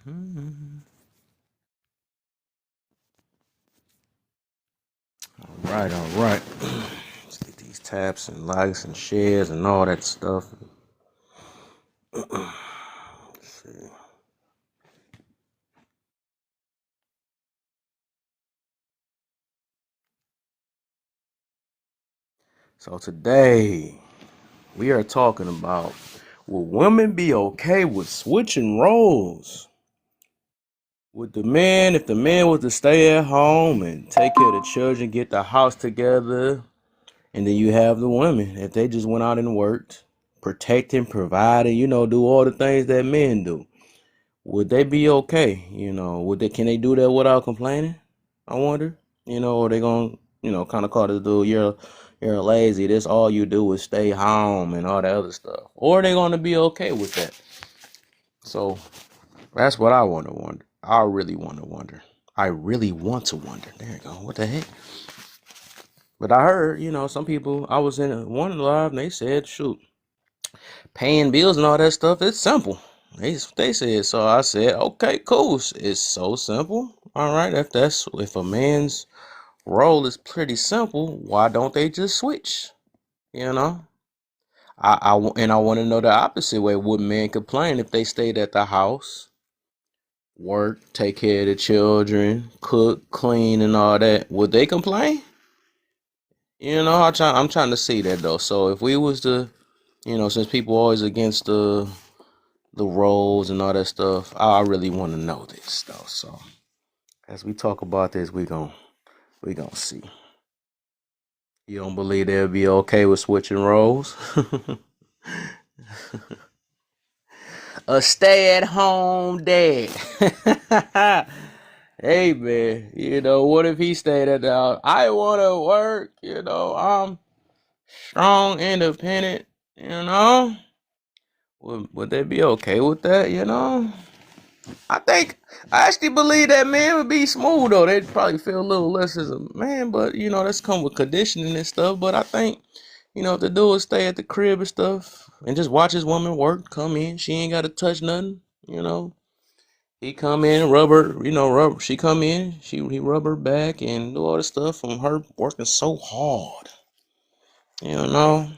All right. Let's get these taps and likes and shares and all that stuff. Let's see. So today we are talking about, will women be okay with switching roles? With the man, if the man was to stay at home and take care of the children, get the house together, and then you have the women, if they just went out and worked, protecting, providing, do all the things that men do, would they be okay? Would they, can they do that without complaining? I wonder. Or they gonna, kind of call this dude, you're lazy. This all you do is stay home and all that other stuff. Or are they gonna be okay with that? So that's what I want to wonder. I really want to wonder. I really want to wonder. There you go. What the heck? But I heard, some people, I was in one live and they said, shoot, paying bills and all that stuff, it's simple. They said, so I said, okay, cool. It's so simple. All right. If a man's role is pretty simple, why don't they just switch? You know, and I want to know the opposite way. Would men complain if they stayed at the house, work, take care of the children, cook, clean, and all that? Would they complain? I'm trying to see that though. So if we was to, since people always against the roles and all that stuff, I really want to know this though. So as we talk about this, we gonna see. You don't believe they'll be okay with switching roles? A stay-at-home dad. Hey man, what if he stayed at the house? I want to work. I'm strong, independent. You know, would they be okay with that? I actually believe that man would be smooth though. They'd probably feel a little less as a man, but that's come with conditioning and stuff. But I think, if the dude stay at the crib and stuff and just watch his woman work, come in, she ain't gotta touch nothing, He come in, rub she come in, he rub her back and do all the stuff from her working so hard. You know,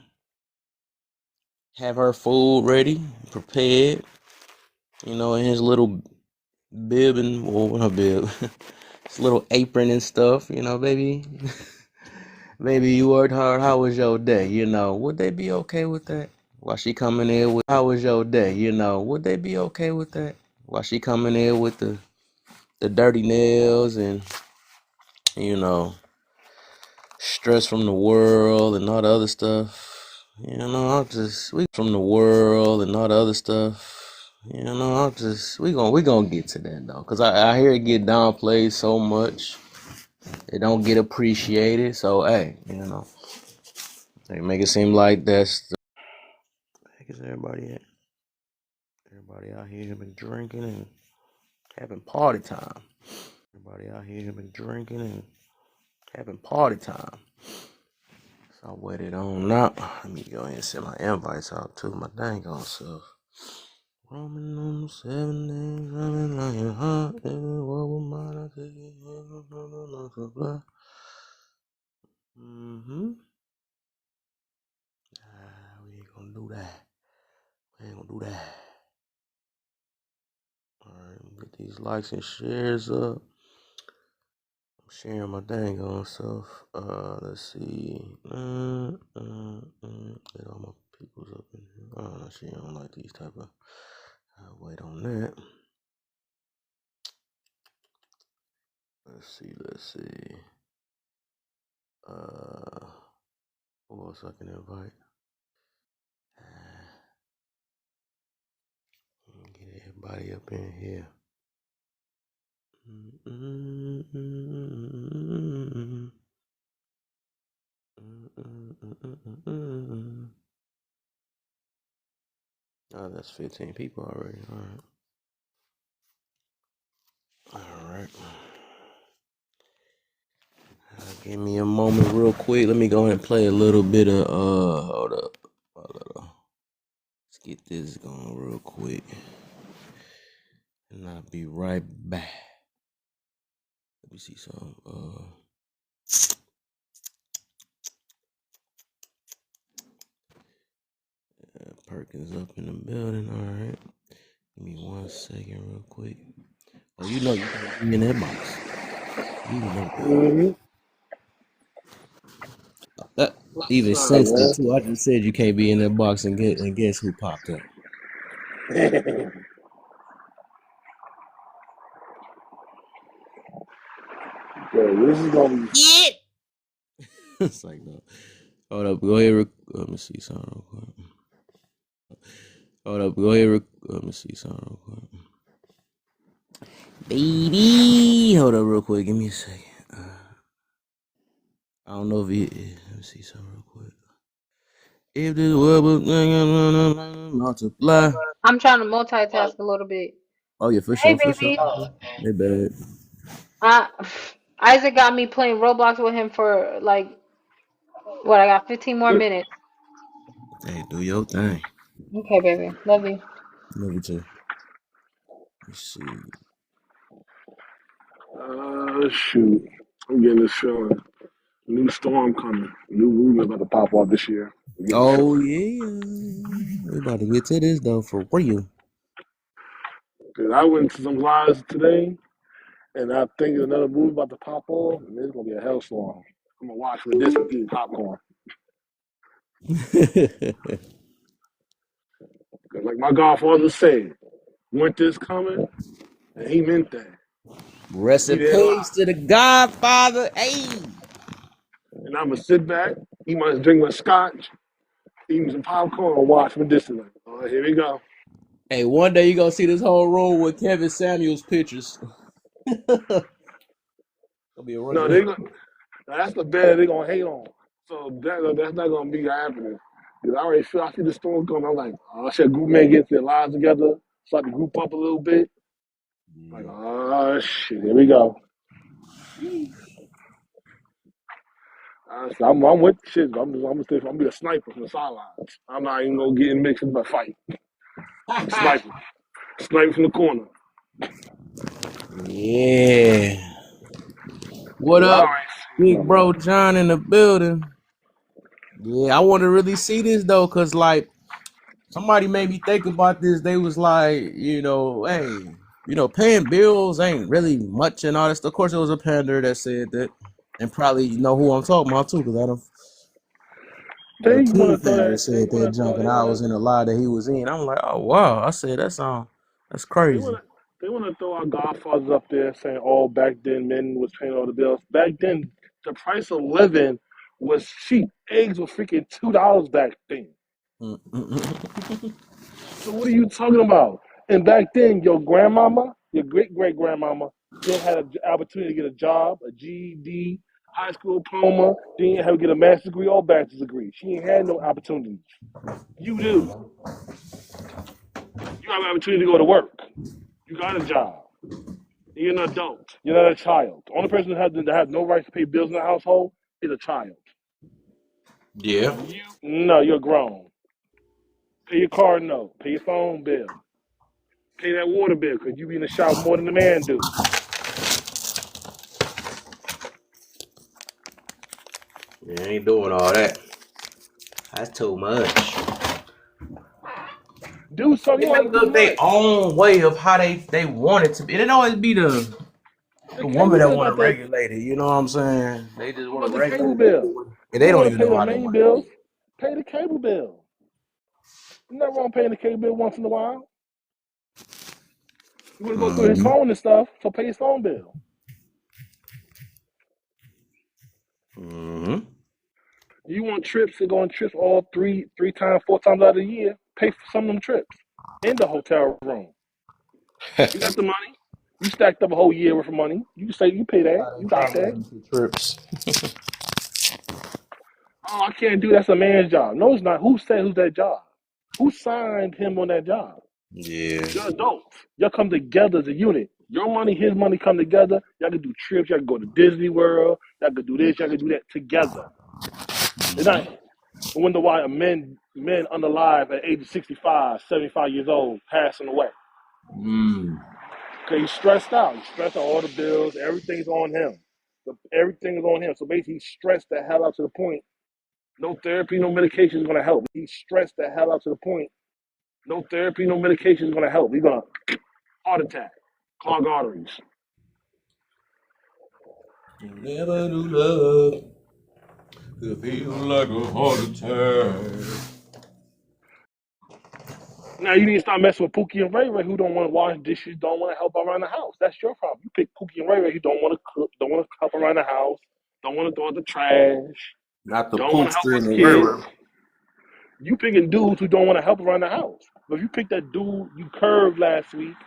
have her food ready, prepared, in his little bib and well not bib. His little apron and stuff, baby. Baby, you worked hard. How was your day? Would they be okay with that? While she coming in with how was your day? Would they be okay with that? While she coming in with the dirty nails and you know stress from the world and all the other stuff. I'll just we from the world and all the other stuff. I'll just we gonna get to that though, cause I hear it get downplayed so much. It don't get appreciated. So hey, they make it seem like that's the heck is everybody at? Everybody out here been drinking and having party time. Everybody out here been drinking and having party time. So I waited on now. Let me go ahead and send my invites out to my dang on self. Roman on 7 days, running like your heart. What would mine? I take it. Mm-hmm. We ain't gonna do that. We ain't gonna do that. Alright, get these likes and shares up. I'm sharing my dang on self. Let's see. Get all my peoples up in here. Oh, she don't like these type of. Wait on that. Let's see. Who else I can invite? Get everybody up in here. Oh, that's 15 people already. All right. Give me a moment real quick. Let me go ahead and play a little bit of hold up. Let's get this going real quick. And I'll be right back. Let me see some. Perkins up in the building. All right. Give me 1 second, real quick. Oh, you know you can't be in that box. You know that. Mm-hmm. That even What's up, sensitive man? too. I just said you can't be in that box and guess who popped up. Okay, this is gonna be. Yeah. It's like no. Hold up. Go ahead. Let me see something real quick. Hold up. Go ahead. Let me see something real quick. Baby, hold up real quick. Give me a second. I don't know if he. Let me see something real quick. If this world was multiply. I'm trying to multitask a little bit. Oh yeah, for Hey, sure, for sure. baby. They bad. Uh, Isaac got me playing Roblox with him for like what? I got 15 more minutes. Hey, do your thing. Okay, baby. Love you. Love you too. Let's see. Shoot. I'm getting this feeling. New storm coming. New movie about to pop off this year. I'm getting this Oh feeling. yeah, we about to get to this though for real. Cause I went to some lives today, and I think another movie about to pop off, and it's gonna be a hellstorm. I'm gonna watch with this with eating popcorn. Cause like my godfather said, winter's coming, and he meant that. Rest He in didn't lie. peace to the Godfather. Hey. And I'm gonna sit back, drink my scotch, eating some popcorn, and watch medicinally. All right, here we go. Hey, one day you gonna see this whole room with Kevin Samuels pictures. Gonna be a No, running. they go, that's the bed they're gonna hate on. So that's not gonna be happening. Because I see the storm coming. I'm like, oh shit, group man gets their lives together, start to group up a little bit. Like, Yeah. oh shit, here we go. I'm with the shit. I'm gonna be a sniper from the sidelines. I'm not even gonna get in mixed but fight. Sniper, sniper from the corner. Yeah. What Cause I up, already see big something. bro John in the building? Yeah, I want to really see this though, cause like somebody made me think about this. They was like, hey, paying bills ain't really much and all this. Of course, it was a pander that said that, and probably you know who I'm talking about too, cause I They done wanna ping throw pander that that. said that junk, and I was in a lie that he was in. I'm like, oh wow, I said that's They crazy. wanna they wanna throw our godfathers up there saying, "Oh, back then men was paying all the bills." Back then, the price of living was cheap. Eggs were freaking $2 back then. Mm-mm. So what are you talking about? And back then, your grandmama, your great great grandmama, didn't have an opportunity to get a job, a GED, high school diploma, didn't have to get a master's degree or bachelor's degree. She ain't had no opportunities. You do. You have an opportunity to go to work. You got a job. You're an adult. You're not a child. The only person that has no rights to pay bills in the household is a child. Yeah. No, you're grown. Pay your car note. Pay your phone bill. Pay that water bill because you be in the shower more than the man do. Yeah, I ain't doing all that. That's too much. Do something. They You don't make have to do up their much. own way of how they want it to be. It didn't always be the The woman cable that bill want to got that. regulate it. You know what I'm saying? They just What want to about the regulate cable it their bill? way. And You they don't don't want to even pay know the how they main want it to bills. be. Pay the cable bill. You're not wrong paying the cable bill once in a while. You want to go through his Mm-hmm. phone and stuff, so pay his phone bill. Mm-hmm. You want trips to go on trips all three times, 4 times out of the year? Pay for some of them trips in the hotel room. You got the money. You stacked up a whole year worth of money. You say you pay that. You got that. Trips. Oh, I can't do that's a man's job. No, it's not. Who said who's that job? Who signed him on that job? Yeah. You're adults. Y'all come together as a unit. Your money, his money come together. Y'all can do trips. Y'all can go to Disney World. Y'all can do this. Y'all can do that together. It's not. I wonder why men unalive at age of 65, 75 years old, passing away. Mm. Cause he's stressed out. He's stressed out all the bills. Everything's on him. Everything is on him. So basically, he's stressed the hell out to the point. No therapy, no medication is gonna help. He's stressed the hell out to the point. No therapy, no medication is gonna help. He's gonna heart attack, clog arteries. You never do love. It feels like a heart attack. Now you need to start messing with Pookie and Ray Ray, who don't want to wash dishes, don't want to help around the house. That's your problem. You pick Pookie and Ray Ray, who don't want to cook, don't want to help around the house, don't want to throw out the trash, Not the don't want to help poopster in his the kids. river. You picking dudes who don't want to help around the house. But if you pick that dude you curved last week,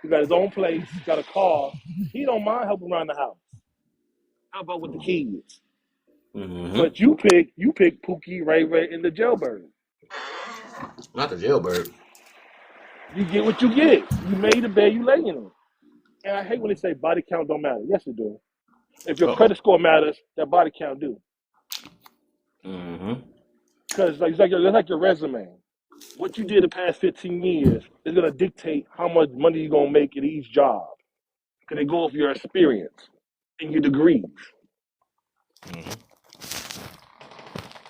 he got his own place, got a car, he don't mind helping around the house. How about with the kids? Mm-hmm. But you pick Pookie, Ray Ray, and the jailbird. Not the jailbird. You get what you get. You made the bed, you lay in it. And I hate when they say body count don't matter. Yes, it do. If your Uh-oh. credit score matters, that body count do. Mm-hmm. Because it's like your resume. What you did the past 15 years is going to dictate how much money you're going to make at each job. Because they go off your experience and your degrees.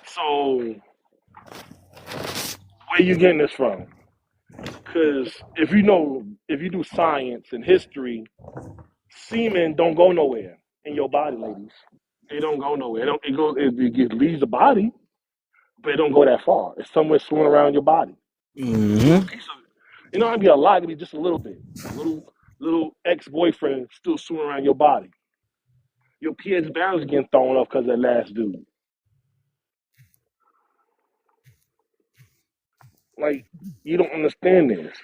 So where you getting this from? Because if you do science and history, semen don't go nowhere in your body, ladies. It don't go nowhere. It leaves the body, but it don't go that far. It's somewhere swimming around your body. It could be a Mm-hmm. piece of it. It don't have to be a lot. It could be just a little bit. Little ex-boyfriend still swimming around your body. Your kids' barrels getting thrown off because of that last dude. Like, you don't understand this.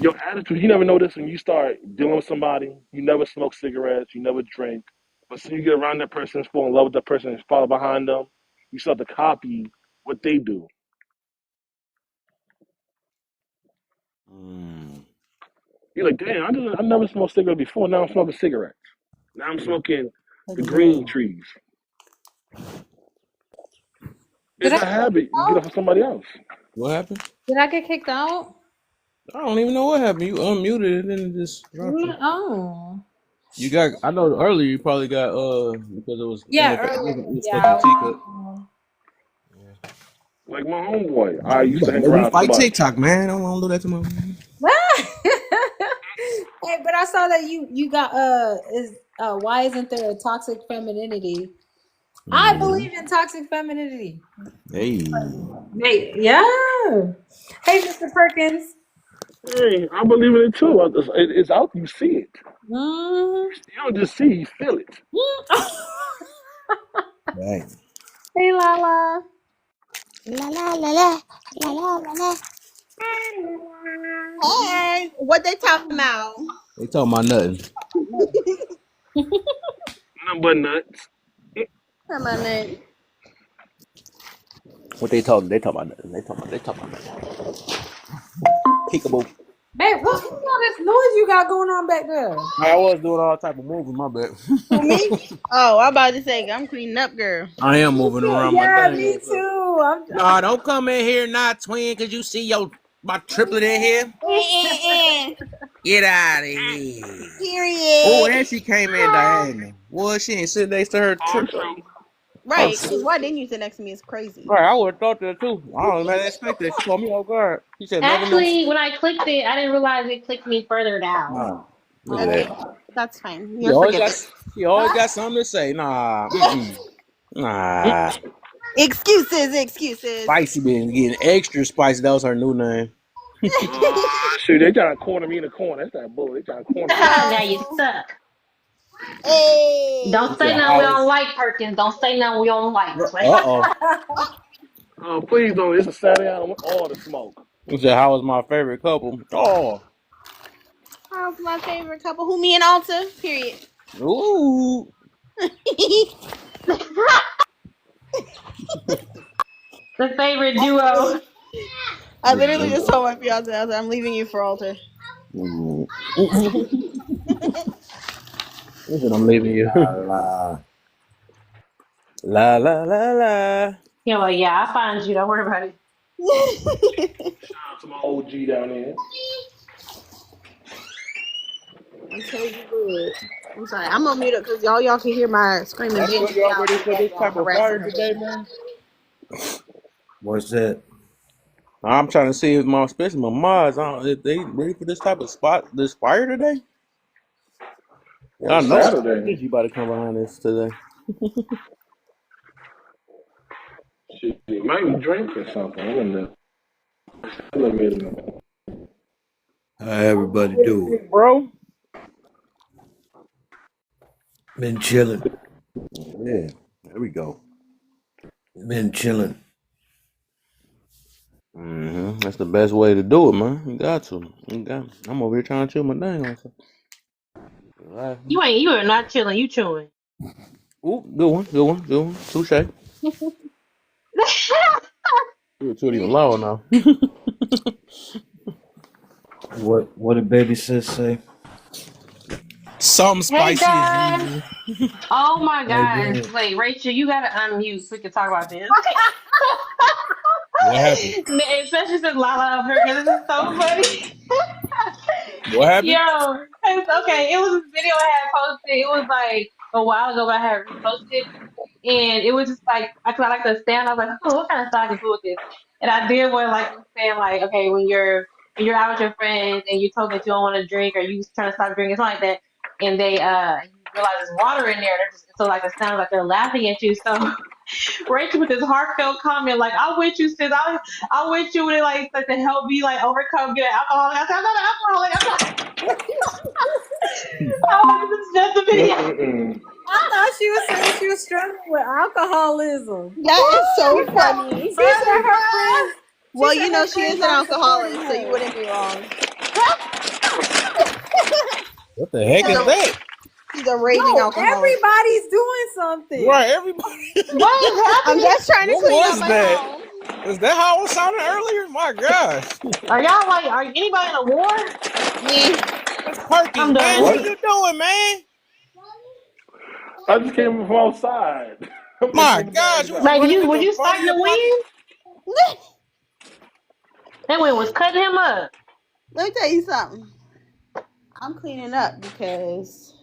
Your attitude, you never know this when you start dealing with somebody. You never smoke cigarettes, you never drink. But soon you get around that person, fall in love with that person, and follow behind them, you start to copy what they do. Mm. You're like, damn, I never smoked cigarettes before. Now I'm smoking cigarettes. Now I'm smoking the green Hello. trees. Did It's I a get kicked habit. You get it out? from somebody else. What happened? Did I get kicked out? I don't even know what happened. You unmuted it and it just dropped you. Oh. You got. I know earlier you probably got because it was Yeah, earlier. it was Yeah. fucking teacup. Like my homeboy, You I about, you used about to to hang make me around too fight much. TikTok, man. I don't want to do that to my. Hey, but I saw that you got is why isn't there a toxic femininity? I Mm-hmm. believe in toxic femininity. Hey. Hey, yeah. Hey, Mr. Perkins. Hey, I believe in it too. It's out. You see it. Mm-hmm. You don't just see. You feel it. Dang. Hey, Lala. La la la la la la la la. Hey, what they talking about? They talking about nothing. Nothing but nuts. Come on, Nate. What they talking? They talking about nothing. They talking about nothing. Peekaboo. Babe, what's all this noise you got going on back there? I was doing all type of moving. My bad. Who me? Oh, I'm about to say I'm cleaning up, girl. I am moving around my Yeah, thing. me too. Nah, don't come in here not twin because you see my triplet in here. Get out of here. Oh, Period. and she came in diagonal. Well, she ain't sitting next to her All triplet. true. Oh, Right, shit. because why didn't you sit next to me? It's crazy. Right, I would have thought that too. I don't even expect that. She called me off guard. She said, never know. Actually, when I clicked it, I didn't realize it clicked me further down. Nah, look at Okay, that. that's fine. She You're always got, forgiven. she always got something to say. Nah, mm-mm. Nah. Excuses, excuses. Spicy been getting extra spicy. That was her new name. Shoot, they trying to corner me in the corner. That's that bull. They trying to corner me. Now you suck. She Don't Hey. say said, nothing we how don't is. like, Perkins. Don't say nothing we don't like. Uh Right? oh. Oh, please don't. It's a Saturday. I don't want all the smoke. She said, how was my favorite couple? Oh. How's my favorite couple? Who, me and Alta? Period. Ooh. The favorite duo. I literally just told my fiance, I was like, I'm leaving you for Alta. Ooh. Listen, I'm leaving you. La la la la la. You know, like, yeah, I'll find you. Don't worry about it. Shout out to my OG down there. Until you good. I'm sorry. I'm gonna mute up because y'all can hear my screaming Y'all sure banshee y'all out ready in the for this background type of harassing fire her today, baby. man? What's that? I'm trying to see if especially my mods, if they ready for this type of this fire today. Well, I it's know Saturday. you about to come behind this today. She might be drinking something. I don't know. Let me know. How everybody doing? Bro. Been chilling. Yeah, there we go. Been chilling. That's the best way to do it, man. You got to. I'm over here trying to chill my dang on. You ain't. You are not chilling. You chewing. Ooh, good one, good one, good one. Touche. You're too even low now. What did baby sis say? Something Hey spicy as guys. usual. Oh my Hey gosh. girl. Wait, Rachel, you gotta unmute so we can talk about this. What happened? Especially since Lala up here, because this is so funny. What happened? Yo, it's okay. It was this video I had posted. It was like a while ago, but I had reposted. And it was just like, I like to stand. I was like, oh, what kind of style I can do with this? And I did what like it was saying, like, okay, when you're out with your friends and you told them that you don't want to drink or you trying to stop drinking, something like that, and they you realize there's water in there, so like it sounds like they're laughing at you. So Rachel with this heartfelt comment, like, I'm with you, sis. I'm with you with it, like to help me like overcome being an alcoholic. I said, I'm not an alcoholic. This is just a video. Mm-mm-mm. I thought she was saying she was struggling with alcoholism. That is so She funny. said her friends. She Well, said you know her she is friends an aren't supporting alcoholic, so you her. wouldn't be wrong. What the heck She's is a that? she's a raging No, alcoholic. everybody's doing something. Right, everybody. What is I'm happening? just trying to What clean out was my that? home. Is that how it sounded earlier? My gosh. Are y'all like, are anybody in a war? Me. Miss Perkins, I'm man, what done. are What? you doing, man? I just came from outside. I'm just My bringing the gosh, bags was you out. Like, running with was the you front of fighting your the pocket? wind? That wind was cutting him up. Let me tell you something. I'm cleaning up because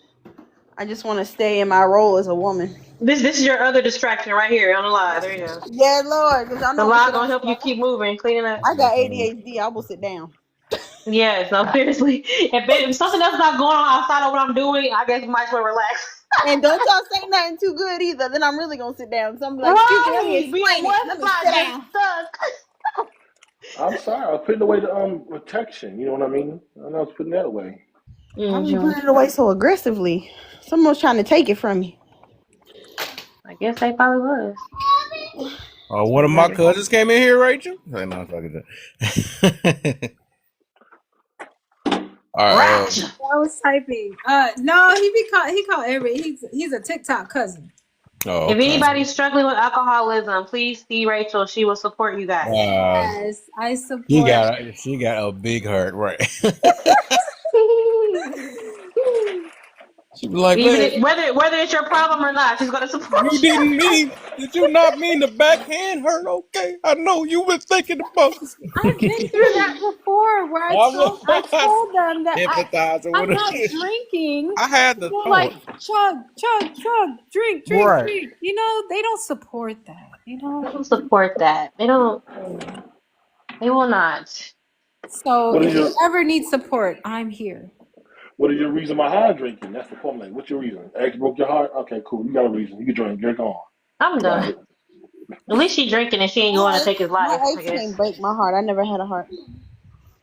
I just want to stay in my role as a woman. This is your other distraction right here on the live. There you go. Yeah, Lord, because y'all The know I'm gonna live sit gonna down. help you keep moving, cleaning up. I got ADHD. I will sit down. Yes, no, seriously. If something else not going on outside of what I'm doing, I guess you might as well relax. And don't y'all say nothing too good either. Then I'm really gonna sit down. So I'm like, excuse me, let me Right, being explain it. one Let me spot sit just down. stuck. I'm sorry. I was putting away the protection. You know what I mean? I was putting that away. Why were you Mm-hmm. putting it away so aggressively? Someone's trying to take it from you. I guess they probably was. Oh, one of my Somebody. cousins came in here, Rachel. Hey, no, I'm talking to. All right. Ratchet. I was typing. No, he called every. He's a TikTok cousin. Oh, If okay. anybody's struggling with alcoholism, please see Rachel. She will support you guys. Yes, I She support. got a big heart, right? She be like, Even man, if, whether it's your problem or not, she's gonna support you didn't mean, did you not mean the backhand hurt? Okay, I know you were thinking about this. I've been through that before, where I I told them that sympathizing with I'm not her. drinking. I had the They're like thought. chug, chug, chug, drink, drink, Right. drink. They don't support that. they don't support that. They don't. They will not. So What if is you your ever need support, I'm here. What is your reason behind drinking? That's the point. Like, what's your reason? Ex broke your heart? Okay, cool. You got a reason. You can drink. You're gone. I'm Got done. it. At least she drinking and she ain't going to take his life. My I ex guess. can't break my heart. I never had a heart.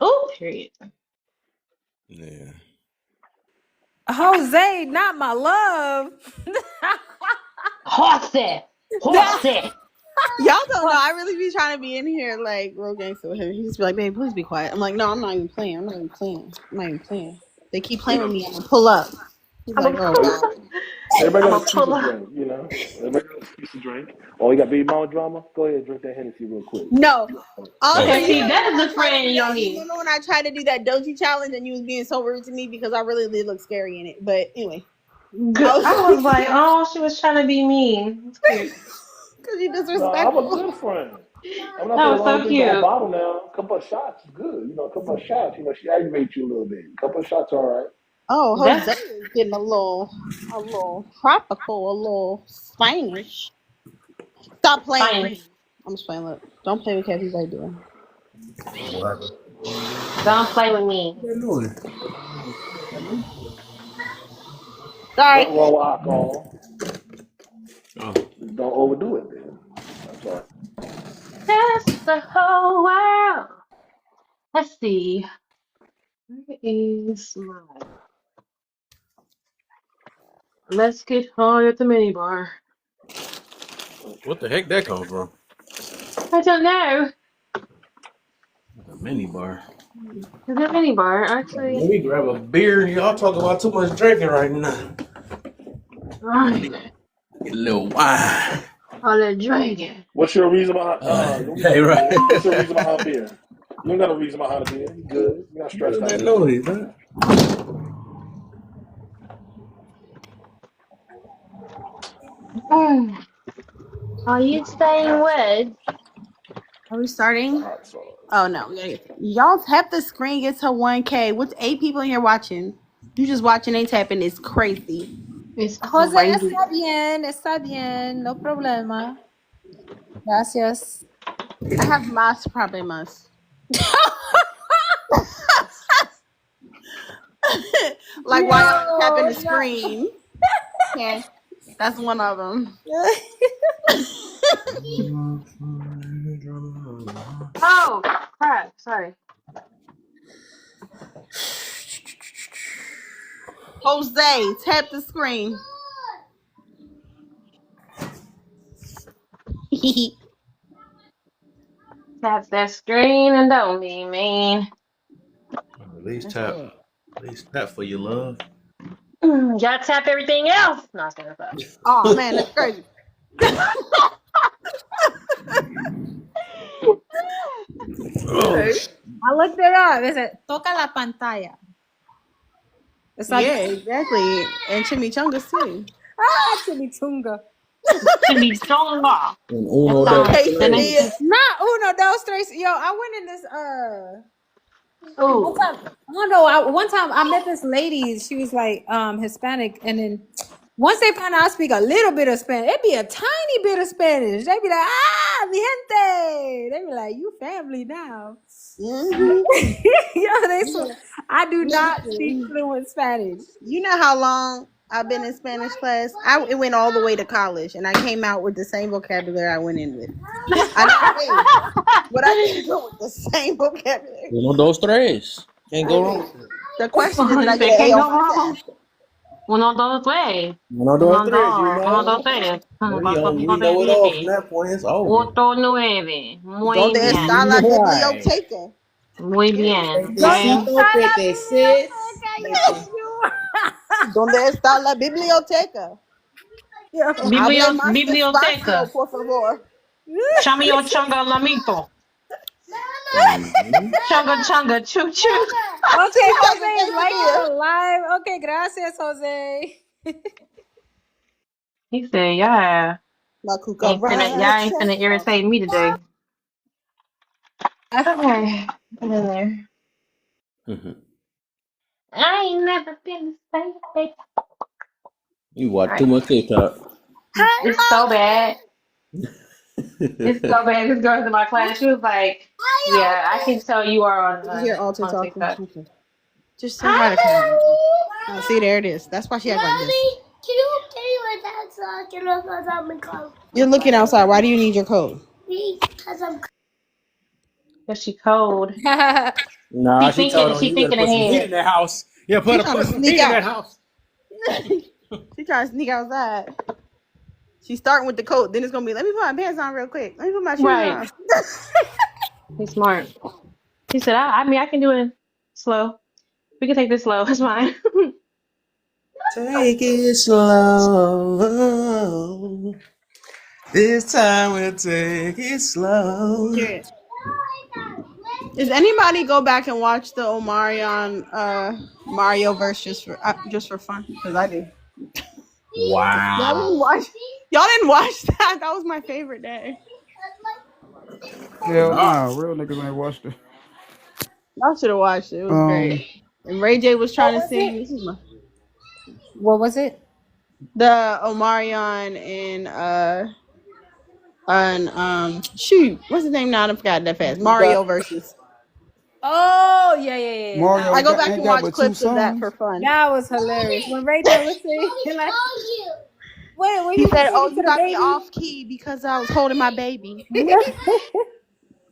Oh, period. Yeah. Jose, not my love. Horsey, horsey. Y'all don't know. I really be trying to be in here like real gangster with him. He just be like, babe, please be quiet. I'm like, no, I'm not even playing. I'm not even playing. I'm not even playing. They keep playing with me. I'm gonna pull up. He's I'm like, a oh pull god. up. Everybody I'm got a an excuse pull to up. drink, you know? Everybody got an excuse to drink. Oh, you got baby mama drama? Go ahead, drink that Hennessy real quick. No. Also, Oh. Okay, you see, remember that when is I a tried to friend do you that? don't You need. remember when I tried to do that doji challenge and you was being so rude to me because I really did look scary in it. But anyway, I Good. was I was like, oh, she was trying to be mean. It's cute. because you No, I'm a disrespectful. good friend. I'm not That saying as was long as so you drink the whole cute. bottle now. A couple of shots is good. You know, a couple of shots, she aggravates you a little bit. A couple of shots, all right. Oh, Jose That's is getting a little tropical, a little Spanish. Stop playing with fine. him. I'm just playing. Look, don't play with Kathy's idea. What happened? Don't play with me. What are you doing? Sorry. Nothing wrong with alcohol. Oh, Just don't overdo it, then. That's all. That's the whole world. Let's see. Where is my? Let's get high at the mini bar. what the heck that come from? I don't know. A mini bar. Is it mini bar? Actually, Let me grab a beer. Y'all talking about too much drinking right now. alright. Get a little wine. All that drinking. What's your reason behind? Don't get Hey, no right. beer. What's your reason behind beer? You don't got a reason behind a beer. You good? You're not What stressed is out that or nothing. noise, huh? Mm. Are you staying with? Are we It's a starting? hot sauce. Oh no, we gotta get y'all tap the screen, get to 1K. What's 8 people in here watching? You just watching, they tapping. It's crazy. It's Jose, crazy. está bien, no problema. Gracias. I have más problemas. Like why y'all tapping No, the screen? Okay, that's one of them. Oh crap! Sorry. Jose, tap the screen. Tap that screen and don't be mean. At least That's tap. it. At least tap for your love. Gotta tap everything else. No, it's gonna stop. Oh man, that's crazy. Oh, I looked it up. It said, toca la pantalla. Está Yeah, bien. exactly. And chimichangas too. Ah, chimichunga. Chimichanga. and That uno, sounds. dos, That tres. makes Quesadilla. me. Not uno, dos, tres. Yo, I went in this one Ooh. time, I don't know. One time I met this lady. She was like Hispanic, and then once they found out I speak a little bit of Spanish, it'd be a tiny bit of Spanish. They'd be like, "Ah, mi gente." They'd be like, "You family now." Mm-hmm. Yeah, they so Yeah. I do not speak Listen, fluent Spanish. you know how long I've been in Spanish class? It went all the way to college, and I came out with the same vocabulary I went in with. I never changed, but I came out with the same vocabulary. Uno, dos, tres. Can't go wrong Hey, with that. the question is, did I They get an A can't on go my wrong. test? Uno, dos, tres. Uno, dos, Uno, tres. You dos. Uno, know. dos, tres. We Cuatro, know it cinco, all from seis. that point. It's over. Ocho, nueve. Muy Donde está bien. la Right. biblioteca? Muy bien. ¿Dónde Okay. Petecito, está la peteces. biblioteca? Yes, you. ¿Dónde está la biblioteca? Yo. Hable más despacio, Biblioteca. por favor. Chamio changa lamito. Mhm. Chunga chunga choo choo. Okay, Chicago, Jose is liking California. the live. Okay, gracias, Jose. He said, yeah. La Y'all ain't cucaracha. finna irritate me today. Okay. Get in there. Mhm. I ain't never been to space. You watch too Alright. much TikTok. It's so bad. It's so bad. This girl's in my class. She was like, yeah, I can tell you are Did you hear Alton on talking? TikTok. Okay. Just say hi Hi, to Karen. Mommy. Oh, see, there it is. That's why she act like this. Can you tell me what that's like? And I'm cold. You're looking outside. Why do you need your coat? Because I'm Because she cold. Nah, she told him She you better thinking put some heat ahead. in that house. Yeah, She put trying to some sneak heat in out. that house. She trying to sneak outside. She's starting with the coat. Then it's gonna be. Let me put my pants on real quick. Let me put my shoes Right. on. He's smart. He said, I mean, I can do it slow. We can take this slow. It's fine. Take it slow. This time we'll take it slow. Here. Does anybody go back and watch the Omarion Mario verse just for fun? Because I do. Y'all didn't Wow. watch. Y'all didn't watch that. That was my favorite day. Hell Nah. nah, real niggas ain't watched it. Y'all should have watched it. It was great. And Ray J was What trying to was sing. it? This is What was it? the Omarion and shoot, what's his name now? I forgot that fast. You got Mario versus. Oh yeah, yeah, yeah. That I was Mario go got back ain't and got watch but two clips of that for songs. fun. that was hilarious. When Ray J was singing like, wait, when He you was said, "Oh, singing to you the got me baby. off key because I was holding my baby."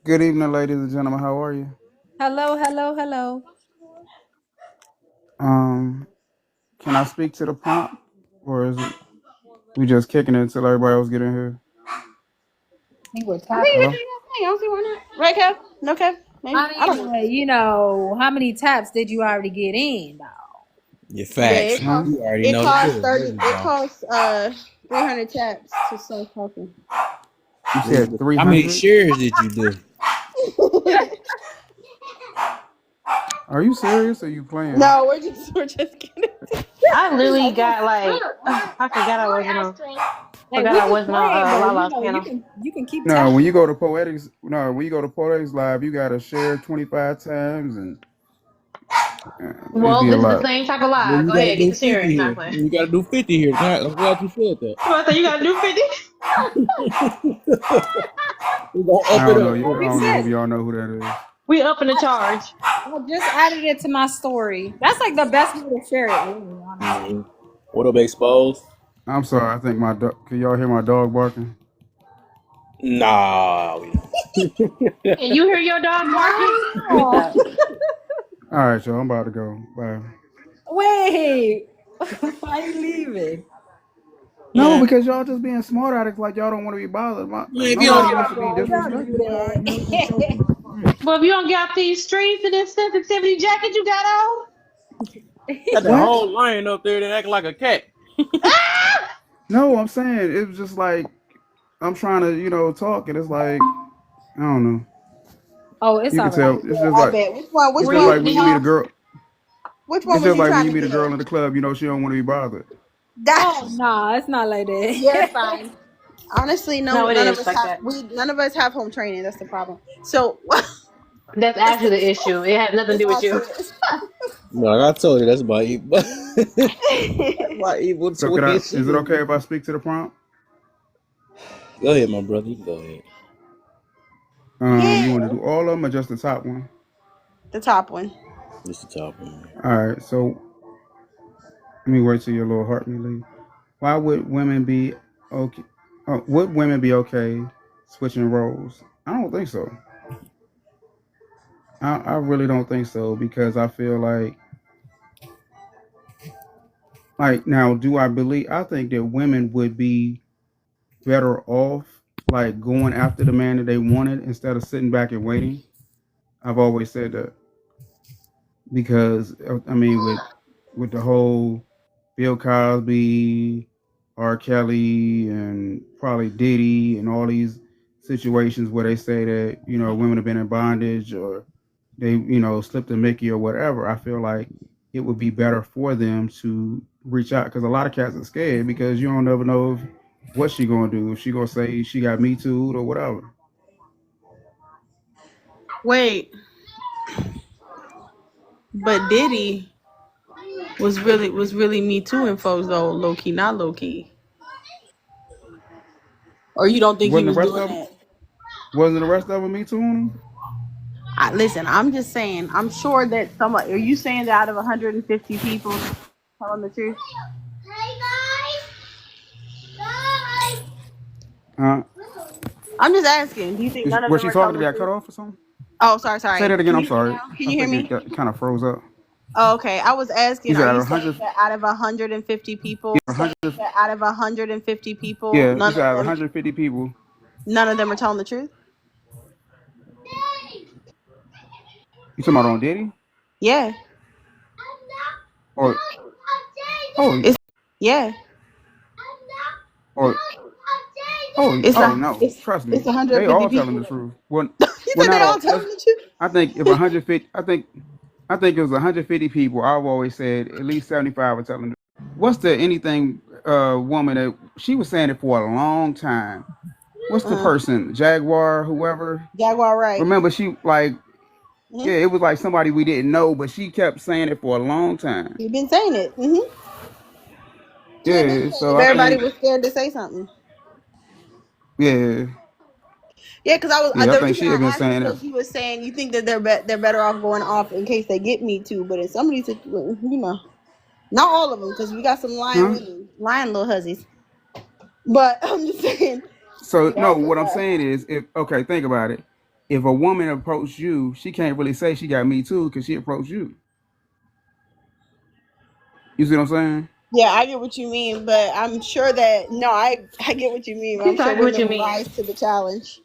Good evening, ladies and gentlemen. How are you? Hello, hello, hello. Um, can I speak to the prompt, or is it we just kicking it until everybody else get in here? I think we're I think you Hello. tapping. can do your thing. I don't see why not. Right, Kev? No, Kev? Maybe. I I don't mean, know. but, you know, how many taps did you already get in, though? your Yeah, facts. Huh? You already it know the costs deal. 30. There you It go. costs 300 taps to start talking. You said How many 300. shares did you do? Are you serious? Or are you playing? No, we're just kidding. I literally got like I forgot I wasn't on. Hey, Forgot we I just wasn't on playing, but you Lala's know, panel. you can keep No, tapping. when you go to Poetics, no, when you go to Poetics Live, you gotta share 25 times, and it'd Well, be a this is the lot. same type of Well, live. you Go gotta ahead, get do the 50 sharing. here. Not playing. You gotta do 50 here. I'm glad you said that. So I thought you gotta do 50. We're gonna up I it don't know. up. I Well, we don't know if said y'all know who that is. We up in the charge. I just added it to my story. That's like the best way to share it, really, honestly. Mhm. What up, exposed? I'm sorry. I think my dog. Can y'all hear my dog barking? Nah. Can you hear your dog barking? Mute No. that. All right, y'all. I'm about to go. Bye. Wait. Why you leaving? No, Yeah. because y'all just being smart at it, like y'all don't want to be bothered. Man, if you don't Nobody get wants off to the be Oh, don't do disrespected. But I, you just that. joking. Right. Well, if you don't get these streams and this sensitivity jacket you got on. got the What? whole lion up there that act like a cat. Ah! No, I'm saying it was just like I'm trying to, talk, and it's like I don't know. Oh, it's You all can right. tell. It's just I like bet. Which one? Which it's Were just one you like was when did you meet a you you? girl. Which one It's was just you like when trying you to meet a get girl in? in the club. She don't want to be bothered. Oh That's no, it's not like yeah, it's that. fine. Honestly, No, no, it none of is us like have that. none of us have home training. That's the problem. So That's actually the issue. It has nothing to it's do with you. actually Like I told you, that's my evil. That's this. my evil So twin. is it She okay if I speak to the prompt? Go ahead, my brother. You can go ahead. You want to Yeah, do all of them or just the top one? the top one. Just the top one. All right. So let me wait till your little heart me leave. Why would women be okay? Would women be okay switching roles? I don't think so. I really don't think so because I feel like now, do I believe? I think that women would be better off like going after the man that they wanted instead of sitting back and waiting. I've always said that because I mean, with the whole Bill Cosby, R. Kelly, and probably Diddy, and all these situations where they say that women have been in bondage or they slipped a Mickey or whatever. I feel like it would be better for them to reach out because a lot of cats are scared because you don't ever know what she gonna do if she gonna say she got me too or whatever. Wait, but Diddy was really me too in foes though, low key, not low key. Or you don't think he Wasn't the was rest doing of them? that? Wasn't the rest of them me too on them? Listen, I'm just saying. I'm sure that somebody. Are you saying that out of 150 people, telling the truth? Uh, I'm just asking. Do you think none of was them she are talking telling to the got cut truth? off or something? Oh, sorry, Say sorry. that again. Can I'm you hear me sorry. now? Can I you hear think it me? got kind of froze up. Oh, okay. I was You asking. said Are out you of saying 100, that out of 150 people, 100, that out of 150 people, yeah, you said out of 150 people. none of them are telling the truth? You talking about on Diddy? Yeah. Or oh It's yeah. or It's oh a no, it's trust it's me, they 150 all telling people. the truth. Well, You well, said they not all all. telling the truth? I think if 150, I think it was 150 people. I've always said at least 75 are telling the truth. What's the anything woman that she was saying it for a long time? What's the Uh-huh. person? Jaguar, whoever. Jaguar right. Remember, she like Yeah, it was like somebody we didn't know, but she kept saying it for a long time. You've been saying it. She had been Yeah, saying it, so but I everybody think, was scared to say something. yeah, Yeah, because yeah, I the think reason she had been I asked saying because it. you was saying you think that they're better off going off in case they get me too, but in some of these situations, not all of them, because we got some lying Huh? women, lying little hussies. But I'm just saying, So yeah, no, what I'm saying is, if okay, think about it. If a woman approached you, she can't really say she got me too because she approached you. You see what I'm saying? yeah, I get what you mean, but I'm sure that no, I get what you mean. But He's I'm sure like, what women you will mean? rise to the challenge.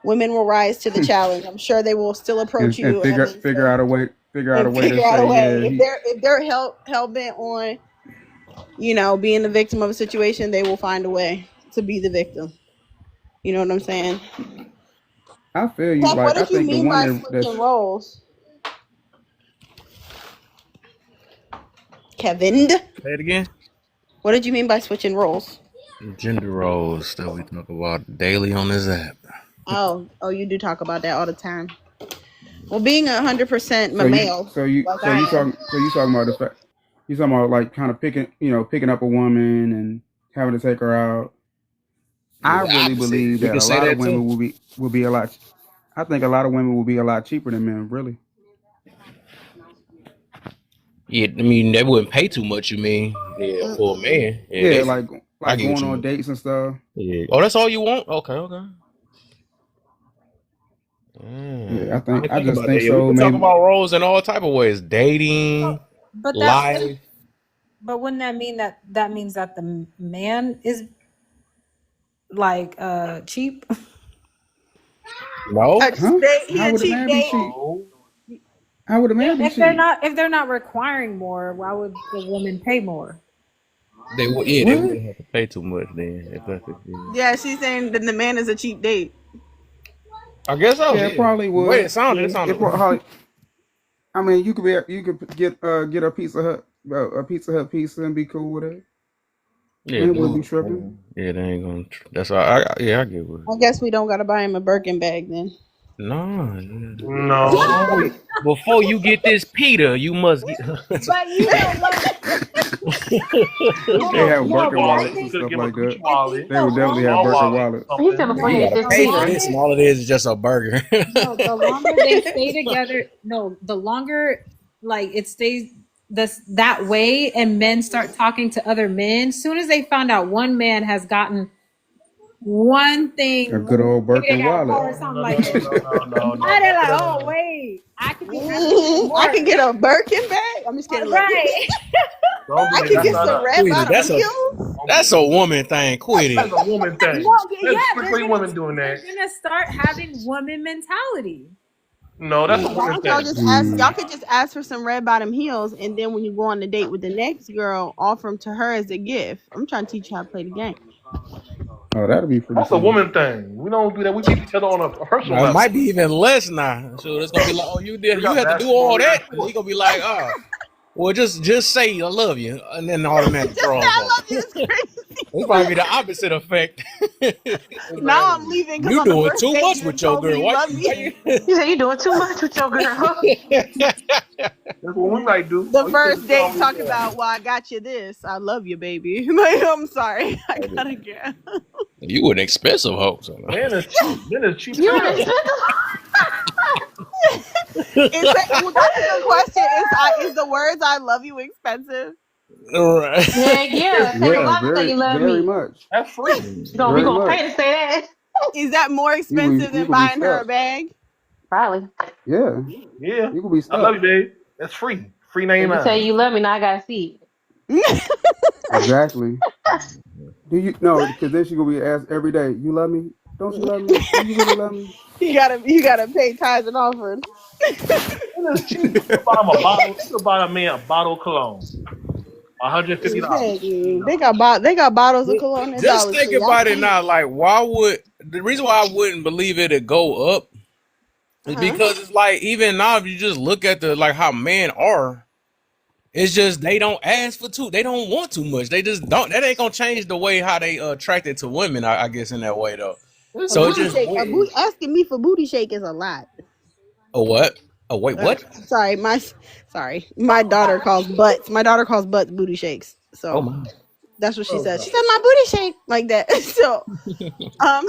Women will rise to the challenge. I'm sure they will still approach And you and then say figure out a and way to figure out say, a way. yeah, If they're hell bent on being the victim of a situation, they will find a way to be the victim. You know what I'm saying? I feel you. Tech, what Like I did you think the mean one by that's switching roles, Kevin? Say it again. What did you mean by switching roles? Gender roles that we talk about daily on this app. Oh, you do talk about that all the time. Well, being 100% so you male, so you like so I you am. talking so you talking about the fact you talking about like kind of picking up a woman and having to take her out. I The really opposite. believe We that can a say lot of that too. women will be a lot. I think a lot of women will be a lot cheaper than men. Really. Yeah, I mean they wouldn't pay too much. You mean? Yeah, for a Mm-mm. man. Yeah, Yeah, they. I like get what going you on mean. dates and stuff. Yeah. Oh, that's all you want? Okay, okay. Yeah, Mm. I I think just about that. think Yeah, we so. can talk Maybe about roles in all type of ways: dating, But life. but wouldn't that mean that means that the man is like cheap? No, A cheap huh? date. He How a would a cheap man be date. cheap? no. How would a man be cheap? If they're not requiring more, why would the woman pay more? They would. Yeah, they What? wouldn't have to pay too much then. If that's the case. Yeah, she's saying that the man is a cheap date. I guess so. Yeah, it Yeah. probably The way would. it sounded, it It sounded. probably. I mean, you could get a Pizza Hut pizza and be cool with it, Yeah, and it wouldn't be dude. tripping. Yeah, they ain't gonna. That's all. Yeah, I get what. I guess we don't gotta buy him a Birkin bag then. No, yeah. No. Before you get this Peter, you must get. But you know what? This They girl have Gucci No, Birkin but I wallet. wallets You and think could stuff give a like that. Gucci I think wallet, They the would definitely longer have small Birkin wallet, wallets. or He said something. before You you get gotta this the pay for Peter. this, longer and all it is just a burger. the longer they stay together, no, the longer like it stays that way, and men start talking to other men. Soon as they found out one man has gotten one A thing, good old maybe they Birkin got a car wallet. or No, something no, no, like no, that. no, no, no, no, Now they're like, oh no. wait, I could be having even I more. can get a Birkin bag. I'm just kidding. Look, Right. Don't do I that. can That's get not some us. red Quitty, bottom that's a heels. Don't do that's that. a woman thing. That's Quitty. a woman No, thing. yeah, That's strictly women doing they're that. gonna start having woman mentality. No, that's a Why woman don't y'all thing. just ask? Hmm. Y'all could just ask for some red bottom heels, and then when you go on the date with the next girl, offer them to her as a gift. I'm trying to teach you how to play the game. Oh, that'd be pretty That's a cool. woman thing. We don't do that. We meet each other on a personal Now, it level. might be even less now. So it's gonna be like, oh, We you got had to do basketball. all We got that, and he sports. gonna be like, oh, well, just say I love you, and then the automatic Just say draws I up. love you. It's crazy. It's probably be the opposite effect. It's like, Now oh, I'm leaving because you on the doing first too date much you done with your told me girl. you Why love you? Why me. He said you doing too much with your girl. you? That's what we might do. The Oh, you think first we date always talk about, well, I got you this. I love you, baby. Like, I'm sorry, I gotta get. You an expensive hoe. So. men is cheap. Men is cheap as You an hell. expensive. Well, that's a good question. Is the words "I love you" expensive? All right. Heck yeah. Say you Yeah, love me, say you love very me. much, That's free. We very gonna much. pay to say that. Is that more expensive You than could be buying her a stuck. bag? Probably. Yeah, Yeah. you could be I love stuck. you, babe. That's free. Free name If you say out. you love me, now I gotta see Exactly. Do you no? Because then she gonna be asked every day. You love me? Don't you love me? Do you really love me? You gotta pay tithes and offerings. And it's cheap. You could buy him a bottle. You could buy a man a bottle of cologne. $150. Hey, they got bottles of cologne at Just Dollar think Tree. I about it see. now. Like, why would the reason why I wouldn't believe it'd go up is Uh-huh. because it's like even now if you just look at the like how men are, it's just they don't ask for too. They don't want too much. They just don't. That ain't gonna change the way how they attracted to women. I guess in that way though. It's A So it booty different. just shake. wouldn't. Asking me for booty shake is a lot. A what? Oh wait, what? Sorry, my daughter calls butts. My daughter calls butts booty shakes. Oh So my. that's what she said. She said my booty shake like that. So um,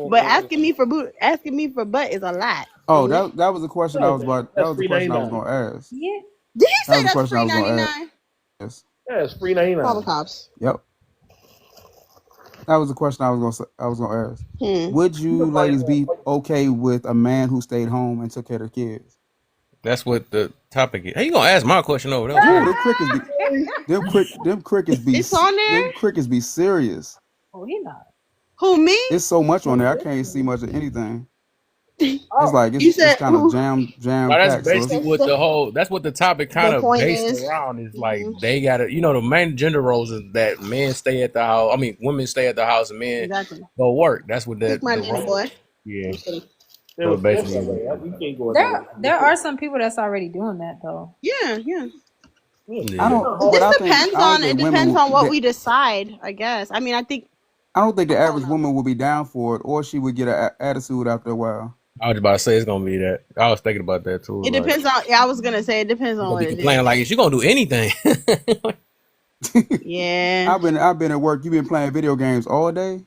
but asking me for butt is a lot. Oh, that was a question I was about. That That's was the free question ninety I was nine. gonna ask. Yeah. Did he That say was the that's question I free was gonna ask. 99? Yeah, it's free 99. Call the cops. Yep. That was the question I was gonna ask. Hmm. Would you ladies be okay with a man who stayed home and took care of the kids? That's what the topic is. Hey, you gonna ask my question over? That was Ooh, crazy. them crickets be It's on there. them crickets be serious. Oh, he not. Who, me? It's so much on there. I can't see much of anything. It's like You it's said kind of who? jam Well, that's packed. So basically it's, what the whole. That's what the topic kind The of point based is, around is like. mhm, They gotta, the main gender roles is that men stay at the house. I mean, women stay at the house and men exactly. go work. That's what Speak my the name, role. boy. Yeah. I'm kidding. It So was forced basically, that way. We can't go that way. There are some people that's already doing that though. Yeah. I yeah. don't, It but just I think depends I don't on think women will. what we decide. I guess. I mean, I think I don't think the I don't average know. woman will be down for it, or she would get an attitude after a while. I was about to say it's gonna be that. I was thinking about that too. It Like depends on. Yeah, I was gonna say it depends you on gonna what be it is. complaining like is you gonna do anything? Yeah. I've been at work. You've been playing video games all day.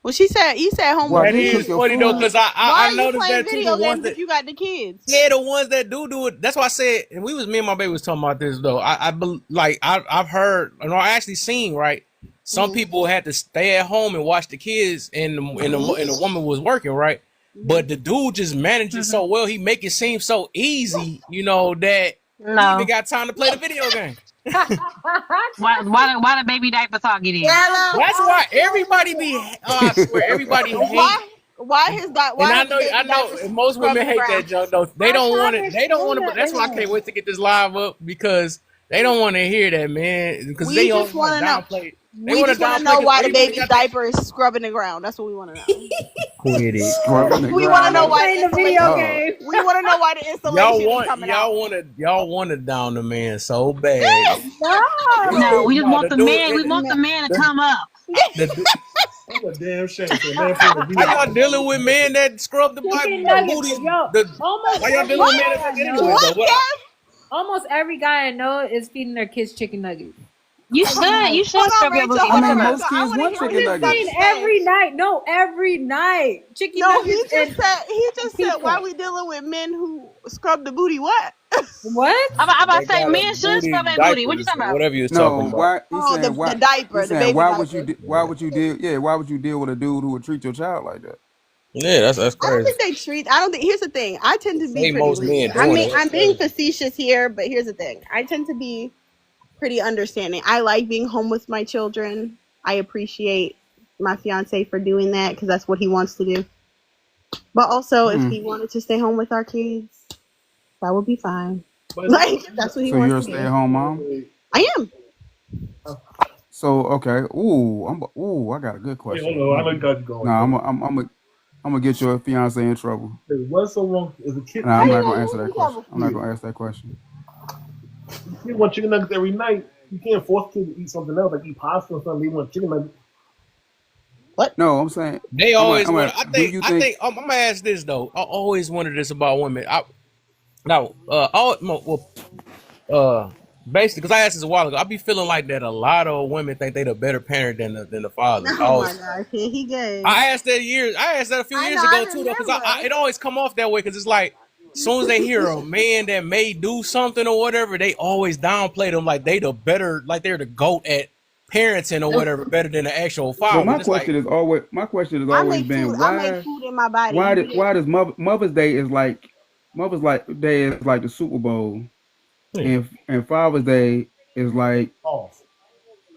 Well, she said you said home While with That you kids. cook is your funny though, food. because I, Why I are you noticed playing that too. The video ones games that if you got the kids? yeah, the ones that do it. That's why I said, and me and my baby was talking about this though. I've heard, I actually seen right. Some Mm-hmm. people had to stay at home and watch the kids, and the woman was working right. Mm-hmm. But the dude just manages so well. He make it seem so easy, that he even No. got time to play the video game. Why the baby diaper talk it in? That's why everybody be. Oh, I swear, everybody hate. Why his And why his baby I know, diapers and most scrubbing women the hate ground? that junk though. They I don't tried want to it. They don't want explain to. But that that's to why I can't him. wait to get this live up because they don't want to hear that, man. Because We they just always want want to to know. downplay. They We want just to want to downplay know because why the everybody baby's got that. diaper is scrubbing the ground. That's what we want to know. Quit it. Scrubbing the We want to ground. know I'm Oh, why playing the the video installation. God. game. We want to know why the installation is coming out. Y'all want to down the man so bad. No, No. we just No, want the the dude. man. We want the man to The, come up. the, That's a damn shame. So man supposed to be how y'all dealing with men that scrub the Chicken the nuggets. booties? Yo, almost Why y'all every dealing with men guy that I do that know, anyways though? What, Kev? almost every guy I know is feeding their kids chicken nuggets. You Every should. night. You should Hold on, scrub your Rachel. booty. I What Hold you on, mean, talking about? most Rachel. I kids want to want hear what chicken he's I'm about nuggets. to saying say. every night. No, every night. Chicken No, he nuggets just and said why pizza. we dealing with men who scrub the booty what? What? I'm about They to say got a men should booty scrub their booty. What you diapers talking or about? whatever you was talking No, about. why? He's Oh, saying the why? diaper, He's the saying baby why would diaper. why would you deal? Yeah, why would you deal with a dude who would treat your child like that? Yeah, that's I don't crazy. think they treat. I don't think. Here's the thing. I tend to be Say pretty most men lenient. I doing mean, it. That's I'm being crazy. facetious here, but here's the thing. I tend to be pretty understanding. I like being home with my children. I appreciate my fiance for doing that because that's what he wants to do. But also, if Hmm. he wanted to stay home with our kids, that would be fine. But Like, if that's what he So you're wants a to do. stay-at-home mom. I am. So okay. Ooh, I got a good Wait, question. hold on. I know you got you going. No, I'm gonna get your fiance in trouble. What's so wrong? Is a kid? No, How I'm you not gonna gonna get answer me that in question. trouble? I'm not gonna ask that question. You want chicken nuggets every night. You can't force kids to eat something else, like eat pasta or something. They want chicken nuggets. No, I'm saying They always I'm want. gonna. Do you think? I'm gonna ask this though. I always wondered this about women. Well, basically, because I asked this a while ago, I be feeling like that a lot of women think they the better parent than the fathers. Oh my gosh, here he goes. I asked that years. I asked that a few I know, years I ago too, though, because remember. it always come off that way. Because it's like, soon as they hear a man that may do something or whatever, they always downplay them like they the better, like they're the goat at parenting or whatever, better than the actual But father. And it's like, my question has always been I make food in my body. why does Mother's Day is like Day is like the Super Bowl, yeah. and Father's Day is like Off.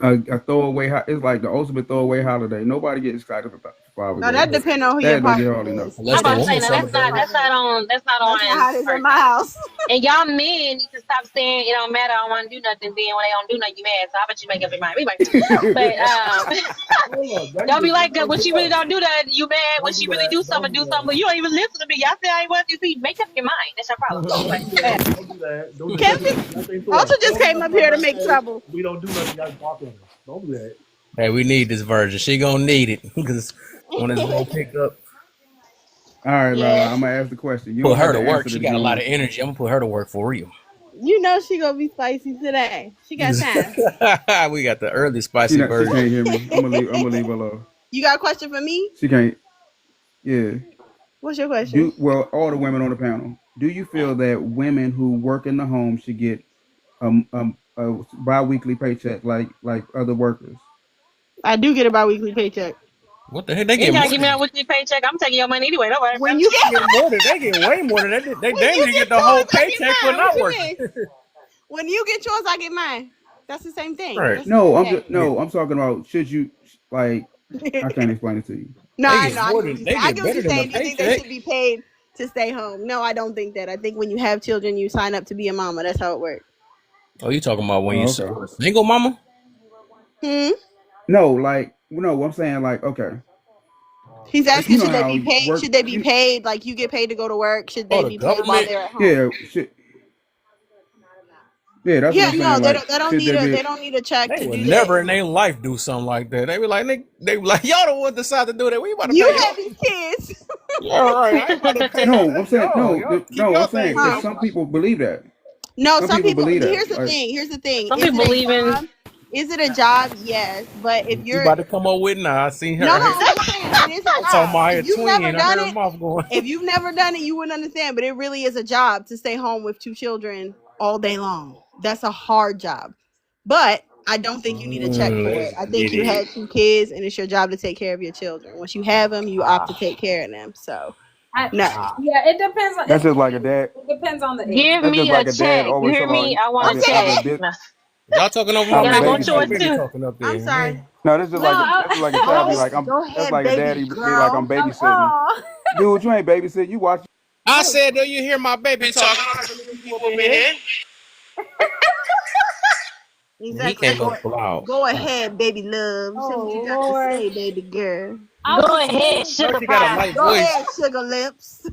a throwaway. It's like the ultimate throwaway holiday. Nobody gets excited for Father's No, Day. that depends on who your That they partner already know. is. Unless I'm the about to say woman no. That's celebrating. not That's not how on it is in purpose. my house. And y'all men need to stop saying it don't matter. I don't want to do nothing. Then when they don't do nothing, you mad. So how about you make up your mind? Anyway, but don't be like that when she really don't do that. You mad when she really do something. Do something. But you don't even listen to me. Y'all say I ain't want to see. Make up your mind. That's your problem. Anyway, Don't do that. Don't do Kevin that. also just came up here to make trouble. We don't do nothing. Y'all talking. Don't do that. Hey, we need this version. She gonna need it because when it's gonna pick up. All right, Lala, Yeah. I'm gonna ask the question. You Put don't her have to to work. answer She it if got you a don't lot want of energy. I'm gonna put her to work for you. You know she gonna be spicy today. She got time. We got the early to. spicy She version. can't hear me. I'm gonna leave. I'm gonna leave her alone. You got a question for me? She can't. Yeah. What's your question? Do well. All the women on the panel. Do you feel that women who work in the home should get a bi-weekly paycheck like other workers? I do get a biweekly paycheck. What the heck? They You get gotta more give me than that weekly paycheck. I'm taking your money anyway. Don't worry When about you they get get more than they get way more than that. They when damn you near get get the whole yours, I get paycheck for mine. What not you working. mean? When you get yours, I get mine. That's the same thing. Right. That's the No, same I'm just They get, no. I'm talking about should you like? thing. I can't explain it to you. No, they I get know. I more get what than you're they saying. I get get what better you're than a saying. Do you think they paycheck. should be paid to stay home? No, I don't think that. I think when you have children, you sign up to be a mama. That's how it works. Oh, you talking about when you Oh, okay. were a single mama? Hmm. No, like no. I'm saying like okay. He's Like you asking, know should they how be paid? work. Should they be paid? Like you get paid to go to work? Should Oh, they the be paid while government. they're at home? Yeah, yeah. That's what Yeah, I'm no, saying. Like they don't should need they a be? they don't need a check They to would do that. never in their life do something like that. They be like, they be like, y'all the one decide to do that. We about to pay You y'all. have these kids, Yeah, right. I ain't about to pay that. No, I'm That's saying y'all. no, Y'all keep no. I'm y'all saying thing because huh? going. some people believe that. No, Some some people people. believe that. Here's the Like thing. Here's the thing. Some Is people it a believe in job? Is it a job? Yes, but if What you you're about to come up with now? I seen no, her. no, I'm just saying it is a I'm talking job. about If her you've twin. never I heard done her it, mouth going. if you've never done it, you wouldn't understand. But it really is a job to stay home with two children all day long. That's a hard job. But I don't think you need a check for it. Let's I think get you it. had two kids, and it's your job to take care of your children. Once you have them, you opt to take care of them. So I, no. yeah, it depends on that's just like a dad. it depends on the age. give That's just me a like a dad check. You always hear talking me? about. I want a I've check. been Okay. bit. Nah. Y'all talking over my And I'm I baby. want Let babysitting. my yours baby too. talking up I'm there. sorry. Man. No, this is No, like a this is like a child be like I'm. Go That's ahead, like a baby daddy be like I'm girl. babysitting. oh, Dude, you ain't babysitting. You watch. I said, do you hear my baby talking? I'm talking to you up in here. And he Exactly. came up loud. Go ahead, baby love. Say what you oh got to Lord, say, baby girl. I Go was ahead, saying, No, sugar she got a pie. light Go voice. ahead, sugar lips.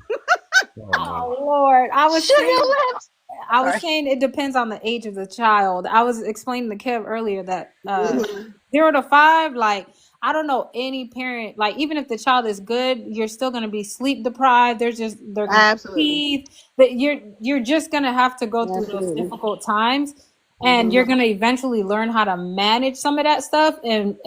Oh no. oh Lord, Sugar lips. I was Sorry. saying it depends on the age of the child. I was explaining to Kev earlier that Mhm. 0 to 5, like I don't know any parent, like even if the child is good, you're still gonna be sleep deprived. They're gonna Absolutely. teeth, but you're just gonna have to go through those Absolutely. difficult times, and you're Mhm. gonna eventually learn how to manage some of that stuff and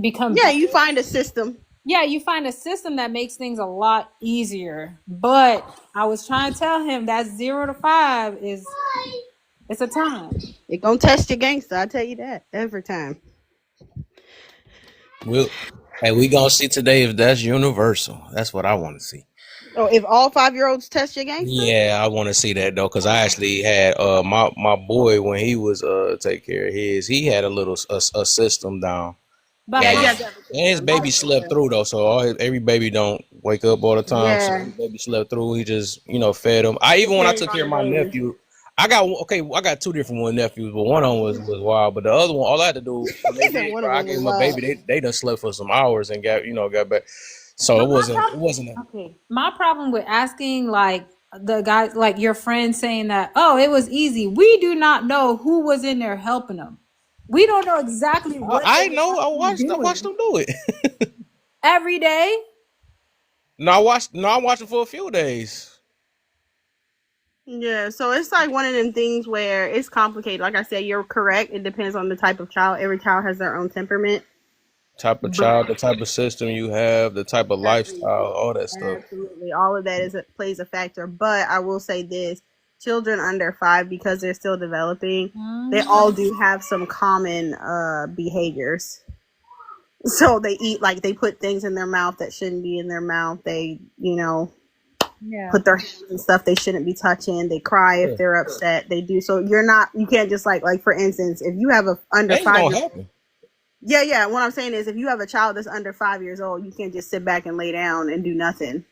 become Yeah, better. you find a system. Yeah, you find a system that makes things a lot easier. But I was trying to tell him that 0 to 5 is it's a time. It gonna test your gangster. I tell you that every time. Well, hey, we gonna see today if that's universal. That's what I want to see. Oh, if all 5-year-olds test your gangster? Yeah, I want to see that though, cause I actually had my boy when he was take care of his, he had a little a system down. But Yeah, And you my have to have a his system. baby slept through though, so every baby don't wake up all the time. So Yeah. his baby slept through. He just fed him. I even when I Depending took on care the of my baby. nephew, I got two different one nephews, but one of them was wild. But the other one, all I had to do when they He said did one of cry, I them gave was them a wild. baby. They done slept for some hours and got back. So but it my wasn't it problem wasn't a, okay. My problem with asking like the guys like your friend saying that, oh, it was easy. We do not know who was in there helping them. We don't know exactly what they I were know actually I watched doing them do it. every day. I watched it for a few days. Yeah, so it's like one of them things where it's complicated. Like I said, you're correct. It depends on the type of child. Every child has their own temperament. Type of But child, the type of system you have, the type of lifestyle, absolutely, all that stuff. absolutely, all of that plays a factor. But I will say this: children under 5, because they're still developing, they Mhm. all do have some common behaviors. So they eat like they put things in their mouth that shouldn't be in their mouth. They, Yeah. put their hands in stuff they shouldn't be touching. They cry if Yeah. they're upset. They do. So you can't just like for instance, if you have a under Things 5 gonna year happen. yeah. What I'm saying is if you have a child that's under 5 years old, you can't just sit back and lay down and do nothing.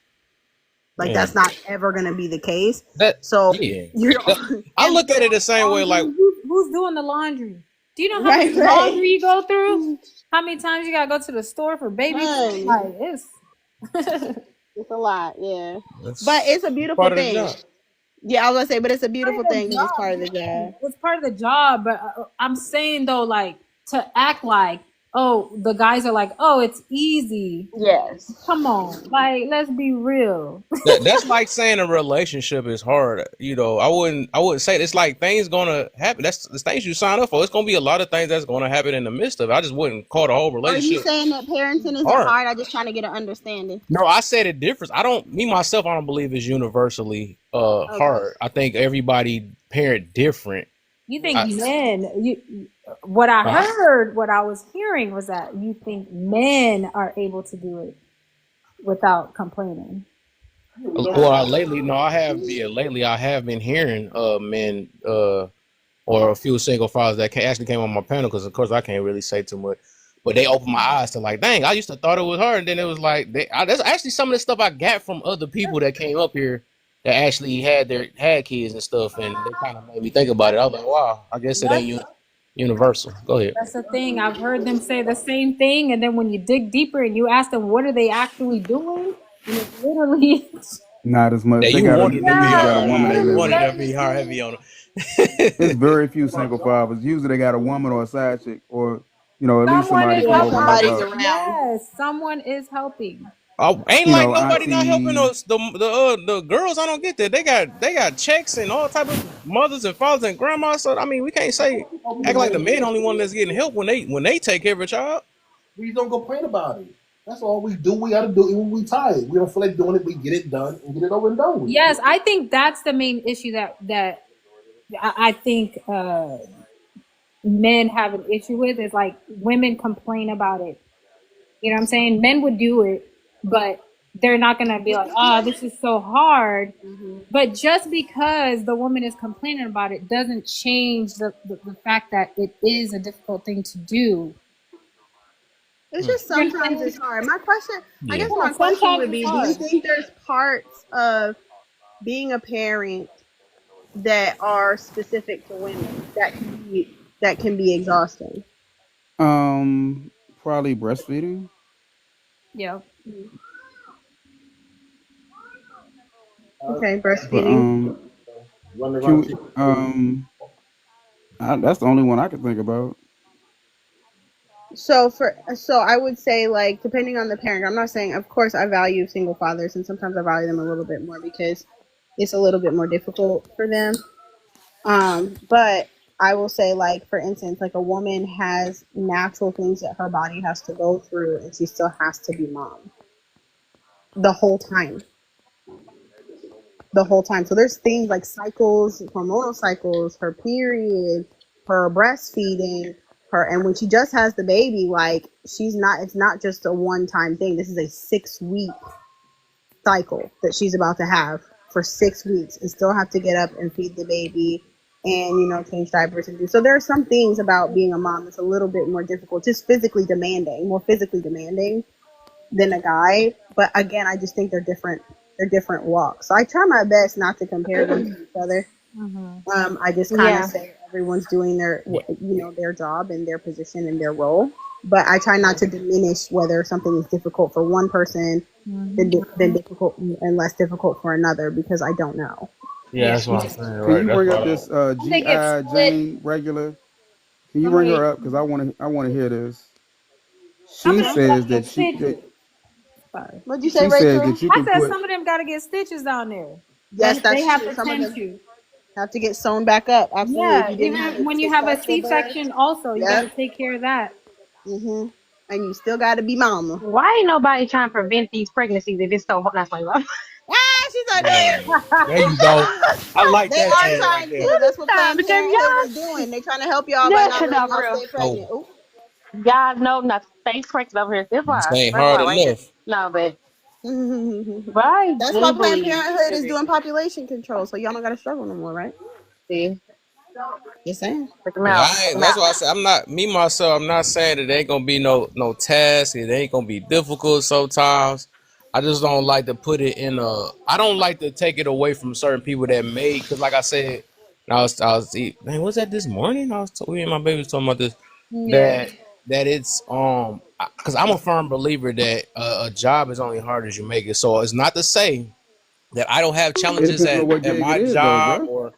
Like Yeah. that's not ever gonna be the case. That So yeah. you That, know, I and look at it the same way. Like Who's doing the laundry? Do you know how much right, laundry right, you go through? How many times you gotta go to the store for baby food? honey, Like it's it's a lot, yeah. But that's it's a beautiful part of the thing. job. Yeah, I was gonna say, but it's a part beautiful of the thing because it's job. part of the Yeah. job. It's part of the job, but I'm saying though, like to act like oh, the guys are like, oh, it's easy. Yes. Come on, like let's be real. That's like saying a relationship is hard. You know, I wouldn't say it's like things gonna happen. That's the things you sign up for. It's gonna be a lot of things that's gonna happen in the midst of it. I just wouldn't call the whole Are you relationship saying that parenting isn't hard. hard? I'm just trying to get an understanding. No, I said it different. I don't me myself I don't believe it's universally Okay. hard. I think everybody parent different. You think I, men? What I uh, heard, what I was hearing was that you think men are able to do it without complaining. well, lately, no, I have. Yeah, lately I have been hearing men or a few single fathers that actually came on my panel because, of course, I can't really say too much. But they opened my eyes to like, dang, I used to thought it was hard, and then it was like, that's actually some of the stuff I got from other people that came up here that actually had kids and stuff, and they kind of made me think about it. I was like, wow, I guess it That's ain't universal. Go ahead. that's the thing. I've heard them say the same thing, and then when you dig deeper and you ask them what are they actually doing, and it's literally Not as Yeah, much. They you got a wanted they to be usually yeah, got a hard. it's woman they You live literally wanted with. to be hard everything. heavy on It's them. very few single fathers. Usually they got a woman or a side chick, or at least Someone somebody is come Yeah, over and help helping. somebody's out. around. Yes, someone is helping. Oh, ain't like nobody not helping Auntie. us. The girls, I don't get that. They got checks and all type of mothers and fathers and grandmas. So I mean, we can't say act like the man only one that's getting help when they take care of a child. We don't complain about it. That's all we do. We got to do it when we tired. We don't feel like doing it. We get it done and get it over and done with. Yes, I think that's the main issue that I think men have an issue with is like women complain about it. You know what I'm saying? Men would do it, but they're not gonna be like, "Oh, this is so hard." Hmm. But just because the woman is complaining about it doesn't change the fact that it is a difficult thing to do. It's Hmm. just You know what I'm sometimes saying? it's hard. My question, I Yeah. guess Yeah, my question sometimes would it's be, do you hard. think there's parts of being a parent that are specific to women that can be exhausting? Um, Probably breastfeeding. Yeah. Okay, But breastfeeding. Running can around. we, that's the only one I can think about. So I would say like depending on the parent. I'm not saying of course I value single fathers and sometimes I value them a little bit more because it's a little bit more difficult for them. But I will say like for instance like a woman has natural things that her body has to go through and she still has to be mom the whole time. The whole time. So there's things like cycles, hormonal cycles, her period, her breastfeeding, her and when she just has the baby, like she's not it's not just a one time thing. This is a 6 week cycle that she's about to have for 6 weeks and still have to get up and feed the baby and change diapers and do so there are some things about being a mom that's a little bit more difficult, just more physically demanding than a guy. But again, I just think they're different walks. So I try my best not to compare them to each other. Hmm. I just kind of Yeah. say everyone's doing their job and their position and their role. But I try not to diminish whether something is difficult for one person Hmm. than difficult and less difficult for another because I don't know. Yeah, Yeah. that's what I'm saying. Can Right. you That's bring why I up this don't. They get GI split. Jane regular? Can you bring Somebody, her up? Because I want to hear this. some She of them Huh? gotta says get that stitches. Sorry. What'd you say, she says Rachel? that you I can said put. some of them gotta get stitches down there. Yes, That they that's have true. to Some of tend them to. have to get sewn back up. Absolutely. If Yeah, you didn't have even the, when you the have a structural birth. C-section, also you got Yep. to take care of that. Mhm. And you still got to be mama. Why ain't nobody trying to prevent these pregnancies if it's so not so much? Ah, she's not doing Yeah. it. There you go. I like They that are tone right trying there. to. That's what Stop, Planned because Parenthood is doing. They're trying to help y'all by not letting no, y'all for real. stay So pregnant. Ooh. Y'all know not to stay pregnant over here. this ain't That's hard why right here. enough. No, but I That's why do Planned believe Parenthood is doing population control, so y'all don't got to struggle no more, right? see, Just saying. check them Yeah, out, I check ain't, them that's out. why I said I'm not me myself. I'm not saying that it ain't gonna be no task. It ain't gonna be difficult sometimes. I just don't like to put it in a. I don't like to take it away from certain people that made. Because like I said, man, was that this morning? Me and my baby was talking about this. Yeah. That it's because I'm a firm believer that a job is only hard as you make it. So it's not to say that I don't have It challenges depends on what at gig it my is, though, job bro. or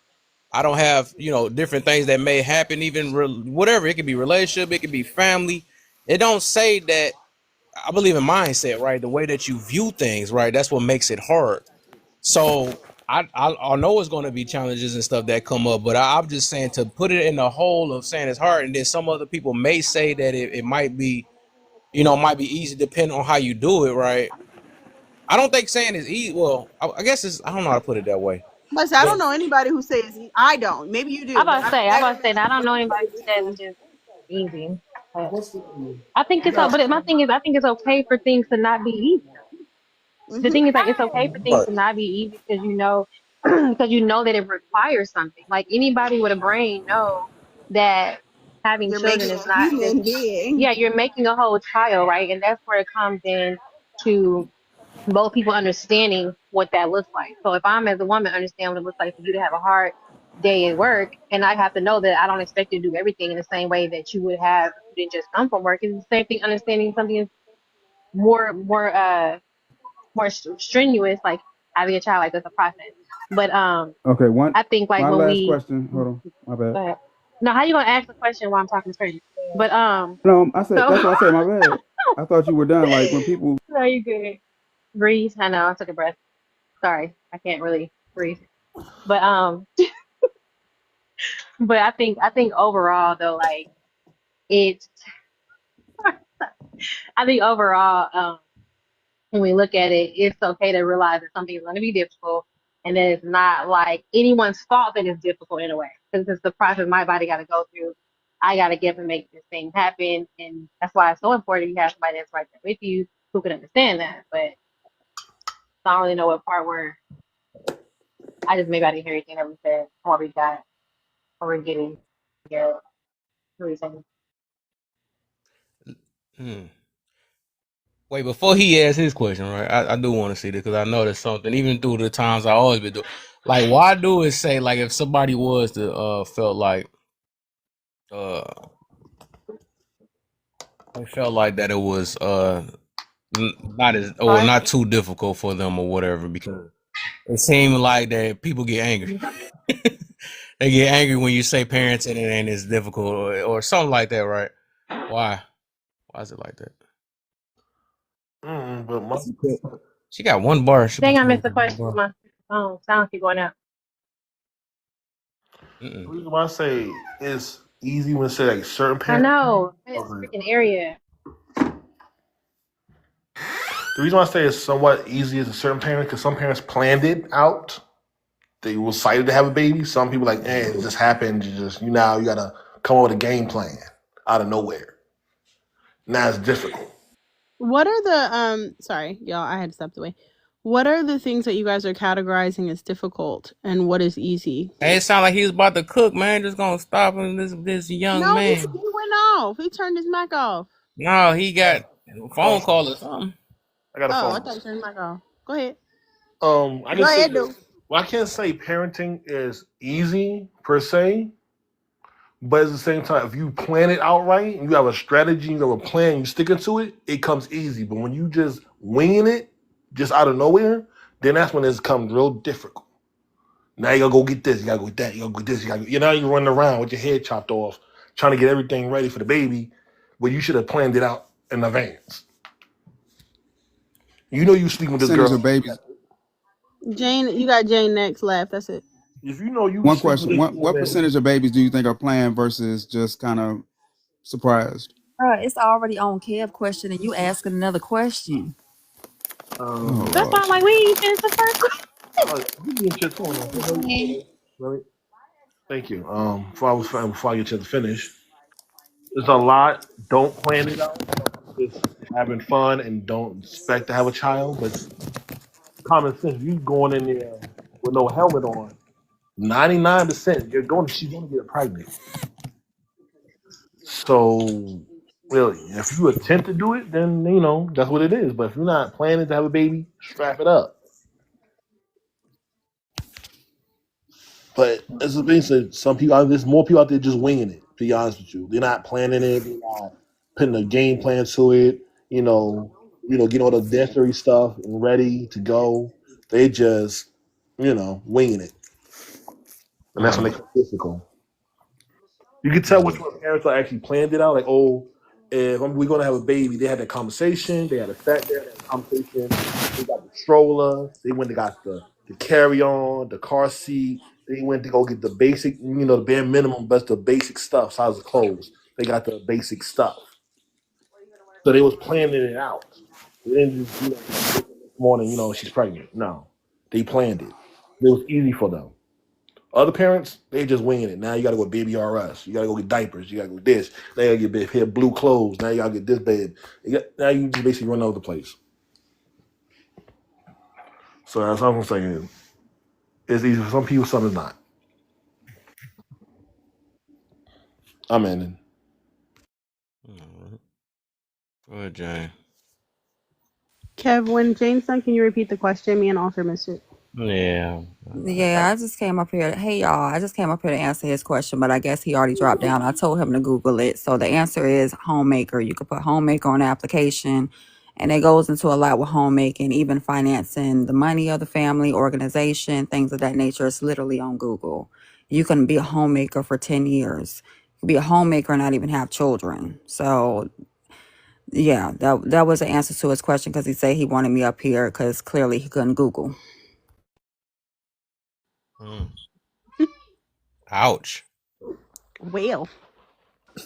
I don't have, different things that may happen, even whatever. It could be relationship, it could be family, it don't say that. I believe in mindset, right? The way that you view things, right? That's what makes it hard. So I know it's going to be challenges and stuff that come up, but I'm just saying to put it in the whole of saying it's hard, and then some other people may say that it might be, might be easy depending on how you do it, right? I don't think saying it's easy. Well, I guess it's, I don't know how to put it that way, But I but don't know anybody who says I don't. Maybe you I do, but about to say, I that about to is say that I don't know anybody who says it's just easy. But I think it's but my thing is, I think it's okay for things to not be easy. The mm-hmm. thing is, like, it's okay for things right. to not be easy because you know, because you know that it requires something. Like anybody with a brain know that having You're children making is a not just, human being. yeah, you're making a whole child, right? And that's where it comes in to both people understanding what that looks like. So if I'm as a woman understand what it looks like for you to have a hard day at work, and I have to know that I don't expect you to do everything in the same way that you would have if you didn't just come from work. It's the same thing understanding something is more strenuous, like having a child, like that's a process. But Okay, I think like my when last we question. Hold on, my bad. go ahead. No, how you gonna ask the question while I'm talking straight? But No, I said so that's why I said my bad. I thought you were done. Like when people. no, you good. Breathe. I know. I took a breath. Sorry, I can't really breathe. But but I think overall though, like it's I think overall, when we look at it, it's okay to realize that something is going to be difficult, and that it's not like anyone's fault that it's difficult in a way, because it's the process my body got to go through. I got to get and make this thing happen, and that's why it's so important you have somebody that's right there with you who can understand that. But I don't really know what part where I just maybe I didn't hear anything that we said or we got or we're getting together. Reason. Hmm. Wait, before he asks his question, right? I do want to see this because I know there's something. Even through the times I always been doing, like why do it say like if somebody was to felt like uh they felt like that it was not as or Hard. not too difficult for them or whatever because it seemed like that people get angry. They get angry when you say parents and it ain't as difficult or something like that, right? Why? Why is it like that? But my She got one bar. She Dang, put I one missed the question. bar. My sound keep going out. the Mm-mm. reason why I say it's easy when say like certain I parents. know. It's Okay. freaking area. The reason why I say it's somewhat easy as a certain parent because some parents planned it out. They were excited to have a baby. Some people like, it just happened. You gotta come up with a game plan out of nowhere. Now it's difficult. What are the sorry, y'all, I had to step away. What are the things that you guys are categorizing as difficult and what is easy? Hey, it sounded like he was about to cook, man. Just gonna stop him, this young No, he man. went off. He turned his mic off. No, he got a phone Um, call or something. I got a Oh, I phone. thought he turned his mic off. Go ahead. I can Go say ahead, this. dude. Well, I can't say parenting is easy per se, but at the same time, if you plan it out right and you have a strategy, you have a plan, you sticking to it, it comes easy. But when you just winging it, just out of nowhere, then that's when it comes real difficult. Now you gotta go get this, you gotta go get that, you gotta go get this, you're running around with your head chopped off, trying to get everything ready for the baby, where you should have planned it out in advance. You know you sleeping with this Percentage girl. of babies. Jane, you got Jane next left. That's it. If you know you One sleep with question. this What woman, percentage of babies do you think are planned versus just kind of surprised? It's already on Kev question, and you asking another question. Oh um, That's why Lord. I'm like, we ain't finished the first question. you being shit too. Let me- Thank you. Before I get you to finish, there's a lot. Don't plan it out. Just having fun and don't expect to have a child. But common sense, you going in there with no helmet on, 99% she's gonna get pregnant. So really, if you attempt to do it, then that's what it is. But if you're not planning to have a baby, strap it up. But as a being said, some people there's more people out there just winging it. To be honest with you, they're not planning it. They're not putting a game plan to it. Getting all the necessary stuff and ready to go. They just winging it, and that's when Right. it gets difficult. You can tell which Yeah. one parents are actually planned it out. Like, oh, if we're gonna have a baby, they had that conversation. They had a sat there, they had a conversation. They got the stroller. They went. They got the carry on, the car seat. They went to go get the basic, the bare minimum, but the basic stuff, size of clothes. They got the basic stuff. So they was planning it out. They didn't just, wake up this morning, she's pregnant. No, they planned it. It was easy for them. Other parents, they just winging it. Now you got to go baby RS. You got to go get diapers. You got to go this. Now you got to get blue clothes. Now you got to get this bed. Now you just basically run all over the place. So that's what I'm saying. It's easy for some people, some is not. I'm in. Go ahead, Jane. Kev, when Jane's done, can you repeat the question? Me and Alter missed it. Yeah. Yeah, I just came up here. Hey, y'all. I just came up here to answer his question, but I guess he already dropped down. I told him to Google it. So the answer is homemaker. You could put homemaker on the application, and it goes into a lot with homemaking, even financing the money of the family, organization, things of that nature. It's literally on Google. You can be a homemaker for 10 years. You can be a homemaker and not even have children. So, yeah, that was the answer to his question because he said he wanted me up here because clearly he couldn't Google. Ouch. Well,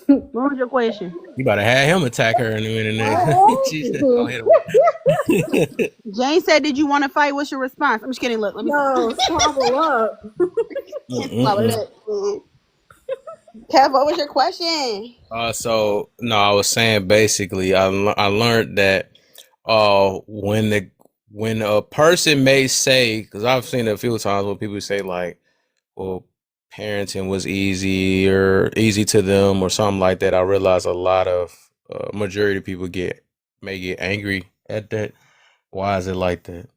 what was your question? You about to have him attack her in a minute. Jesus. Go ahead. Jane said, "Did you want to fight? What's your response?" I'm just kidding. Look, let me Yo, squabble up. swallow that. Kev, what was your question? So no, I was saying basically, I learned that when a person may say, because I've seen it a few times where people say like, well, parenting was easy to them or something like that. I realize a lot of majority of people may get angry at that. Why is it like that?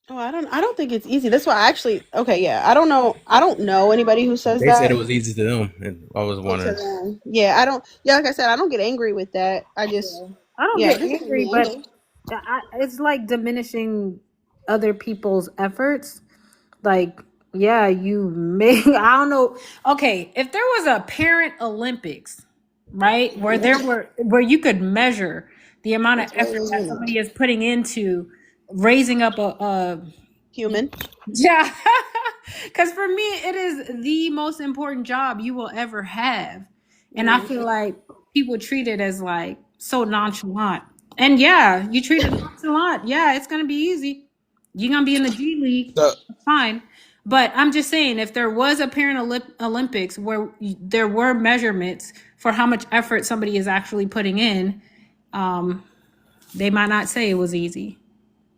Oh, I don't think it's easy. That's why I actually. Okay, yeah. I don't know anybody who says They said that. it was easy to them, and I was To wondering. them. Yeah, I don't. Yeah, like I said, I don't get angry with that. I just, I don't yeah, it get doesn't make angry, me but angry. it's like diminishing other people's efforts. Like, yeah, you may, I don't know. Okay, if there was a parent Olympics, right, where you could measure the amount of That's effort very that somebody is putting into raising up a human. yeah, because for me, it is the most important job you will ever have. And I feel like people treat it as like so nonchalant. And yeah, you treat it nonchalant. Yeah, it's going to be easy. You're going to be in the G League. So, Fine. But I'm just saying, if there was a parent Olympics where there were measurements for how much effort somebody is actually putting in, they might not say it was easy.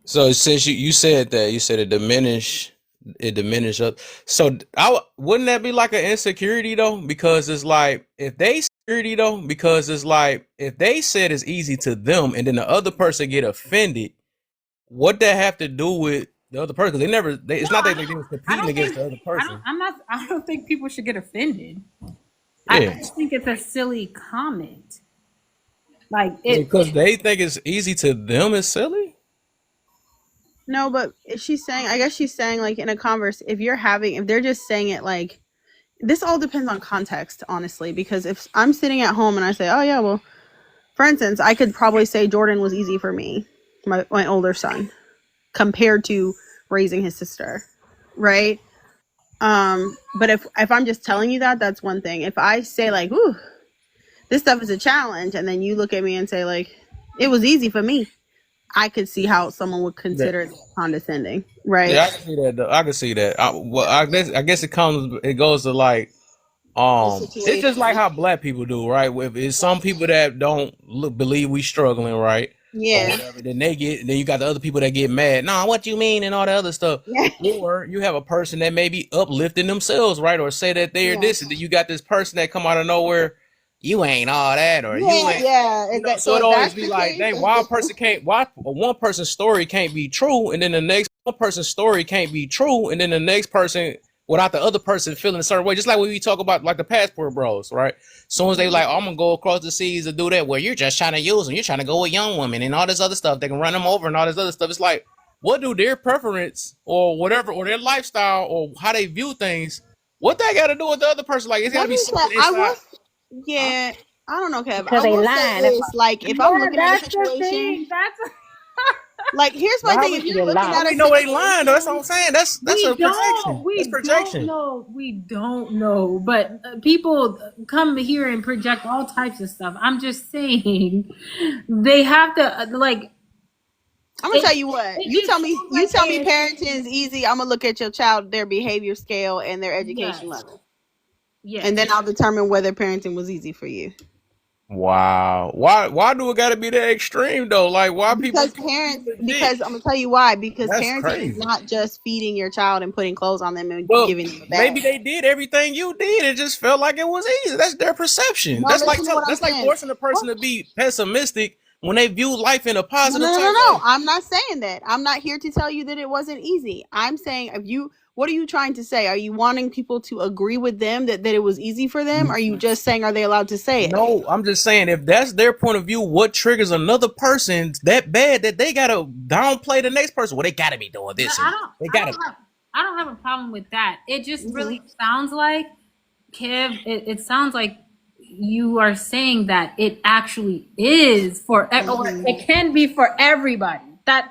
So since you said that, you said it diminished up. So wouldn't that be like an insecurity though? Because it's like if they said it's easy to them and then the other person get offended, what that have to do with the other person? Because it's No, not that they was I competing don't against think the other person. I don't think people should get offended. I Yeah. just think it's a silly comment. Like it Because they think it's easy to them is silly. No, but she's saying. I guess she's saying like in a converse. If they're just saying it like this, all depends on context, honestly. Because if I'm sitting at home and I say, "Oh yeah, well," for instance, I could probably say Jordan was easy for me, my older son, compared to raising his sister, right? But if I'm just telling you that, that's one thing. If I say like, "Ooh, this stuff is a challenge," and then you look at me and say like, "It was easy for me," I could see how someone would consider it condescending, right? Yeah, I can see that. Though. I can see that. I guess it goes to like The it's just like situation. how black people do, right? If it's some people that don't believe we struggling, right, or Yeah. whatever, then you got the other people that get mad. Nah, what you mean and all that other stuff. Yeah. Or you have a person that may be uplifting themselves, right, or say that they're Yeah. this, and then you got this person that come out of nowhere. You ain't all that, or you Yeah. ain't. Yeah. So it If always that's be the like, case, dang, it's why a different. person can't, why one person's story can't be true, and then the next one person's story can't be true, and then the next person without the other person feeling a certain way. Just like when we talk about like the passport bros, right? As soon as they like, oh, I'm gonna go across the seas to do that, where you're just trying to use them, you're trying to go with young women and all this other stuff. They can run them over and all this other stuff. It's like, what do their preference or whatever or their lifestyle or how they view things? What that got to do with the other person? Like, it's got Let to be me say, something inside. Huh? yeah, I don't know, Kev. Because I they will say lying. That's this, like, if I'm Yeah, looking at a that's the thing. situation, That's like, here's But my thing. If you're why they looking how at lying. a we know they lying though? That's what I'm situation, saying. That's a projection. That's we don't projection. know. We don't know. But people come here and project all types of stuff. I'm just saying they have to like I'm gonna it. tell you what. It sounds You like tell me they parenting is easy. I'm gonna look at your child, their behavior scale, and their education yes, level, and yes. then I'll determine whether parenting was easy for you. Wow. Why do it got to be that extreme though? Like, why people can't be legit? Because I'm gonna tell you why. Because That's parenting is crazy. not just feeding your child and putting clothes on them and Well, giving them a maybe bath. they did everything you did. It just felt like it was easy. That's their perception. No, listen to what I'm That's like saying. forcing a person to be pessimistic when they view life in a No, no, positive no, no, type no. way. I'm not saying that. I'm not here to tell you that it wasn't easy. I'm saying if you what are you trying to say? Are you wanting people to agree with them that it was easy for them? Are you just saying are they allowed to say it? No, I'm just saying if that's their point of view, what triggers another person that bad that they gotta downplay the next person? Well, they gotta be doing But this and they gotta. I don't have a problem with that. It just Hmm. really sounds like Kev. It sounds like you are saying that it actually is for or Hmm. it can be for everybody. That's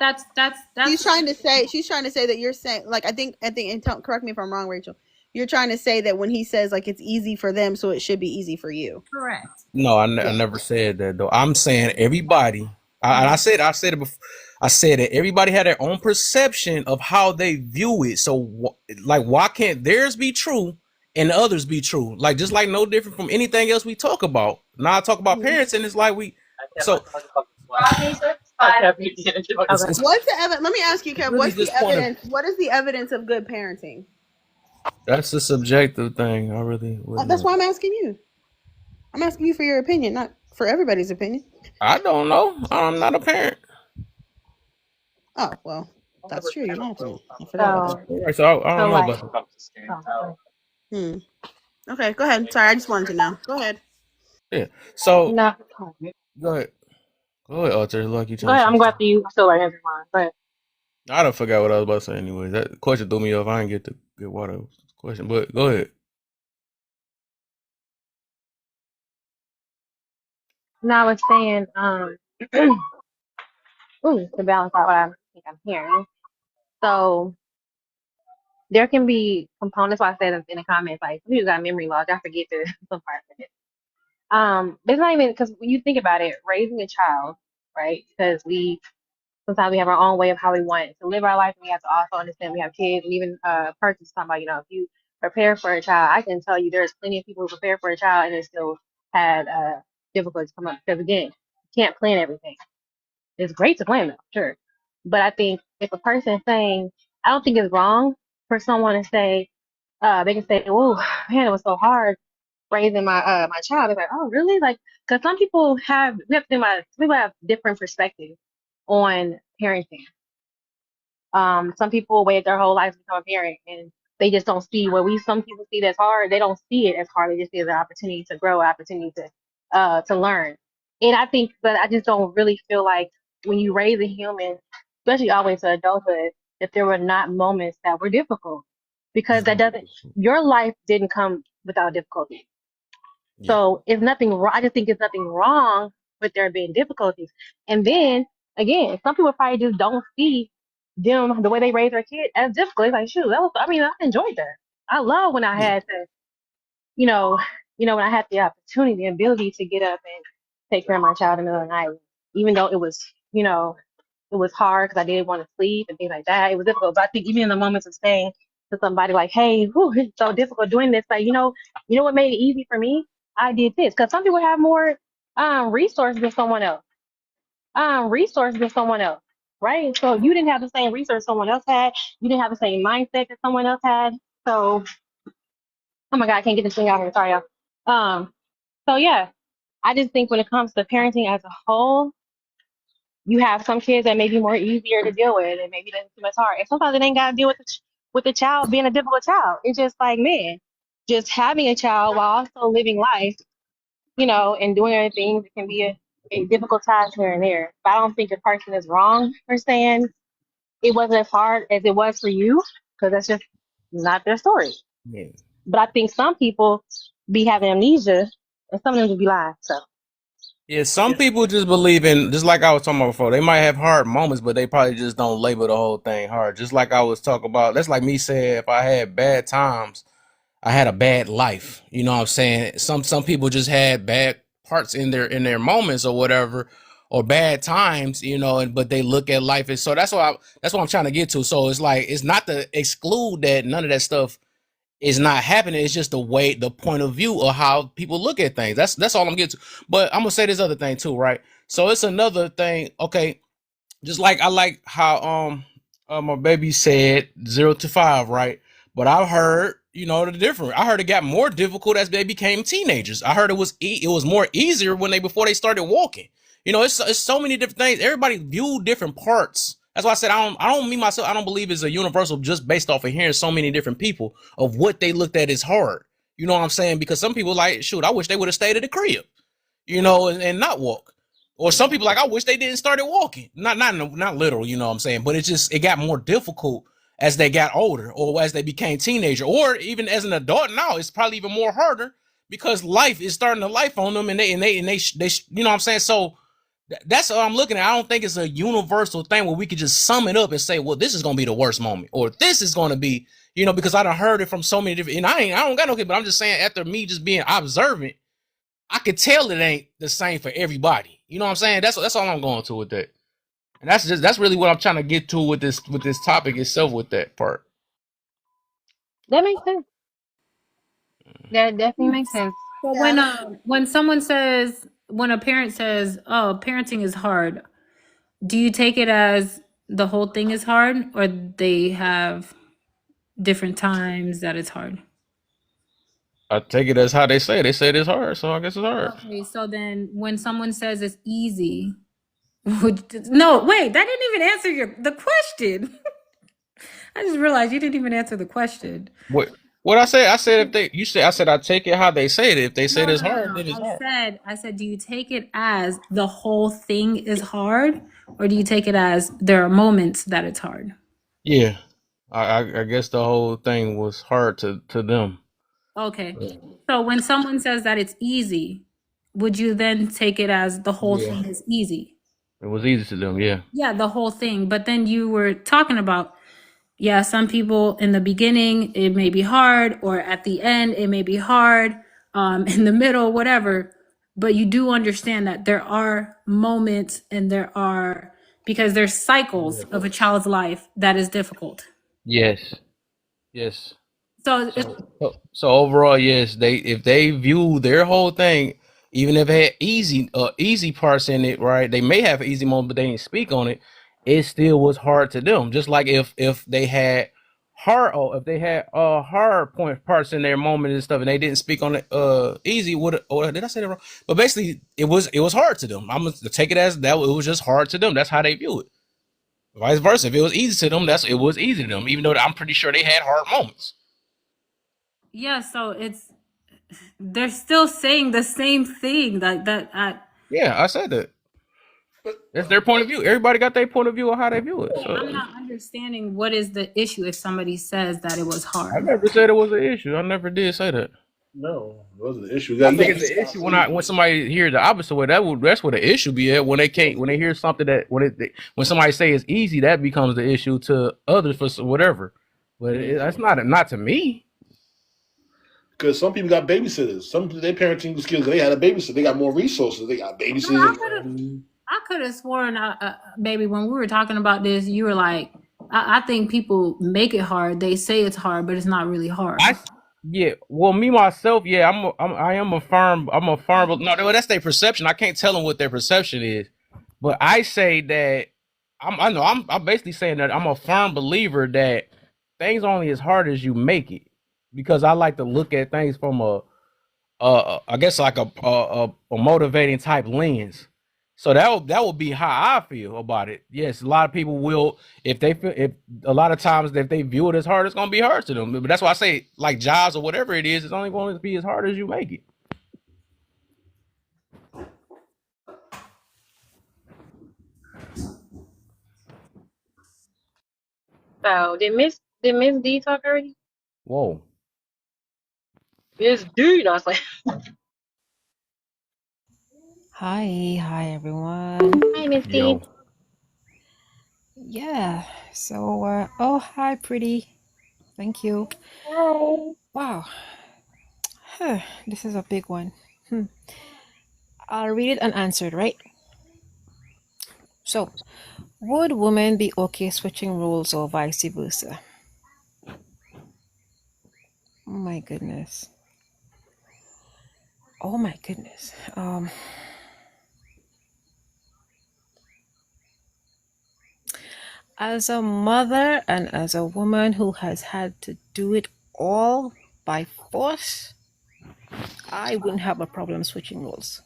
She's trying to say that you're saying like I think and correct me if I'm wrong, Rachel. You're trying to say that when he says like it's easy for them, so it should be easy for you. correct. No, I Yeah. never said that though. I'm saying everybody. And Mhm. I said it before. I said that everybody had their own perception of how they view it. So, like, why can't theirs be true and others be true? Like, just like no different from anything else we talk about. Now I talk about Mhm. parents, and it's like we. So Okay. it's What's the evidence? Let me ask you, Kev. really What's the just point of. evidence? What is the evidence of good parenting? That's a subjective thing. I really wouldn't That's know. why I'm asking you. I'm asking you for your opinion, not for everybody's opinion. I don't know. I'm not a parent. Oh well, that's true. You're not a parent. I forgot about that. So, All right, so I so don't know like, about that. oh, Hmm. Okay, go ahead. Sorry, I just wanted to know. Go ahead. Yeah. So no. go ahead. Go ahead, Arthur. Like you Go trying to ahead. say I'm glad something. that you still right here mine. But I don't forget what I was about to say anyway. That question threw me off. I didn't get what I was question, but go ahead. no, I was saying, ooh, to balance out what I think I'm hearing. So there can be components. Why I said in the comments, like some people got memory loss. I forget the some parts of it. It's not even because when you think about it, raising a child, right? Because we sometimes we have our own way of how we want to live our life, and we have to also understand we have kids, and even persons talking about, if you prepare for a child, I can tell you there's plenty of people who prepare for a child and they still had difficulties come up because again, you can't plan everything. It's great to plan though, sure, but I think if a person is saying, I don't think it's wrong for someone to say, they can say, "Oh man, it was so hard raising my child." They're like, "Oh really?" Like, because some people we have to think about it, some people have different perspectives on parenting. Some people wait their whole life to become a parent and they just don't see what we some people see that's hard. They don't see it as hard. They just see it as an opportunity to grow, an opportunity to learn. And I think, but I just don't really feel like when you raise a human, especially all the way to adulthood, that there were not moments that were difficult because that doesn't your life didn't come without difficulty. Yeah. So it's nothing wrong. I just think it's nothing wrong with there being difficulties. And then again, some people probably just don't see them the way they raise their kid as difficult. It's like, shoot, I mean, I enjoyed that. I love when I Yeah. had to, you know, when I had the opportunity, the ability to get up and take care of my child in the middle of the night, even though it was hard because I didn't want to sleep and things like that. It was difficult. But I think even in the moments of saying to somebody like, hey, whew, it's so difficult doing this, like, what made it easy for me? I did this. Because some people have more resources than someone else. Resources than someone else. Right? So you didn't have the same resource someone else had. You didn't have the same mindset that someone else had. So, oh my God, I can't get this thing out here. Sorry, y'all. So yeah, I just think when it comes to parenting as a whole, you have some kids that may be more easier to deal with and maybe that's too much hard. And sometimes it ain't got to deal with with the child being a difficult child. It's just like, man, just having a child while also living life, and doing other things, it can be a difficult time here and there. But I don't think a person is wrong for saying it wasn't as hard as it was for you, because that's just not their story. Yeah. But I think some people be having amnesia, and some of them just be lying. So Yeah, some people just believe in, just like I was talking about before. They might have hard moments, but they probably just don't label the whole thing hard. Just like I was talking about. That's like me saying if I had bad times, I had a bad life. You know what I'm saying? Some people just had bad parts in their moments or whatever, or bad times. You know, and but they look at life as so. That's what I'm trying to get to. So it's like it's not to exclude that none of that stuff is not happening. It's just the way, the point of view of how people look at things. That's all I'm getting to. But I'm gonna say this other thing too, right? So it's another thing. Okay, just like I like how my baby said 0 to 5, right? But I heard, the different. I heard it got more difficult as they became teenagers. I heard it was more easier when they before they started walking. It's so many different things. Everybody viewed different parts. That's why I said I don't mean myself. I don't believe it's a universal just based off of hearing so many different people of what they looked at as hard. You know what I'm saying? Because some people like, shoot, I wish they would have stayed at the crib, and not walk. Or some people like, I wish they didn't started walking. Not literal, you know what I'm saying? But it got more difficult as they got older or as they became teenager or even as an adult now, it's probably even more harder because life is starting to life on them and they you know what I'm saying? So that's what I'm looking at. I don't think it's a universal thing where we could just sum it up and say, well, this is gonna be the worst moment, or this is gonna be, because I done heard it from so many different, and I don't got no kid, but I'm just saying after me just being observant, I could tell it ain't the same for everybody. You know what I'm saying? That's all I'm going to with that. And that's really what I'm trying to get to with this topic itself with that part. that makes sense. That definitely makes sense. So Yeah, I don't. when someone says when a parent says, "Oh, parenting is hard," do you take it as the whole thing is hard, or they have different times that it's hard? I take it as how they say it. They say it's hard, so I guess it's hard. Okay, so then when someone says it's easy, no, wait, that didn't even answer the question. I just realized you didn't even answer the question. What I said? I said if they you said I said I take it how they say it. If they say No, it's no, no, hard, no. then it's hard. I said, do you take it as the whole thing is hard, or do you take it as there are moments that it's hard? Yeah, I guess the whole thing was hard to them. Okay. So when someone says that it's easy, would you then take it as the whole Yeah, thing is easy? it was easy to them. Yeah. Yeah, the whole thing. But then you were talking about, yeah, some people in the beginning it may be hard, or at the end it may be hard, in the middle, whatever. But you do understand that there are moments and because there's cycles of a child's life that is difficult. Yes. Yes. So it's So overall, yes, they if they view their whole thing, even if it had easy parts in it, right? They may have an easy moment, but they didn't speak on it. It still was hard to them. Just like if they had if they had hard point parts in their moment and stuff, and they didn't speak on it easy. Would or did I say that wrong? But basically, it was hard to them. I'm gonna take it as that. It was just hard to them. That's how they view it. Vice versa, if it was easy to them, it was easy to them. Even though I'm pretty sure they had hard moments. yeah, so they're still saying the same thing like that. Yeah, I said that. That's their point of view. Everybody got their point of view on how they view it. I'm So not understanding what is the issue if somebody says that it was I hard. never said it was an issue. I never did say that. No, it wasn't an issue. I You think got it's an issue when somebody hears the opposite way. That's where the issue be at when they can't when they hear something that when somebody say it's easy, that becomes the issue to others for whatever. But that's not to me. because some people got babysitters. Some their parenting skills, they had a babysitter. They got more resources. They got I babysitters. could have I could have sworn, baby, when we were talking about this, you were like, I think people make it hard. They say it's hard, but it's not really hard. Yeah, well, me myself, yeah, I am a firm, but no, that's their perception. I can't tell them what their perception is, but I say that I'm basically saying that I'm a firm believer that things are only as hard as you make it, because I like to look at things from I guess like a motivating type lens. So that would be how I feel about it. Yes, a lot of people will if they feel if a lot of times if they view it as hard, it's gonna be hard to them. But that's why I say like jobs or whatever it is, it's only going to be as hard as you make it. So did Miss D talk already? Whoa. It's dude. I was like, Hi everyone. hi, Miss D. Yo. Yeah, so, oh, hi, pretty. Thank you. Hi. Wow, this is a big one. Hmm. I'll read it and answer it, right? So, would women be okay switching roles or vice versa? Oh my goodness. Oh my goodness. As a mother and as a woman who has had to do it all by force, I wouldn't have a problem switching roles.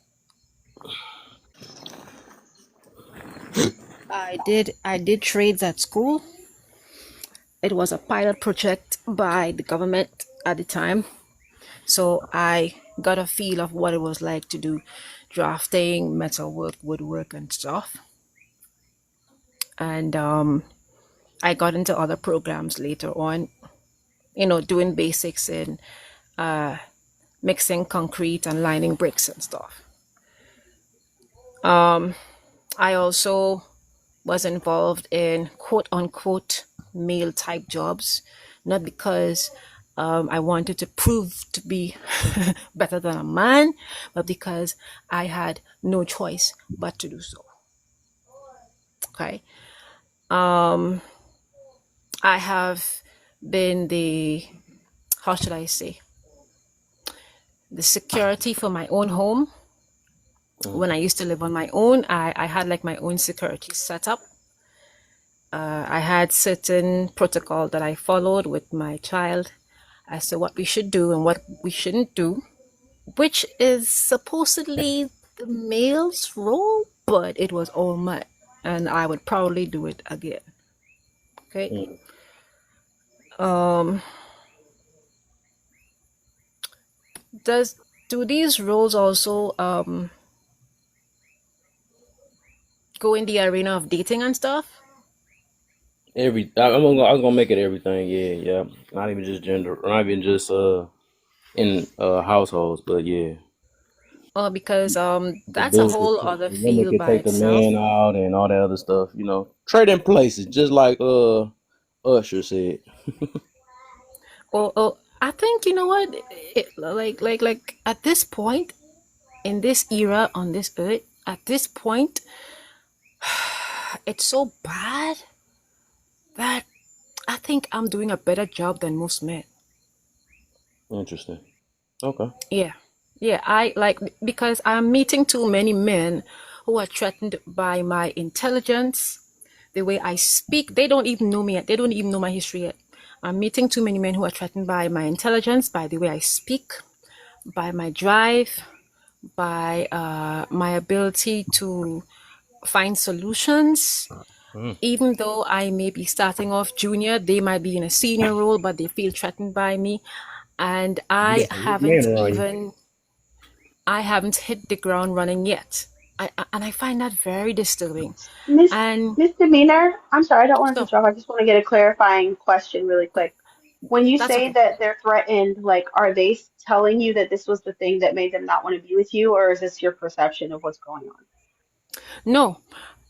I did trades at school. It was a pilot project by the government at the time. So I got a feel of what it was like to do drafting, metalwork, woodwork, and stuff. And I got into other programs later on, doing basics in mixing concrete and lining bricks and stuff. I also was involved in quote unquote male type jobs, not because I wanted to prove to be better than a man, but because I had no choice but to do so. Okay. I have been how should I say, the security for my own home. Mm. When I used to live on my own, I had like my own security setup. I had certain protocol that I followed with my child as to what we should do and what we shouldn't do, which is supposedly the male's role, but it was all mine, and I would probably do it again. Okay. Mm. Does do these roles also go in the arena of dating and stuff? I was gonna make it everything. Yeah, yeah. Not even just gender, not even just in households, but yeah, Because the that's a business. whole other The woman field could by take the itself. man out and all that other stuff. Trading places, just like Usher said. Or I think you know what, like at this point in this era on this earth, at this point, it's so bad that I think I'm doing a better job than most men. Interesting. Okay. Yeah. Yeah, I like because I'm meeting too many men who are threatened by my intelligence, the way I speak. They don't even know me yet. They don't even know my history yet. I'm meeting too many men who are threatened by my intelligence, by the way I speak, by my drive, by my ability to find solutions. Mm. Even though I may be starting off junior, they might be in a senior role, but they feel threatened by me. And You got some weak men around you. I haven't hit the ground running yet. And I find that very disturbing. Miss And Misdemeanor, I'm sorry, I don't want to so cut you off. I just want to get a clarifying question really quick. When you that's say okay. that they're threatened, like, are they telling you that this was the thing that made them not want to be with you, or is this your perception of what's going on? No,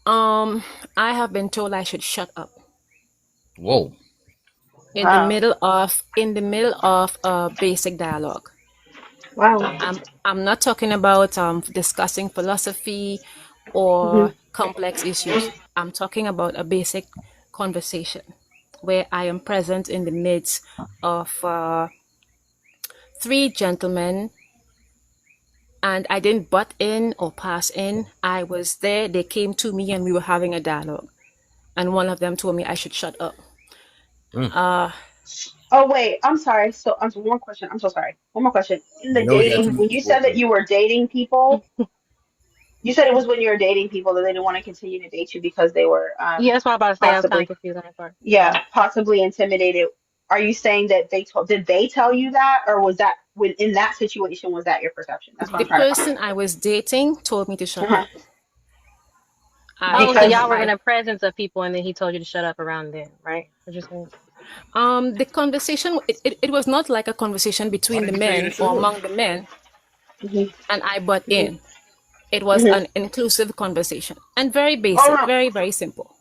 um, I have been told I should shut up Whoa. Wow. in the middle of a basic dialogue. Wow. I'm not talking about discussing philosophy Hmm. or complex issues. I'm talking about a basic conversation where I am present in the midst of three gentlemen, and I didn't butt in or pass in. I was there. They came to me and we were having a dialogue. And one of them told me I should shut up. Mm. Oh wait, I'm sorry. So, one more question. I'm so sorry. One more question. In You the know we got too dating, many when you people said up that here. you were dating people, you said it was when you were dating people that they didn't want to continue to date you because they were Yeah, that's what I'm about to say. I was kind of possibly, confused on that part. yeah, possibly intimidated. Are you saying that did they tell you that, or was that when in that situation was that your perception? That's what The I'm trying to find person I was dating told me to shut up. out. I Oh, so Because y'all have were in I the presence of people, and then he told you to shut up around them, right? What you're saying? The conversation, it was not like a conversation Why between did the he tell you to men shut or up? among the men, Hmm. and I butt Hmm. in. It was Hmm. an inclusive conversation and very Oh basic, no. very, very simple.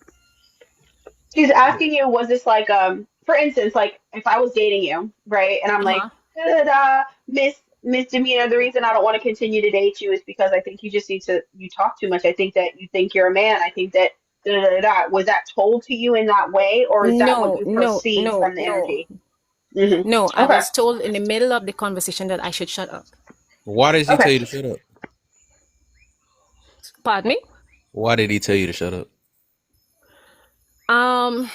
She's asking you, was this like, for instance, like if I was dating you, right? And I'm like, Uh-huh. da Miss Demeanor, the reason I don't want to continue to date you is because I think you just need to, you talk too much. I think that you think you're a man. I think that Was that told to you in that way, or is that what No, you no, perceive no, from the no, energy? Hmm. no. I Okay. was told in the middle of the conversation that I should shut up. Why did he Okay. tell you to shut up? Pardon me? Why did he tell you to shut up? Um,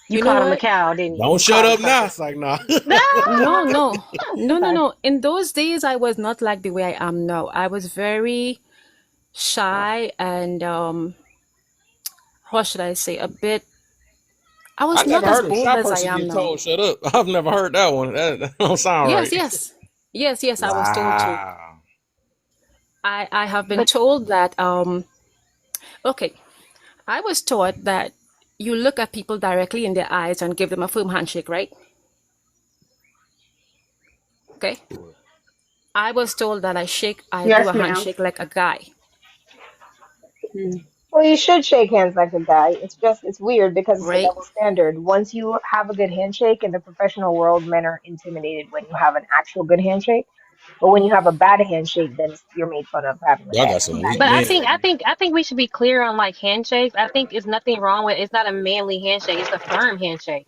You you know called him a what? cow, didn't you? Don't You shut called him up now. something. It's like, nah. No. No, no, no, no, Okay. no. In those days, I was not like the way I am now. I was very shy and how should I say, a bit. I I was never not as heard a bold shy as I person am get now. told shut up. I've never heard that one. That don't sound Yes, right. yes, yes, yes. I was told to. Wow. I have been But told that. Okay, I was taught that you look at people directly in their eyes and give them a firm handshake, right? Okay. I was told that I do a Yes, ma'am. handshake like a guy, Mm. Well, you should shake hands like a guy. It's weird because it's a right? double standard. Once you have a good handshake in the professional world, men are intimidated when you have an actual good handshake. But when you have a bad handshake, then you're made fun of having a Y'all got some bad weak but I men handshake. think in I here. think I think we should be clear on like handshakes. I think it's nothing wrong with it's not a manly handshake. It's a firm handshake.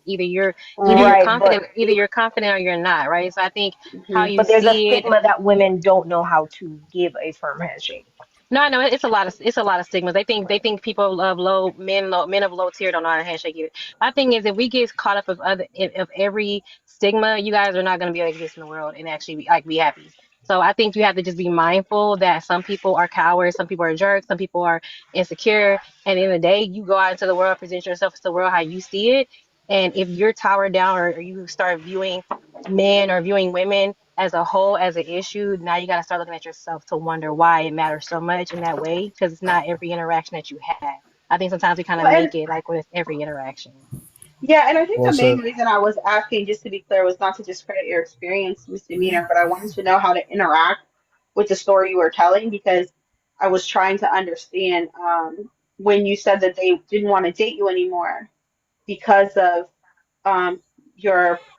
Right, but either you're confident or you're not, right? So I think how Hmm. you but there's a see it. stigma that women don't know how to give a firm handshake. No, I know it's a lot of stigmas. They think people of men of low tier don't know how to handshake either. My thing is if we get caught up of of every stigma, you guys are not going to be able to exist in the world and actually be happy. So I think you have to just be mindful that some people are cowards, some people are jerks, some people are insecure. And at the end of the day, you go out into the world, present yourself to the world how you see it. And if you're towered down or you start viewing men or viewing women as a whole as an issue, now you got to start looking at yourself to wonder why it matters so much in that way because it's not every interaction that you have. I think sometimes we kind of Well, and make it like with every interaction. yeah, and I think Well, the main sir. reason I was asking, just to be clear, was not to discredit your experience, misdemeanor, but I wanted to know how to interact with the story you were telling because I was trying to understand when you said that they didn't want to date you anymore because of um,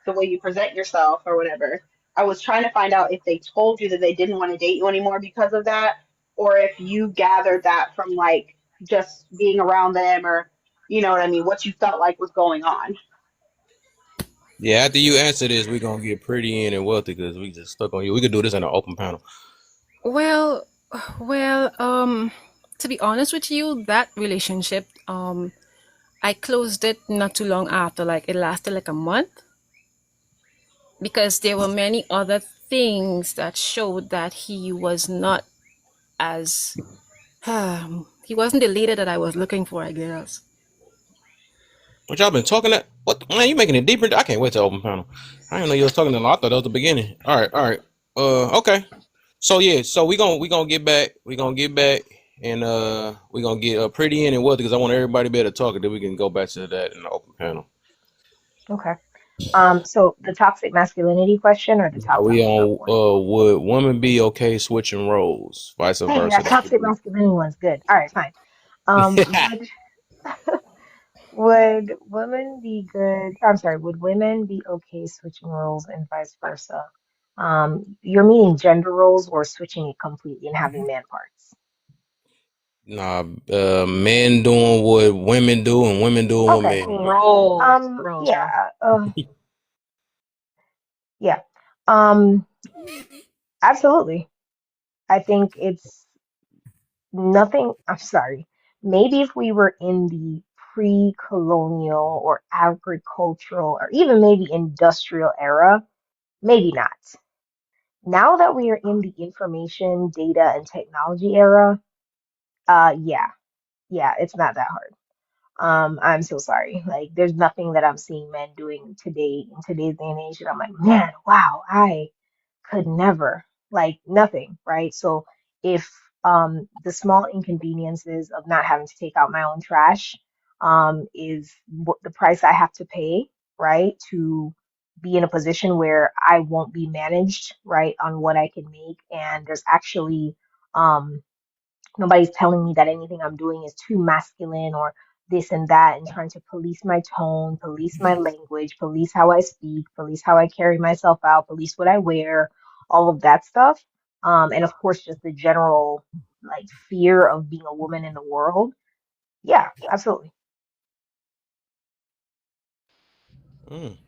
the way you present yourself or whatever. I was trying to find out if they told you that they didn't want to date you anymore because of that, or if you gathered that from like just being around them or you know what I mean, what you felt like was going on. Yeah, after you answer this, we're gonna get pretty in and wealthy because we just stuck on you. We could do this in an open panel. Well, well, to be honest with you, that relationship, I closed it not too long after, like it lasted like a month because there were many other things that showed that he was not as, he wasn't the leader that I was looking for, I guess. What y'all been talking that? What man? You making it deeper? I can't wait to open panel. I didn't know you was talking to. I thought that was the beginning. All right, all right. Okay. So yeah, so we gonna get back. We gonna get back, and we gonna get pretty in and wealthy because I want everybody to be able to talk, and then we can go back to that in the open panel. Okay. So the toxic masculinity question or the Are top we topic of on? one? Would women be okay switching roles, vice Dang, versa? that That's what toxic we. masculinity one's good. All right, fine. Would would women be good? I'm sorry, would women be okay switching roles and vice versa? You're meaning gender roles or switching it completely and having man parts? Nah, men doing what women do, and women doing what Okay. men do. Roles, y'all. Yeah, yeah. Um, Absolutely. I think it's nothing. I'm sorry. Maybe if we were in the pre-colonial or agricultural or even maybe industrial era, maybe not. Now that we are in the information, data, and technology era, yeah, yeah, it's not that hard. I'm so sorry. Like, there's nothing that I'm seeing men doing today in today's day and age that I'm like, man, wow, I could never, like, nothing, right? So if The small inconveniences of not having to take out my own trash is what the price I have to pay, right, to be in a position where I won't be managed, right, on what I can make. And there's actually um, nobody's telling me that anything I'm doing is too masculine or this and that, and trying to police my tone, police my language, police how I speak, police how I carry myself out, police what I wear, all of that stuff. And of course, just the general like fear of being a woman in the world. Yeah, absolutely. Mm.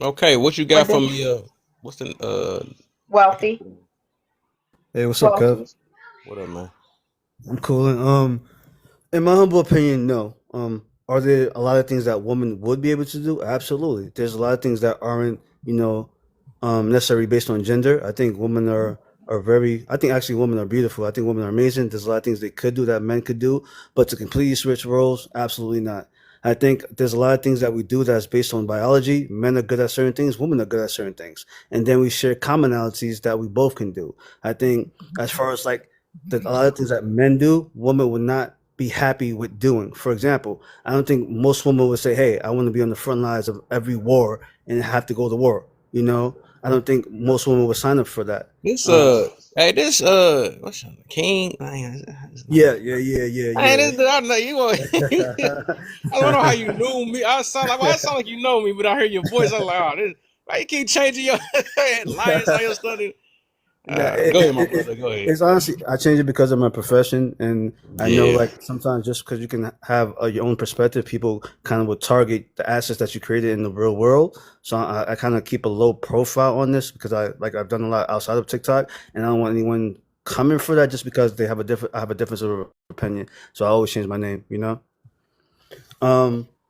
Okay, what you got But for then me? What's the I can wealthy, Hey, what's up, Kev? wealthy. what up, man? I'm cool. In my humble opinion, no. Are there a lot of things that women would be able to do? Absolutely. There's a lot of things that aren't, necessarily based on gender. I think women are very. I think actually women are beautiful. I think women are amazing. There's a lot of things they could do that men could do, but to completely switch roles, absolutely not. I think there's a lot of things that we do that's based on biology. Men are good at certain things, women are good at certain things, and then we share commonalities that we both can do. I think as far as like a lot of things that men do, women would not be happy with doing. For example, I don't think most women would say, "Hey, I want to be on the front lines of every war and have to go to war." I don't think most women would sign up for that. This Um, hey, this what's your name? King? I ain't his yeah, name. yeah, yeah, yeah, Hey, yeah. this I know you. I don't know how you knew me. I sound like well, I sound like you know me, but I hear your voice. I'm like, oh, this. Why you keep changing your lines on your stuff? Yeah, Go ahead, my brother. Go ahead. it's honestly I changed it because of my profession, and I know Yeah. like sometimes just because you can have your own perspective, people kind of will target the assets that you created in the real world. So I kind of keep a low profile on this because I've done a lot outside of TikTok, and I don't want anyone coming for that just because they have a different I have a difference of opinion. So I always change my name.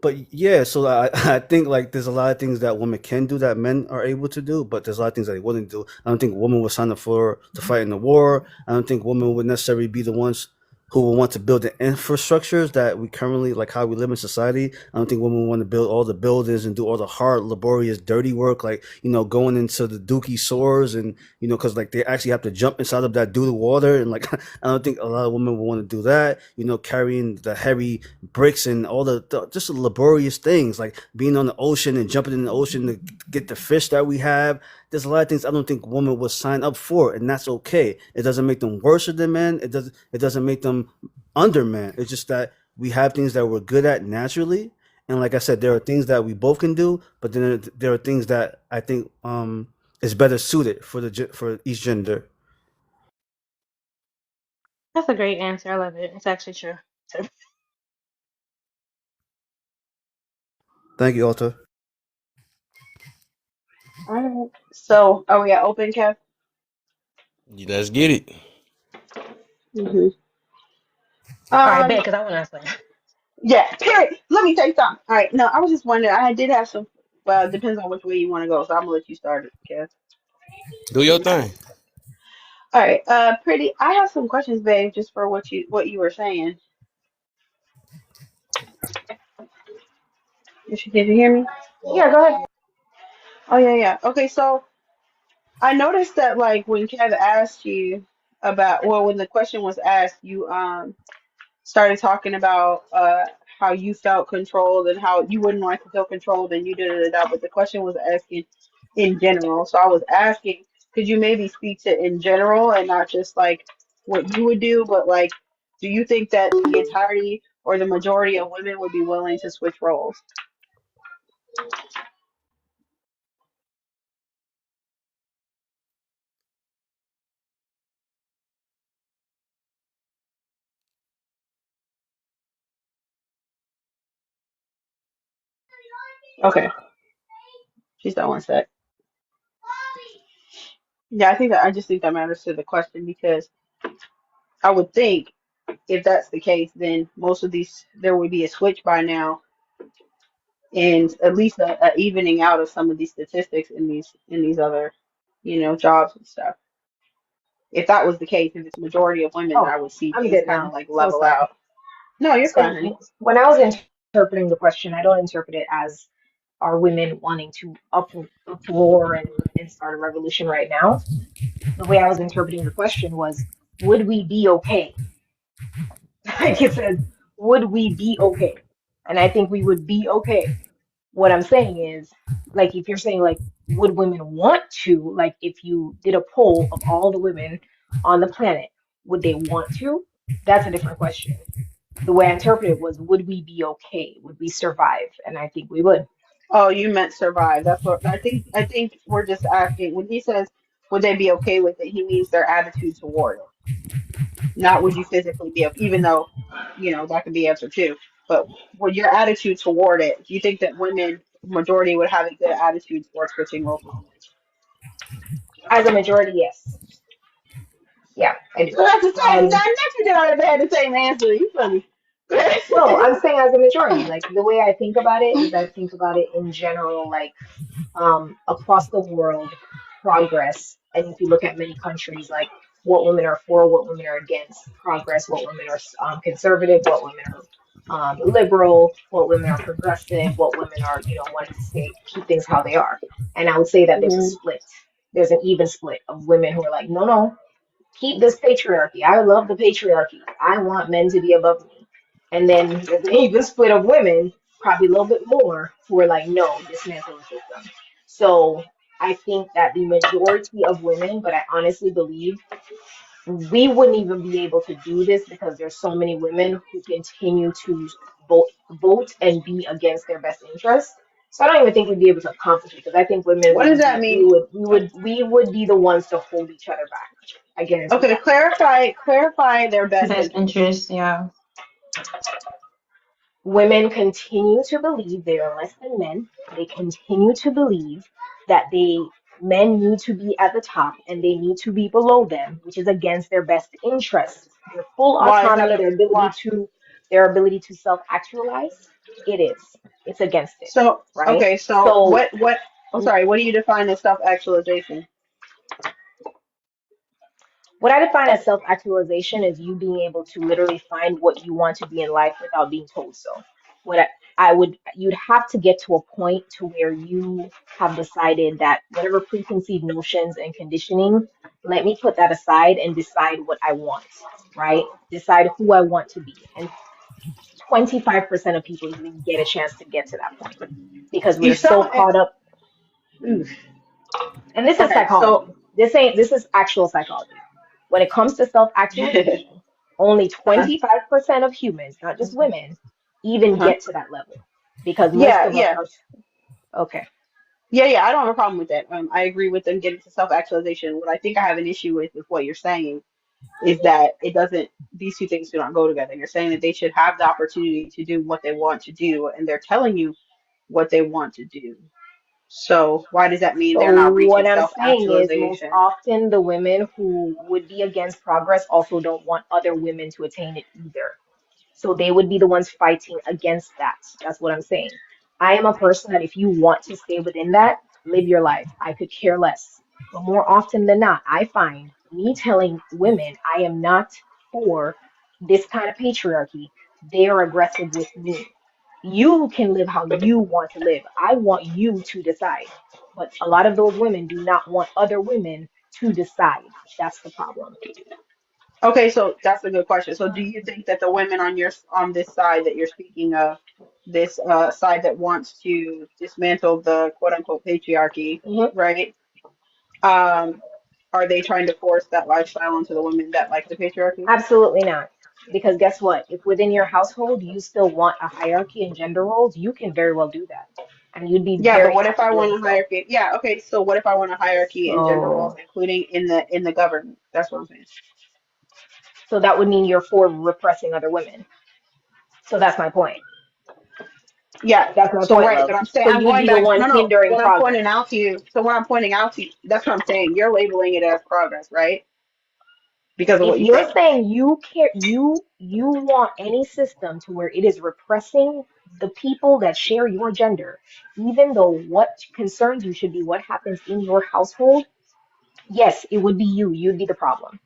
But yeah, so I think like there's a lot of things that women can do that men are able to do, but there's a lot of things that they wouldn't do. I don't think women would sign up for to fight in the war. I don't think women would necessarily be the ones who will want to build the infrastructures that we currently like how we live in society. I don't think women want to build all the buildings and do all the hard, laborious, dirty work, like going into the dookie sores and because like they actually have to jump inside of that doo water and like I don't think a lot of women will want to do that. Carrying the heavy bricks and all just the laborious things like being on the ocean and jumping in the ocean to get the fish that we have. There's a lot of things I don't think women would sign up for, and that's okay. It doesn't make them worse than men. It doesn't make them under men. It's just that we have things that we're good at naturally, and like I said, there are things that we both can do, but then there are things that I think is better suited for each gender. That's a great answer. I love it. It's actually true. Thank you, Alta. All right. So, are we at open, Kev? Let's get it. hmm All right, bet, Um, because I want to answer. yeah, period. Let me take some. All right. No, I was just wondering. I did have some. Well, it depends on which way you want to go. So I'm gonna let you start it, Kev. Do your thing. All right. Pretty. I have some questions, babe, just for what you were saying. Did you hear me? Yeah, go ahead. Oh yeah, yeah. Okay, so I noticed that like when Kev asked you about, well, when the question was asked, you started talking about how you felt controlled and how you wouldn't like to feel controlled and you did it, but the question was asking in general. So I was asking, could you maybe speak to in general and not just like what you would do, but like, do you think that the entirety or the majority of women would be willing to switch roles? Okay, she's that one sec. Yeah, I just think that matters to the question because I would think if that's the case, then most of these there would be a switch by now, and at least a evening out of some of these statistics in these other, jobs and stuff. If that was the case, if it's majority of women, then Oh, I would see I'm things good kind of now. like So level sorry. out. No, you're fine, honey. So when I was interpreting the question, I don't interpret it as are women wanting to uproar and start a revolution right now. The way I was interpreting your question was, would we be okay? Like it says, would we be okay? And I think we would be okay. What I'm saying is, like, if you're saying, like, would women want to, like, if you did a poll of all the women on the planet, would they want to? That's a different question. The way I interpreted it was, would we be okay? Would we survive? And I think we would. Oh, you meant survive. That's what I think. I think we're just asking when he says, "Would they be okay with it?" He means their attitude toward it, not would you physically be. Even though, that could be answer too. But would your attitude toward it? Do you think that women majority would have a good attitude towards switching roles with men? As a majority, yes. Yeah, I do. So that's the same. Um, Not you did all had the same answer. You funny. no, I'm saying as a majority. Like the way I think about it is I think about it in general, like across the world, progress. And if you look at many countries, like what women are for, what women are against, progress, what women are conservative, what women are liberal, what women are progressive, what women are, wanting to stay, keep things how they are. And I would say that there's a Mhm. split. There's an even split of women who are like, no, no, keep this patriarchy. I love the patriarchy. I want men to be above me. And then there's an even split of women, probably a little bit more, who are like, no, dismantle the system. So I think that the majority of women, but I honestly believe we wouldn't even be able to do this because there's so many women who continue to vote and be against their best interest. So I don't even think we'd be able to accomplish it because I think women What does would that be mean? we would be the ones to hold each other back. I guarantee Okay, that. clarify their best Best interest. interest, yeah. Women continue to believe they are less than men. They continue to believe that men need to be at the top and they need to be below them, which is against their best interest. Their full Why is that autonomy, a why? their ability to self-actualize, it is. It's against it, So right? okay, so So what? I'm sorry. What do you define as self-actualization? what I define as self-actualization is you being able to literally find what you want to be in life without being told so. What you'd have to get to a point to where you have decided that whatever preconceived notions and conditioning, let me put that aside and decide what I want, right? Decide who I want to be. And 25% of people even get a chance to get to that point because You we're so self. caught up. Oof. And this is Okay, so psychology. This is actual psychology. When it comes to self-actualization, only uh-huh. 25% of humans, not just women, even Uh-huh. get to that level. Because most Yeah, of us yeah. are okay. Yeah. I don't have a problem with that. I agree with them getting to self-actualization. What I think I have an issue with what you're saying is that it doesn't. These two things do not go together. You're saying that they should have the opportunity to do what they want to do, and they're telling you what they want to do. So why does that mean So they're not reaching what I'm saying is most self-actualization? often the women who would be against progress also don't want other women to attain it either. So they would be the ones fighting against that. That's what I'm saying. I am a person that if you want to stay within that, live your life. I could care less. But more often than not, I find me telling women I am not for this kind of patriarchy, they are aggressive with me. You can live how you want to live. I want you to decide. But a lot of those women do not want other women to decide. That's the problem. Okay, so that's a good question. So do you think that the women on this side that you're speaking of, this side that wants to dismantle the quote unquote patriarchy, Mhm. right? Um, are they trying to force that lifestyle onto the women that like the patriarchy? Absolutely not. Because guess what? If within your household you still want a hierarchy and gender roles, you can very well do that. And you'd be Yeah, but very what if happy I want doing a so. hierarchy? Yeah, okay, so what if I want a hierarchy and gender roles, So, including in the government? That's what I'm saying. so that would mean you're for repressing other women. So that's my point. Yeah. That's my So point, right, love. but I'm saying So I'm you'd going be the back. one No, no. hindering What I'm pointing progress. out to you. So what I'm pointing out to you, that's what I'm saying. You're labeling it as progress, right? Because of If what you you're said. saying you want any system to where it is repressing the people that share your gender, even though what concerns you should be what happens in your household, yes, it would be you. You'd be the problem.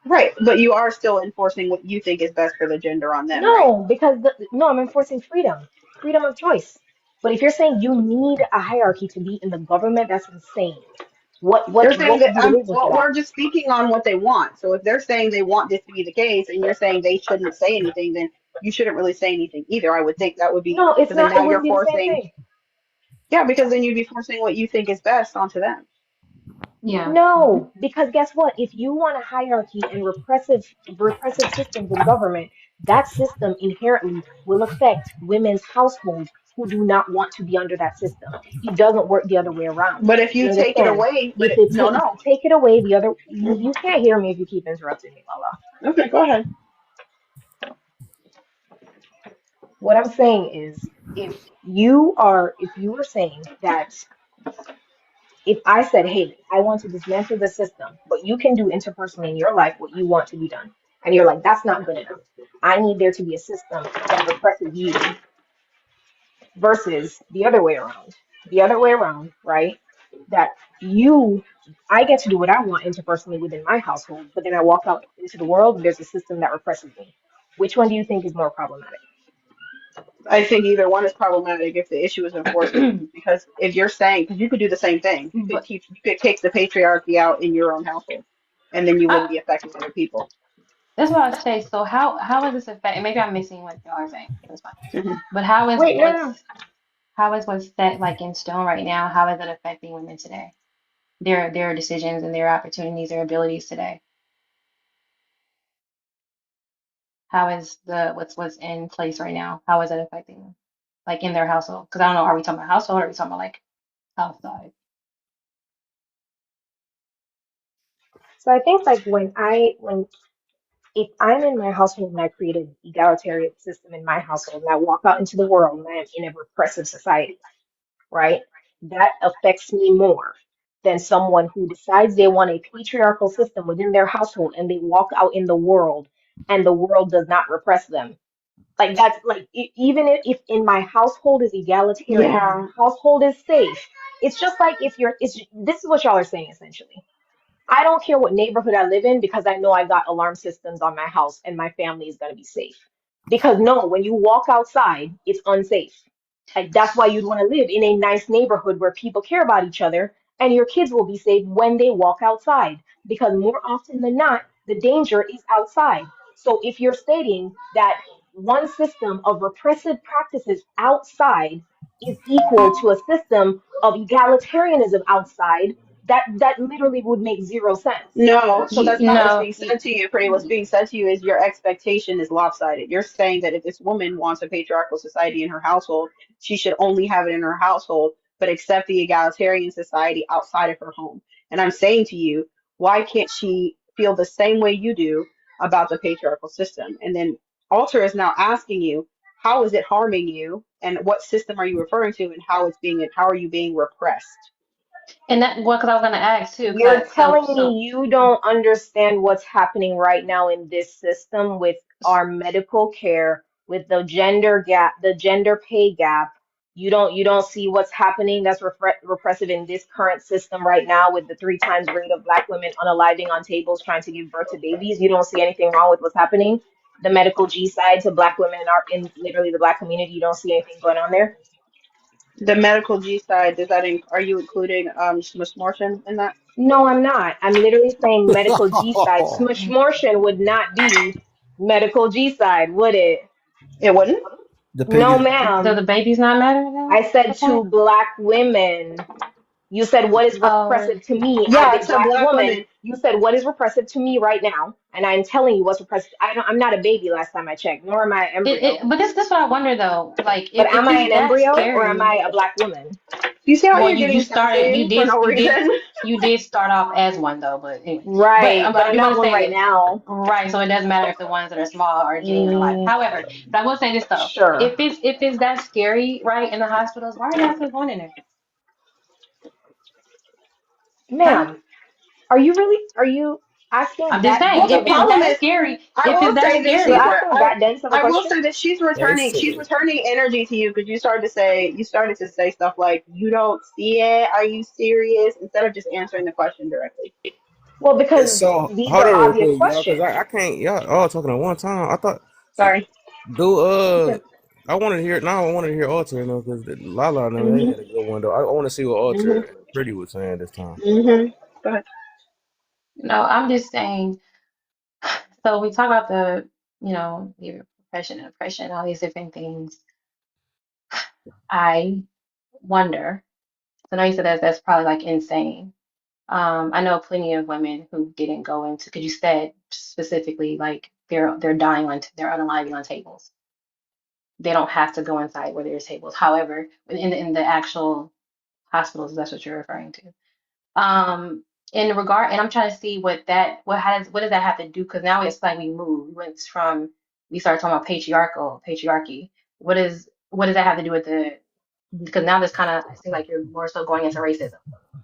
Right, but you are still enforcing what you think is best for the gender on them, right? No, because no, I'm enforcing freedom, freedom of choice. But if you're saying you need a hierarchy to be in the government, that's insane. They're saying What that would be the reason for well, that? we're just speaking on what they want. So if they're saying they want this to be the case, and you're saying they shouldn't say anything, then you shouldn't really say anything either. I would think that would be No, it's because then not. It now you're wouldn't be the same forcing. thing. Yeah, because then you'd be forcing what you think is best onto them. Yeah. No, because guess what? If you want a hierarchy and repressive systems in government, that system inherently will affect women's households who do not want to be under that system. It doesn't work the other way around. But if You you take it understand? away, If no. you take it away, the other you can't hear me if you keep interrupting me, Lala. Okay, go ahead. What I'm saying is, if you were saying that if I said, hey, I want to dismantle the system, but you can do interpersonally in your life what you want to be done, and you're like, that's not good enough. I need there to be a system that represses you versus the other way around. The other way around, right? That you, I get to do what I want interpersonally within my household, but then I walk out into the world and there's a system that represses me. Which one do you think is more problematic? I think either one is problematic if the issue is enforcement. Because if you're saying, because you could do the same thing, But you could take the patriarchy out in your own household, and then you wouldn't how, be affecting other people. that's what I say. So how is this affect? Maybe I'm missing what y'all are saying. That's fine. Mhm. But Wait, no, no. how is what's set like in stone right now? How is it affecting women today? Their decisions and their opportunities, their abilities today. How is the what's in place right now? How is it affecting them? Like in their household? Because I don't know. Are we talking about household or are we talking about like outside? So I think like when if I'm in my household and I create an egalitarian system in my household and I walk out into the world and I am in a repressive society, right? That affects me more than someone who decides they want a patriarchal system within their household and they walk out in the world and the world does not repress them. Like that's like even if in my household is egalitarian and Yeah. my household is safe, it's just like if you're it's this is what y'all are saying essentially. I don't care what neighborhood I live in because I know I got alarm systems on my house and my family is going to be safe. Because no, when you walk outside, it's unsafe. Like that's why you'd want to live in a nice neighborhood where people care about each other and your kids will be safe when they walk outside. Because more often than not, the danger is outside. So if you're stating that one system of repressive practices outside is equal to a system of egalitarianism outside, that literally would make zero sense. No, so You that's not what's no. being said to you, Pretty. What's being said to you is your expectation is lopsided. You're saying that if this woman wants a patriarchal society in her household, she should only have it in her household, but accept the egalitarian society outside of her home. And I'm saying to you, why can't she feel the same way you do about the patriarchal system? And then Alter is now asking you, how is it harming you, and what system are you referring to, and how are you being repressed? And that well, because I was gonna ask too. You're Cause so telling so me you don't understand what's happening right now in this system with our medical care, with the gender gap, the gender pay gap. You don't see what's happening that's repressive in this current system right now with the three times rate of black women unaliving on tables trying to give birth to babies. You don't see anything wrong with what's happening. The medical G side to black women are in literally the black community. You don't see anything going on there. The medical G side, are you including Smortion in that? No, I'm not. I'm literally saying medical G side. Smishmortion would not be medical G side, would it? It wouldn't? The No, pig. do ma'am. the babies not matter though I said with that? to black women. You said what is Oh, repressive to me as Yeah, a to black black woman. women. You said what is repressive to me right now, and I'm telling you what's repressive. I'm not a baby last time I checked, nor am I an embryo. but this what I wonder though. Like But if am I it's an that embryo or am scary. I a black woman? You see how Well, you're getting sensitive for no reason? you did start off as one though, but anyway. Right, But but I I'm do want not to one say right this. now. Right, so it doesn't matter if the ones that are small are genuine alive. Mm, However, but I will say this though. sure, If it's that scary, right, in the hospitals, why are y'all still going in there? Huh? ma'am. Are you asking I'm just that saying, Well, dense the of a if problem question? that's is, scary, I if it's will that say this, You're scary, Caesar. asking that dense of a I will question? say that That's she's it. returning energy to you because you started to say stuff like, you don't see it. Are you serious? Instead of just answering the question directly. Well, because So these hold are on real obvious quick, y'all, because questions. I can't y'all all talking at one time. I thought Sorry. do You said I wanted to hear now. I wanted to hear Alter, because Lala and them, they Hmm. had a good one though. I want to see what Alter Hmm. and Pretty was saying this time. Hmm. Go ahead. No, I'm just saying. So we talk about the repression and oppression, all these different things. I wonder. So now you said that's probably like insane. I know plenty of women who didn't go into, because you said specifically like they're dying on, they're unaliving on tables. They don't have to go inside where there's tables. However, in the actual hospitals, that's what you're referring to. Um, in regard, and I'm trying to see what does that have to do? Because now it's like we started talking about patriarchy. What does that have to do with the? Because now this kind of I seem like you're more so going into racism.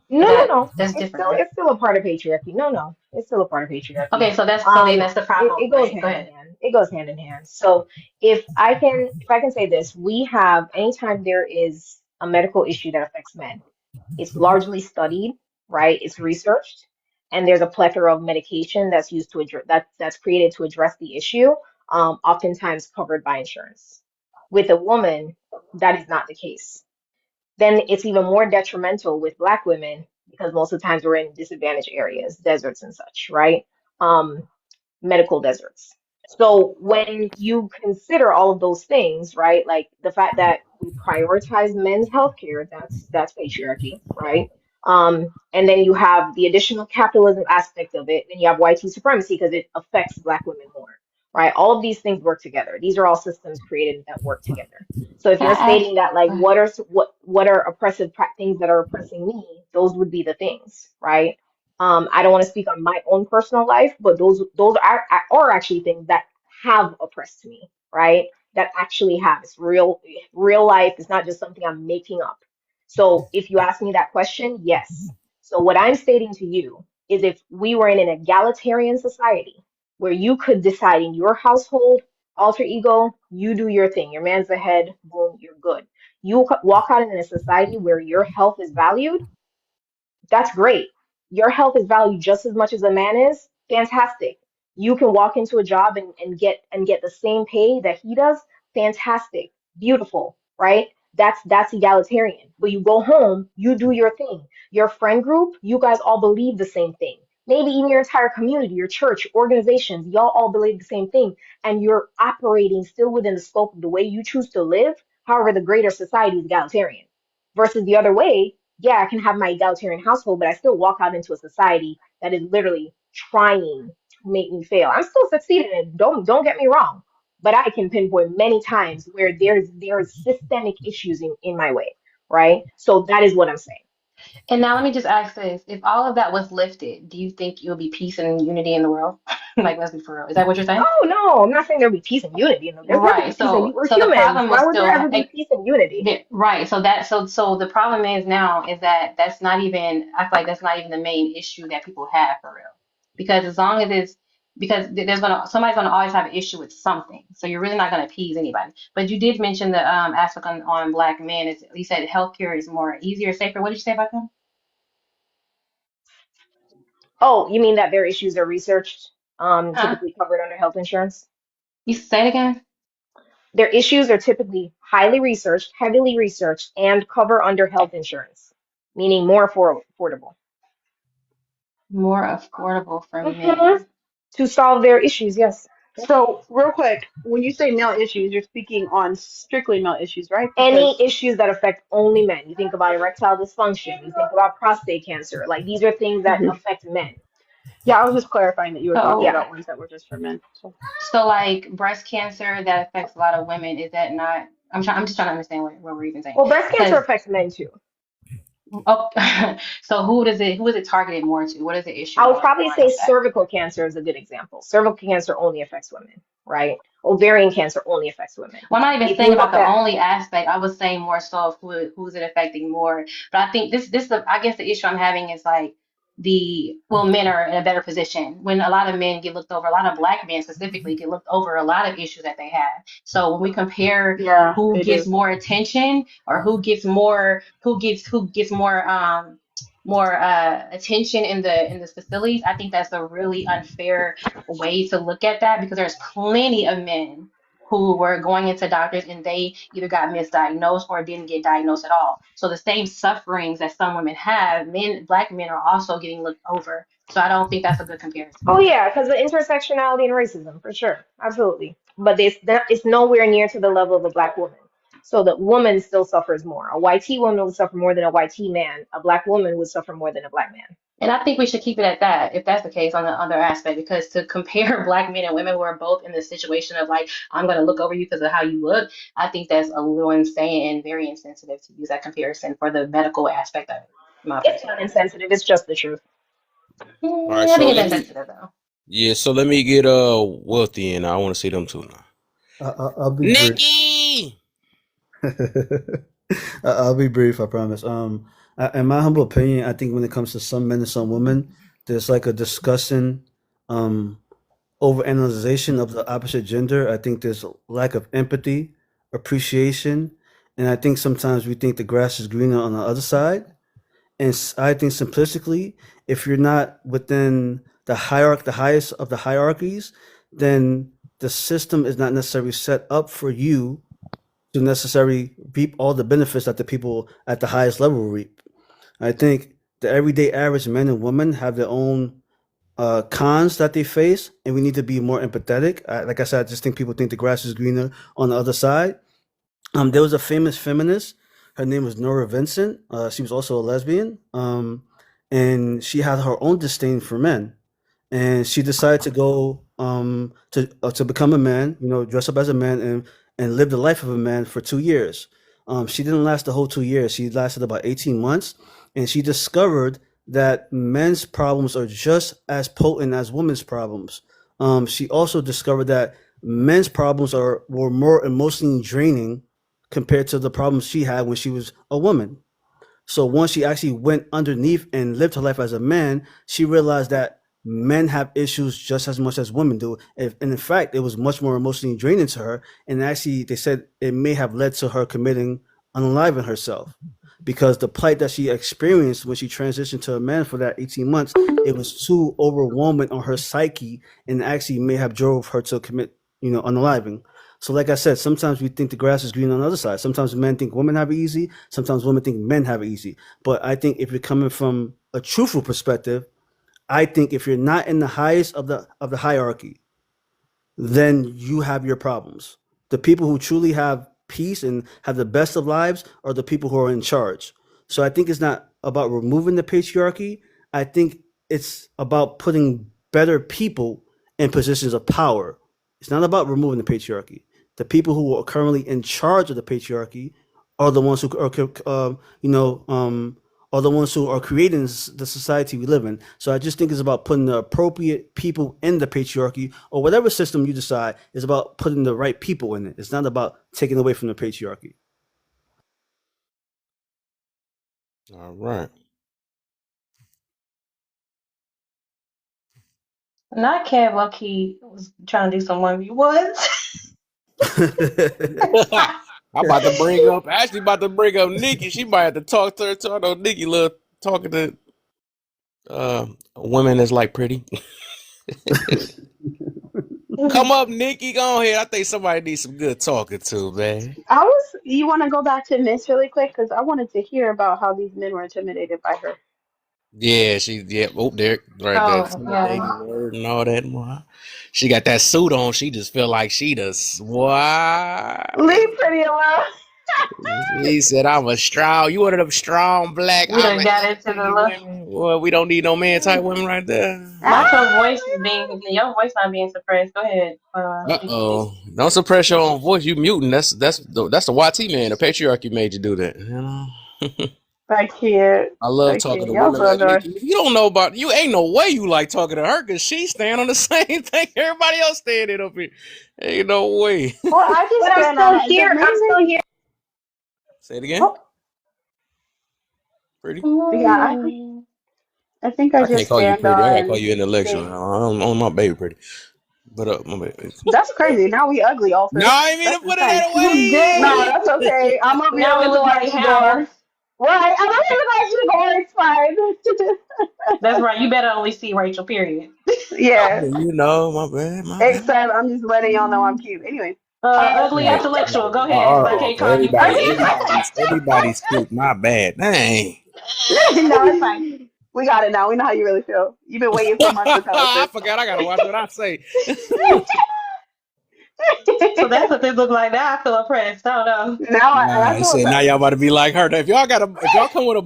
No, Is no, that no. that's different, right? It's still a part of patriarchy. No, no, it's still a part of patriarchy. Okay, so then that's the It, problem, it goes right? Go hand in ahead. hand. It goes hand in hand. So if I can say this, we have anytime there is a medical issue that affects men, it's largely studied, right? It's researched, and there's a plethora of medication that's used to address that's created to address the issue, oftentimes covered by insurance. With a woman, that is not the case. Then it's even more detrimental with Black women because most of the times we're in disadvantaged areas, deserts and such, right? Um, Medical deserts. So when you consider all of those things, right, like the fact that we prioritize men's healthcare, that's patriarchy, right? And then you have the additional capitalism aspect of it, and you have white supremacy because it affects Black women more, right? All of these things work together. These are all systems created that work together. So if Can you're I ask? stating that, like, Go ahead. what are oppressive things that are oppressing me, those would be the things, right? I don't want to speak on my own personal life, but those are actually things that have oppressed me, right? That actually have. It's real life. It's not just something I'm making up. So if you ask me that question, yes. So what I'm stating to you is if we were in an egalitarian society where you could decide in your household, alter ego, you do your thing. Your man's ahead, boom, you're good. You walk out in a society where your health is valued, that's great. Your health is valued just as much as a man is. Fantastic. You can walk into a job and get the same pay that he does. Fantastic. Beautiful, right? That's egalitarian. But you go home, you do your thing. Your friend group, you guys all believe the same thing. Maybe even your entire community, your church, organizations, y'all all believe the same thing. And you're operating still within the scope of the way you choose to live. However, the greater society is egalitarian. Versus the other way, yeah, I can have my egalitarian household, but I still walk out into a society that is literally trying to make me fail. I'm still succeeding, and don't get me wrong, but I can pinpoint many times where there's systemic issues in my way, right? So that is what I'm saying. And now let me just ask this: if all of that was lifted, do you think it would be peace and unity in the world? Like, let's be for real. Is that what you're saying? Oh no, I'm not saying there'll be peace and unity. You know, there's never Right. be peace and So we're so the humans. problem would Why would there still ever be peace and unity? right. So the problem is now is that that's not even I feel like that's not even the main issue that people have for real. Because as long as it's because there's gonna somebody's gonna always have an issue with something. So you're really not gonna appease anybody. But you did mention the aspect on black men is you said healthcare is more easier, safer. What did you say about them? Oh, you mean that their issues are researched, Huh? typically covered under health insurance? You say it again? Their issues are typically highly researched, heavily researched, and cover under health insurance, meaning more affordable. More affordable for Hmm. men. To solve their issues, yes. Yep. So, real quick, when you say male issues, you're speaking on strictly male issues, right? Any Because, issues that affect only men. You think about erectile dysfunction, you think about prostate cancer. Like these are things that mhm. affect men. Yeah, I was just clarifying that you were talking So Yeah. about ones that were just for men. So, so like breast cancer that affects a lot of women, is that not I'm just trying to understand what we're even saying. Well, breast cancer Because affects men too. oh so who is it targeted more to? What is the issue I would more probably aligned say with that? cervical cancer is a good example. Cervical cancer only affects women, right? Ovarian cancer only affects women. Well, I'm not even If you saying about look the at only aspect. I was saying more so of who's it affecting more. But I think I guess the issue I'm having is like men are in a better position when a lot of men get looked over. A lot of black men specifically get looked over a lot of issues that they have. So when we compare yeah, who they gets do. more attention or who gets more attention in the facilities, I think that's a really unfair way to look at that because there's plenty of men who were going into doctors and they either got misdiagnosed or didn't get diagnosed at all. So the same sufferings that some women have, black men are also getting looked over. So I don't think that's a good comparison. Oh yeah, because of intersectionality and racism, for sure, absolutely. But it's nowhere near to the level of a black woman. So the woman still suffers more. A white T woman would suffer more than a white T man. A black woman would suffer more than a black man. And I think we should keep it at that, if that's the case, on the other aspect, because to compare black men and women who are both in the situation of like, I'm going to look over you because of how you look, I think that's a little insane and very insensitive to use that comparison for the medical aspect of it, in my It's personal not opinion. insensitive. It's just the truth. All right, I so think it's let me. insensitive though. Yeah, so let me get Wealthy in. I want to see them too now. I'll be brief. Nikki. I'll be brief. I promise. In my humble opinion, I think when it comes to some men and some women, there's like a disgusting, um, overanalyzation of the opposite gender. I think there's a lack of empathy, appreciation, and I think sometimes we think the grass is greener on the other side. And I think simplistically, if you're not within the hierarchy, the highest of the hierarchies, then the system is not necessarily set up for you to necessarily reap all the benefits that the people at the highest level reap. I think the everyday average men and women have their own cons that they face, and we need to be more empathetic. Like I said, I just think people think the grass is greener on the other side. There was a famous feminist. Her name was Nora Vincent. She was also a lesbian, and she had her own disdain for men, and she decided to go to become a man, dress up as a man and live the life of a man for 2 years. She didn't last the whole 2 years. She lasted about 18 months, and she discovered that men's problems are just as potent as women's problems. She also discovered that men's problems were more emotionally draining compared to the problems she had when she was a woman. So once she actually went underneath and lived her life as a man, she realized that men have issues just as much as women do. And in fact, it was much more emotionally draining to her. And actually, they said it may have led to her committing unaliving herself because the plight that she experienced when she transitioned to a man for that 18 months, it was too overwhelming on her psyche and actually may have drove her to commit, unaliving. So, like I said, sometimes we think the grass is green on the other side. Sometimes men think women have it easy. Sometimes women think men have it easy. But I think if you're coming from a truthful perspective, I think if you're not in the highest of the hierarchy, then you have your problems. The people who truly have peace and have the best of lives are the people who are in charge. So I think it's not about removing the patriarchy. I think it's about putting better people in positions of power. It's not about removing the patriarchy. The people who are currently in charge of the patriarchy are the ones who are, are the ones who are creating the society we live in. So I just think it's about putting the appropriate people in the patriarchy or whatever system you decide is about putting the right people in it. It's not about taking away from the patriarchy. All right. Not Kev low key was trying to do some 1v1s. I'm about to bring up. Actually, about to bring up Nikki. She might have to talk to her. So I know Nikki love talking to women that's like pretty. Come up, Nikki. Go ahead. I think somebody needs some good talking to, man. You want to go back to Miss really quick? Because I wanted to hear about how these men were intimidated by her. Yeah. Oh, there, right there. Oh Intimidating yeah. word and all that. Boy. She got that suit on. She just feel like she does. What? Leave Pretty alone. He said, I'm a strong, you one of them strong black, We I'm done a got into the look. women. Well, we don't need no man type women right there. Not your Ah, voice is being your voice not being suppressed. Go ahead. Speak your piece. Uh-oh. Don't suppress your own voice. You muting. That's the YT man. The patriarchy made you do that. You know? I can't. I love I talking can't. to Y'all women so like annoying. Nikki. You don't know about you ain't no way you like talking to her because she stand on the same thing everybody else standing up here. Ain't no way. Well, I just But I'm stand on still it. The here. I'm main still reason. here. Say it again. Oh, Pretty. yeah. I think I I can't just call you stand pretty. I gotta call on you intellectual. the. I don't know my baby pretty. But my baby. That's crazy. Now we ugly, No, Alfred. I ain't mean to That's put it insane. that You No, way. gay. that's okay. I'm over here Now we looking look like like Howard. Igor. Right. I'm over here looking like Igor. It's That's fine. right. You better only see Rachel, period. Yeah. You know, my bad, my bad. Except I'm just letting y'all know I'm cute. Anyway. Ugly Hey, intellectual. Go ahead, because I oh, can't call you pretty. everybody skipped my bad. Dang. No, it's fine. We got it now. We know how you really feel. You've been waiting for months to tell us I this. forgot I gotta watch what I say. So that's what this look like now. I feel oppressed. I don't know. Now Nah, I he feel said now bad. y'all about to be like her. If y'all come with a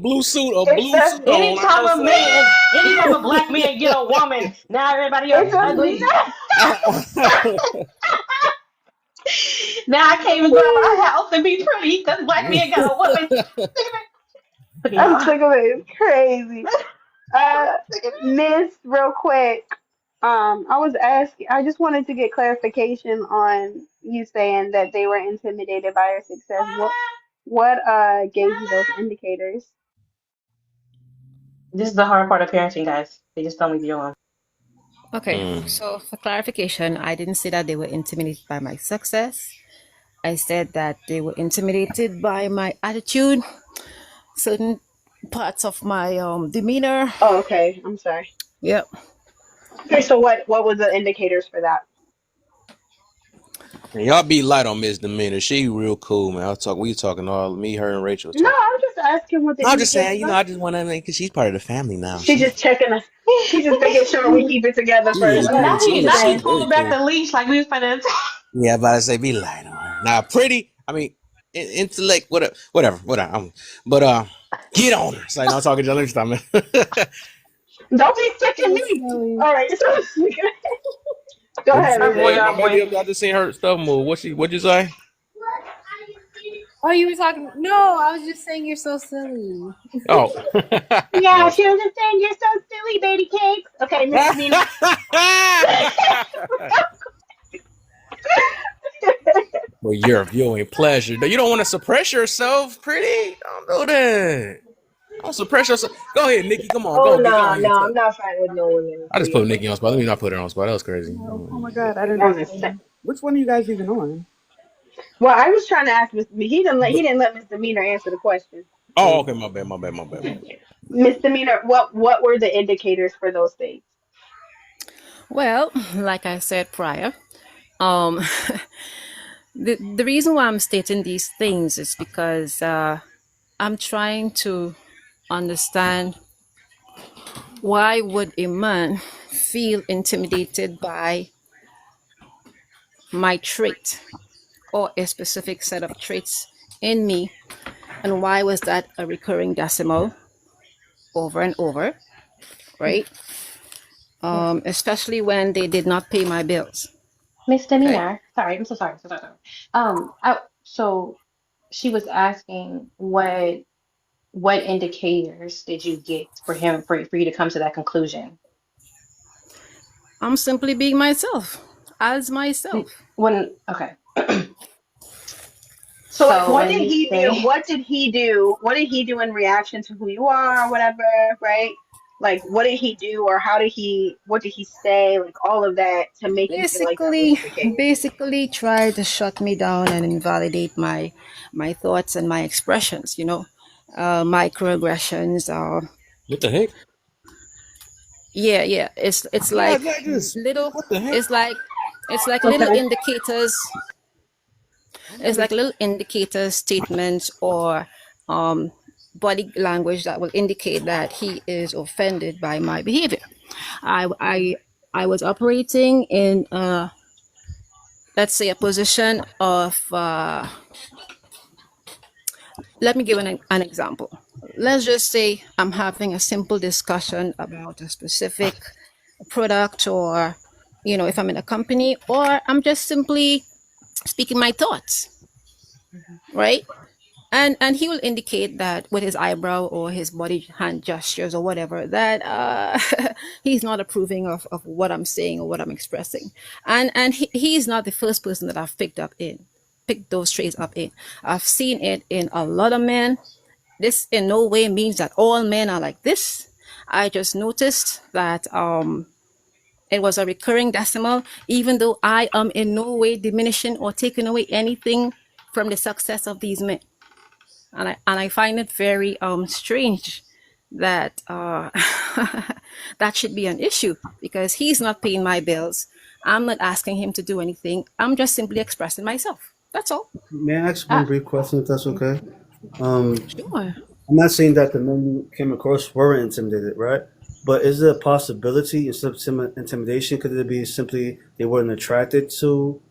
It's blue a suit on, I Anytime know a man, anytime a black something. man get a woman, now everybody else it's ugly. a Now I can't even go out my house and be pretty because black man got a woman. Look at I'm y'all. sick of it. It's crazy. Uh, Miss, real quick. I was asking. I just wanted to get clarification on you saying that they were intimidated by your success. What gave you those indicators? This is the hard part of parenting, guys. They just don't leave you alone. Okay, Mm. so for clarification, I didn't say that they were intimidated by my success. I said that they were intimidated by my attitude, certain parts of my demeanor. Oh, okay. I'm sorry. Yep. Okay, so what was the indicators for that? And y'all be light on Miss Demeanor. She real cool, man. We talking all me, her, and Rachel was No, talking. I'm just asking what the No, I'm just saying, indicators you know, are. I just want to make because she's part of the family now. She's just checking us. She's just making sure we keep it together She's for really cool. Now the he, She now she he event. very pulled back cool. the leash like we was finna. Yeah, but I say be light on her. Now, pretty. I mean, intellect. Whatever. But get on her. It's like no talking to you next time, man. Don't be sticking So me. silly. All right, so go What you ahead, say, Our boy, Riri. babe? My our baby boy. up there, I just seen her stuff move. What'd you say? Oh, you were talking? No, I was just saying you're so silly. Oh. Yeah, No. she was just saying you're so silly, baby cakes. Okay, misdemeanor. For your viewing pleasure. You don't want to suppress yourself, pretty. Don't do that. Don't suppress yourself. Go ahead, Nikki. Come on, Oh go no, ahead and no, I'm talk. not fighting with no women I for just your put Nikki on pleasure. spot. Let me not put her on spot. That was crazy. No, oh my God, I didn't. That was a Which one are you guys even on? Well, I was trying to ask Mr. He didn't let Mr. Demeanor answer the question. Oh, Oh, okay, my bad. Mr. Demeanor, what were the indicators for those things? Well, like I said prior, um, the reason why I'm stating these things is because I'm trying to understand why would a man feel intimidated by my trait or a specific set of traits in me, and why was that a recurring decimal over and over, right? Yeah. Especially when they did not pay my bills. Okay. Misdemeanor. Sorry, I'm so sorry. So sorry. So she was asking what indicators did you get for him for you to come to that conclusion? I'm simply being myself as myself. When okay. So, like, So what when did you he do? say What did he do? What did he do in reaction to who you are, or whatever, right? Like, what did he do, or what did he say, like all of that to make you feel like that basically wasn't the case? basically try to shut me down and invalidate my thoughts and my expressions, microaggressions. What the heck? Yeah, it's Yeah, like that just little what the heck? it's like it's like little Okay. indicators. I'm It's under. like little indicators, statements, or um, body language that will indicate that he is offended by my behavior. I was operating in, let's say, a position of, let me give an example. Let's just say I'm having a simple discussion about a specific product, or, if I'm in a company, or I'm just simply speaking my thoughts, right? And he will indicate that with his eyebrow or his body hand gestures or whatever that he's not approving of what I'm saying or what I'm expressing. And he's not the first person that I've picked those traits up in. I've seen it in a lot of men. This in no way means that all men are like this. I just noticed that it was a recurring decimal, even though I am in no way diminishing or taking away anything from the success of these men. And I find it very strange that that should be an issue, because he's not paying my bills. I'm not asking him to do anything. I'm just simply expressing myself. That's all. May I ask one Ah, brief question, if that's okay? Um, sure. I'm not saying that the men you came across were intimidated, right? But is there a possibility instead of intimidation? Could it be simply they weren't attracted to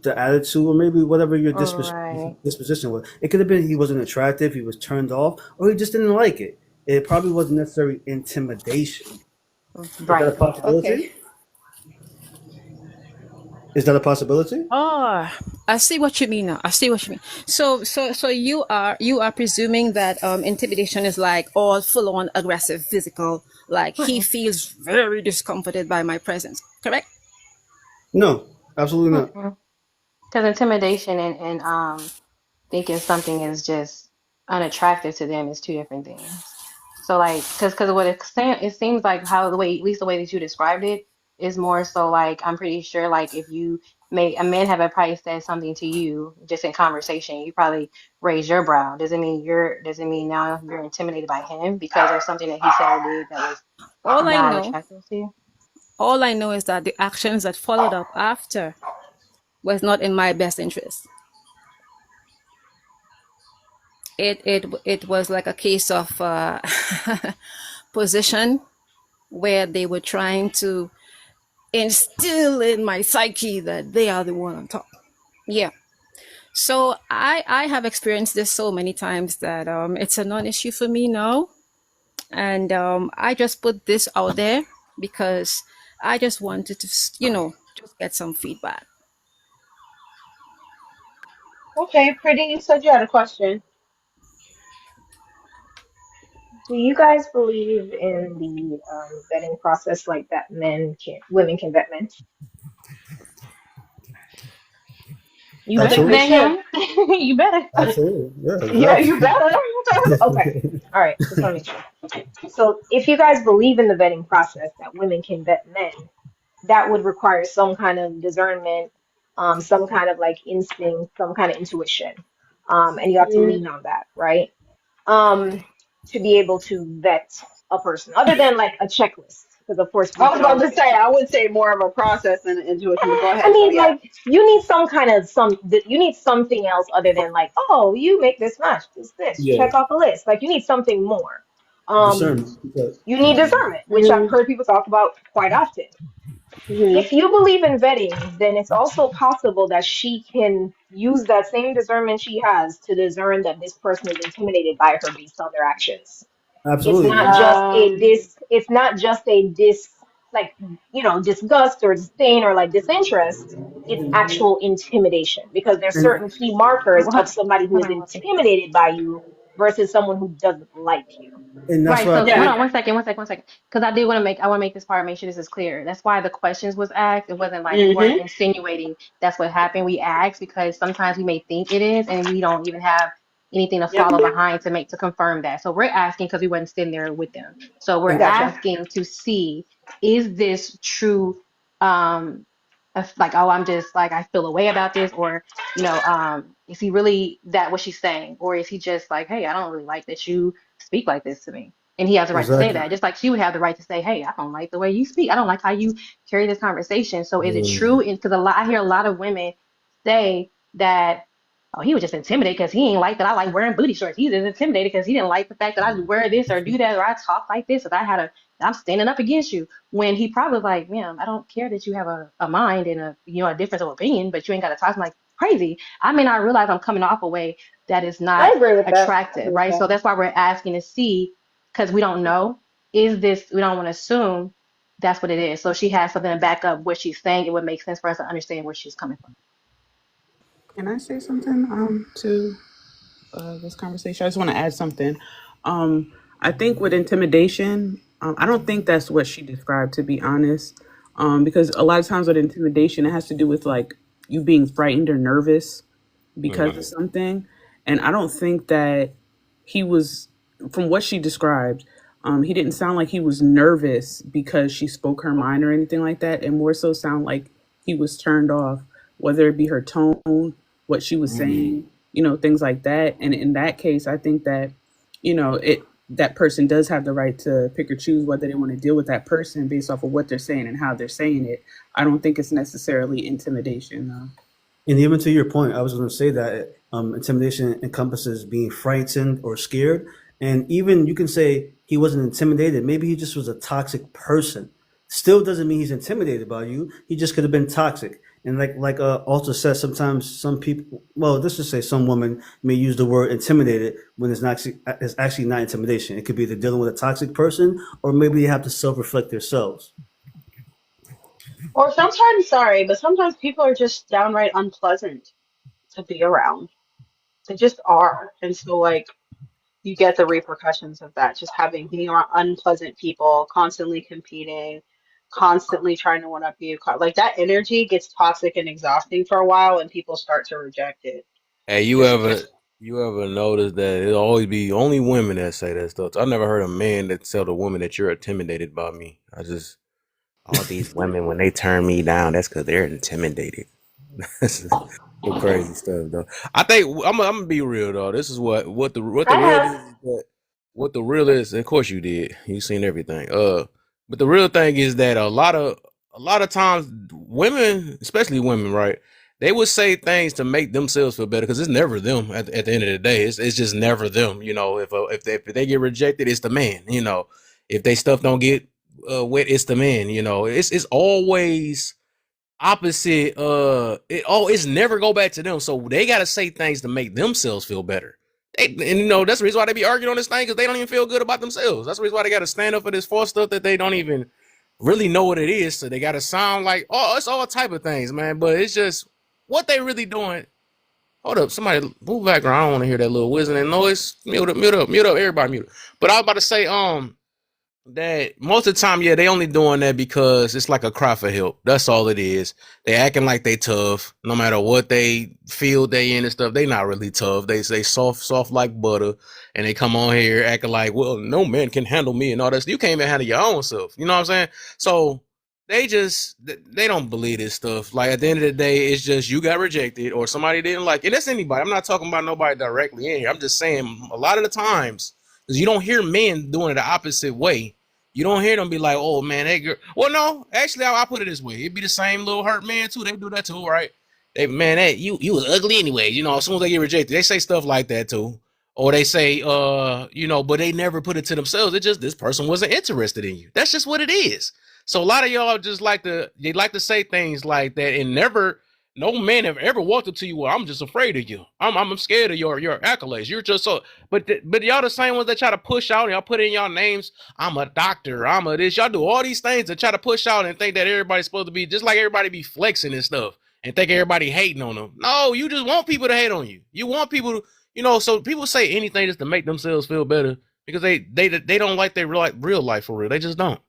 the attitude, or maybe whatever your Right. disposition was? It could have been he wasn't attractive, he was turned off, or he just didn't like it. It probably wasn't necessarily intimidation. Is that a Right. Okay. possibility? Is that a possibility? Oh, I see what you mean now. I see what you mean. So you are presuming that intimidation is like all full on aggressive, physical. Like he Mm-mm. feels very discomforted by my presence. Correct? No, absolutely not. Mm-mm. Because intimidation and thinking something is just unattractive to them is two different things. So like, because what it seems like how the way, at least the way that you described it, is more so like I'm pretty sure like if you make a man have a probably said something to you just in conversation, you probably raise your brow. Doesn't mean now you're intimidated by him because there's something that he said or did that was All I not know, attractive to you. all I know is that the actions that followed up after was not in my best interest. It was like a case of position where they were trying to instill in my psyche that they are the one on top. Yeah. So I have experienced this so many times that it's a non-issue for me now, and I just put this out there because I just wanted to just get some feedback. Okay, pretty. You said you had a question. Do you guys believe in the vetting process, like that women can vet men? You I better think they Absolutely. than should. him. You better. Absolutely. Yeah, Yeah, you exactly. better. Okay. All right. Just want to make sure. So, if you guys believe in the vetting process that women can vet men, that would require some kind of discernment, some kind of like instinct, some kind of intuition, and you have to Mm. lean on that, right? To be able to vet a person, other than like a checklist, because of course we I was could about all to say say, I checklists. would say more of a process and intuition, but go I ahead. So mean, yeah. like you need some kind of you need something else other than like, oh, you make this match, this, Yeah. check off a list. Like you need something more. Um, Discernment. Because, you need discernment, which I've Mm. heard people talk about quite often. Mm. If you believe in vetting, then it's also possible that she can use that same discernment she has to discern that this person is intimidated by her based on their actions. It's not absolutely. just a Um. it's not just a like disgust or disdain or like disinterest. It's actual intimidation because there's And certain key markers of What? somebody who Hold is on one second. intimidated by you versus someone who doesn't like you. that's Right. why I So hold Yeah. put on one second. Because I want to make this part, make sure this is clear. That's why the questions was asked. It wasn't like we weren't Mm-hmm. insinuating that's what happened. We asked because sometimes we may think it is, and we don't even have anything to Yep. follow behind to confirm that. So we're asking because we wasn't sitting there with them. So we're and Gotcha. asking to see, is this true? Um, like, oh, I'm just like I feel a way about this, or is he really that what she's saying, or is he just like, hey, I don't really like that you speak like this to me? And he has the right to say exactly. that, just like she would have the right to say, hey, I don't like the way you speak. I don't like how you carry this conversation. So is it Yeah. true? Because I hear a lot of women say that, oh, he was just intimidated because he ain't like that I like wearing booty shorts. He's just intimidated because he didn't like the fact that I wear this or do that or I talk like this or that I'm standing up against you. When he probably like, man, I don't care that you have a mind and a difference of opinion, but you ain't got to talk to me like crazy. I may not realize I'm coming off a way that is I not agree with that. I agree attractive, with right? that. So that's why we're asking to see, because we don't know, is this, we don't want to assume that's what it is. So she has something to back up what she's saying. It would make sense for us to understand where she's coming from. Can I say something to this conversation? I just want to add something. I think with intimidation, I don't think that's what she described, to be honest. Because a lot of times with intimidation, it has to do with like you being frightened or nervous because of something. And I don't think that he was, from what she described, he didn't sound like he was nervous because she spoke her mind or anything like that. And more so sound like he was turned off, whether it be her tone, what she was saying, things like that. And in that case, I think that, it. that person does have the right to pick or choose whether they want to deal with that person based off of what they're saying and how they're saying it. I don't think it's necessarily intimidation, though. And even to your point, I was going to say that intimidation encompasses being frightened or scared. And even you can say he wasn't intimidated. Maybe he just was a toxic person. Still doesn't mean he's intimidated by you. He just could have been toxic. And also says, sometimes some people, well, let's just say some women may use the word intimidated when it's actually not intimidation. It could be they're dealing with a toxic person, or maybe they have to self reflect themselves. Or sometimes, sorry, but sometimes people are just downright unpleasant to be around. They just are. And so, like, you get the repercussions of that, just having being around unpleasant people, constantly competing, constantly trying to one up you. Like, that energy gets toxic and exhausting for a while, and people start to reject it. Hey, Just you ever notice that it'll always be only women that say that stuff? I never heard a man that tell the woman that you're intimidated by me. I just all these women when they turn me down, that's because they're intimidated. That's some crazy stuff, though. I think I'm gonna be real though. This is what the I real have. is that what the real is. Of course you did. You seen everything. But the real thing is that a lot of times women, especially women, right? They would say things to make themselves feel better because it's never them at the end of the day. It's just never them. You know, if they get rejected, it's the man. You know, if they stuff don't get wet, it's the man. You know, it's always opposite. It's never go back to them, so they got to say things to make themselves feel better. And you know that's the reason why they be arguing on this thing, because they don't even feel good about themselves. That's the reason why they got to stand up for this false stuff that they don't even really know what it is. So they got to sound like, oh, it's all type of things, man. But it's just what they really doing. Hold up, somebody move background. I don't want to hear that little whistling noise. Mute up, everybody mute up. But I was about to say, that most of the time, yeah, they only doing that because it's like a cry for help. That's all it is. They acting like they tough, no matter what they feel they in and stuff. They not really tough. They say soft like butter, and they come on here acting like, well, no man can handle me and all that. You can't even handle your own self. You know what I'm saying? So they don't believe this stuff. Like at the end of the day, it's just you got rejected or somebody didn't like it. That's anybody. I'm not talking about nobody directly in here. I'm just saying a lot of the times because you don't hear men doing it the opposite way. You don't hear them be like, "Oh man, that girl." Well, no, actually, I'll put it this way: it'd be the same little hurt man too. They do that too, right? They man, that you was ugly anyway. You know, as soon as they get rejected, they say stuff like that too, or they say, but they never put it to themselves. It just this person wasn't interested in you. That's just what it is. So a lot of y'all just like to say things like that, and never. No man have ever walked up to you. Well, I'm just afraid of you. I'm scared of your accolades. You're just so. But y'all the same ones that try to push out. Y'all put in y'all names. I'm a doctor. I'm a this. Y'all do all these things to try to push out and think that everybody's supposed to be just like everybody be flexing and stuff and think everybody hating on them. No, you just want people to hate on you. You want people to, so people say anything just to make themselves feel better because they don't like their real life for real. They just don't.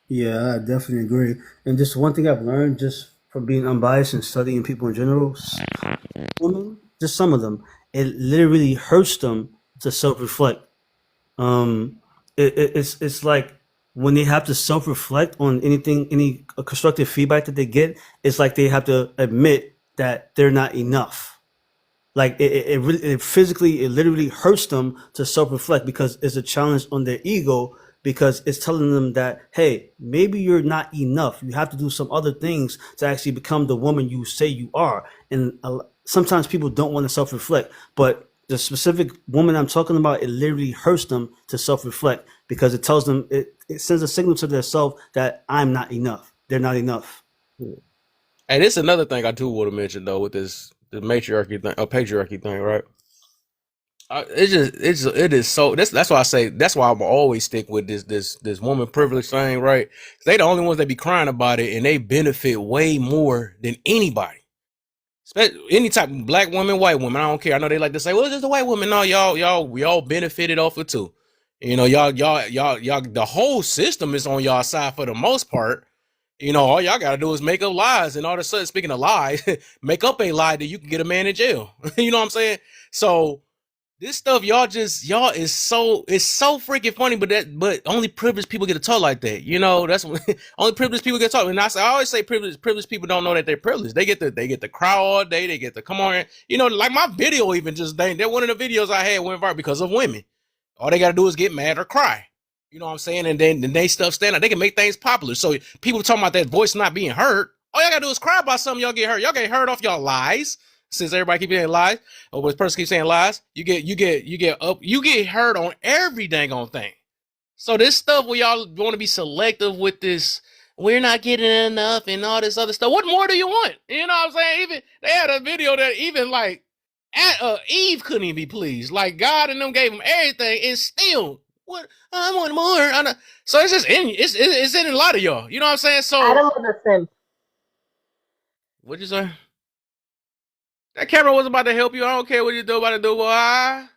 Yeah, I definitely agree. And just one thing I've learned just from being unbiased and studying people in general, women, just some of them, it literally hurts them to self reflect. Um, it's like when they have to self reflect on any constructive feedback that they get, it's like they have to admit that they're not enough. Like it really, it literally hurts them to self reflect because it's a challenge on their ego because it's telling them that, hey, maybe you're not enough. You have to do some other things to actually become the woman you say you are. And sometimes people don't want to self reflect, but the specific woman I'm talking about, it literally hurts them to self reflect because it tells them, it sends a signal to their self that I'm not enough. They're not enough. And it's another thing I do want to mention though with this the matriarchy thing, patriarchy thing, right? It is so that's why I say that's why I'm always stick with this woman privilege thing, right? They the only ones that be crying about it, and they benefit way more than anybody. Any type of black woman, white woman, I don't care. I know they like to say, "Well, it's just a white woman." No, we all benefited off it too. Y'all. The whole system is on y'all side for the most part. All y'all gotta do is make up lies, and all of a sudden, speaking of lies, make up a lie that you can get a man in jail. You know what I'm saying? So this stuff, y'all is it's so freaking funny, but only privileged people get to talk like that. That's what, only privileged people get to talk. And I always say privileged people don't know that they're privileged. They get to cry all day. They get to come on. Like my video even just they're one of the videos I had went viral because of women. All they gotta do is get mad or cry. You know what I'm saying? And then they stuff stand up. They can make things popular. So people talking about that voice not being heard. All y'all gotta do is cry about something. Y'all get hurt. Y'all get hurt off y'all lies. Since everybody keep saying lies, or this person keeps saying lies, you get hurt on every dang on thing. So this stuff where y'all want to be selective with this, we're not getting enough and all this other stuff. What more do you want? You know what I'm saying? Even they had a video that even like Eve couldn't even be pleased. Like God and them gave him everything, and still, what I want more. So it's just it's in a lot of y'all. You know what I'm saying? So Adam was a simp. what'd you say? That camera was about to help you. I don't care what you do about to do. Why?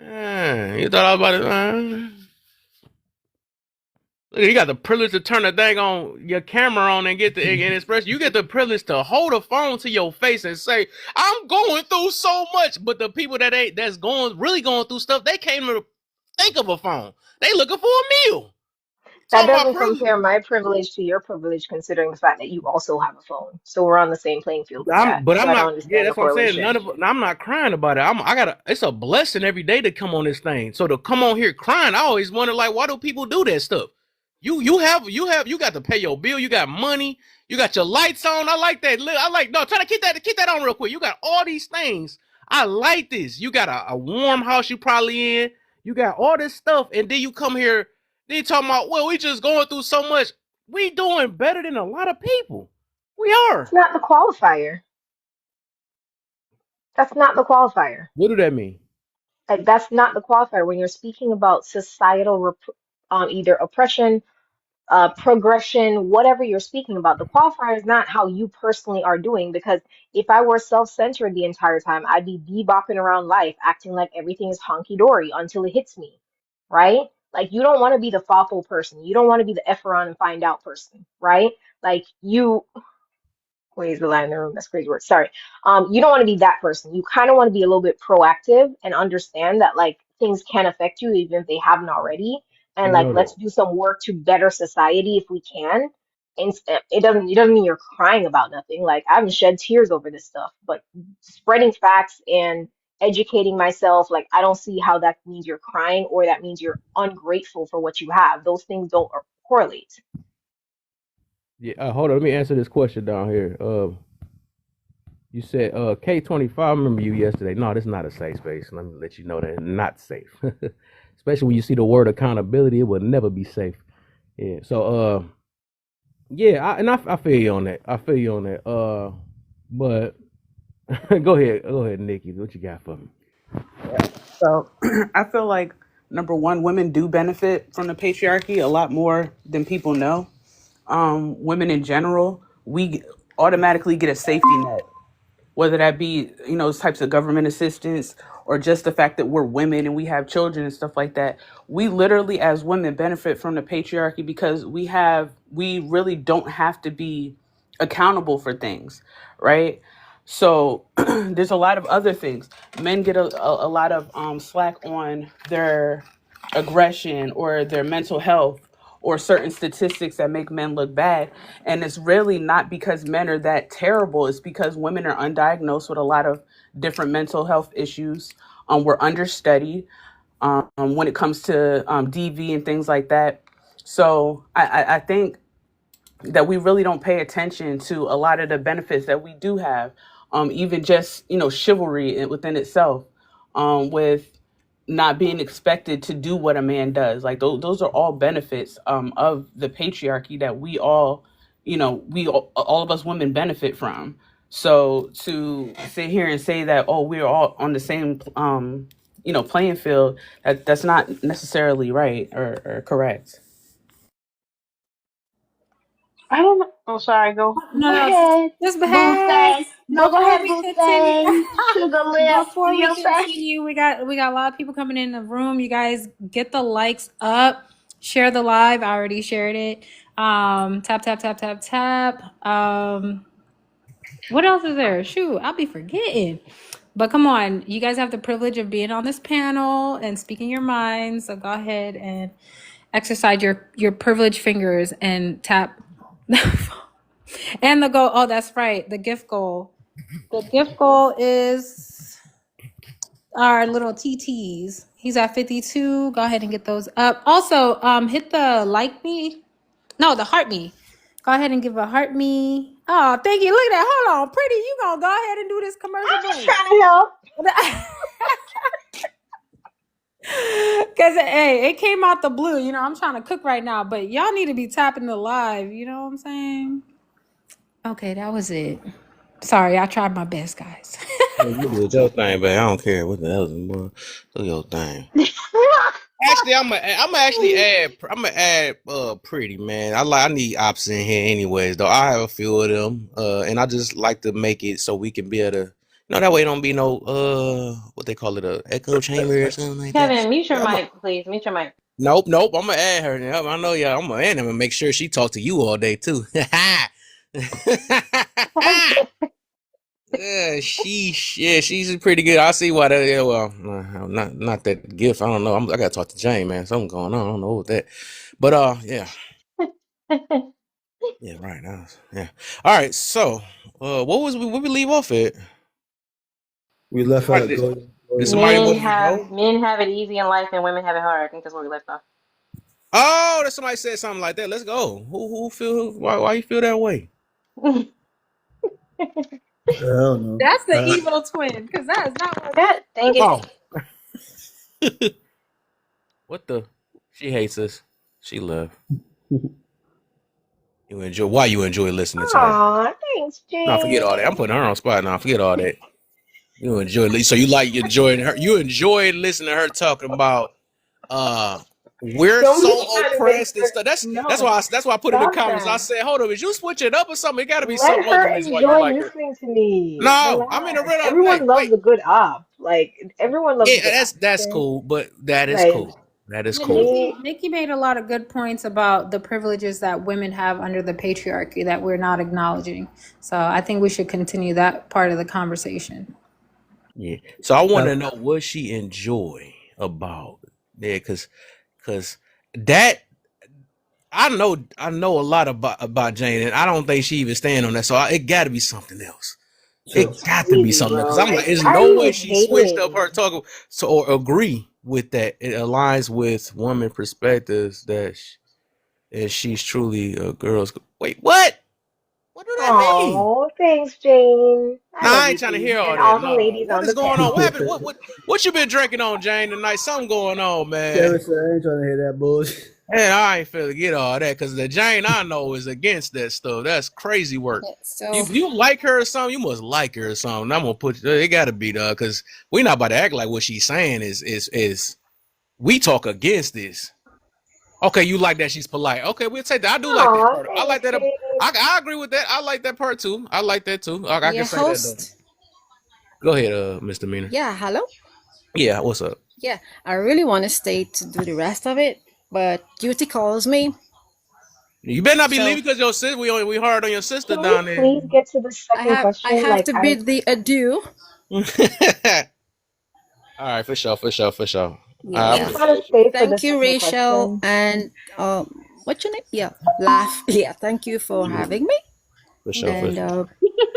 You thought I was about to. Look, you got the privilege to turn the dang on your camera on and get the and express. You get the privilege to hold a phone to your face and say, "I'm going through so much." But the people that's really going through stuff, they can't even think of a phone. They looking for a meal. That Talking about doesn't privilege. compare my privilege to your privilege, considering the fact that you also have a phone. So we're on the same playing field with that. But So I'm I don't not. Yeah, understand the that's what I'm saying. correlation. I'm not crying about it. I gotta. It's a blessing every day to come on this thing. So to come on here crying, I always wonder like, why do people do that stuff? You got to pay your bill. You got money. You got your lights on. I like that. I like no. Try to keep that on real quick. You got all these things. I like this. You got a warm house. You probably in. You got all this stuff, and then you come here. Then you talking about well, we just going through so much. We doing better than a lot of people. We It's are. not the qualifier. That's not the qualifier. What do that mean? Like that's not the qualifier when you're speaking about societal either oppression, progression, whatever you're speaking about. The qualifier is not how you personally are doing, because if I were self-centered the entire time, I'd be bebopping around life, acting like everything is honky-dory until it hits me, right? Like you don't want to be the thoughtful person. You don't want to be the F around and find out person, right? Like you ways the line in the room. That's crazy word. Sorry. You don't want to be that person. You kind of want to be a little bit proactive and understand that like things can affect you even if they haven't already. And You like know let's that. do some work to better society if we can. And it doesn't mean you're crying about nothing. Like I haven't shed tears over this stuff, but spreading facts and educating myself, like I don't see how that means you're crying or that means you're ungrateful for what you have. Those things don't correlate. Yeah, hold on. Let me answer this question down here. You said K25. I remember you yesterday. No, this is not a safe space. Let me let you know that it's not safe. Especially when you see the word accountability, it will never be safe. Yeah. So yeah, I feel you on that. I feel you on that. But go ahead, Nikki. What you got for me? So I feel like number one, women do benefit from the patriarchy a lot more than people know. Women in general, we automatically get a safety net, whether that be, those types of government assistance or just the fact that we're women and we have children and stuff like that. We literally, as women, benefit from the patriarchy because we really don't have to be accountable for things, right? So there's a lot of other things. Men get a lot of slack on their aggression or their mental health or certain statistics that make men look bad. And it's really not because men are that terrible. It's because women are undiagnosed with a lot of different mental health issues. We're understudied when it comes to DV and things like that. So I think that we really don't pay attention to a lot of the benefits that we do have, even just chivalry within itself, with not being expected to do what a man does. Like those are all benefits of the patriarchy that we all, all of us women benefit from. So to sit here and say that, oh, we're all on the same playing field, that's not necessarily right or correct. I don't know. Oh, sorry. Go. No, Go no, ahead, just boo hey, say. No, go before ahead, we boo continue, say. Sugar lips, do before we your thing. continue, we got a lot of people coming in the room. You guys get the likes up, share the live. I already shared it. Tap tap tap tap tap. What else is there? Shoot, I'll be forgetting. But come on, you guys have the privilege of being on this panel and speaking your minds. So go ahead and exercise your privileged fingers and tap. And the goal. Oh, that's right. The gift goal. The gift goal is our little TTs. He's at 52. Go ahead and get those up. Also, hit the like me. No, the heart me. Go ahead and give a heart me. Oh, thank you. Look at that. Hold on. Pretty, you gonna go ahead and do this commercial I'm just break. trying to help. Cause hey, it came out the blue. You know, I'm trying to cook right now, but y'all need to be tapping the live. You know what I'm saying? Okay, that was it. Sorry, I tried my best, guys. Yeah, you did your thing, but I don't care what the hell's boy. Do your thing. Actually, I'm gonna add pretty man. I need ops in here anyways though. I have a few of them. And I just like to make it so we can be able to that way it don't be no what they call it, a echo chamber or something like that. Kevin, mute your Yeah, mic, please. Mute your mic. nope. I'm gonna add her. Yep, I know y'all. I'm gonna add them and make sure she talk to you all day too. She's pretty good. I see why that. Yeah, well, not that gift. I don't know. I gotta talk to Jane, man. Something going on. I don't know what that. But yeah, yeah, right now, yeah. All right, so what we leave off at? We left Somebody at did, go. did Go somebody Men wanted to have go? men have it easy in life and women have it hard. I think that's where we left off. Oh, that somebody said something like that. Let's go. Why you feel that way? hell no. That's the evil twin, because that is not what God dang it. Oh, what the? She hates us. She left. Why you enjoy listening to her? Aw, thanks, No, forget all that. I'm Jane. putting her on the spot now. Forget all that. You enjoy so you like enjoying her. You enjoy listening to her talking about uh we're Don't be so trying to make oppressed and her. stuff. No, That's why I put in the stop comments. I that. said, hold up, is you switch it up or something? It got to be Let some other her reason why you enjoy like her. listening to me. No, I'm in the Relax. red. Everyone Like, loves wait, a good op. Like everyone loves a yeah, good op. that's Okay. cool, but that is Like cool. That is Yeah, cool. me. Nikki made a lot of good points about the privileges that women have under the patriarchy that we're not acknowledging. So I think we should continue that part of the conversation. Yeah. So I want That, to know what she enjoy about because that I know a lot about Jane, and I don't think she even stand on that. So it got to be something else. It's It got to be crazy, something else because bro. I'm like, Like, there's why are no you way she switched up hating? her talking or agree with that. It aligns with woman perspectives that she's truly a girl's. Wait, what? What do that mean? Oh, thanks, Jane. I Nah, love I you ain't trying to too. hear all And that. all the No, ladies what on is the going on? What panel. happened? What you been drinking on, Jane, tonight? Something going on, man. Kevin said, I ain't trying to hear that bullshit. Man, I ain't finna get all that because the Jane I know is against that stuff. That's crazy work. Yeah, so You like her or something? You must like her or something. I'm gonna put it. Got to be because we not about to act like what she's saying is we talk against this. Okay, you like that she's polite. Okay, we'll take that. I do like that Oh, part. I like thanks, that. Jane. I agree with that. I like that part too. I like that too. I can yeah, say that though. host. Go ahead, Mr. Meaner. Yeah, hello. Yeah, what's up? Yeah, I really want to stay to do the rest of it, but duty calls me. You better not be So leaving because your sister. We hard on your sister Can we down there. please get to the second I question? have Like, to bid the adieu. All right, for sure, for sure, for sure. I I Yeah. just want to appreciate you. stay for the Thank you, second Rachel, question. and what's your name? Yeah, laugh. Yeah, thank you for Yeah, having me, for sure, for and sure.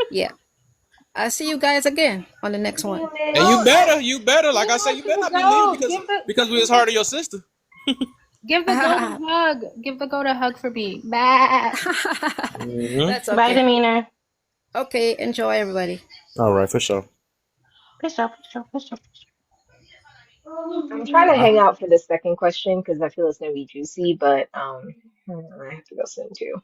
yeah, I'll see you guys again on the next See you, one. And Mitch. Oh, you better, like he I said, wants you you better to not be leaving go. because we was hard on your sister. Give the goat a hug. Give the goat a hug for me. Bah. Hmm. That's Bye, okay. demeanor. Okay, enjoy everybody. All right, for sure. For sure. I'm trying to I hang out for the second question because I feel it's gonna be juicy, but I have to go soon too.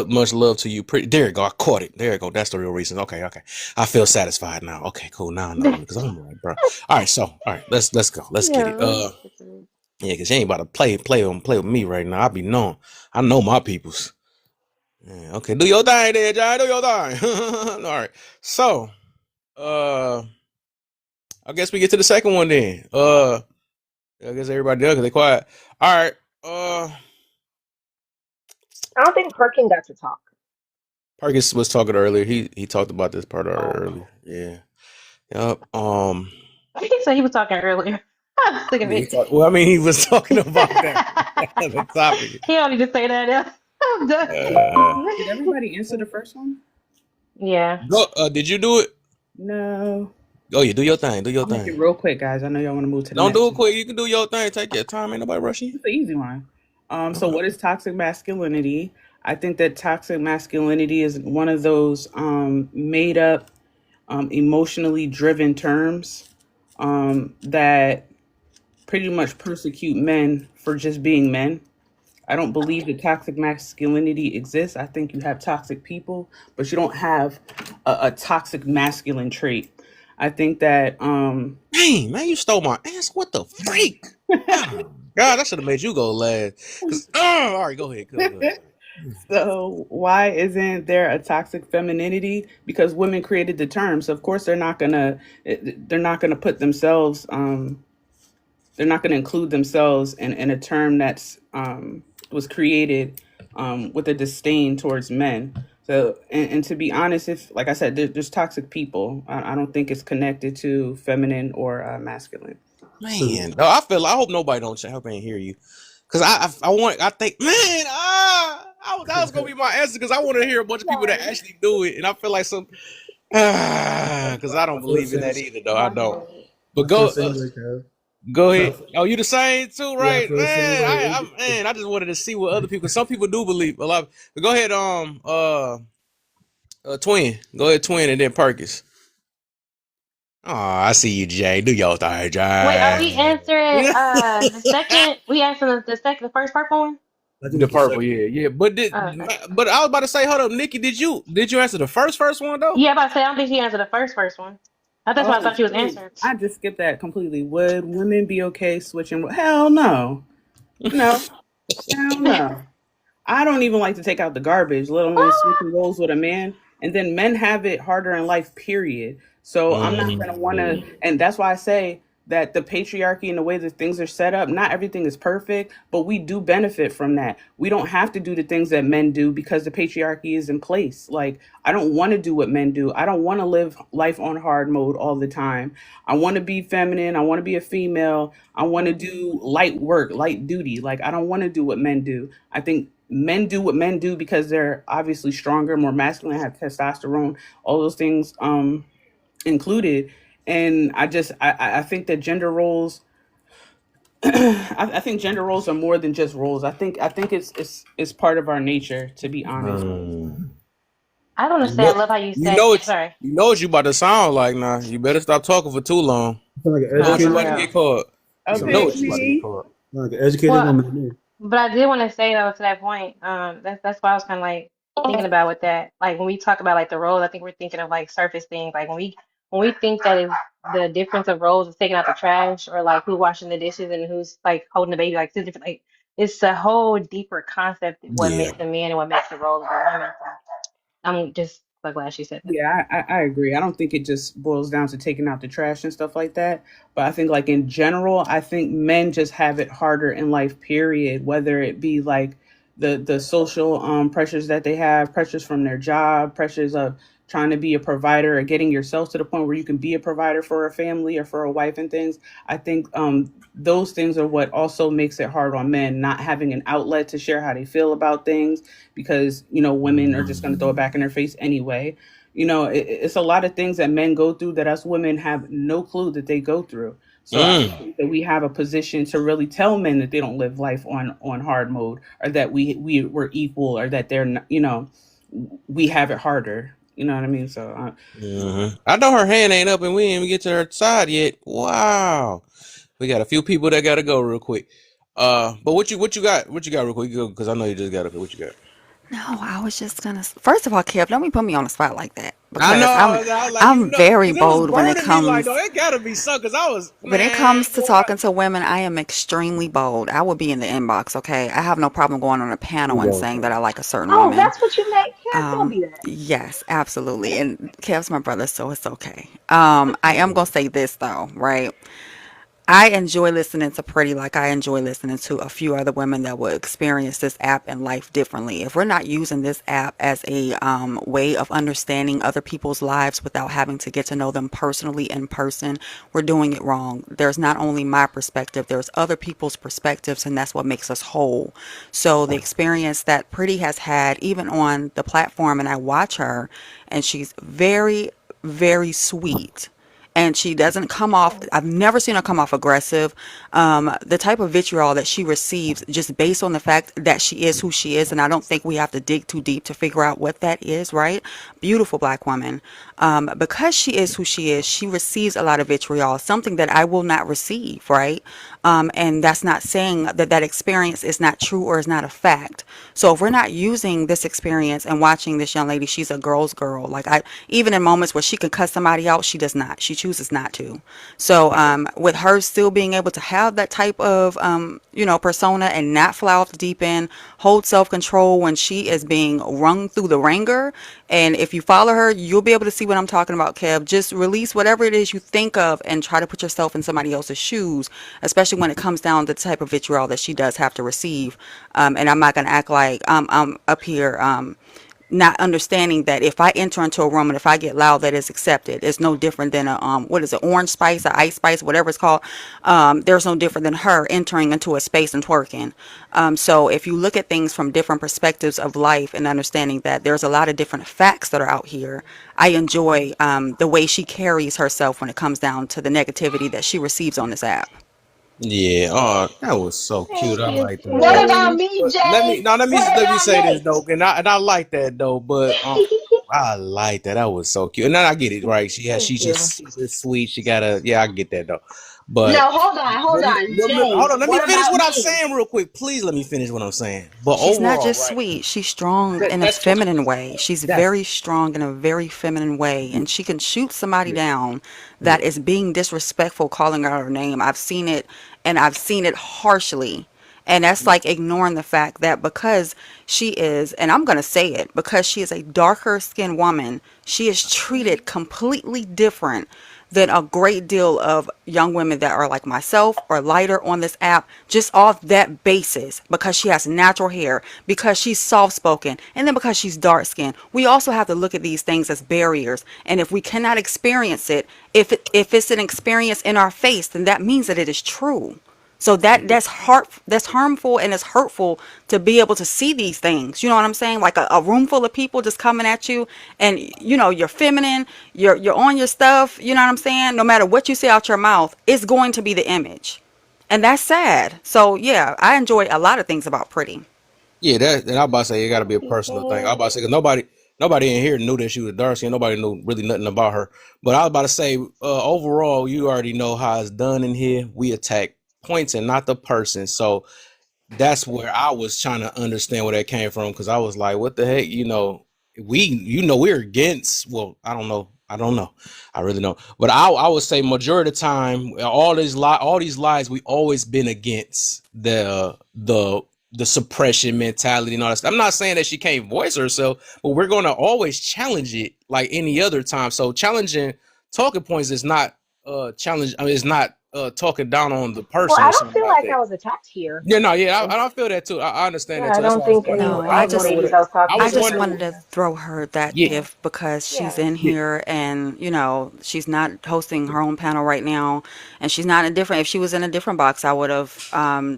much love to you. Pretty. There you go. I caught it. There you go. That's the real reason. Okay, okay. I feel satisfied now. Okay, cool. Now I know because I'm like, bro. All right, so all right, let's go. Let's get it. Yeah. Yeah, because you ain't about to play with me right now. I be knowing. I know my peoples. Yeah, okay, do your thing there, John. Do your thing. All right. So, I guess we get to the second one then. I guess everybody does because they quiet. All right. I don't think Perkin got to talk. Parkins was talking earlier. He talked about this part Oh, earlier. Yeah. Yep. I think so. He was talking earlier. I'm sick of Yeah, he it. talked. Well, I mean, he was talking about that the topic. He don't need to say that now. I'm done. Uh, Did everybody answer the first one? Yeah. go. Did you do it? No. Oh, yeah, do your thing. Do your I'll make it thing. real quick, guys. I know y'all want to move to the Don't next do it one. quick. You can do your thing. Take your time. Ain't nobody rushing It's an easy one. you. So All what is toxic masculinity? I think that toxic masculinity is one of those made up, emotionally driven terms that pretty much persecute men for just being men. I don't believe that toxic masculinity exists. I think you have toxic people, but you don't have a toxic masculine trait. I think that Dang, man, you stole my ass. What the freak? Oh, God, I should have made you go last. Cause, all right, go ahead. Go ahead. so why isn't there a toxic femininity? Because women created the term. So of course they're not gonna put themselves they're not gonna include themselves in a term that's was created with a disdain towards men. So and to be honest, if like I said, there's toxic people. I don't think it's connected to feminine or masculine. Cause, Man, no, I hope nobody don't I hope I ain't hear you. Cause I think, man, that was gonna be my answer because I want to hear a bunch of people that Sorry. actually do it, and I feel like some, because I don't I feel the believe in same. that either, though. I My don't. bad. But I feel the same way, Kev. go I ahead. f- Oh, you the same too, yeah, I right, feel the same man? way. Man, I just wanted to see what other people. Some people do believe a lot. But go ahead, twin. Go ahead, twin, and then Perkins. Oh, I see you, Jay. Do your thing, Wait, are we Jay. answering the second? We answering the first purple one? I think The it's the purple, second. yeah, yeah. But Oh, okay. but I was about to say, hold up, Nikki, did you answer the first one though? Yeah, but I said I don't think she answered the first one. That's what I Oh thought she was shoot! answering. I just skipped that completely. Would women be okay switching? Hell no, no, hell no. I don't even like to take out the garbage, let alone switching roles with a man. And then men have it harder in life, period. So I'm not going to want to, Mm, and that's why I say that the patriarchy and the way that things are set up, not everything is perfect, but we do benefit from that. We don't have to do the things that men do because the patriarchy is in place. Like, I don't want to do what men do. I don't want to live life on hard mode all the time. I want to be feminine. I want to be a female. I want to do light work, light duty. Like, I don't want to do what men do. I think men do what men do because they're obviously stronger, more masculine, have testosterone, all those things included. And I think that gender roles I think gender roles are more than just roles. I think it's part of our nature, to be honest. mm. I don't You know, understand. I love how you you said. know what Sorry. you know what you about to sound like now. You better stop talking for too long. I feel like an You know No, what you for about educated, to real. get caught. you You sound know like, Okay, what you about to get P. caught. an educated Well, woman to me. but I did want to say though to that point. That's why I was kind of like thinking about with that. Like when we talk about like the roles, I think we're thinking of like surface things. Like when we think that is the difference of roles is taking out the trash or like who washing the dishes and who's like holding the baby. Like it's different. Like it's a whole deeper concept. What Yeah. makes a man and what makes the role of a woman. So I'm just so glad she said that. Yeah, I agree. I don't think it just boils down to taking out the trash and stuff like that. But I think, like, in general, I think men just have it harder in life, period. Whether it be like the social pressures that they have, pressures from their job, pressures of trying to be a provider or getting yourself to the point where you can be a provider for a family or for a wife and things. I think those things are what also makes it hard on men, not having an outlet to share how they feel about things because women are just going to throw it back in their face anyway. It's a lot of things that men go through that us women have no clue that they go through. So I don't Mm. think that we have a position to really tell men that they don't live life on hard mode, or that we're equal, or that they're not, we have it harder. You know what I mean? So I know her hand ain't up and we ain't even get to her side yet. Wow. We got a few people that gotta go real quick. But what you got real quick? Because I know you just got to. What you got? No, I was just gonna. First of all, Kev, don't be put me on the spot like that I know. because I was like, I'm very because it was bold burning me like, though, it gotta be something. Because I was, when it man, comes to boy. talking to women. I am extremely bold. I will be in the inbox. Okay, I have no problem going on a panel and saying that I like a certain Oh, woman. that's what you meant, Kev. Don't be that. Yes, absolutely. And Kev's my brother, so it's okay. I am gonna say this though, right? I enjoy listening to Pretty like I enjoy listening to a few other women that will experience this app and life differently. If we're not using this app as a way of understanding other people's lives without having to get to know them personally in person, we're doing it wrong. There's not only my perspective, there's other people's perspectives, and that's what makes us whole. So the experience that Pretty has had, even on the platform, and I watch her, and she's very, very sweet and she doesn't come off, I've never seen her come off aggressive. The type of vitriol that she receives just based on the fact that she is who she is, and I don't think we have to dig too deep to figure out what that is, right? Beautiful black woman. Because she is who she is, she receives a lot of vitriol, something that I will not receive, right? And that's not saying that that experience is not true or is not a fact. So if we're not using this experience and watching this young lady, she's a girl's girl. Like I, even in moments where she can cuss somebody out, she does not. She chooses not to. So with her still being able to have that type of persona and not fly off the deep end, hold self control when she is being wrung through the ringer. And if you follow her, you'll be able to see what I'm talking about, Kev. Just release whatever it is you think of and try to put yourself in somebody else's shoes, especially when it comes down to the type of vitriol that she does have to receive. And I'm not going to act like I'm up here not understanding that if I enter into a room and if I get loud, that is accepted. It's no different than a what is it, orange spice, a ice spice, whatever it's called. There's no different than her entering into a space and twerking. So if you look at things from different perspectives of life and understanding that there's a lot of different facts that are out here, I enjoy the way she carries herself when it comes down to the negativity that she receives on this app. Yeah, oh, that was so cute. Thank I you, like that What though. about Kim. me, But let me Jay? now What let me about say this me? though, and I like that though. But I like that. That was so cute. And then I get it right. Thank She's you. just super sweet. She gotta yeah, I get that though. But No, hold on, hold Jay. on. Let me What finish about what I'm me? saying real quick. Please let me finish what I'm saying. But She's not overall, just right? sweet, she's strong in a That's feminine way. She's that's very strong in a very feminine way. And she can shoot somebody yeah, down yeah. that is being disrespectful, calling her her name. I've seen it, and I've seen it harshly. And that's like ignoring the fact that because she is, and I'm going to say it, because she is a darker skinned woman, she is treated completely different than a great deal of young women that are like myself or lighter on this app, just off that basis, because she has natural hair, because she's soft spoken, and then because she's dark skinned. We also have to look at these things as barriers. And if we cannot experience it, if it's an experience in our face, then that means that it is true. So that's harmful and it's hurtful to be able to see these things. You know what I'm saying? Like a room full of people just coming at you, and you're feminine, you're on your stuff. You know what I'm saying? No matter what you say out your mouth, it's going to be the image, and that's sad. So yeah, I enjoy a lot of things about Pretty. Yeah, that and I about to say it got to be Thank a you, personal thing. I Kim. about to say because nobody in here knew that she was dark skin. Nobody knew really nothing about her. But I was about to say overall, you already know how it's done in here. We attack points and not the person. So that's where I was trying to understand where that came from because I was like, what the heck, we're against. Well, I don't know, I really don't. But I would say majority of the time, all these lies, we always been against the suppression mentality and all that stuff. I'm not saying that she can't voice herself, but we're gonna always challenge it like any other time. So challenging talking points is not challenge. I mean, it's not talking down on the Well, person I or don't something feel like like that. I was attacked here. Yeah, no, yeah, I And don't feel that too. I understand yeah, that I too. That's don't why I was think wondering. No, any I I any was of the wondering just what ladies it. I was I talking I was to just wondering. said, wanted to throw her that Yeah, gift because she's yeah. in here and she's not hosting her own panel right now, and she's not in a different. If she was in a different box, I would have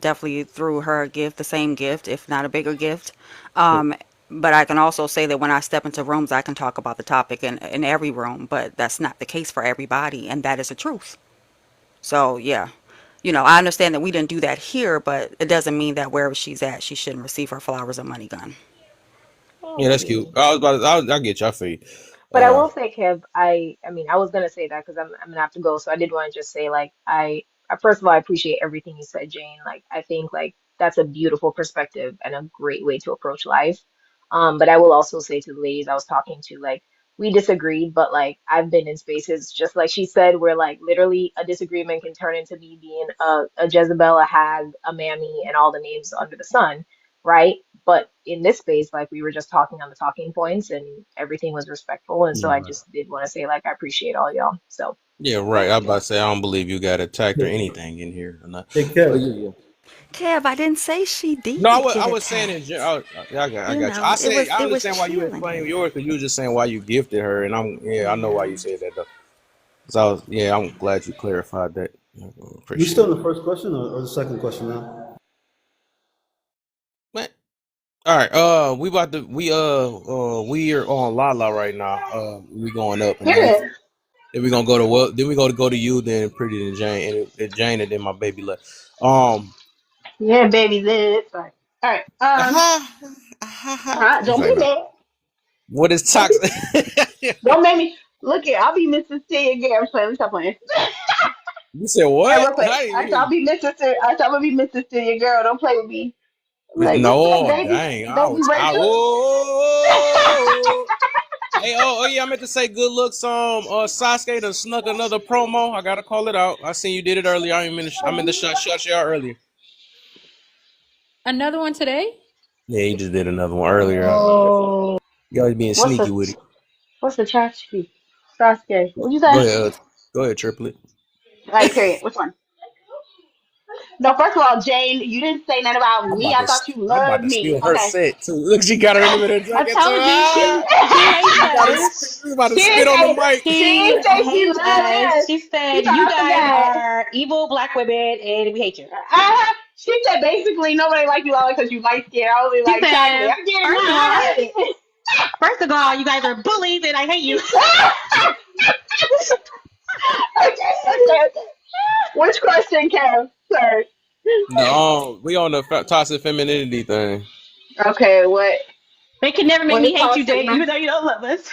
definitely threw her a gift, the same gift, if not a bigger gift. Um, but I can also say that when I step into rooms, I can talk about the topic in every room, but that's not the case for everybody, and that is the truth. So yeah, I understand that we didn't do that here, but it doesn't mean that wherever she's at, she shouldn't receive her flowers and money gun. yeah, Thank that's cute. you. I was about. I get you. I feel you. But I Uh, will say, Kev, I mean, I was gonna say that because I'm gonna have to go. So I did want to just say, like, first of all, I appreciate everything you said, Jane. Like, I think like that's a beautiful perspective and a great way to approach life. But I will also say to the ladies I was talking to, like, we disagreed, but like I've been in spaces just like she said, where like literally a disagreement can turn into me being a Jezebel, a hag, a mammy, and all the names under the sun, right? But in this space, like we were just talking on the talking points and everything was respectful. And so yeah, I right. just did want to say, like, I appreciate all y'all. So Yeah, right. thank I was you. about to say I don't believe you got attacked or anything in here or not. Hey, But Kev. yeah, yeah. Kev, I didn't say she No, did get I was saying in attacked. general. I got you. I It said was I it was understand why you explained chilling. yours because you were just saying why you gifted her, and I know why Yeah. you said that though. So I'm glad you clarified that. I We appreciate still it. in the first question or the second question now? Man, all right. We are on Lala right now. We going up, and then Period. Then we gonna go to what? Then we go to you, then Pretty and Jane, and Jane, and then my baby left. Um, Yeah, baby, that's right. All right. Don't it's like be no. mad. What is Don't be. toxic? Don't make me look it. I'll be Mrs. T again. I'm playing. Stop playing. You said Hey, what? real quick. I didn't I hear said I'll you. be Mrs. T. I said I'm gonna be Mrs. T, your girl. Don't play with me. I'm like, what's up, No, baby? dang. Baby Rachel. Whoa. Hey, yeah, I meant to say good looks. Sasuke done snuck another promo. I gotta call it out. I seen you did it earlier. I meant to shut you out earlier. Another one today? Yeah, he just did another one earlier. Oh, You always being what's sneaky the with it. what's the trash speak? Sasuke. What'd you Go say? ahead, go ahead, triplet. All right, period. Which one? No, first of all, Jane, you didn't say nothing about I'm me. about I to, thought you I'm about loved to me. steal her Okay. set too. Look, she got her in the middle of the I jacket too. told you Ah, she hates us. we about to She spit didn't on the say mic. she She didn't say she hates loved us. us. She She said you thought I guys forgot. are evil black women and we hate you. She said basically nobody liked you all because you light skin. I only She like chocolate. said, I get it now. first of all, I get it. you guys are bullies and I hate you. Okay. Which question, Kev? Sorry. No, we on the toxic femininity thing. Okay, what? They can never make What is me hate you, toxic Jade, even though you don't love us.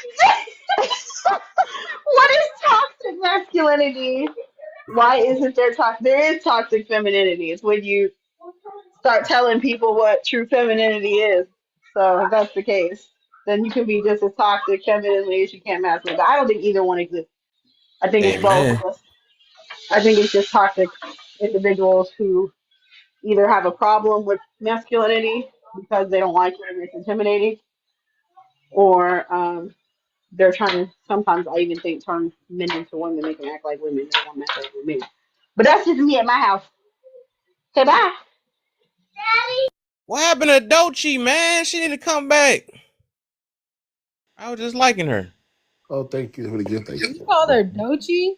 what is toxic masculinity? Why isn't there toxic? There is toxic femininity. It's when you start telling people what true femininity is. So if that's the case, then you can be just as toxic femininely as you can masculine. But I don't think either one exists. I think it's both. Amen. I think it's just toxic individuals who either have a problem with masculinity because they don't like it and it's intimidating, or they're trying to. Sometimes I even think turn men into women, make them act like women. They want to act like women. But that's just me at my house. Okay, bye. What happened to Dochi, man? She need to come back. I was just liking her. Oh, thank you for the gift. Thank You you. called her Dochi?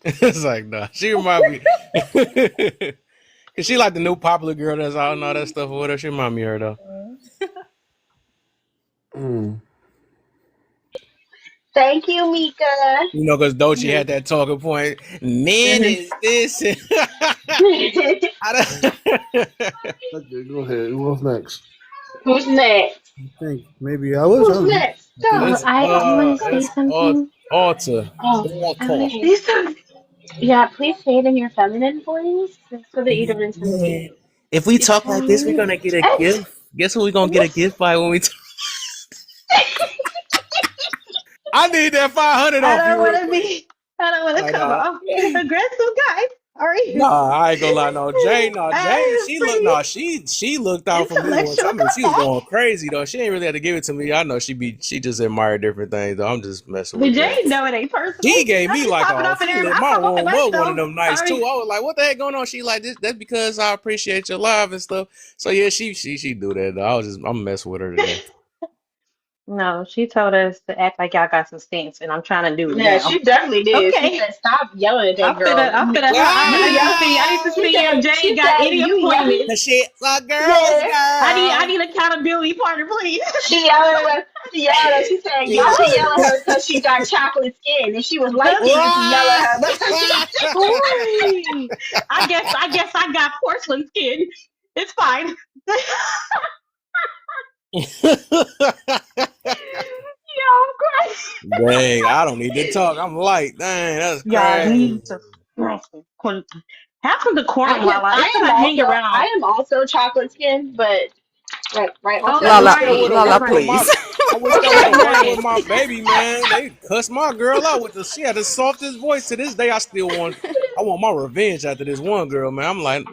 It's like, nah, she remind me. Cause she like the new popular girl that's out and all that stuff or whatever. She remind me of her though. Mm. Thank you, Mika. You know, cause Dochi Mhm. had that talking point. Men Mhm. is this and I Okay, go ahead. What's next? Who's next? I think maybe I was. I Who's don't know. next? I think Oh, I want to say it's something. Alta. Oh, I want to Alta. say something. Yeah, please say it in your feminine voice so that you don't intimidate Yeah. If we talk like this, we're because gonna get a it's, gift. Guess who we gonna get a gift by when we talk? I need that 500 I off don't you want real to quick. be, I don't want to Like, come nah. off being an aggressive guy. Are you? Nah, I ain't gonna lie. Jane, I'm pretty she looked out for me once. I intellectual. mean, Come she was back. going crazy though. She ain't really had to give it to me. I know she just admired different things. Though. I'm just messing The with Jane. Jane know it ain't personal. She gave I me just like pop it off in she every. lit I my pop off at room up one of myself. them nights too. Sorry. I was like, what the heck going on? She like this. That's because I appreciate your live and stuff. So yeah, she do that. Though. I'm messing with her today. No, she told us to act like y'all got some sense, and I'm trying to do it yeah, now. she definitely did. She Okay. said, "Stop yelling at that girl." I'm finna, I need to Ah! She see if said, Jay "She got said any you yell." The appointments. shit's a girl's Yeah, I girl. need accountability partner, please. she yelled at her. She yelled at her. She said, "Y'all should yell at her because she got chocolate skin. If she was light skinned, you should yell at her because she." Ooh, I guess I got porcelain skin. It's fine. Yo, I'm crying. Dang, I don't need to talk. I'm light. Dang, that's Y'all crazy. need to have some decorum while it's because I hang around. I am also chocolate skin, but right on Oh, I that's wish feminine that Lala, would right. have That's Lala, worked with right. my. please. I wish that would That's have worked with right. my baby, man. They cussed my girl out with the. She had the softest voice. To this day, I still want. I want my revenge after this one girl, man. I'm like,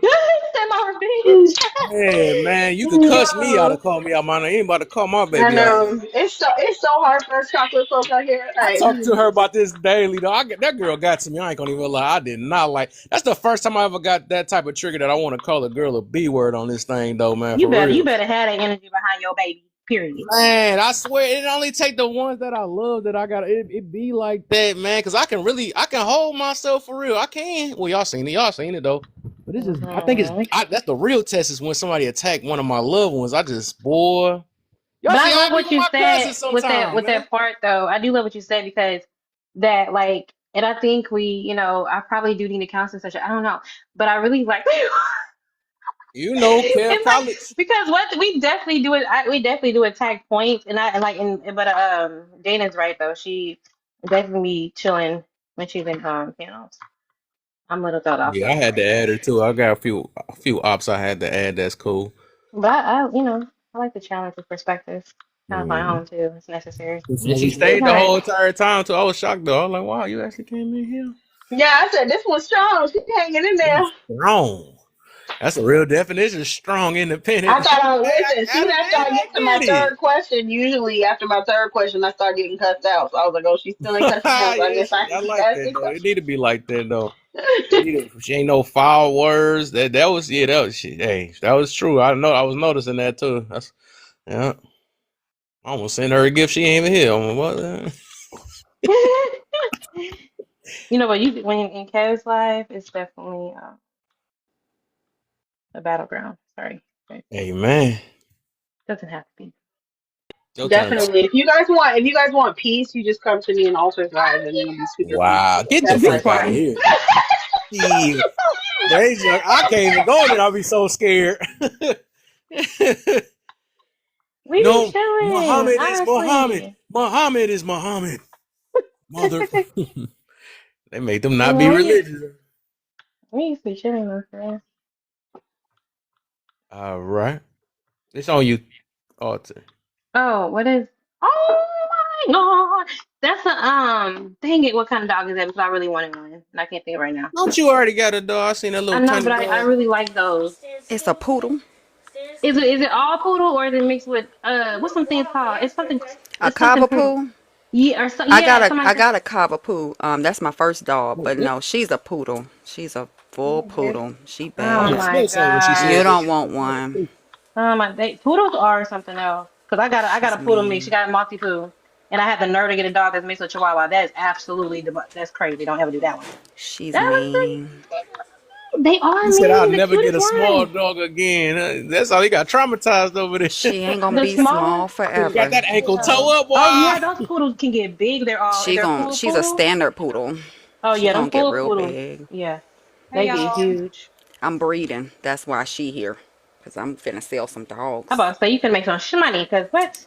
Send my revenge. yeah, man. You could cuss me out Yo, and call me out, man. I ain't about to call my I baby out. know it's so hard for us chocolate folks out here. All I right, talk to her about this daily, though. That girl got to me. I ain't gonna even lie. I did not like. That's the first time I ever got that type of trigger that I want to call a girl a B word on this thing, though, man. For You real. better have that energy behind your baby. Period. Man, I swear it only take the ones that I love that I got. It be like that, man. Because I can hold myself for real. I can. Well, y'all seen it though. But it's just, I think Hmm. that's the real test is when somebody attack one of my loved ones. I just, boy, y'all But see I how I love be what with you my said cousins sometimes, with man. that part though. I do love what you said because that like, and I think we, I probably do need a counseling session. I don't know, but I really like. You know, Kev It's like College. because what we definitely do it, we definitely do attack points, and I and like, but Dana's right though. She definitely be chilling when she's in panels. I'm a little thought off Yeah, I had sometimes, to add her too. I got a few ops I had to add. That's cool. but I like the challenge of perspectives. Challenge my Mhm. own too. It's necessary. And she It's stayed the not. whole entire time too. I was shocked though. I was like, wow, you actually came in here. Yeah, I said this one's strong. She's hanging in there. She's strong. That's a real definition of strong, I independent. thought, Hey, listen, I soon after I get to my did third it. question, usually after my third question, I start getting cussed out. So I was like, oh, she's still ain't cussed me out. So I Yeah, guess I can I keep like that asking though. It questions. need to be like that though. She ain't no foul words. That was yeah. That was shit. Hey, that was true. I know. I was noticing that too. That's yeah. I almost sent her a gift. She ain't even here. I'm like, what? But when in Kev's life, it's definitely a battleground. Sorry, it Hey man, doesn't have to be. your turn. Definitely. If you guys want peace, you just come to me and alter guys, and it'll be super Wow, peaceful. get the That's my fuck This out of thing. one. here. Yeah. Crazy. I can't even go there. I'll be so scared. We be No, chilling, Muhammad is Muhammad. honestly. Muhammad is Muhammad. Mother. They made them not be Yeah, religious. we used to be chilling though, for real. All right. It's on you, Arthur. Oh, what is? Oh my God, that's a Dang it, what kind of dog is that? Because I really wanted one, and I can't think right now. Don't you already got a dog? I seen that I little know, tiny but I dog. really like those. It's a poodle, Is it all poodle or is it mixed with what's some things called? It's something. a It's something poodle. cavapoo. Yeah, or so, I yeah. got a Somebody I said. got a cavapoo. That's my first dog, Oh, but good. no, she's a poodle. She's a full Oh, dear. poodle. She Oh I bad. almost my smelled something when she You said gosh. that. don't want one. Poodles are something else. Cause I got She's a poodle mix. She mean. got a Maltese poo, and I had the nerve to get a dog that's mixed with Chihuahua. That is absolutely that's crazy. Don't ever do that one. She's That was mean. They He are said, "I'll mean. The never get cutest a small ones. dog again." That's all he got traumatized over She ain't there. gonna The be small small ones. Got forever. that ankle toe up, Oh yeah, boy. those poodles can get big. They're full She's a poodles. standard poodle. Oh She yeah, them gonna get full real poodles. big. Yeah, Hey they get y'all. huge. I'm breeding. That's why she here. Cause I'm finna sell some I'm dogs. about to say you can make some money. Cause what?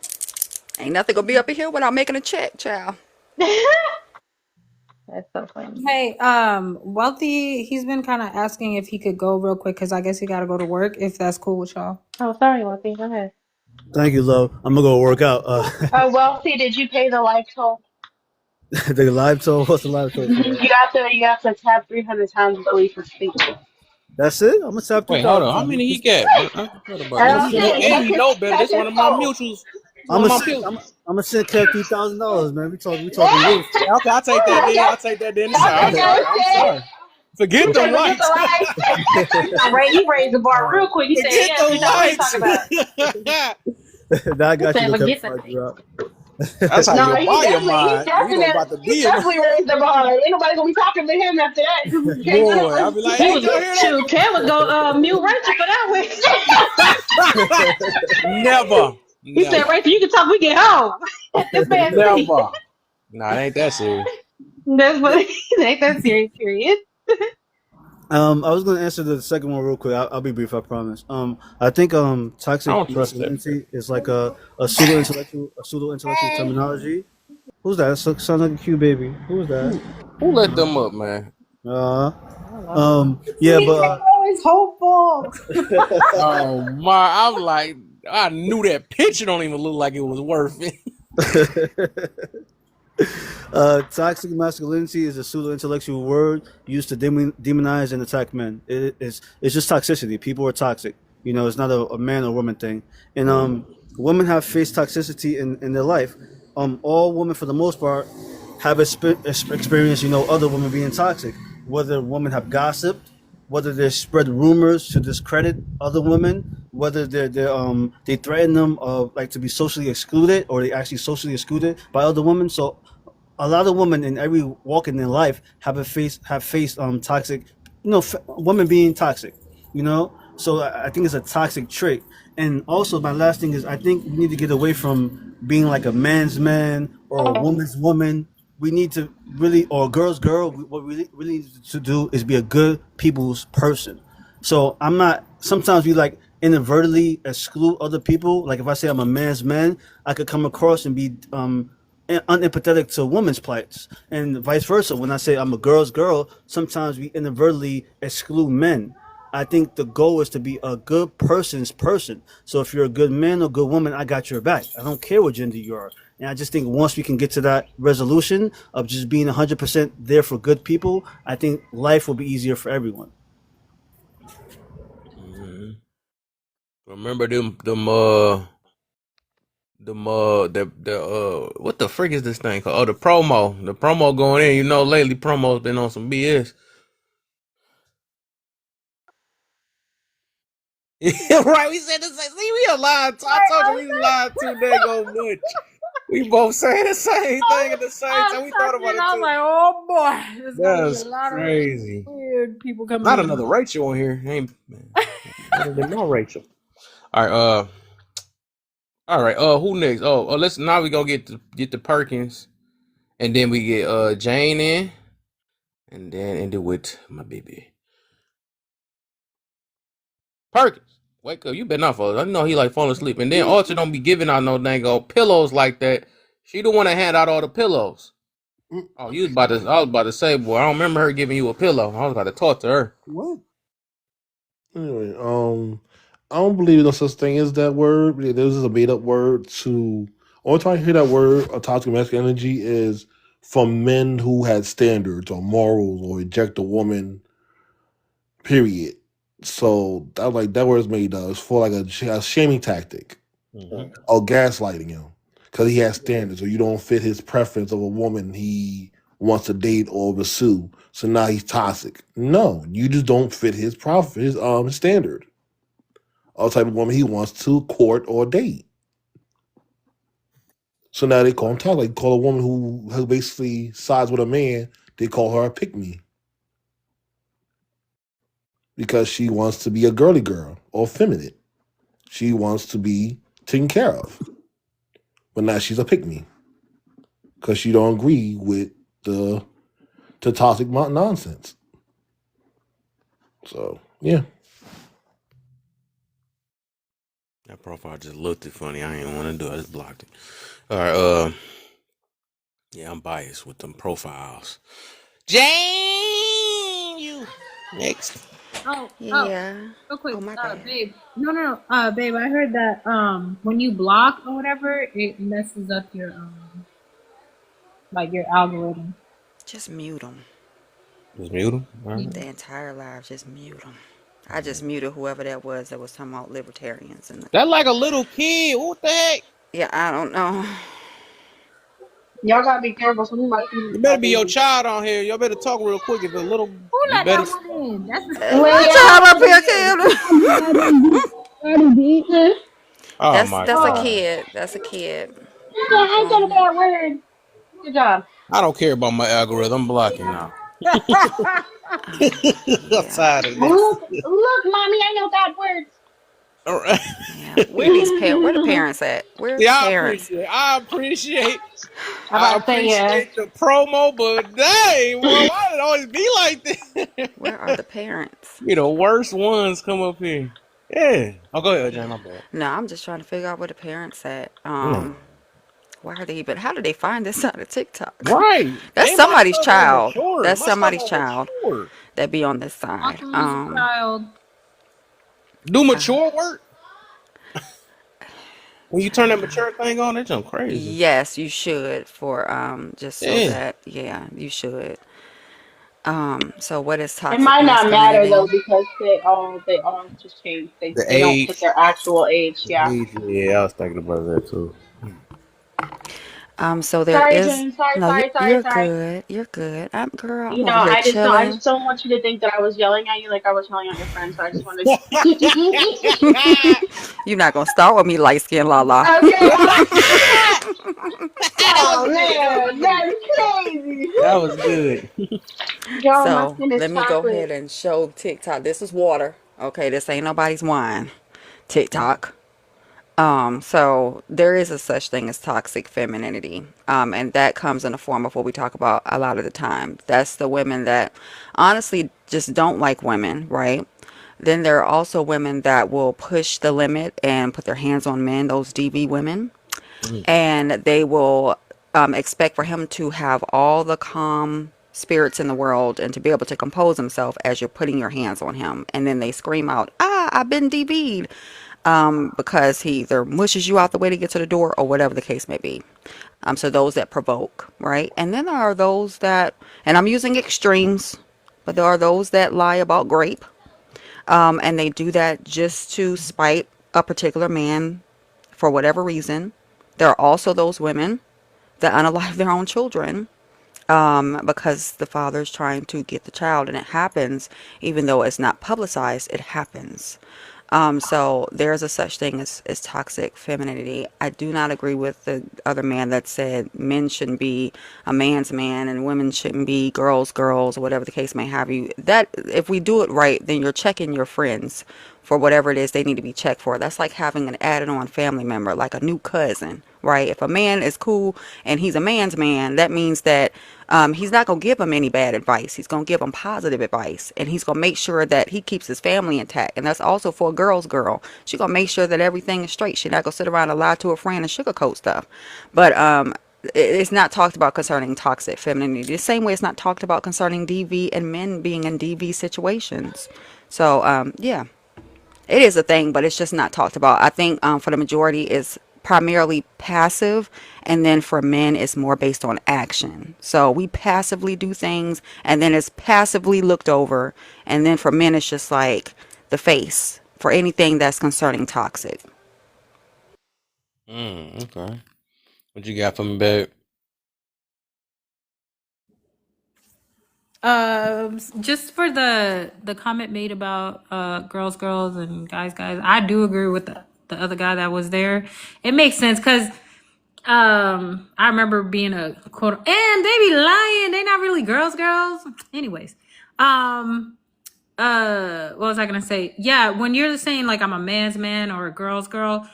Ain't nothing gonna be up in here without making a check, child. That's so funny. Hey, Wealthy, he's been kind of asking if he could go real quick because I guess he got to go to work. If that's cool with y'all. Oh, sorry, Lucky. Go ahead. Thank you, love. I'm gonna go work out. Wealthy, did you pay the life toll? The live toll. What's the live toll for? You have to tap 300 times before you can speak. That's it. I'm gonna tap three Wait, hold thousand on. How times. many he got? I forgot about I'm that. gonna That's He send. know, it. and That's he his, know better. that's This his one of my toll. mutuals. This I'm one of gonna my send. pills. I'm gonna send Kev $3,000, man. We talking real shit. Yeah, okay, I'll take that That's, then. I'll that's, take that then. that's Sorry, I'm what sorry. Kevin I'm said. sorry. Forget He them said, forget the lights. life. He raised the bar real quick. He said, Forget "Yeah, them what you lights. talking about?" Now I He got you, said, though, Kevin, "Forget the." before I drop. That's how No, you he buy your definitely, he mind. You know, definitely, about to he be in the definitely raised the bar. Ain't nobody gonna be talking to him after that because we can't get boy. I'll be like, He hey, was y'all hear shoot. Kev was gonna mute Rachel for that one. that? Never, He said, never, "Rachel, you can talk. We get home. Let this man speak." never. Nah, it ain't that serious. That's what. Ain't that serious? Period. I was gonna answer the second one real quick. I'll be brief, I promise. I think I toxic don't trust that. masculinity is like a pseudo intellectual terminology. Who's that? Sounds like a cute baby. Who's that? Who let them up, man? Uh, I don't know. yeah, He's but always hopeful. Oh my! I'm like, I knew that picture don't even look like it was worth it. toxic masculinity is a pseudo intellectual word used to demonize and attack men. It's just toxicity. People are toxic. It's not a man or woman thing. And women have faced toxicity in their life. All women, for the most part, have experienced other women being toxic. Whether women have gossiped, whether they spread rumors to discredit other women, whether they threaten them like to be socially excluded, or they actually socially excluded by other women. So a lot of women in every walk in their life have faced toxic, women being toxic, So I think it's a toxic trait. And also, my last thing is, I think we need to get away from being like a man's man or a woman's woman. we need to really, or what we really need to do is be a good people's person. So I'm not. Sometimes we like inadvertently exclude other people. Like if I say I'm a man's man, I could come across and be unempathetic to women's plights, and vice versa. When I say I'm a girl's girl, sometimes we inadvertently exclude men. I think the goal is to be a good person's person. So if you're a good man or good woman, I got your back. I don't care what gender you are. And I just think once we can get to that resolution of just being 100% there for good people, I think life will be easier for everyone. Mhm. Remember what the frick is this thing called? Oh, the promo going in. You know, lately promo's been on some BS. Yeah, right. We said the same. See, we alive. I Right, told you we lied too daggone much. We both saying the same thing at the same I time. We thought typed about in, it I was too. like, oh boy, there's gonna be a That's lot of crazy. weird people coming Not in. another Rachel on here. Ain't man. Better than no Rachel. All right. All right. Who next? Let's now we gonna get the Perkins, and then we get Jane in, and then end it with my baby Perkins. Wake up! You better not fall. I know he like falling asleep, and then Archer don't be giving out no dang old pillows like that. She the one that hand out all the pillows. Mm, Oh, you was about to. I was about to say, boy, I don't remember her giving you a pillow. I was about to talk to her. what? Anyway, I don't believe no such thing as that word. There's just a made up word to. Only time I hear that word, a toxic masculine energy, is from men who had standards or morals or reject a woman. Period. So that like that word is made up. It's for like a shaming tactic Mm-hmm. or gaslighting him because he has standards or you don't fit his preference of a woman he wants to date or pursue. So now he's toxic. No, you just don't fit his profit, his standard or type of woman he wants to court or date. So now they call him toxic. Like call a woman who basically sides with a man, they call her a pick me because she wants to be a girly girl or feminine. She wants to be taken care of, but now she's a pick me because she don't agree with the toxic nonsense. So yeah, That profile just looked it funny. I ain't want to do it. I just blocked it. All right. Yeah, I'm biased with them profiles. Jane, you next. Oh, Yeah. real quick, Oh, my bad. babe. No. Babe, I heard that when you block or whatever, it messes up your like your algorithm. Just mute them. Just mute him. All right. Yeah. The entire live, just mute them. I just muted whoever that was talking about libertarians. And That like a little kid. What the heck? yeah, I don't know. Y'all gotta be careful. Something might feed You into better that be your baby. child on here. Y'all better talk real quick. If a little, Who you let better. that one in? That's the My Lady, stepdad. I child up already here, did. Kim. Already did. Oh That's my that's a god. kid. That's a kid. I ain't said a bad word. Good job. I don't care about my algorithm. I'm blocking now. I'm Yeah, tired of this. Look, mommy, I know bad words. All right. yeah. Where the parents at? Where's the Yeah, parents? I I about to say, yeah. appreciate the promo, but dang, boy, why did it always be like Where are this? the parents? Be the worst ones come up here. Yeah. Oh, go ahead, Jay. Yeah. My bad. No, I'm just trying to figure out where the parents at. Mm. Why are they even? How did they find this on of TikTok? Right. That's My somebody's stuff on child. mature. That's My stuff somebody's on child mature. that be on this side. Also, as a child, Do Uh, mature work? When you turn that mature thing on, that jump crazy. yes, you should for just so Yeah. that yeah, you should. So what is It toxic might not matter masculinity? though because they all just changed. They The they don't put age. their actual age. The Yeah. age. Yeah, I was thinking about that too. So there Sorry, is Jane. Sorry, no, sorry, sorry, you're sorry. good. You're good. I'm girl. You I'm know, over here I chilling. just don't want you to think that I was yelling at you like I was yelling at your friend. So I just wanted to. You're not gonna start with me, light skin Lala. Okay. That was Oh good. That was man, good. that's crazy. That was good. Y'all, my So skin is let me go chocolate. ahead and show TikTok. This is water. Okay, this ain't nobody's wine. TikTok. So there is a such thing as toxic femininity. And that comes in the form of what we talk about a lot of the time. That's the women that honestly just don't like women, right? Then there are also women that will push the limit and put their hands on men, those DV women, Mm. and they will expect for him to have all the calm spirits in the world and to be able to compose himself as you're putting your hands on him. And then they scream out, "Ah, I've been DV'd," because he either mushes you out the way to get to the door or whatever the case may be. So those that provoke, right? And then there are those that, and I'm using extremes, but there are those that lie about grape, and they do that just to spite a particular man for whatever reason. There are also those women that unalive their own children because the father's trying to get the child, and it happens even though it's not publicized. It happens. So there's a such thing as toxic femininity. I do not agree with the other man that said men shouldn't be a man's man and women shouldn't be girls, or whatever the case may have you. That if we do it right, then you're checking your friends for whatever it is they need to be checked for. That's like having an added on family member, like a new cousin, right? If a man is cool and he's a man's man, that means that he's not going to give him any bad advice. He's going to give him positive advice, and he's going to make sure that he keeps his family intact. And that's also for a girl's girl. She's going to make sure that everything is straight. She's not going to sit around and lie to a friend and sugarcoat stuff. But it's not talked about concerning toxic femininity. The same way it's not talked about concerning DV and men being in DV situations. So, yeah. It is a thing, but it's just not talked about. I think for the majority, it's primarily passive, and then for men, it's more based on action. So we passively do things, and then it's passively looked over, and then for men, it's just like the face for anything that's concerning toxic. Okay. What you got for me, babe? Just for the comment made about girls and guys, I do agree with the other guy that was there. It makes sense because I remember being a quote and they be lying, they not really girls. Anyways, what was I gonna say? Yeah, when you're saying like I'm a man's man or a girl's girl,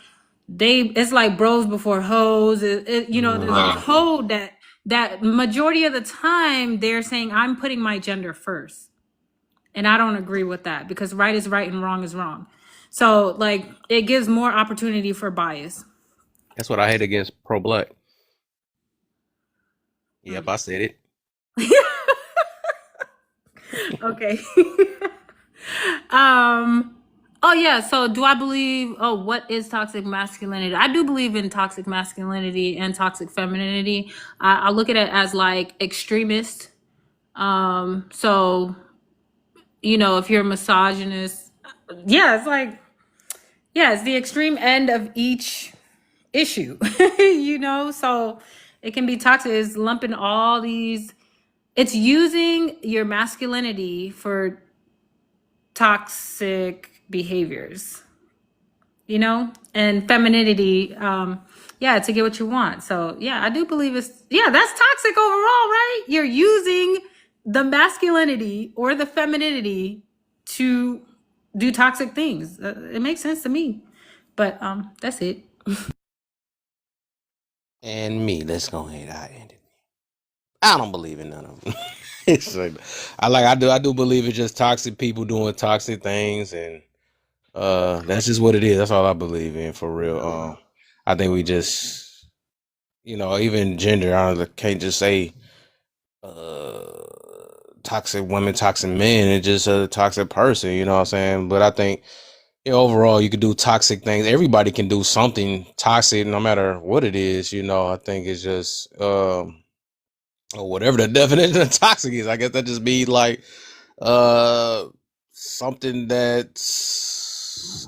it's like bros before hoes. There's a Mm. code that majority of the time they're saying I'm putting my gender first. And I don't agree with that because right is right and wrong is wrong. So like it gives more opportunity for bias. That's what I hate against pro black. Yep, Mm. I said it. Okay. um oh yeah, so do I believe what is toxic masculinity? I do believe in toxic masculinity and toxic femininity. I look at it as like extremist. So if you're a misogynist, yeah, it's like it's the extreme end of each issue. So it can be toxic. It's lumping all these, it's using your masculinity for toxic behaviors, and femininity, to get what you want. So yeah, I do believe that's toxic overall, right? You're using the masculinity or the femininity to do toxic things. It makes sense to me, but that's it. And me, let's go ahead. I ended. I don't believe in none of them. It's like, I do believe it's just toxic people doing toxic things, and that's just what it is. That's all I believe in for real. I think we just even gender, can't just say uh toxic women, toxic men. It's just a toxic person, you know what I'm saying? But I think overall you could do toxic things. Everybody can do something toxic no matter what it is, I think it's just or whatever the definition of toxic is. I guess that just be like uh something that's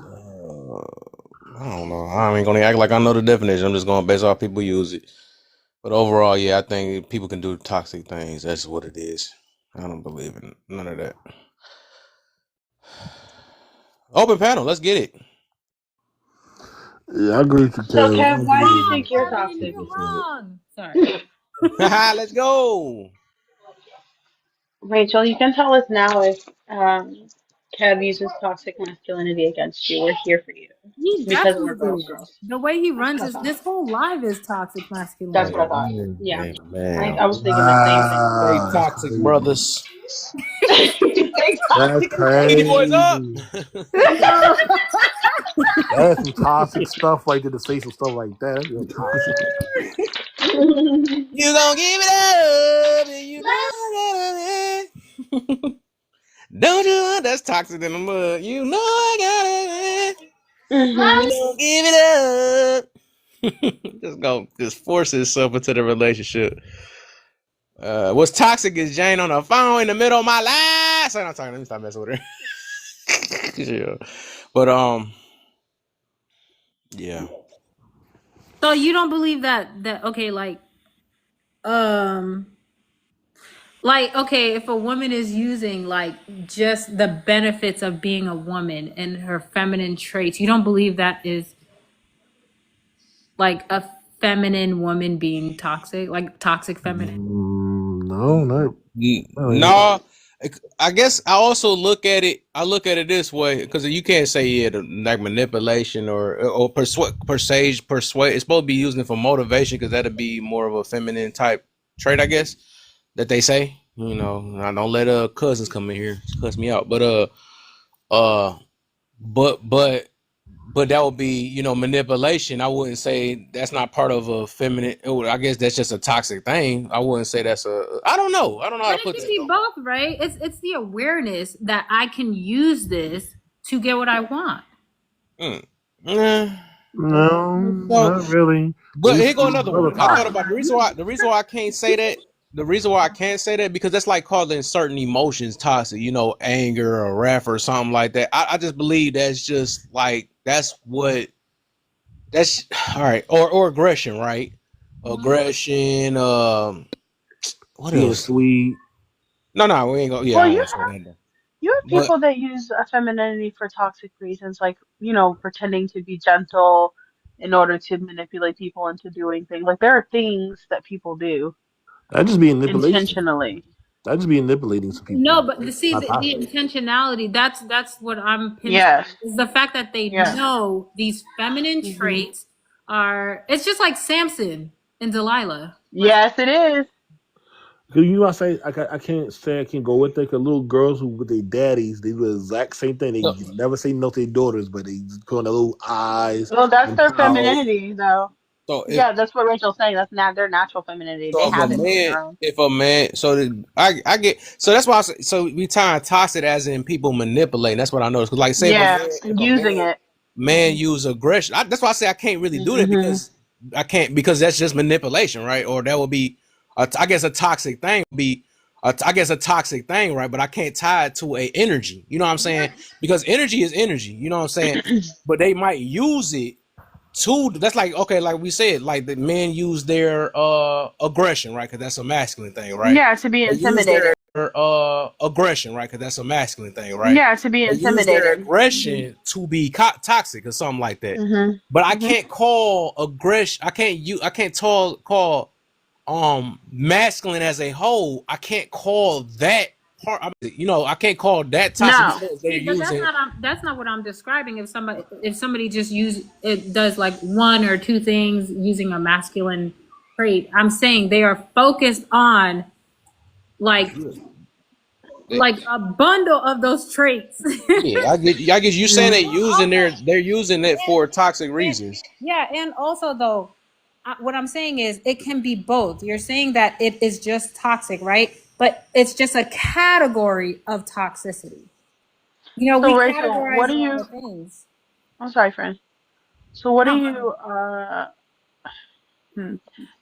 I don't know. I ain't gonna act like I know the definition. I'm just going based off people use it. But overall, yeah, I think people can do toxic things. That's what it is. I don't believe in none of that. Open panel, let's get it. Yeah, I agree with you, So, Kev. I Kev, don't why do you believe Wrong, think you're Kevin, toxic? you're in. wrong. Sorry. Let's go. Rachel, you can tell us now Kev uses toxic masculinity against you. We're here for you He because we're definitely girls, did. girls. The way he That's runs what I his thought. this whole live is toxic That's what I Hey, masculinity. thought. Mm. Yeah, hey, I man. was thinking the same thing. Hey, Wow, that's toxic crazy. brothers. Big That's toxic Lady boys up. crazy. Yo, That's some toxic stuff right there to say some stuff like that. That's real toxic. masculinity. You gonna give it up, and you know I got it. Don't you? That's toxic in the mud. You know I got it. You hmm don't give it up. Just force itself into the relationship. What's toxic is Jane on the phone in the middle of my life. So I'm talking. Let me stop messing with her. Yeah, but yeah. so you don't believe that okay, um okay, if a woman is using like just the benefits of being a woman and her feminine traits, you don't believe that is like a feminine woman being toxic, like toxic feminine? No, not really. No, I guess I also look at it. I look at it this way because you can't say like manipulation or persuade. It's supposed to be using it for motivation because that'd be more of a feminine type trait, I guess, that they say. You know, I don't let cousins come in here cuss me out, but uh, but but but that would be manipulation. I wouldn't say that's not part of a feminine. I guess that's just a toxic thing. I wouldn't say that's a. I don't know. I don't know how But to it put can that be though. both, right? It's the awareness that I can use this to get what I want. Mm. Eh, No, no, not really. but We here go see another other one. I thought toxic. about the reason why I can't say that. The reason why I can't say that because that's like calling certain emotions toxic. Anger or wrath or something like that. I just believe that's just like that's all right. Or aggression, right? Aggression. What Being else? sweet. No, we ain't go. Yeah, Well, I don't you want to say have that. Though. you have But people that use femininity for toxic reasons, like, pretending to be gentle in order to manipulate people into doing things. Like, there are things that people do That just be manipulation. intentionally. That just be manipulating some No, people. but see Not the toxic. intentionality. That's what I'm Yes. pinpointing is the fact that they Yes. know these feminine hmm traits are. It's just like Samson and Delilah. Like Yes, it is. Cause I say I can't say I can go with it. Cause little girls who with their daddies, they do the exact same thing. They so, never say no to their daughters, but they just put on their little eyes Well, that's and their mouth. femininity, though. so if Yeah, that's what Rachel's saying. That's not their natural femininity. They so if a have it on man their own. if a man so I get so that's why so we tie toxic as in people manipulating. That's what I noticed. Cause like say if a Yeah, man if a using man it. man use aggression. That's why I say I can't really do that hmm because I can't because that's just manipulation, right? Or that would be I guess a toxic thing would be I guess a toxic thing, right? But I can't tie it to a energy. You know what I'm saying? Because energy is energy. You know what I'm saying? But they might use it two. That's like okay, like we said, like the men use their aggression, right? Because that's a masculine thing, right? Yeah, to be They use their intimidated. aggression, right? Because that's a masculine thing, right? Yeah, to be They use their intimidated. aggression to be toxic or something like that. hmm But I hmm can't call aggression. I can't call masculine as a whole. I can't call that part. I can't call that toxic No. because they're see, but using. that's not what I'm describing. If somebody just does like one or two things using a masculine trait, I'm saying they are focused on like a bundle of those traits. Yeah, I get you saying hmm they're using it for toxic And reasons. yeah, and also though, what I'm saying is it can be both. You're saying that it is just toxic, right? But it's just a category of toxicity. So, We Rachel, what categorize do a lot you? of things. I'm sorry, friend. So, what do No, you?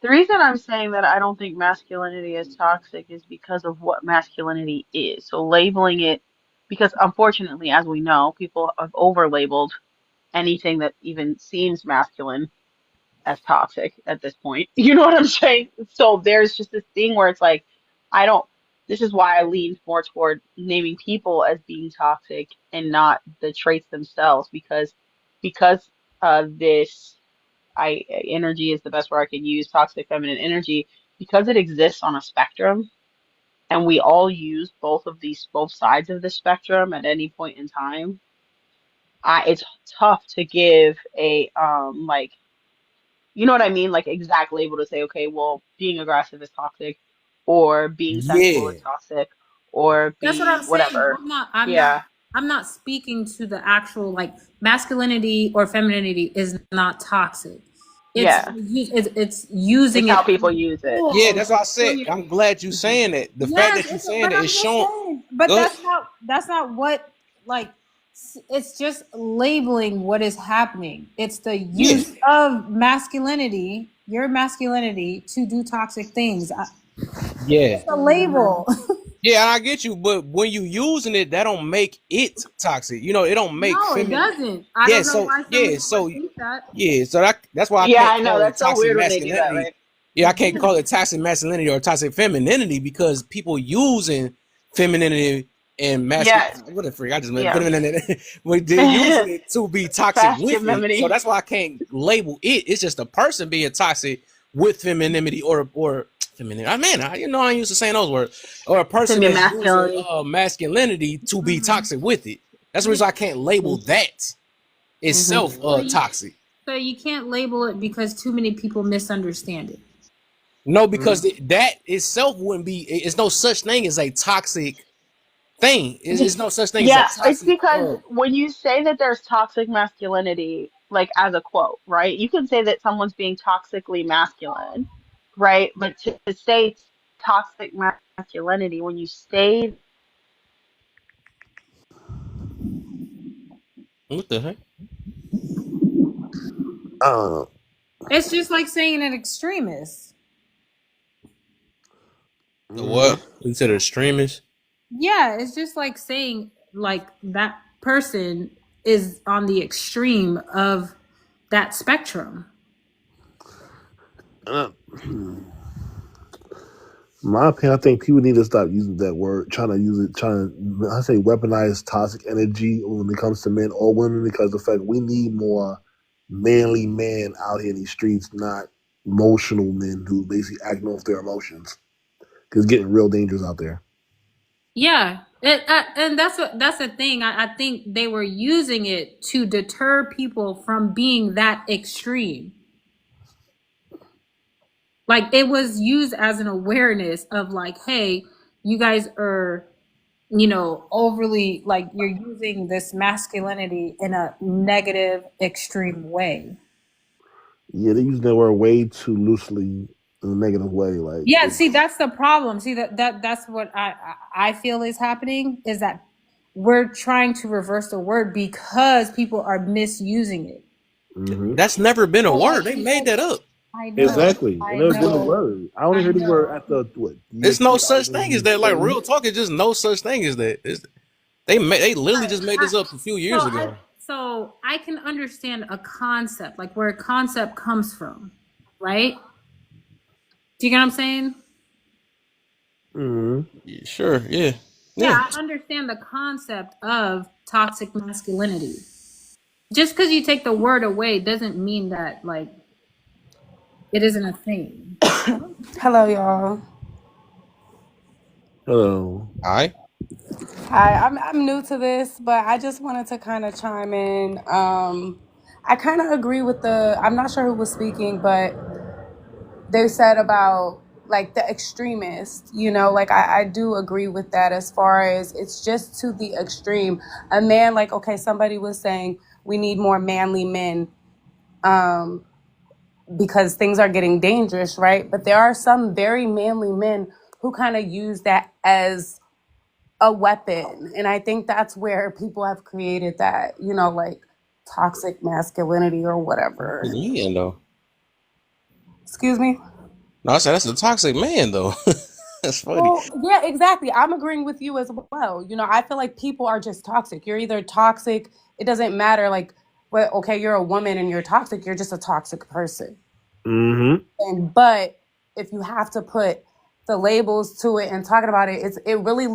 The reason I'm saying that I don't think masculinity is toxic is because of what masculinity is. So, labeling it, because unfortunately, as we know, people have over labeled anything that even seems masculine as toxic at this point. You know what I'm saying? So there's just this thing where it's like, I don't, this is why I lean more toward naming people as being toxic and not the traits themselves because this energy is the best word I can use, toxic feminine energy, because it exists on a spectrum and we all use both sides of the spectrum at any point in time, it's tough to give a like, you know what I mean, like exact label to say, okay, well, being aggressive is toxic, or being sensual Yeah. is toxic, or That's what I'm being saying. whatever. I'm not Yeah, I'm not speaking to the actual like masculinity or femininity is not toxic. yeah. It's It's using it how as people a use it. Yeah, tool that's what I for said. you. I'm glad you saying that. The fact Yes, that you but saying that I'm is just showing. saying. But Good. that's not what like. It's just labeling what is happening. It's the Yeah. use of masculinity, your masculinity, to do toxic things. Yeah. It's a label. Yeah, I get you, but when you using it, that don't make it toxic. You know, it don't make No, it feminine. doesn't. I Yeah, don't know so why some yeah, people would so think that. yeah, so that's why I Yeah, can't I know. call it That's so toxic weird when they do that, masculinity. right? Yeah, I can't call it toxic masculinity or toxic femininity because people using femininity and masculine. Yeah, What a freak! I just meant yeah. femininity. But they're using it to be toxic with it. So Masculinity. that's why I can't label it. It's just a person being toxic with femininity or femininity. I man, you know I ain't used to saying those words. Or a To person be that's using masculinity. masculinity to be toxic with it. That's the reason I can't label that Mm-hmm. itself So you, toxic. so you can't label it because too many people misunderstand it. No, because that itself wouldn't be. It's no such thing as a toxic thing. It's no such thing as a Yeah, it's toxic. because when you say that there's toxic masculinity, like as a quote, right? You can say that someone's being toxically masculine, right? But to say toxic masculinity, when you say What the heck? Uh, It's just like saying an extremist. The mm-hmm. what? You said extremist. Yeah, it's just like saying like that person is on the extreme of that spectrum. uh, my opinion, I think people need to stop using that word, trying to use it, trying to, I say, weaponize toxic energy when it comes to men or women, because the fact we need more manly men out here in these streets, not emotional men who basically acting off their emotions. Because it's getting real dangerous out there. Yeah, and that's the thing. I think they were using it to deter people from being that extreme. Like it was used as an awareness of like, hey, you guys are, overly like you're using this masculinity in a negative, extreme way. Yeah, they're using that word way too loosely in a negative way. Like Yeah, see, it's, that's the problem. See that's what I feel is happening is that we're trying to reverse the word because people are misusing it. hmm That's never been a So word. like They made that up. I know, exactly. It I never been a know, word. I only I heard this word know. after what year It's no such thing as that. Like 2010. real talk is just no such thing as that. They literally just made this up a few So years I ago. so I can understand a concept, like where a concept comes from, right? Do you get what I'm saying? Mm-hmm. Yeah, sure. Yeah. Yeah, Yeah. I understand the concept of toxic masculinity. Just because you take the word away doesn't mean that like it isn't a thing. Hello, y'all. Hello. All right. Hi, I'm new to this, but I just wanted to kind of chime in. I kind of agree with I'm not sure who was speaking, but they said about like the extremist, like I do agree with that as far as it's just to the extreme. A man, like, okay, somebody was saying we need more manly men um, because things are getting dangerous, right? But there are some very manly men who kind of use that as a weapon. And I think that's where people have created that, like toxic masculinity or whatever. Yeah, though. Excuse me? No, I said that's a toxic man though. That's funny. Well, yeah, exactly. I'm agreeing with you as well. I feel like people are just toxic. You're either toxic, it doesn't matter. Like, well, okay, you're a woman and you're toxic, you're just a toxic person. Mm-hmm. But if you have to put the labels to it and talking about it, it really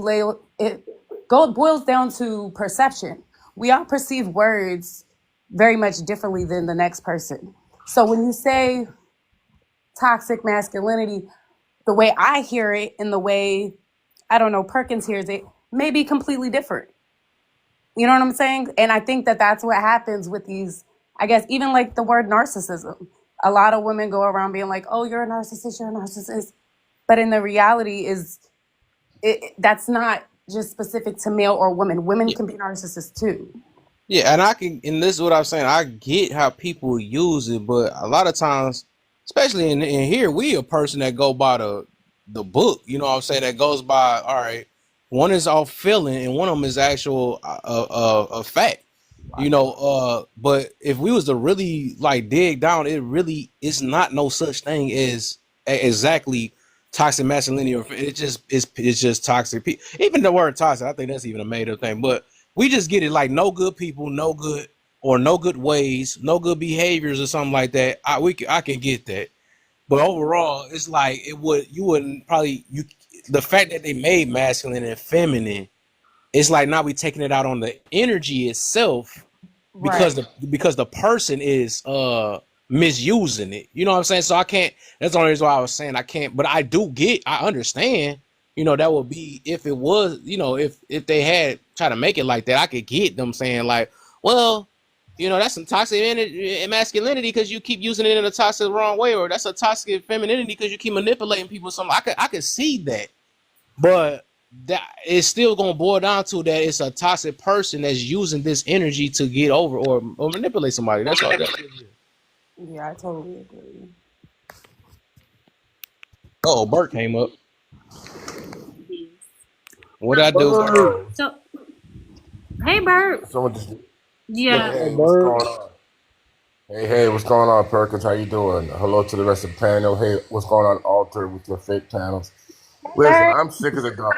boils down to perception. We all perceive words very much differently than the next person. So when you say toxic masculinity, the way I hear it and the way I don't know, Perkins hears it, may be completely different. You know what I'm saying? And I think that that's what happens with these, I guess, even like the word narcissism. A lot of women go around being like, oh, you're a narcissist, you're a narcissist. But in the reality is, that's not just specific to male or women. Women can be narcissists too. Yeah, and and this is what I'm saying. I get how people use it, but a lot of times, especially in here, we a person that go by the book. You know what I'm saying? That goes by. All right, one is all feeling, and one of them is actual a fact. You know, but if we was to really like dig down, it really is not no such thing as exactly toxic masculinity, or it's just toxic. Even the word toxic, I think that's even a made up thing, but we just get it like no good people, no good or no good ways, no good behaviors or something like that. I can get that, but overall, it's like you wouldn't probably the fact that they made masculine and feminine. It's like now we taking it out on the energy itself Right. because the person is misusing it. You know what I'm saying? So I can't. That's the only reason why I was saying I can't. But I understand. You know, that would be if it was. You know, if they had tried to make it like that, I could get them saying like, well, you know, that's some toxic masculinity because you keep using it in a toxic wrong way, or that's a toxic femininity because you keep manipulating people. Something I could see that, but that it's still gonna boil down to that it's a toxic person that's using this energy to get over or manipulate somebody. That's all. Yeah, I totally agree. Oh, Bert came up. What I do? Bird. So, hey, Bert. Someone just Yeah. hey, what's going on? Hey, what's going on, Perkins? How you doing? Hello to the rest of the panel. Hey, what's going on, Alter, with your fake panels? Listen, Bird. I'm sick as a dog.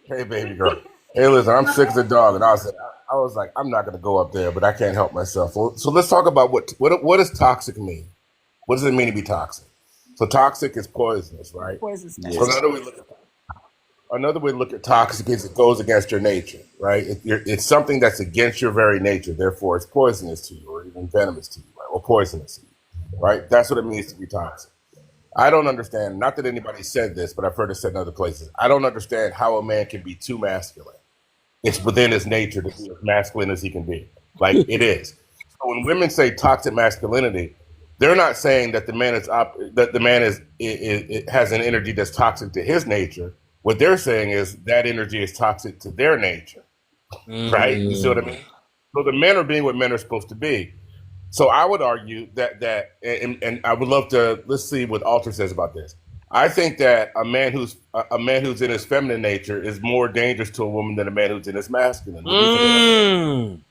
Hey, baby girl. Hey, listen, I'm sick as a dog, and I was like, I'm not gonna go up there, but I can't help myself. So let's talk about what does toxic mean? What does it mean to be toxic? So toxic is poisonous, right? Poison So stem. another way to look at toxic is it goes against your nature, right? It's something that's against your very nature, therefore it's poisonous to you, or even venomous to you, right? Or poisonous to you, right? That's what it means to be toxic. I don't understand. Not that anybody said this, but I've heard it said in other places. I don't understand how a man can be too masculine. It's within his nature to be as masculine as he can be. Like it is. So when women say toxic masculinity, they're not saying that that the man has an energy that's toxic to his nature. What they're saying is that energy is toxic to their nature, right? You see what I mean? So the men are being what men are supposed to be. So I would argue and I would love to let's see what Alter says about this. I think that a man who's in his feminine nature is more dangerous to a woman than a man who's in his masculine. What do you think about that? Mm.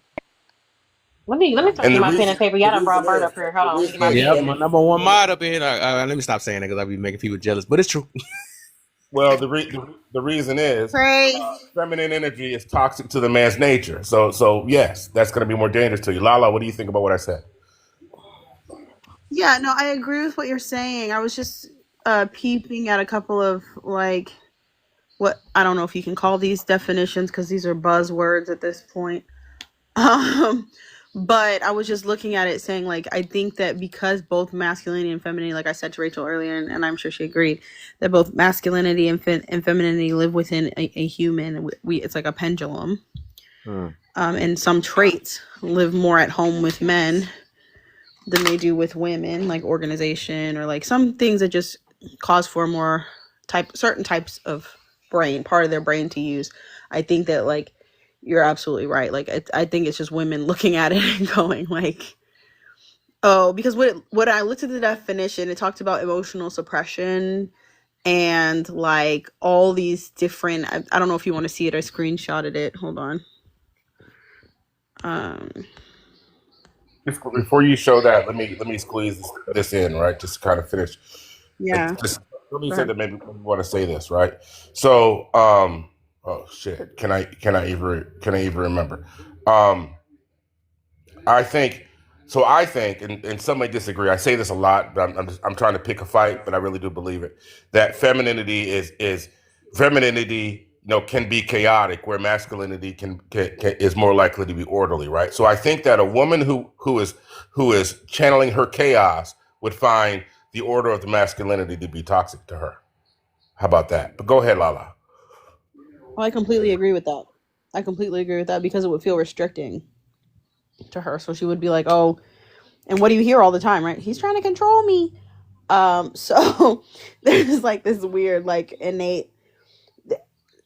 Let me start And getting my pen and paper. Y'all done brought Bert up here. Hold the on, let me get reason my is, Yeah, pen. my number one mod up here. Let me stop saying it because I be making people jealous, but it's true. well, the reason is Pray. feminine energy is toxic to the man's nature. So yes, that's going to be more dangerous to you. Lala, what do you think about what I said? Yeah, no, I agree with what you're saying. I was just peeping at a couple of like what I don't know if you can call these definitions because these are buzzwords at this point. Um, but I was just looking at it saying like I think that because both masculinity and femininity, like I said to Rachel earlier, and I'm sure she agreed, that both masculinity and femininity live within a human. It's like a pendulum. And some traits live more at home with men than they do with women, like organization or like some things that just cause for more certain types of part of their brain to use. I think that like you're absolutely right. Like I think it's just women looking at it and going like, oh, because when I looked at the definition, it talked about emotional suppression and like all these different. I don't know if you want to see it. I screenshotted it. Hold on. Um. Before you show that, let me squeeze this in, right? Just to kind of finish. Yeah. Just let me Go say ahead. that maybe we want to say this, right? So, oh shit, can I even remember? Um, I think so. I think, and some may disagree. I say this a lot, but I'm trying to pick a fight, but I really do believe it. That femininity is femininity. You know, can be chaotic, where masculinity can is more likely to be orderly, right? So I think that a woman who is channeling her chaos would find the order of the masculinity to be toxic to her. How about that? But go ahead, Lala. Oh, I completely agree with that. I completely agree with that because it would feel restricting to her. So she would be like, "Oh, and what do you hear all the time, right? He's trying to control me." So there's like this weird, like innate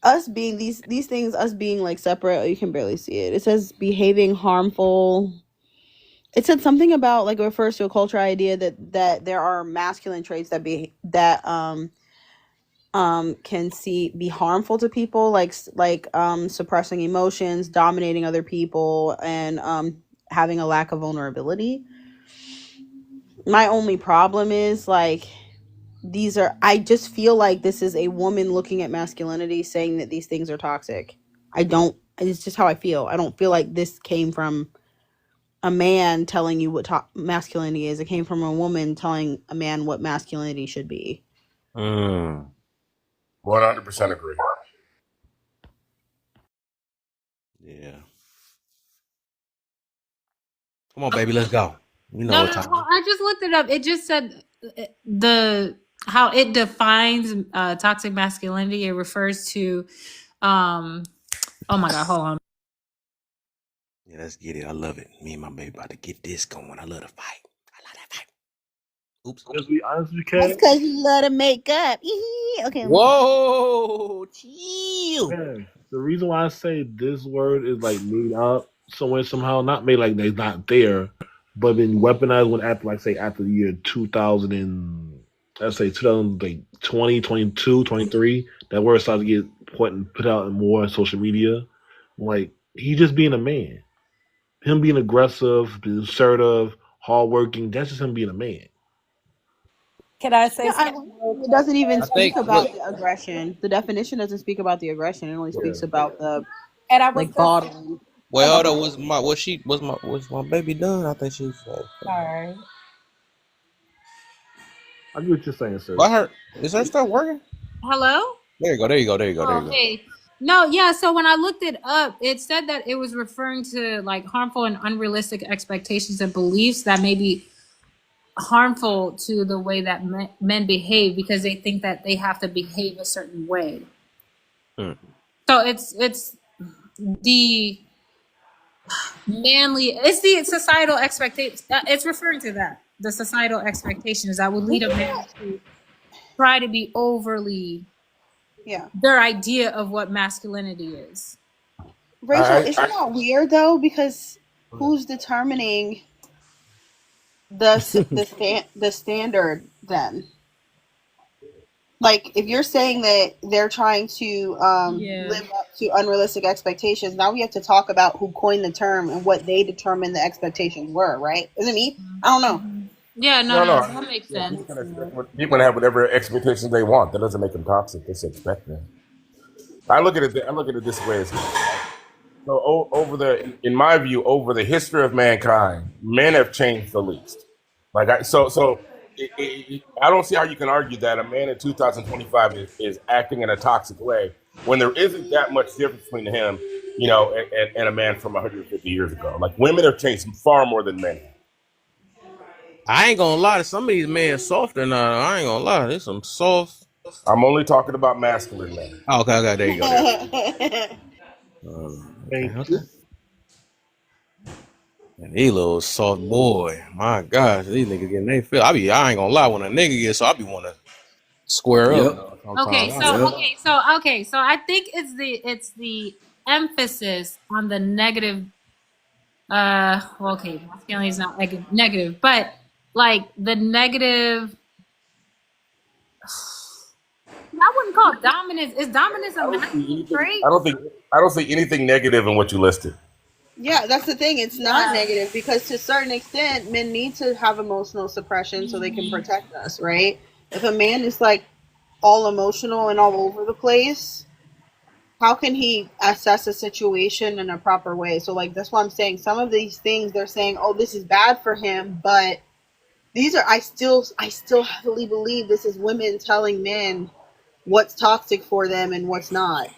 us being these things, us being like separate. Oh, you can barely see it. It says behaving harmful. It said something about like it refers to a cultural idea that there are masculine traits that can be harmful to people, like suppressing emotions, dominating other people, and having a lack of vulnerability. My only problem is like these are I just feel like this is a woman looking at masculinity saying that these things are toxic. I don't It's just how I feel. I don't feel like this came from a man telling you what masculinity is. It came from a woman telling a man what masculinity should be. 100% agree. Yeah. Come on, baby, let's go. You know No, what no, time. well, I just looked it up. It just said the how it defines toxic masculinity. It refers to, um, oh my god, hold on. Yeah, let's get it. I love it. Me and my baby about to get this going. I love to fight. I love that fight. Oops. Let's be honest, That's okay? because you love to make up. Okay, let me stop. Whoa, chill. Man, the reason why I say this word is like made up somewhere somehow, not made like it's not there, but been weaponized when after like say after the year 2000 and let's say 2000 like 20, 22, 23, that word started to get put out more on social media. Like he just being a man, him being aggressive, being assertive, hardworking. That's just him being a man. Can I say Yeah, something real it quick? doesn't even I speak think look. about the aggression. The definition doesn't speak about the aggression. It only Yeah. speaks about the And I was like just bottling. Well, hold Okay. on. Was my baby done? I think she said. sorry. I get what you're saying, Why sis. her? Is her stuff working? Hello. There you go. There you go. There you go. There Oh, you go. okay. No, yeah. So when I looked it up, it said that it was referring to like harmful and unrealistic expectations and beliefs that may be harmful to the way that men behave because they think that they have to behave a certain way. Mm. So it's the it's the societal expectations. It's referring to that the societal expectations that would lead a man to try to be overly Yeah. their idea of what masculinity is. Rachel, I, isn't I, that weird though? Because who's determining the standard then? Like, if you're saying that they're trying to Yeah. live up to unrealistic expectations, now we have to talk about who coined the term and what they determined the expectations were, right? Is it me? I don't know. Mhm. Yeah, no, no, no, no. that makes Yeah, sense. people can have whatever expectations they want. That doesn't make them toxic. They should expect them. I look at it this way as well, right? So in my view, over the history of mankind, men have changed the least. I don't see how you can argue that a man in 2025 is acting in a toxic way when there isn't that much difference between him, and a man from 150 years ago. Like women have changed far more than men have. I ain't gonna lie. Some of these men softer now. I ain't gonna lie. There's some soft. I'm only talking about masculine men. Oh, okay. Okay. There you go. There you go. Okay. Thank Okay. you. And these little soft boy. My gosh, these niggas getting they feel. I ain't gonna lie. When a nigga gets so, I be wanna square up. Yep. Okay, Sometimes. so so I think it's the emphasis on the negative. Well, okay, masculinity is not negative, but like the negative. I wouldn't call it dominance. Is dominance a masculine trait? I don't see anything negative in what you listed. Yeah, that's the thing. It's not Yeah. negative because to a certain extent, men need to have emotional suppression so they can Mhm. protect us, right? If a man is like all emotional and all over the place, how can he assess a situation in a proper way? So like that's why I'm saying some of these things they're saying, "Oh, this is bad for him," but these are I still heavily believe this is women telling men what's toxic for them and what's not.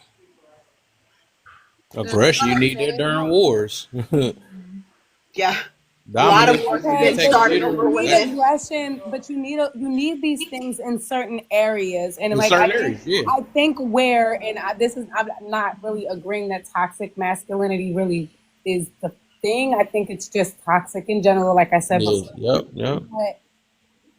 Aggression. You Trying to need that say, during wars. yeah. A lot of Dominance wars have it been Okay, but takes started you over literal need women. action aggression, but you need these things in certain areas, and in like certain areas. Yeah. I think where, and this is I'm not really agreeing that toxic masculinity really is the thing. I think it's just toxic in general, like I said Yeah. before. Yep. Yep. But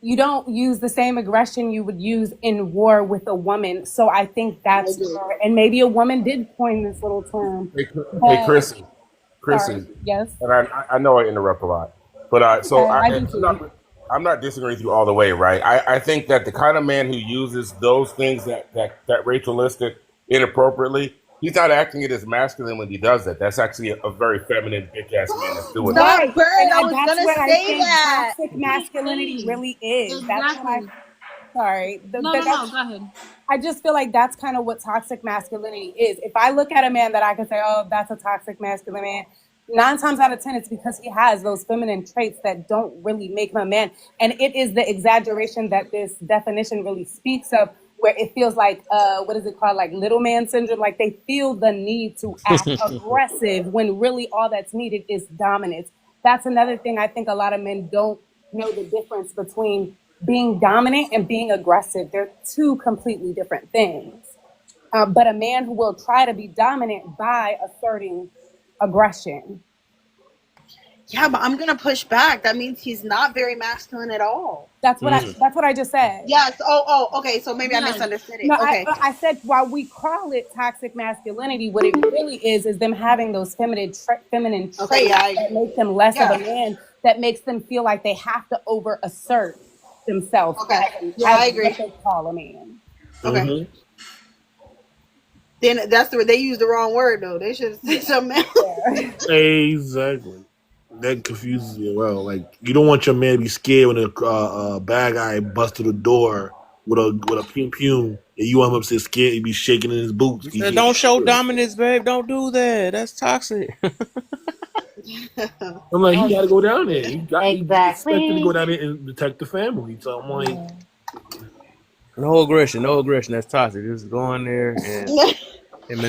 you don't use the same aggression you would use in war with a woman. So I think I that's agree. where, and maybe a woman did coin this little term, Hey, but sorry, Chrissy, yes, and I know I interrupt a lot, but so okay, I do too. I'm not disagreeing with you all the way, right? I think that the kind of man who uses those things that Rachel listed inappropriately, he's not acting it as masculine when he does that. That's actually a very feminine, bitch ass man that's doing that. Stop, Right. Bird. And I was that's gonna what I say think that. toxic masculinity Hey, really is. That's what exactly. sorry. No, no, no. That's, Go ahead. I just feel like that's kind of what toxic masculinity is. If I look at a man that I can say, oh, that's a toxic masculine man, 9 times out of 10, it's because he has those feminine traits that don't really make him a man. And it is the exaggeration that this definition really speaks of, where it feels like, what is it called? Like little man syndrome. Like they feel the need to act aggressive when really all that's needed is dominance. That's another thing I think a lot of men don't know the difference between being dominant and being aggressive. They're two completely different things. But a man who will try to be dominant by asserting aggression. Yeah, but I'm gonna push back. That means he's not very masculine at all. Mm. That's what I just said. Yes. Oh. Okay. So maybe I Yeah. misunderstood it. No, Okay. I said while we call it toxic masculinity, what it really is them having those feminine Okay. Yeah, traits I that agree. make them less of a Yeah. man, that makes them feel like they have to over assert themselves Okay. Yeah, as I what agree. they call a man. Okay. Hmm. Then that's they used the wrong word though. They should have said something else. Yeah. Exactly. That confuses me as well. Like you don't want your man to be scared when a bad guy busts through the door with a pum pum, and you want him to sit scared. He be shaking in his boots. You He said can't don't show do it. dominance, babe. Don't do that. That's toxic. I'm like, he Ex- got to go down there. He expected to go Exactly. down there and protect the family. So I'm like, No aggression. No aggression. That's toxic. Just go in there and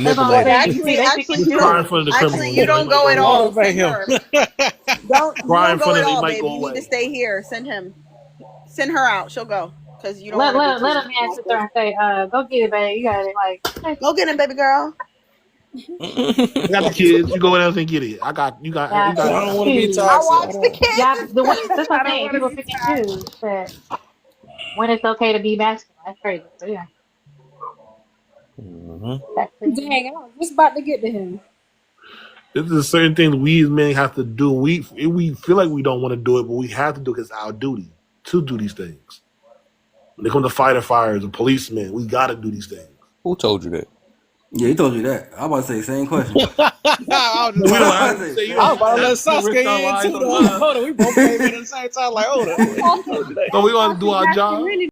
That's what I'm manipulate saying. him. You can see actually, they pick and actually, just you cry don't. in choose. front of the Actually, criminal. you He don't might go go at away. all. Motivate Send him. her. You Cry don't in go front at of him. He all, might babe. go You need to away. stay here. Send him. Send her out. She'll go because you don't Let want to be let too let a man sit there active. and say, go get it, babe. You got it. Like, okay. Go get him, baby girl. I got the kids. You go in there and get it. I got you. Yeah, You I got don't time. want to be I choose. toxic. I watch the don't. Yeah, kids. that's what I'm I don't saying. want to People be pick and choose that when it's okay to be masculine. That's crazy. But yeah, Hmm. that's crazy. Dang, I was just about to get to him. This is a certain thing we as men have to do. We feel like we don't want to do it, but we have to do it because it's our duty to do these things. When they come to fighter fires and policemen, we got to do these things. Who told you that? Yeah, he told you that. I was about to say same question. I was just No, we about don't. to I I say. was didn't about to say say you I same. was don't. about to let Don't Sasuke risk our in lives too. on the Though. line. Hold on, we both came in at the same time. Like, hold up, who told you that? So we want to do Toxic our job. masculinity.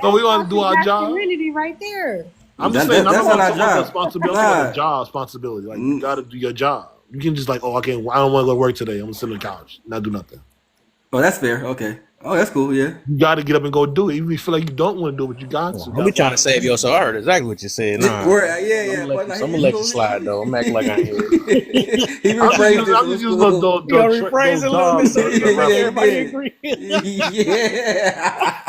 So we That's want to do toxic our job. masculinity right there. I'm just saying. I'm That's not not our talking about the job. responsibility. I'm talking about the Nah. job responsibility. Like you got to do your job. You can just like, oh, I can't. I don't want to go to work today. I'm gonna sit on the couch, not do nothing. Oh, that's fair. Okay. Oh, that's cool. Yeah. You got to get up and go do it. Even if you feel like you don't want to do it, but you got to. Don't be That's trying why. to save yourself. I heard exactly what you said. Nah, Yeah, I'm yeah. gonna let But you. nah, I'm gonna he let you cool. slide though. I'm acting like I ain't hear. He rephrased it, I'm so just it's using cool. You gonna rephrase those it a little bit so the everybody reference. agree. Yeah.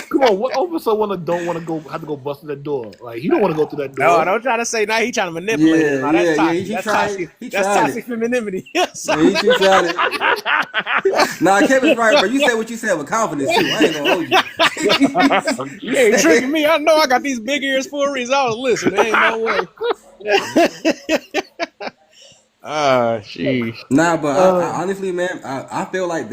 Come on, what officer don't want to go have to go bust through that door? Like he don't want to go through that No, I door. don't try to say. Now he trying to manipulate us. Yeah, Now that's yeah, yeah. toxic. He That's tried. toxic. He That's tried toxic it. femininity. Yeah, he tried it. Nah, Kevin's right, bro. You said what you said with confidence too. I ain't gonna hold you. You ain't tricking me. I know I got these big ears for a reason. I was listening. There ain't no way. Ah, sheesh. Nah, but I honestly, man, I feel like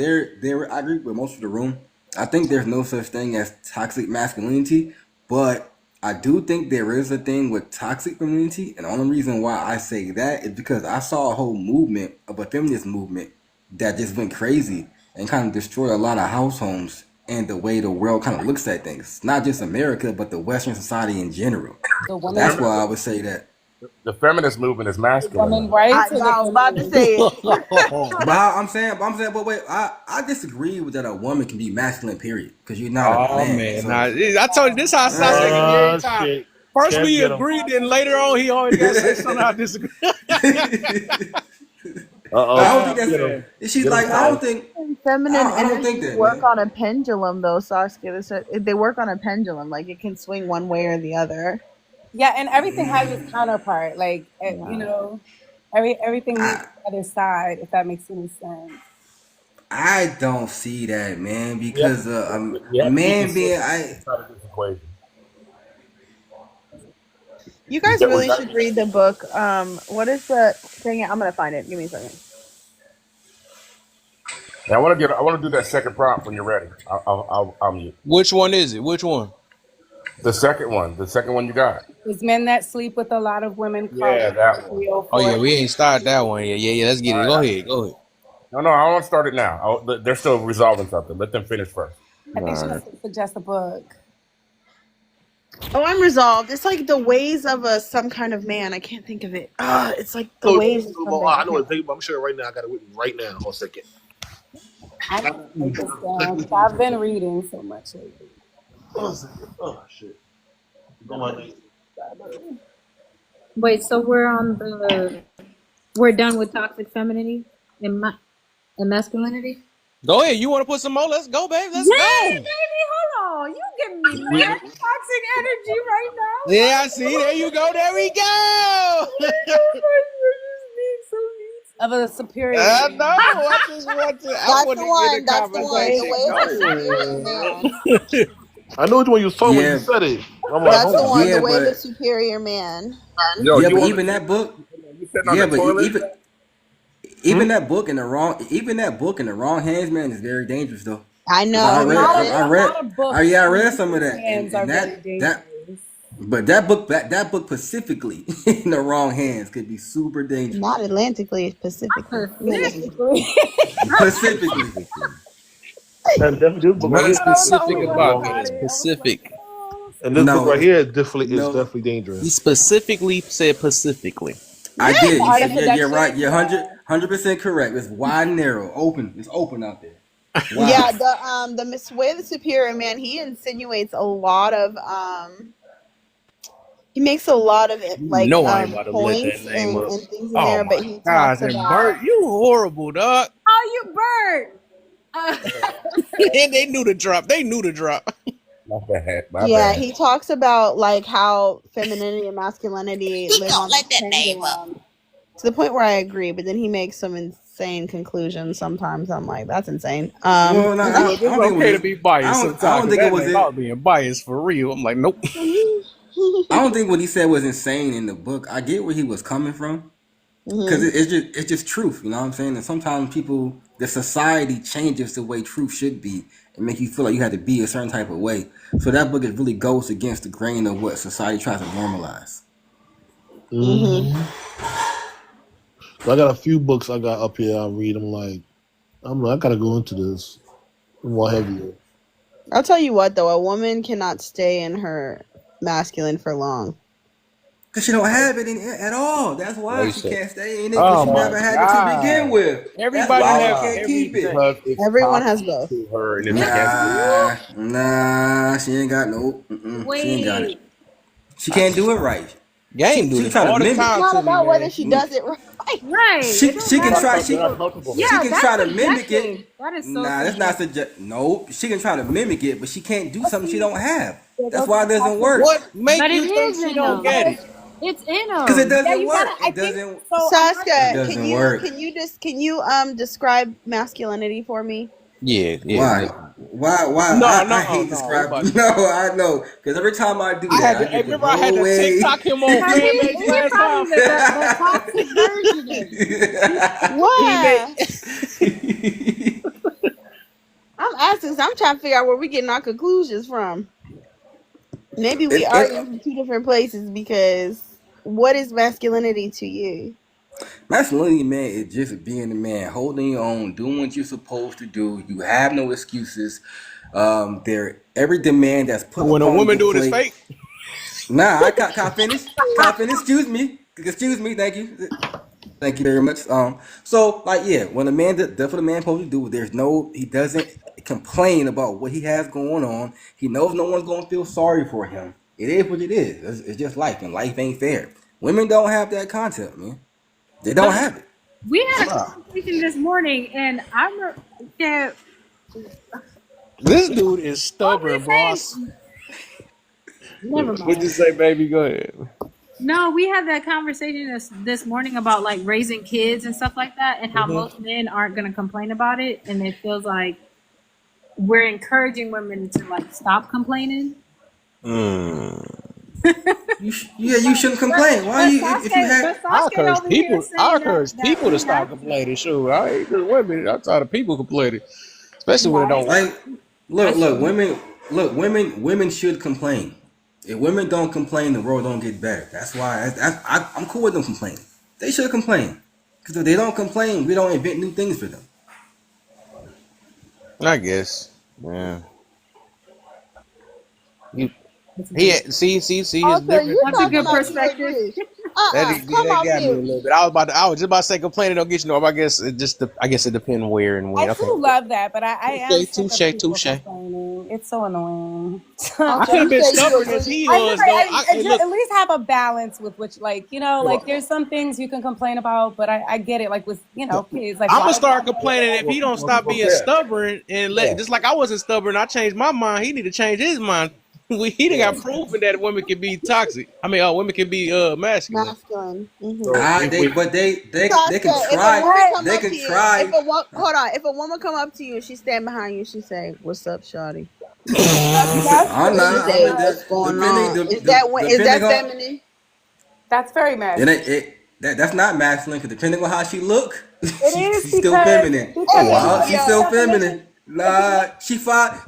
I agree with most of the room. I think there's no such thing as toxic masculinity, but I do think there is a thing with toxic femininity, and the only reason why I say that is because I saw a whole movement of a feminist movement that just went crazy and kind of destroyed a lot of house homes and the way the world kind of looks at things. Not just America, but the Western society in general. The The That's women, why I feminist would say that. the feminist movement is masculine women though. rights, or the I was about to feminine. say it. But but wait, I disagree with that a woman can be masculine, period, because you're not a Oh man. man, nah, So, I told you this how Sasuke get me every time. Shit. First Kev we get him. agreed, then later on he always got to say something I disagree. Uh I don't oh. think that's. Get him. She's Get him, like, I Sky. don't think. And feminine I don't think energies that, work man. on a pendulum, though, Saskia. They work on a pendulum. Like it can swing one way or the other. Yeah, and everything has its counterpart. Like Yeah. everything needs I the other side. If that makes any sense. I don't see that, man, We have to because we a have to be man being consistent I inside of this equation. You We guys got we really got. should read the book. What is the dang it? I'm gonna find it. Give me a second. Now, I want to do that second prompt when you're ready. I'll mute. Which one is it? Which one? The second one you got. Is men that sleep with a lot of women call Yeah, it that one. Oh yeah, 304? we ain't started that one yet. Yeah, yeah. Let's get All it. right. Go ahead. Go ahead. No, I want to start it now. They're still resolving something. Let them finish first. I All think she right. wants to suggest a book. Oh, I'm resolved. It's like the ways of a some kind of man. I can't think of it. It's like the No, ways of something. I know Okay. what thing. I'm sure right now. I got it with me right now. Hold a second. I need to write this down because I've been reading so much lately. Hold a second. Oh shit. Go my name. Wait, so we're done with toxic femininity and and masculinity? Go ahead. You want to put some more? Let's go, babe. Let's Yay, go. baby! Hold on, you giving me We, mad toxic energy right now. Yeah, I see. There you go. There we go. Of a superior I know. man. I just want to. I That's want the to get one. the That's the one. The conversation ways of superior going. man. I know which one you saw when you yeah said it. I'm like, That's hold the on. one. The yeah ways of but superior man. yo, yeah you but on the even TV? that book You sitting on yeah the but toilet? Hmm? even that book in the wrong hands, man, is very dangerous though. I Because A I know. read lot of I a read lot of books I in read some of people's that, hands are and very that dangerous. but that book specifically in the wrong hands could be super dangerous. Not Atlantically, Pacifically. You understand? Specifically. Specifically. And definitely this book right Nothing here I was the specific only is one who about wrong that. got It's it. hand. I was like, specific. oh. And this book right No, here is no, definitely He dangerous. specifically said Pacifically. I Yeah. did. The You art said, of yeah, you're seduction. right. You're Yeah. 100% correct. It's wide and narrow, open. It's open out there. Yeah. Wow. The way the superior man. He insinuates a lot of He makes a lot of it, You like know I ain't about to let that points name up. and things in Oh there, but my he gosh, talks and about Bert, you horrible, dog. Oh, you bird. And they knew to drop. They knew to drop. My bad. My yeah, bad. he talks about like how femininity and masculinity He live gonna on this let that name up. pendulum to the point where I agree, but then he makes some insane conclusions. Sometimes I'm like, that's insane. Well, no, Hey, look, I it's don't think it okay to was. be biased I sometimes don't because think it that was name I it. was being biased for real. I'm like, nope. I don't think what he said was insane in the book. I get where he was coming from because hmm it's just truth. You know what I'm saying? And sometimes the society changes the way truth should be and make you feel like you have to be a certain type of way. So that book, it really goes against the grain of what society tries to normalize. hmm Hmm. So I got a few books I got up here. I read. I'm like, I gotta go into this more heavier. I'll tell you what, though, a woman cannot stay in her masculine for long. Cause she don't have it at all. That's No, why you she said. can't stay in it. Cause Oh she my never had it to begin God. with. That's Everybody why she have Voila. can't keep it. everything. Because it's Everyone has toxic both. to her and it's against her Nah, nature. nah, she ain't got no. She ain't got it. Wait. She can't do it right. Game do She this try to all the It's mimic. time not to me, about whether man. she does it right. Right. It don't She can matter. try. They're not accountable for She Yeah, it. can that's try to mimic subjective. it. That is so Nah, that's not subjective. suggest. Nope. She can try to mimic it, but she can't do Let's something she see. don't have. There That's goes why the it doesn't toxic. work. What make But it you think is she in don't them. get it? It's in Cause it them. Yeah, doesn't you gotta. work. I It think doesn't. so. I'm not It Saska, doesn't work. can you describe masculinity for me? Yeah, yeah. Why? Why? No, I no, hate no. We about describing. to. No, I know. Because every time I do I that, had I to. Hey, get the remember, I had wrong to way. TikTok him on Cause fan base he last time. probably the toxic version of you. He made. What? I'm asking. 'Cause I'm trying to figure out where we getting our conclusions from. Maybe we it, arguing from two different places because what is masculinity to you? Masculinity, man, is just being a man, holding your own, doing what you're supposed to do. You have no excuses. There, every demand that's put When a upon woman your do it, it's plate. fake. Nah, I can't finish. Can't finish. Excuse me. Thank you. Thank you very much. So like, yeah, when a man does what a man supposed to do, he doesn't complain about what he has going on. He knows no one's gonna feel sorry for him. It is what it is. It's just life, and life ain't fair. Women don't have that concept, man. They don't Nah, have it. We had a Wow. conversation this morning, and yeah, This dude is what we stubborn, boss. saying? Never What'd you mind. say, baby? Go ahead. No, we had that conversation this morning about like raising kids and stuff like that, and how Hmm. most men aren't going to complain about it, and it feels like we're encouraging women to like stop complaining. Mm. You shouldn't complain. Why you if you had I Sasuke encourage over here people. I saying encourage that people to we stop have to. complaining. Sure, I ain't just women. I'm tired of people complaining, especially when it don't Right. work. like That's look true. women should complain. If women don't complain, the world don't get better. That's why I'm cool with them complaining. They should complain because if they don't complain, we don't invent new things for them. I guess. Yeah. You, That's a he good. had, see his Also, different. you That's a talking good like you perspective. agree. Yeah, Come that on got me a mute. little bit. I was just about to say complaining don't get you no. I guess it just. I guess it depends where and I when. Okay. do love that, but I am Touche, sick of touche, people touche. complaining. It's so annoying. I Also, could have you been say you stubborn as agree. he I know, was though. Hey, look. at least have a balance with which, like, like Well, there's some things you can complain about, but I get it. Like with, kids, like I'm why gonna do we start complain complaining if he about don't stop well, being Kev, stubborn and let Kev, just like I wasn't stubborn. I changed my mind. He need to change his mind. He done got Kev. proven that women can be toxic. I mean, women can be masculine. Masculine. So Ah, they but they can Sasha, if a try. woman what? come They up can to you, try. hold on, if a woman come up to you and she stand behind you, she say, "What's up, shawty?" That's I'm Or she not. masculine. I'm say, a "What's going depending on?" Is that depending on feminine? That's very it ain't masculine. that's not masculine because depending on how she look, It is she's still because feminine. Oh Hey, wow. She's according to still yo, feminine. definition,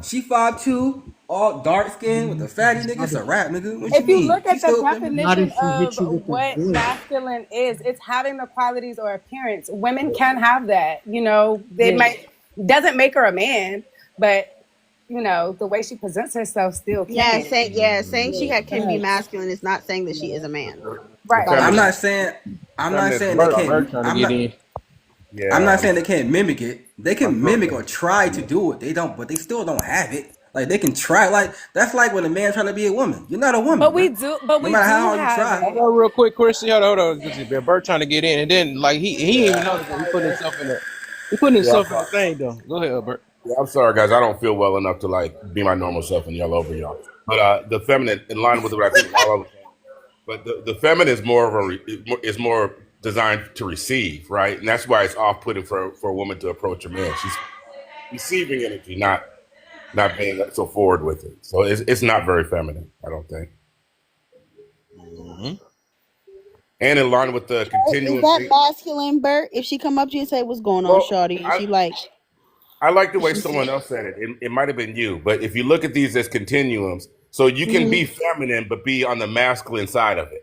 She 5'2", all dark skin with a fatty nigga. It's a rap, nigga. What you if you mean? look She's at the still feminine. definition of what masculine is, it's having the qualities or appearance. Women can have that. They Yeah. might doesn't make her a man, but the way she presents herself still yeah, can. saying she can be Facts. masculine is not saying that she is a man. the Right. I'm feminine, not saying. the I'm not feminist saying they movement. Bert can't. trying to get in. I'm Yeah, not saying they can't mimic it. They I'm can mimic or trolling. try to do it. They don't, but they still don't have it. Like they can try. Like that's like when a man trying to be a woman. You're not a woman, But bro. but No we matter how do hard you have try. Hold it. on, real quick, Chrissy. Hold on. Just Bert trying to get in, and then like he didn't even notice that he putting himself in a he putting Yeah, I'm himself in a sorry. thing though. Go ahead, Bert. Yeah, I'm sorry, guys. I don't feel well enough to like be my normal self and yell over y'all. But the feminine, in line with what I think Lala was saying, but the feminine is more of is more designed to receive, right? And that's why it's off-putting for a woman to approach a man. She's receiving energy, not being so forward with it. So it's not very feminine, I don't think. Hmm. And in line with the Is continuum that thing. masculine, Bert? If she come up to you and say, "What's going on, Well, shawty?" and I like the way she someone say, else said it. It might have been you, but if you look at these as continuums, so you can be "Mhm, feminine but be on the masculine side of it.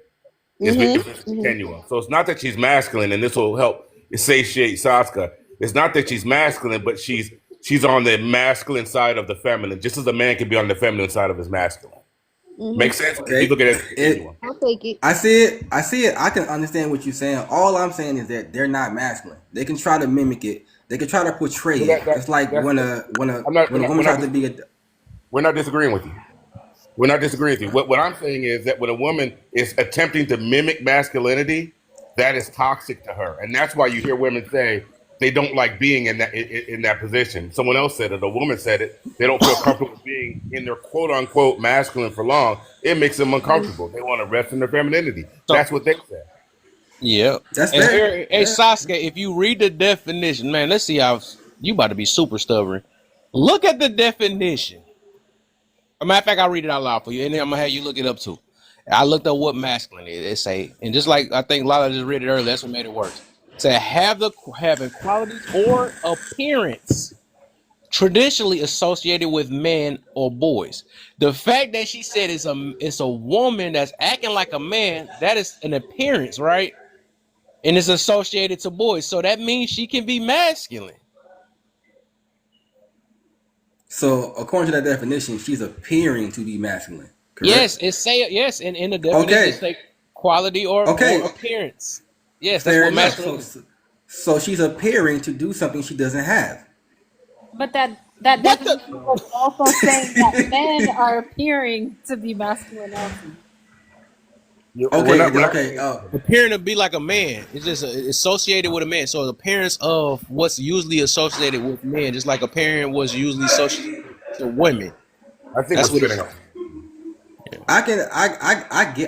mhm, If it's a mhm, continuum. So it's not that she's masculine, and this will help satiate Saska. It's not that she's masculine, but she's on the masculine side of the feminine, just as a man can be on the feminine side of his masculine. mhm." Makes sense if you Okay. look at it as a It. continuum. I'll take it. I see it. I see it. I can understand what you're saying. All I'm saying is that they're not masculine. They can try to mimic it. They can try to portray Well, it. It's like that's I'm not when a woman tries to be a. we're not disagreeing with you. We're not disagreeing with you. What I'm saying is that when a woman is attempting to mimic masculinity, that is toxic to her, and that's why you hear women say they don't like being in that position. Someone else said it. A woman said it. They don't feel comfortable being in their quote unquote masculine for long. It makes them uncomfortable. They want to rest in their femininity. So That's what they said. yeah, That's and fair. here, hey Yeah. Sasuke, if you read the definition, man, let's see how you about to be super stubborn. Look at the definition. A matter of fact, I'll read it out loud for you, and then I'm gonna have you look it up too. I looked up what masculine is. It say, and just like I think Lala just read it earlier, that's what made it worse. It said having qualities or appearance traditionally associated with men or boys. The fact that she said it's a woman that's acting like a man, that is an appearance, right? And it's associated to boys. So that means she can be masculine. So according to that definition, she's appearing to be masculine. Correct. Yes, it say yes, and in the definition it Okay. say quality or Okay. appearance. Yes, that's Fair what enough. masculine So is. so she's appearing to do something she doesn't have. But that What the definition was also saying that men are appearing to be masculine also. We're Okay, not. We're not okay. saying. Appearing to be like a man. It's just associated with a man. So the appearance of what's usually associated with men, just like appearing was usually associated to women. I think we're That's what spinning it's. up. Yeah.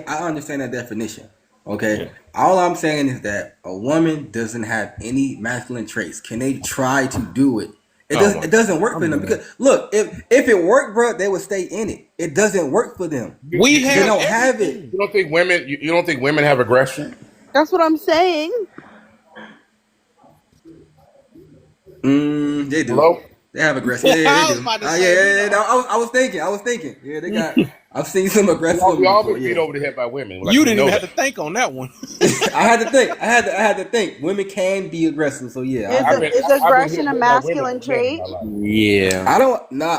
I understand that definition. Okay. Yeah. All I'm saying is that a woman doesn't have any masculine traits. Can they try to do it? Oh my It God. doesn't work for I'm them done. because look, if it worked, bro, they would stay in it. It doesn't work for them. We They have don't have it. everything. You don't think women? You don't think women have aggression? That's what I'm saying. They do. Hello? They have aggressive. Yeah, they I was do. about to Yeah, say we yeah, yeah. know. No, I was thinking. I was thinking. Yeah, they got. I've seen some We aggressive all, we women all before. been beat Yeah. over the head by women. Like You we didn't even know have that. to think on that one. I had to think. I had to think. Women can be aggressive. So yeah, I Is I've agree. been is I've been hit aggression a more by women masculine than men in trait? my life. Yeah.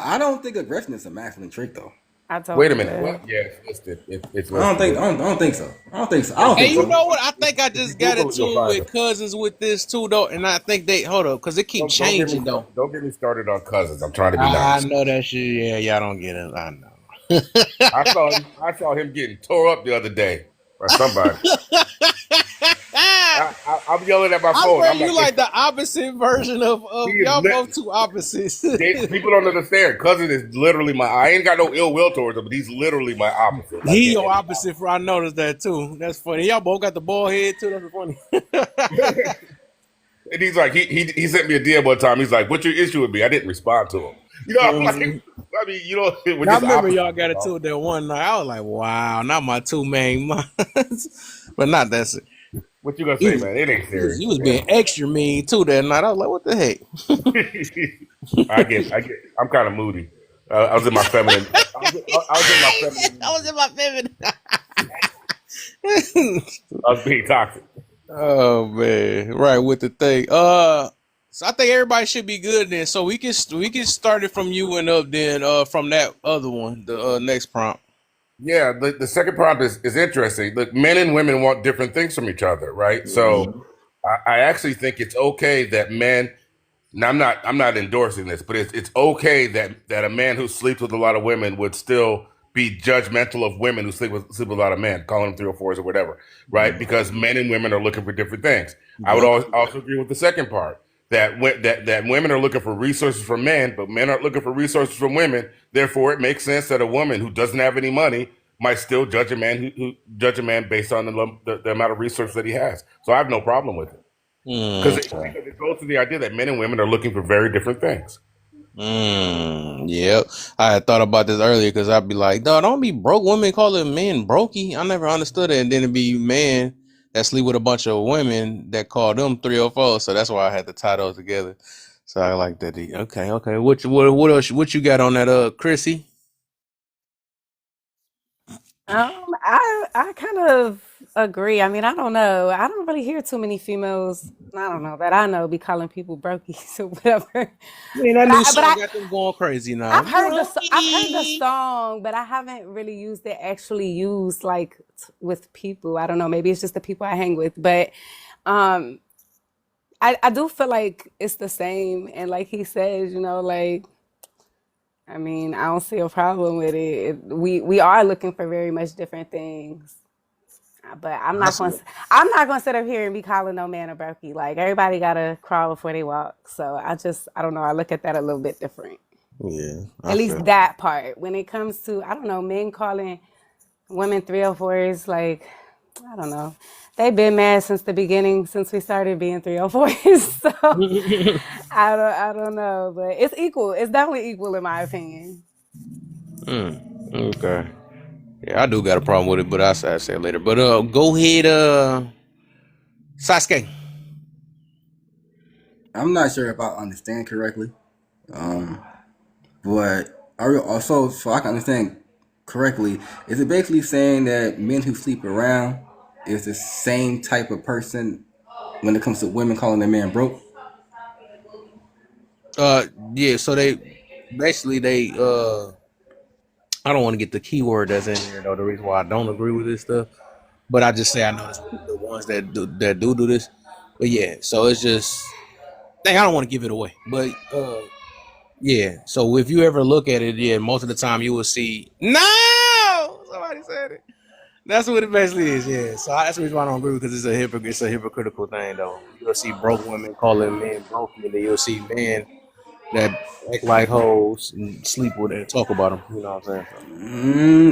I don't think aggression is a masculine trait though. I Wait a totally minute. do. What? Yeah, it's listed. It's I don't listed. think. I don't think so. I don't think so. I don't If Hey, think you you so. know what? I think I if you just got Google it, into you'll it find with it. cousins with this too, though, and I think they hold up because it keep Don't get me changing though. don't get me started on cousins. I'm trying to be I nice. know that shit. Yeah, y'all don't get it. I know. I saw him getting tore up the other day by somebody. I'm yelling at my I phone. swear I'm you like, like the opposite version he of is y'all lit. both two opposites. People don't understand. Cousin is literally my. I ain't got no ill will towards him, but he's literally my opposite. Like He in your every opposite for I noticed that too. That's funny. Y'all both got the bald head too. That's funny. And he's like, he sent me a DM one time. He's like, "What's your issue with me?" I didn't respond to him. I'm like, Mhm. I mean, we're I just remember opposites. y'all got You it know? too that one night. I was like, wow, not my two main minds. But not that's it. What you gonna He say, was, man? It ain't he was serious. he was being extra mean too that night. I was like, what the heck? Yeah. I get. I'm kind of moody. I was in my feminine. I was in my feminine I was energy. in my feminine. I was being toxic. Oh man, right with the thing. So I think everybody should be good then. So we can start it from you and up then. From that other one, the next prompt. Yeah, the second prompt is interesting. Look, men and women want different things from each other, right? So Mhm. I actually think it's okay that men. Now I'm not endorsing this, but it's okay that a man who sleeps with a lot of women would still be judgmental of women who sleep with a lot of men, calling them 304s or whatever, right? Because men and women are looking for different things. I would Yep. also agree with the second part that women are looking for resources from men, but men aren't looking for resources from women. Therefore, it makes sense that a woman who doesn't have any money might still judge a man who judge a man based on the amount of resources that he has. So I have no problem with it. Okay. Because it goes to the idea that men and women are looking for very different things. Yep. I had thought about this earlier because I'd be like, "Dog, don't be broke women calling men brokey." I never understood it, and then it'd be men that sleep with a bunch of women that call them 304. So that's why I had to tie those together. So I like that. Okay, okay. What else? What you got on that? Chrissy. I kind of agree. I mean, I don't know. I don't really hear too many females. I don't know that I know be calling people brokies or whatever. Man, that But new I song got them going crazy now. I've heard the Brokey. song, but I haven't really used it actually used like with people. I don't know. Maybe it's just the people I hang with, but um, I do feel like it's the same. And like he says, like I mean, I don't see a problem with it. We are looking for very much different things. But That's it. I'm not gonna sit up here and be calling no man a brokey. Like everybody gotta crawl before they walk. So I don't know. I look at that a little bit different. Yeah, I At feel. least that part. When it comes to I don't know, men calling women 304s, like I don't know. They've been mad since the beginning, since we started being 304s. So I don't know, but it's equal. It's definitely equal in my opinion. Okay. Yeah, I do got a problem with it, but I say it later. But go ahead, Sasuke. I'm not sure if I understand correctly. Um, but also, so I can understand correctly, is it basically saying that men who sleep around is the same type of person when it comes to women calling their man broke? Yeah. So they I don't want to get the keyword that's in there though. The reason why I don't agree with this stuff, but I just say I know the ones that do this. But yeah, so it's just dang, I don't want to give it away, but yeah. So if you ever look at it, yeah, most of the time you will see no. Somebody said it. That's what it basically is. Yeah. So that's the reason why I don't agree because it's a hypocritical thing though. You'll see broke women calling men broke, and then you'll see men that act like hoes and sleep with and talk about them. You know what I'm saying? So,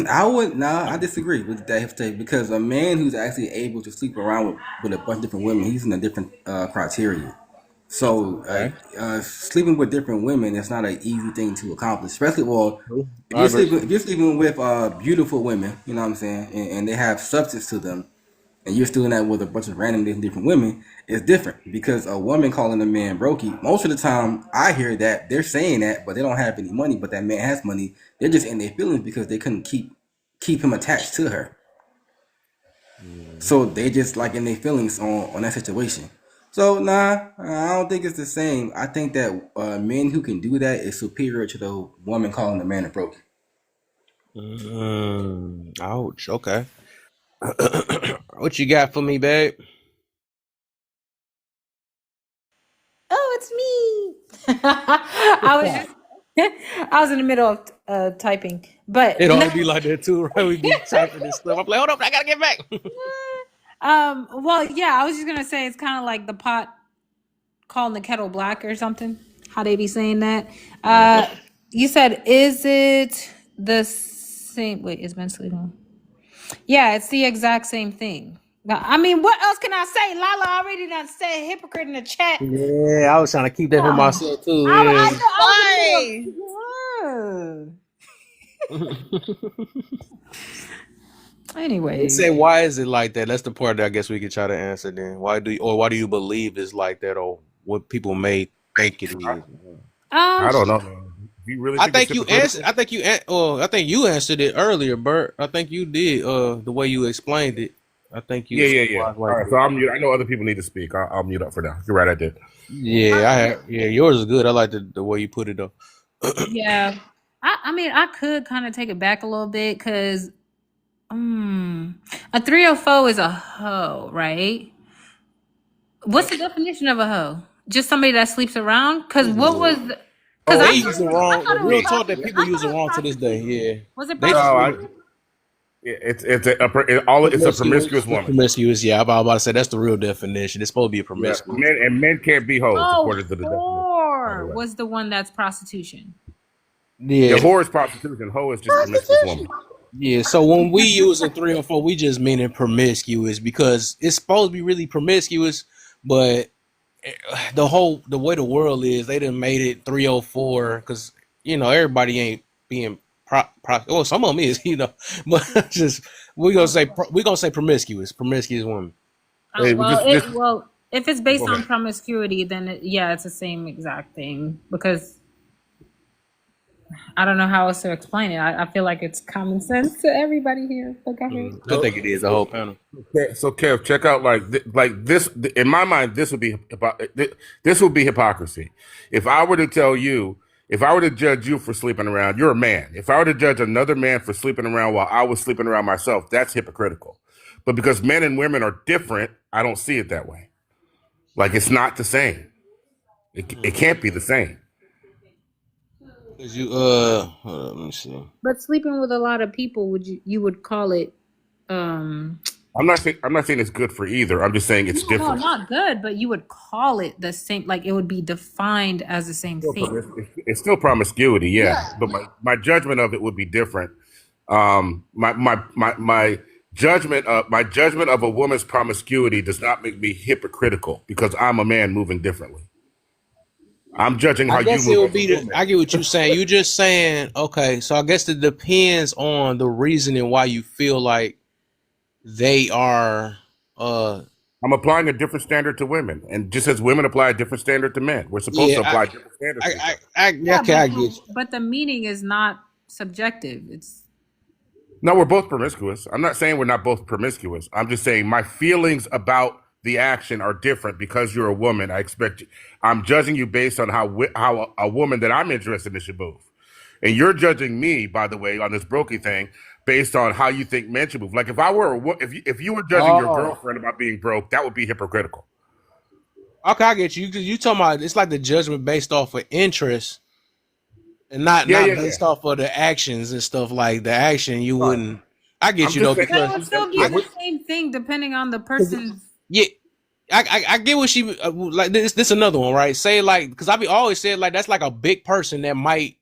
I would nah. I disagree with that take because a man who's actually able to sleep around with a bunch of different women, he's in a different criteria. So okay. sleeping with different women is not an easy thing to accomplish. Especially, well, True. I agree. if you're sleeping with beautiful women, you know what I'm saying, and they have substance to them, and you're doing that with a bunch of random different women, it's different because a woman calling a man brokey, most of the time I hear that they're saying that, but they don't have any money, but that man has money. They're just in their feelings because they couldn't keep him attached to her. Mhm. So they just like in their feelings on that situation. So nah, I don't think it's the same. I think that men who can do that is superior to the woman calling the man a brokey. Ouch. Okay. What you got for me, babe? Oh, it's me. I was just I was in the middle of typing, but It no. always be like that too, right? We be typing this stuff. I'm like, hold up, I gotta get back. Well, yeah, I was just gonna say it's kind of like the pot calling the kettle black or something. How they be saying that? Yeah. Uh, you said, is it the same? Wait, is men sleeping? Yeah, it's the exact same thing. I mean, what else can I say? Lala already done said hypocrite in the chat. Yeah, I was trying to keep that for Oh, myself too. I Yeah. know I was in Why? the middle of. They Anyways, say, why is it like that? That's the part that I guess we could try to answer. Then, why do you believe it's like that, or what people may think it is? I um, don't know, man. Do you really I think it's think you answered. hypocritical? I think you answered it earlier, Bert. I think you did. The way you explained it, I think you Yeah, yeah, explained yeah. why it's All like right, that. so I'm mute. I know other people need to speak. I'll mute up for now. You're right, I did. Yeah, yeah, yours is good. I like the way you put it though. yeah. I mean, I could kind of take it back a little bit because a 304 is a hoe, right? What's the definition of a hoe? Just somebody that sleeps around? Because what was? Because They Oh, use it I wrong. The thought it was real talk that people I use it thought it was wrong to this day. prostitution. Yeah, Was it they no, just prostitution? it's a promiscuous promiscuous. It's woman. promiscuous. Yeah, I'm about to say that's the real definition. It's supposed to be a Yeah, promiscuous. men can't be hoes Oh, according to the definition. By the whore way, was the one that's prostitution. yeah, Yeah, whore is prostitution. Hoe is just a promiscuous woman. Prostitution. yeah. So when we using 304, we just meaning promiscuous because it's supposed to be really promiscuous, but the way the world is, they done made it 304 because everybody ain't being well, some of them is, but just we gonna say promiscuous women. Hey, we just Well, if it's go based on ahead. promiscuity, then yeah, it's the same exact thing because I don't know how else to explain it. I feel like it's common sense to everybody here. But go ahead. I So, think it is a whole panel. so Kev, check out like this. In my mind, this would be hypocrisy. If I were to tell you, if I were to judge you for sleeping around, you're a man. If I were to judge another man for sleeping around while I was sleeping around myself, that's hypocritical. But because men and women are different, I don't see it that way. Like it's not the same. It can't be the same. Cause hold on, let me see. But sleeping with a lot of people, you would call it um I'm not saying it's good for either. I'm just saying it's no, different. not good, but you would call it the same, like it would be defined as the same thing. It's still promiscuity, yeah. But my judgment of it would be different. My judgment of a woman's promiscuity does not make me hypocritical because I'm a man moving differently. I'm judging I how you guess it move would as a be woman. I get what you're saying. You just saying, okay, so I guess it depends on the reasoning why you feel like they are uh I'm applying a different standard to women, and just as women apply a different standard to men, we're supposed to yeah, apply different standards to each other. Yeah, okay, I get you. but the meaning is not subjective. It's No, we're both promiscuous. I'm not saying we're not both promiscuous. I'm just saying my feelings about the action are different because you're a woman. I'm judging you based on how a woman that I'm interested in should move, and you're judging me, by the way, on this brokey thing based on how you think men should move. Like if I were if you were judging your Oh, girlfriend about being broke, that would be hypocritical. okay, I get you. You talking about it's like the judgment based off of interest and not Yeah, not yeah, yeah. based off of the actions and stuff like the action you Right. wouldn't. I get I'm you just though saying. But it because would still be I, the same thing depending on the Because person's. yeah, I get what she like. This another one, right? Say like because I be always said like that's like a big person that might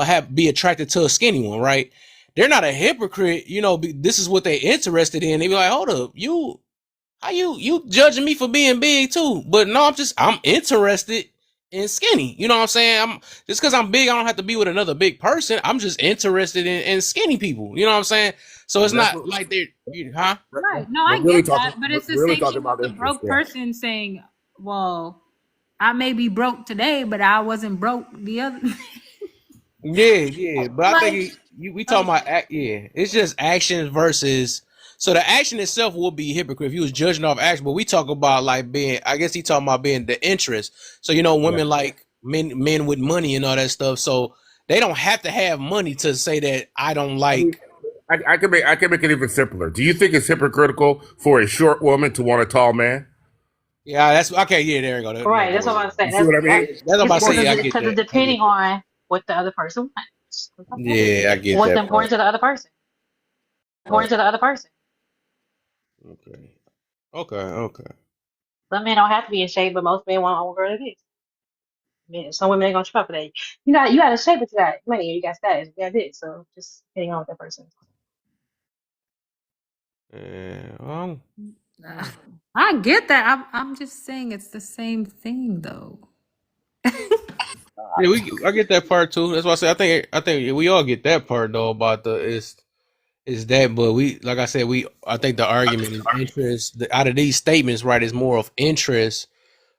have be attracted to a skinny one, right? They're not a hypocrite, you know. This is what they interested in. They be like, hold up, you how you judging me for being big too? But no, I'm interested in skinny. You know what I'm saying? I'm just because I'm big, I don't have to be with another big person. I'm just interested in skinny people. You know what I'm saying? So it's that's not what like huh? Right. No, I we're really get talking. that. But it's the We're really same talking thing with about the interest. broke Yeah. person saying, well, I may be broke today, but I wasn't broke the other. Yeah, but I think Like, we talking like, about yeah. It's just action versus. So the action itself would be hypocrite if he was judging off action, but we talk about like being. I guess he talking about being the interest. So you know, Yeah. women like men with money and all that stuff. So they don't have to have money to say that I don't I mean, like. I can make it even simpler. Do you think it's hypocritical for a short woman to want a tall man? Yeah, that's okay. Yeah, there you go. Right. There That's you what go. I'm saying. You see what I That mean? That's what I'm it's about to For say. because Yeah, I it's get because it's that. I get depending that. on what the other person wants. Yeah, I get What's that important part. to the other person. Right. Important to the other person. Okay. Okay. Some men don't have to be in shape, but most men want a girl that is. I mean, some women ain't gonna try for that. You got to shape it to that money. You got status. You got this. So just depending on what that person. Yeah. I get that. I'm just saying it's the same thing, though. Yeah, I get that part too. That's why I think we all get that part though about the is that, but we like I said I think the argument is interest. Out of these statements, right, is more of interest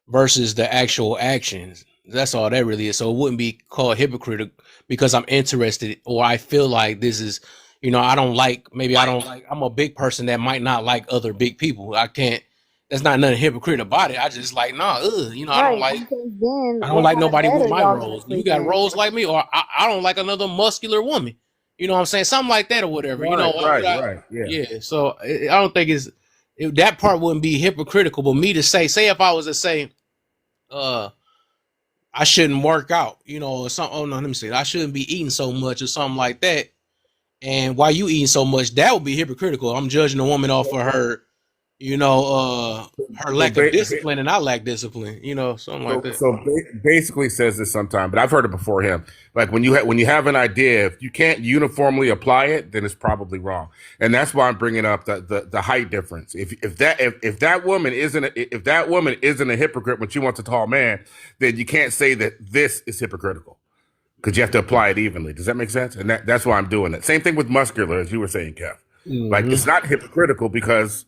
versus the actual actions. That's all that really is. So it wouldn't be called hypocrite because I'm interested or I feel like this is, you know, I don't like, maybe I don't like, I'm a big person that might not like other big people. I can't, that's not nothing hypocrite about it. I just like, nah, you know, Right, because then I don't what like kind of nobody bed with are my y'all gonna rolls. You sleep got in? rolls like me, or I don't like another muscular woman. You know what I'm saying? Something like that or whatever. You know, right, why would right, I? right. Yeah. Yeah. So I don't think that part wouldn't be hypocritical. But me to say if I was to say, uh, I shouldn't work out, you know, or something. Oh no, let me see. I shouldn't be eating so much or something like that. And why you eating so much? That would be hypocritical. I'm judging a woman off of her, you know, her So lack of discipline, and I lack discipline. You know, something like that. basically says this sometime, but I've heard it before him. Like when you have an idea, if you can't uniformly apply it, then it's probably wrong. And that's why I'm bringing up the height difference. If that woman isn't a hypocrite when she wants a tall man, then you can't say that this is hypocritical because you have to apply it evenly. Does that make sense? And that's why I'm doing it. Same thing with muscular, as you were saying, Kev. Like Hmm. it's not hypocritical because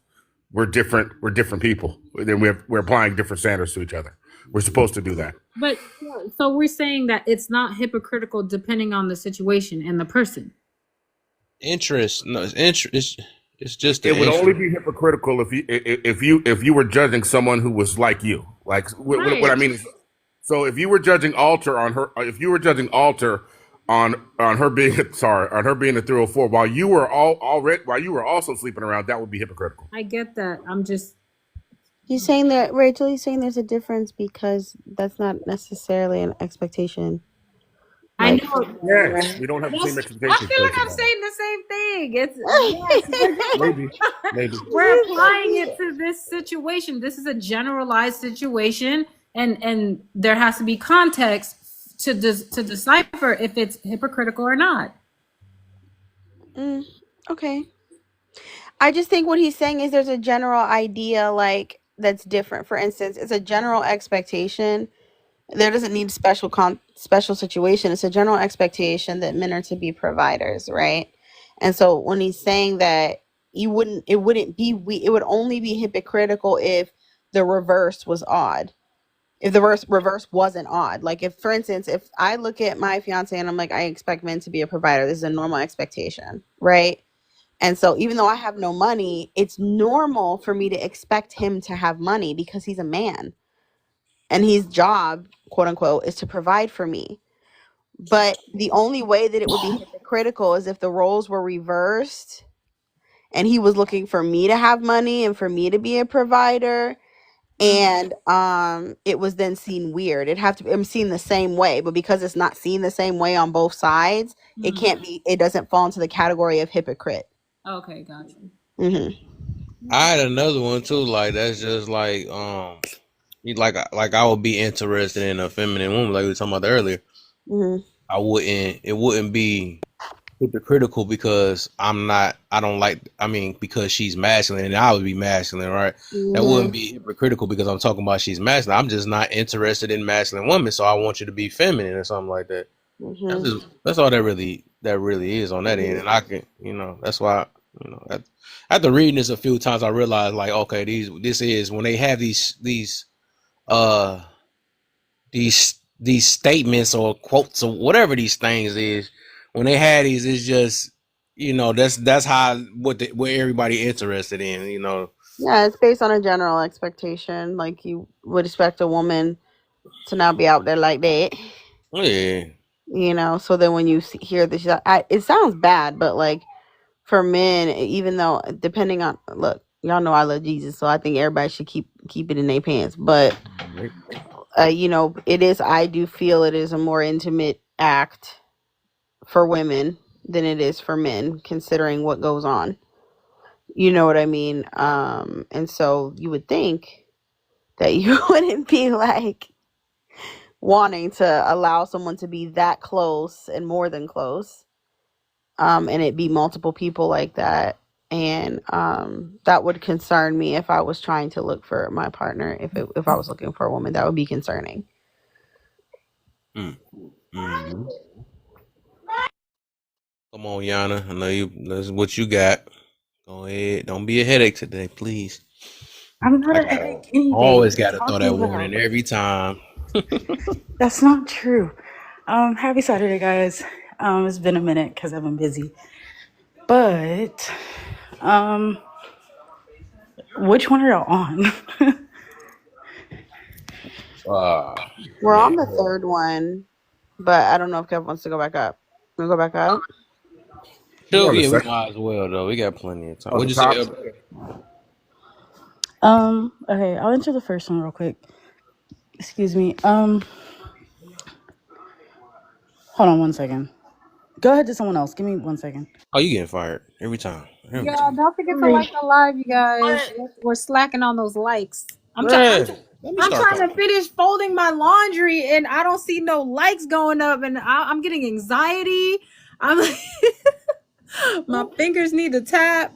we're different. We're different people. Then we're applying different standards to each other. We're supposed to do that. But so we're saying that it's not hypocritical depending on the situation and the person. Interest, no, it's interest. It's just the It would only interest. be hypocritical if you were judging someone who was like you. Like what I Right. mean is, so if you were judging Alter on her, if you were judging Alter on her being sorry on her being a 304 while you were also sleeping around, that would be hypocritical. I get that. I'm just He's saying that Rachel. He's saying there's a difference because that's not necessarily an expectation. I Like, know Yes, we don't have the same I expectations feel towards like each I'm other. saying the same thing. It's yes, we're Maybe, just maybe. we're applying it to this situation. This is a generalized situation, and there has to be context to decipher if it's hypocritical or not. mm, okay. I just think what he's saying is there's a general idea like that's different. For instance, it's a general expectation. There doesn't need special situation. It's a general expectation that men are to be providers, right? And so when he's saying that it wouldn't be it would only be hypocritical if the reverse was odd. If the reverse wasn't odd. Like if for instance, if I look at my fiance and I'm like I expect men to be a provider, this is a normal expectation, right? And so even though I have no money, it's normal for me to expect him to have money because he's a man and his job, quote unquote, is to provide for me. But the only way that it would be hypocritical is if the roles were reversed and he was looking for me to have money and for me to be a provider and it was then seen weird. It'd have to be seen the same way, but because it's not seen the same way on both sides, it can't be it doesn't fall into the category of hypocrite. Okay, gotcha. Mm-hmm. I had another one too. Like that's just like I would be interested in a feminine woman, like we were talking about earlier. Mm-hmm. I wouldn't. It wouldn't be hypocritical because I'm not. I don't like. I mean, because she's masculine, and I would be masculine, right? That wouldn't Mm-hmm. be hypocritical because I'm talking about she's masculine. I'm just not interested in masculine women, so I want you to be feminine or something like that. Mm-hmm. That's all that really is on that end, Mm-hmm. and I can that's why after reading this a few times I realized like okay this is when they have uh these statements or quotes or whatever these things is when they had these it's just that's how what everybody interested in Yeah, it's based on a general expectation. Like you would expect a woman to not be out there like that. yeah. So then when you hear this, it sounds bad, but like for men, even though depending on look, y'all know I love Jesus, so I think everybody should keep it in their pants. But Right. it is. I do feel it is a more intimate act for women than it is for men, considering what goes on. You know what I mean? And so you would think that you wouldn't be like wanting to allow someone to be that close and more than close, and it be multiple people like that. And that would concern me if I was trying to look for my partner. If I was looking for a woman, that would be concerning. Mm. Mm-hmm. Come on, Yana. I know you. That's what you got. Go ahead. Don't be a headache today, please. I'm not I a got headache anything. always What are you got to throw talking that about? warning every time. That's not true. Happy Saturday, guys. It's been a minute because I've been busy. But um, which one are y'all on? We're Man. on the third one, but I don't know if Kev wants to go back up. Wanna go back up? We're Sure, on the yeah, we second. might as well though. We got plenty of time. On the What'd you say, top. Elder? Okay, I'll answer the first one real quick. Excuse me. Hold on one second. Go ahead to someone else. Give me 1 second. Oh, you getting fired every time. Every Yeah, time. don't forget to Sorry. like the live, you guys. We're slacking on those likes. I'm trying. Man, let me I'm start trying to talking. finish folding my laundry, and I don't see no likes going up, and I'm getting anxiety. I'm like, my fingers need to tap.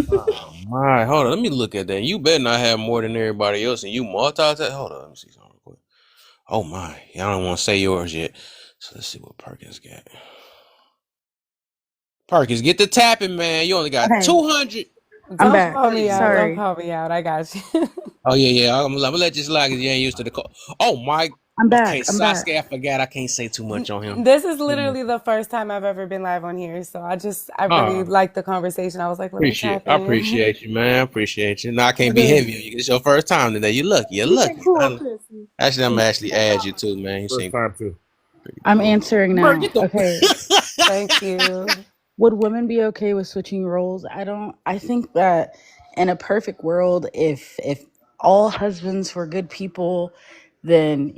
Oh my, hold on. Let me look at that. You better not have more than everybody else, and you multitask. Hold on, let me see something real quick. Oh my, I don't want to say yours yet. So let's see what Perkins got. Perkins, get the tapping, man. You only got Okay, 200. I'm Don't That's back. call me crazy. out. Don't Sorry. call me out. I got you. Oh yeah. I'm gonna let you slide because you ain't used to the call. Oh my. I'm Okay, back. I'm back. Sasuke, I forgot. I can't say too much on him. This is Mhm. literally the first time I've ever been live on here. So I really Oh, liked the conversation. I was like, let me tap I in. appreciate you, man. I appreciate you. No, I can't be Okay. heavy on you. It's your first time today. You lucky. You're Keep it lucky. cool, Chrissy. Actually, I'm actually add you too, man. You First seem time too. pretty I'm cool. answering Bro, now. get the. Okay. Thank you. Would women be okay with switching roles? I don't. I think that in a perfect world, if all husbands were good people, then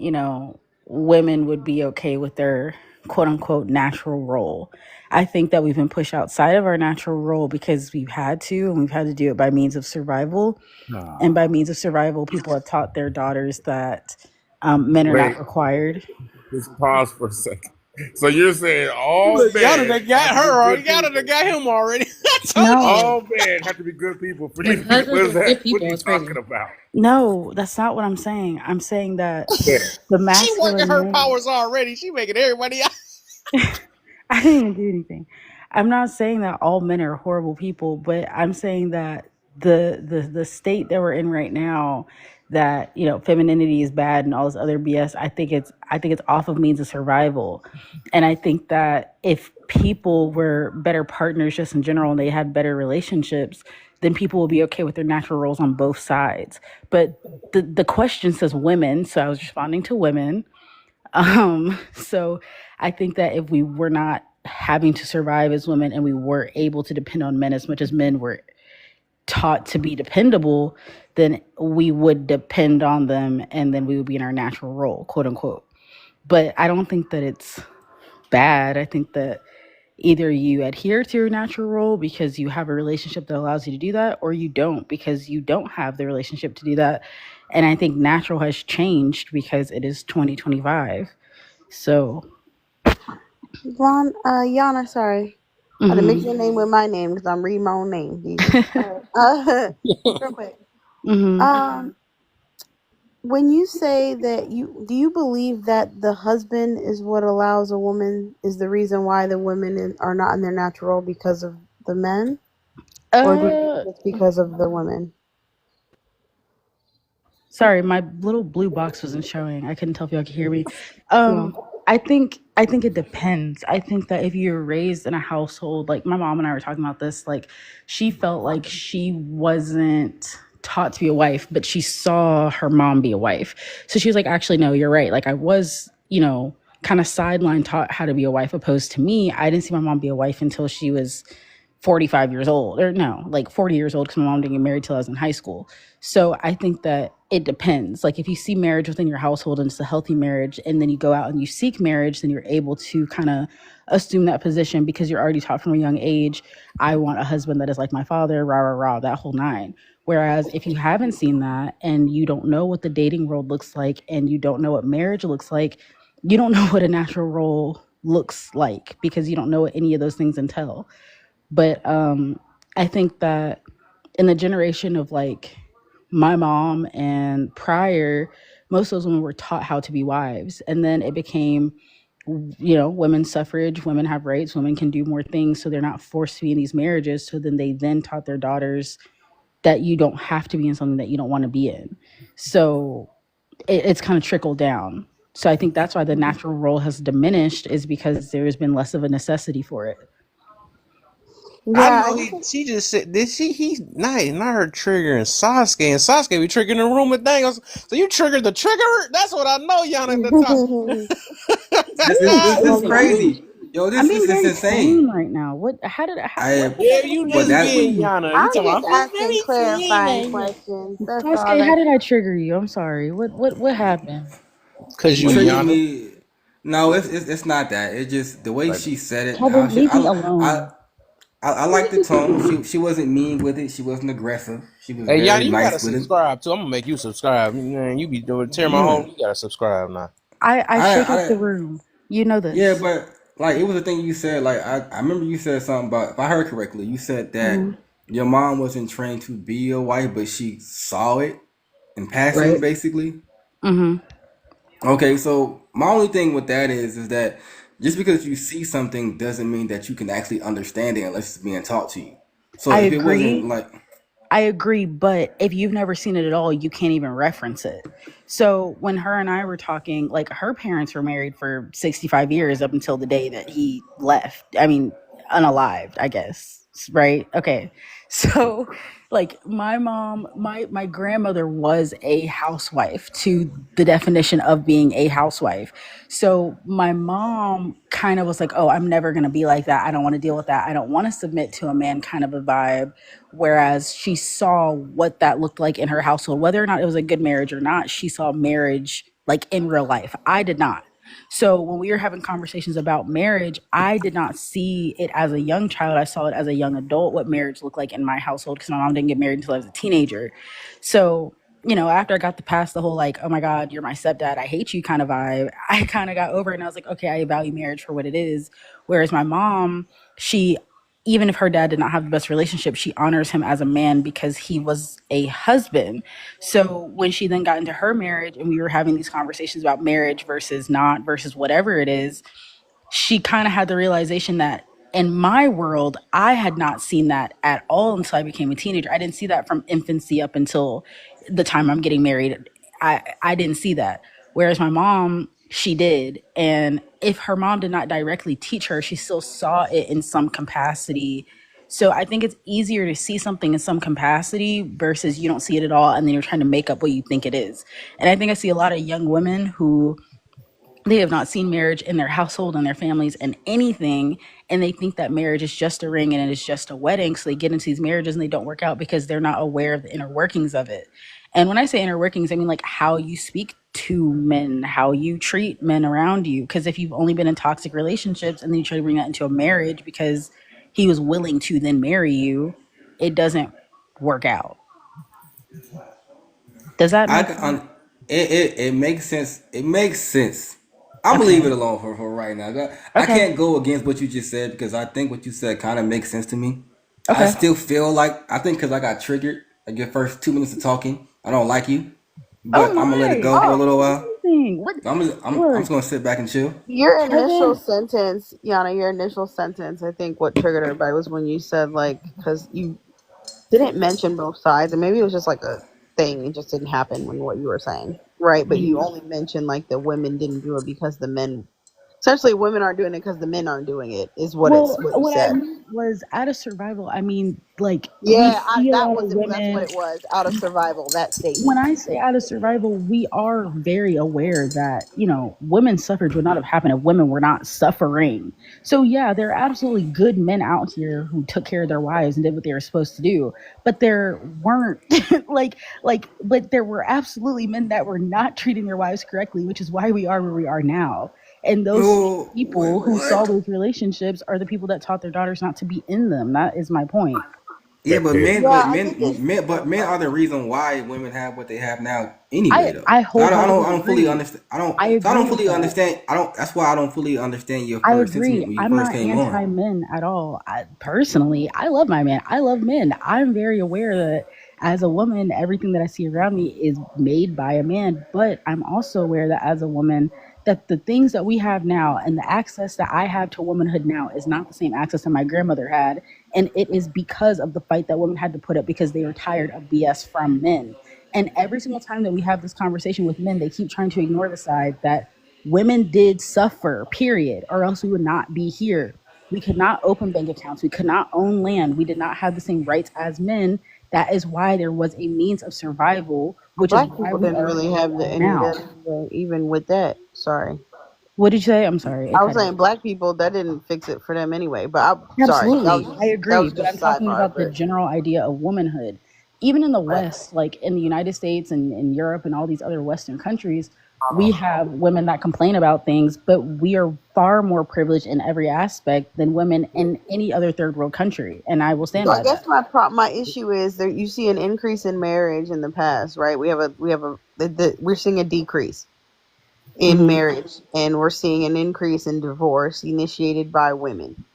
women would be okay with their quote unquote natural role. I think that we've been pushed outside of our natural role because we've had to, and we've had to do it by means of survival. And Nah. by means of survival, people have taught their daughters that men are not Wait, required. just pause for a second. So you're saying all Look, y'all men done have got to be her already. good Y'all done people? got him already. I told you. No, All men have to be good people for you If to be. What husbands is was that? good What are people, you it's crazy. talking about? no, that's not what I'm saying. I'm saying that Yeah. the She working masculine her man. powers already. She making everybody out. I didn't even do anything. I'm not saying that all men are horrible people, but I'm saying that the state that we're in right now, that femininity is bad and all this other BS. I think it's off of means of survival, and I think that if people were better partners just in general and they had better relationships, then people will be okay with their natural roles on both sides. But the question says women, so I was responding to women. So I think that if we were not having to survive as women and we were able to depend on men as much as men were taught to be dependable, then we would depend on them and then we would be in our natural role, quote unquote. But I don't think that it's bad. I think that Either you adhere to your natural role because you have a relationship that allows you to do that, or you don't because you don't have the relationship to do that. And I think natural has changed because it is 2025. So, Yana, sorry. I didn't mix mhm. your name with my name because I'm reading my own name. Jesus. Real quick. Mhm. Um, when you say that do you believe that the husband is what allows a woman, is the reason why the women are not in their natural role because of the men? Or do you think Uh it's because of the women? Sorry, my little blue box wasn't showing. I couldn't tell if y'all could hear me. No. I think it depends. I think that if you're raised in a household, like my mom and I were talking about this, like she felt like she wasn't taught to be a wife, but she saw her mom be a wife. So she was like, actually, no, you're right. Like I was, kind of sideline taught how to be a wife opposed to me. I didn't see my mom be a wife until she was 45 years old, or no, like 40 years old, because my mom didn't get married till I was in high school. So I think that it depends. Like if you see marriage within your household and it's a healthy marriage, and then you go out and you seek marriage, then you're able to kind of assume that position because you're already taught from a young age, I want a husband that is like my father, rah, rah, rah, that whole nine. Whereas if you haven't seen that and you don't know what the dating world looks like and you don't know what marriage looks like, you don't know what a natural role looks like because you don't know what any of those things entail. But I think that in the generation of like my mom and prior, most of those women were taught how to be wives. And then it became, women's suffrage, women have rights, women can do more things. So they're not forced to be in these marriages. So then they then taught their daughters that you don't have to be in something that you don't want to be in. So it's kind of trickled down. So I think that's why the natural role has diminished, is because there's been less of a necessity for it. I Yeah, I know guess he. She just said, did she? He not her triggering Sasuke, and Sasuke be triggering the room with dangles. So you triggered the triggerer. That's what I know, Yana at the top. This is this, Wait a this is minute. crazy. Yo, I'm this being is this very tame insane. right now. What? How did? I What Yeah, did you I but just do? that being Yana. You I'm talking just about I'm asking very clarifying clean. questions. That's all. Sasuke, how did I trigger you? I'm sorry. What happened? Cause you you triggered Yana. me. No, it's not that. It's just the way Like, she said it. How Kevin, she leave me I alone. I like the tone. She wasn't mean with it. She wasn't aggressive. She was hey Yana, very you gotta nice with it. subscribe too. I'm gonna make you subscribe. Man, you be doing tear my whole. Yeah. You gotta subscribe now. I I shake up I the room. You know yeah, this. but like it was a thing you said. Like I remember you said something about, if I heard correctly, you said that Hmm. your mom wasn't trained to be a wife, but she saw it in passing, Right. basically. Hmm. Okay, so my only thing with that is that just because you see something doesn't mean that you can actually understand it unless it's being taught to you. So I if it wasn't agree. like, I agree, but if you've never seen it at all, you can't even reference it. So when her and I were talking, like her parents were married for 65 years up until the day that he left. I mean, unalived, I guess. Right? Okay. So like my mom, my grandmother was a housewife to the definition of being a housewife. So my mom kind of was like, "Oh, I'm never going to be like that. I don't want to deal with that. I don't want to submit to a man," kind of a vibe. Whereas she saw what that looked like in her household, whether or not it was a good marriage or not. She saw marriage like in real life. I did not. So when we were having conversations about marriage, I did not see it as a young child. I saw it as a young adult, what marriage looked like in my household, because my mom didn't get married until I was a teenager. So, after I got past the whole like, oh my God, you're my stepdad, I hate you kind of vibe, I kind of got over it and I was like, okay, I value marriage for what it is. Whereas my mom, she, even if her dad did not have the best relationship, she honors him as a man because he was a husband. So when she then got into her marriage and we were having these conversations about marriage versus not versus whatever it is, she kind of had the realization that in my world, I had not seen that at all until I became a teenager. I didn't see that from infancy up until the time I'm getting married. I didn't see that. Whereas my mom, she did. And if her mom did not directly teach her, she still saw it in some capacity. So I think it's easier to see something in some capacity versus you don't see it at all and then you're trying to make up what you think it is. And I think I see a lot of young women who they have not seen marriage in their household and their families and anything, and they think that marriage is just a ring and it is just a wedding, so they get into these marriages and they don't work out because they're not aware of the inner workings of it. And when I say inner workings, I mean like how you speak to men, how you treat men around you. Because if you've only been in toxic relationships and then you try to bring that into a marriage because he was willing to then marry you, it doesn't work out. Does that I make can sense? it makes sense. It makes sense. I'm gonna leave Okay. it alone for right now. I Okay. can't go against what you just said because I think what you said kind of makes sense to me. I Okay. still feel like I think because I got triggered like your first 2 minutes of talking, I don't like you, Oh but I'm gonna let it my. go for a Oh, little while. Amazing. What? I'm Look, just gonna sit back and chill. your initial Kevin. sentence, Yana, your initial sentence, I think what triggered everybody was when you said, like, because you didn't mention both sides, and maybe it was just like a thing, it just didn't happen when what you were saying, right? But you Mhm. only mentioned like the women didn't do it because the men, essentially, women aren't doing it because the men aren't doing it, is Well, what you what I said. meant was out of survival. I mean, like we Yeah, see a lot of that's what women. it was, out of survival, that When statement. I say out of survival, we are very aware that, women's suffrage would not have happened if women were not suffering. So, yeah, there are absolutely good men out here who took care of their wives and did what they were supposed to do. But there weren't, but there were absolutely men that were not treating their wives correctly, which is why we are where we are now. And those same Oh, wait, people who saw what? those relationships are the people that taught their daughters not to be in them. That is my point. Yeah, but Spectator. men, Yeah, but I think men, it's men, but men are the reason why women have what they have now. Anyway, I, though, I so wholeheartedly I don't fully agree. understand. I don't, I so I don't agree with fully that. understand. I don't. That's why I don't fully understand your I first sentiment agree. when you I'm first not came on. anti men at all. Personally, I love my man. I love men. I'm very aware that as a woman, everything that I see around me is made by a man. But I'm also aware that as a woman, that the things that we have now and the access that I have to womanhood now is not the same access that my grandmother had. And it is because of the fight that women had to put up because they were tired of BS from men. And every single time that we have this conversation with men, they keep trying to ignore the side that women did suffer, period, or else we would not be here. We could not open bank accounts. We could not own land. We did not have the same rights as men. That is why there was a means of survival, which is black why people we didn't are really where we have are any of now. that either, even with that. Sorry. What did you say? I'm sorry. It I was cut saying out. black people, that didn't fix it for them anyway. But I'm sorry, Absolutely. I that agree. was But just I'm talking sidebar. about the But general idea of womanhood. Even in the right. West, like in the United States and in Europe and all these other Western countries, we have women that complain about things, but we are far more privileged in every aspect than women in any other third world country. And I will stand So I by guess that. my issue is that you see an increase in marriage in the past, right? We're seeing a decrease in Hmm. marriage, and we're seeing an increase in divorce initiated by women.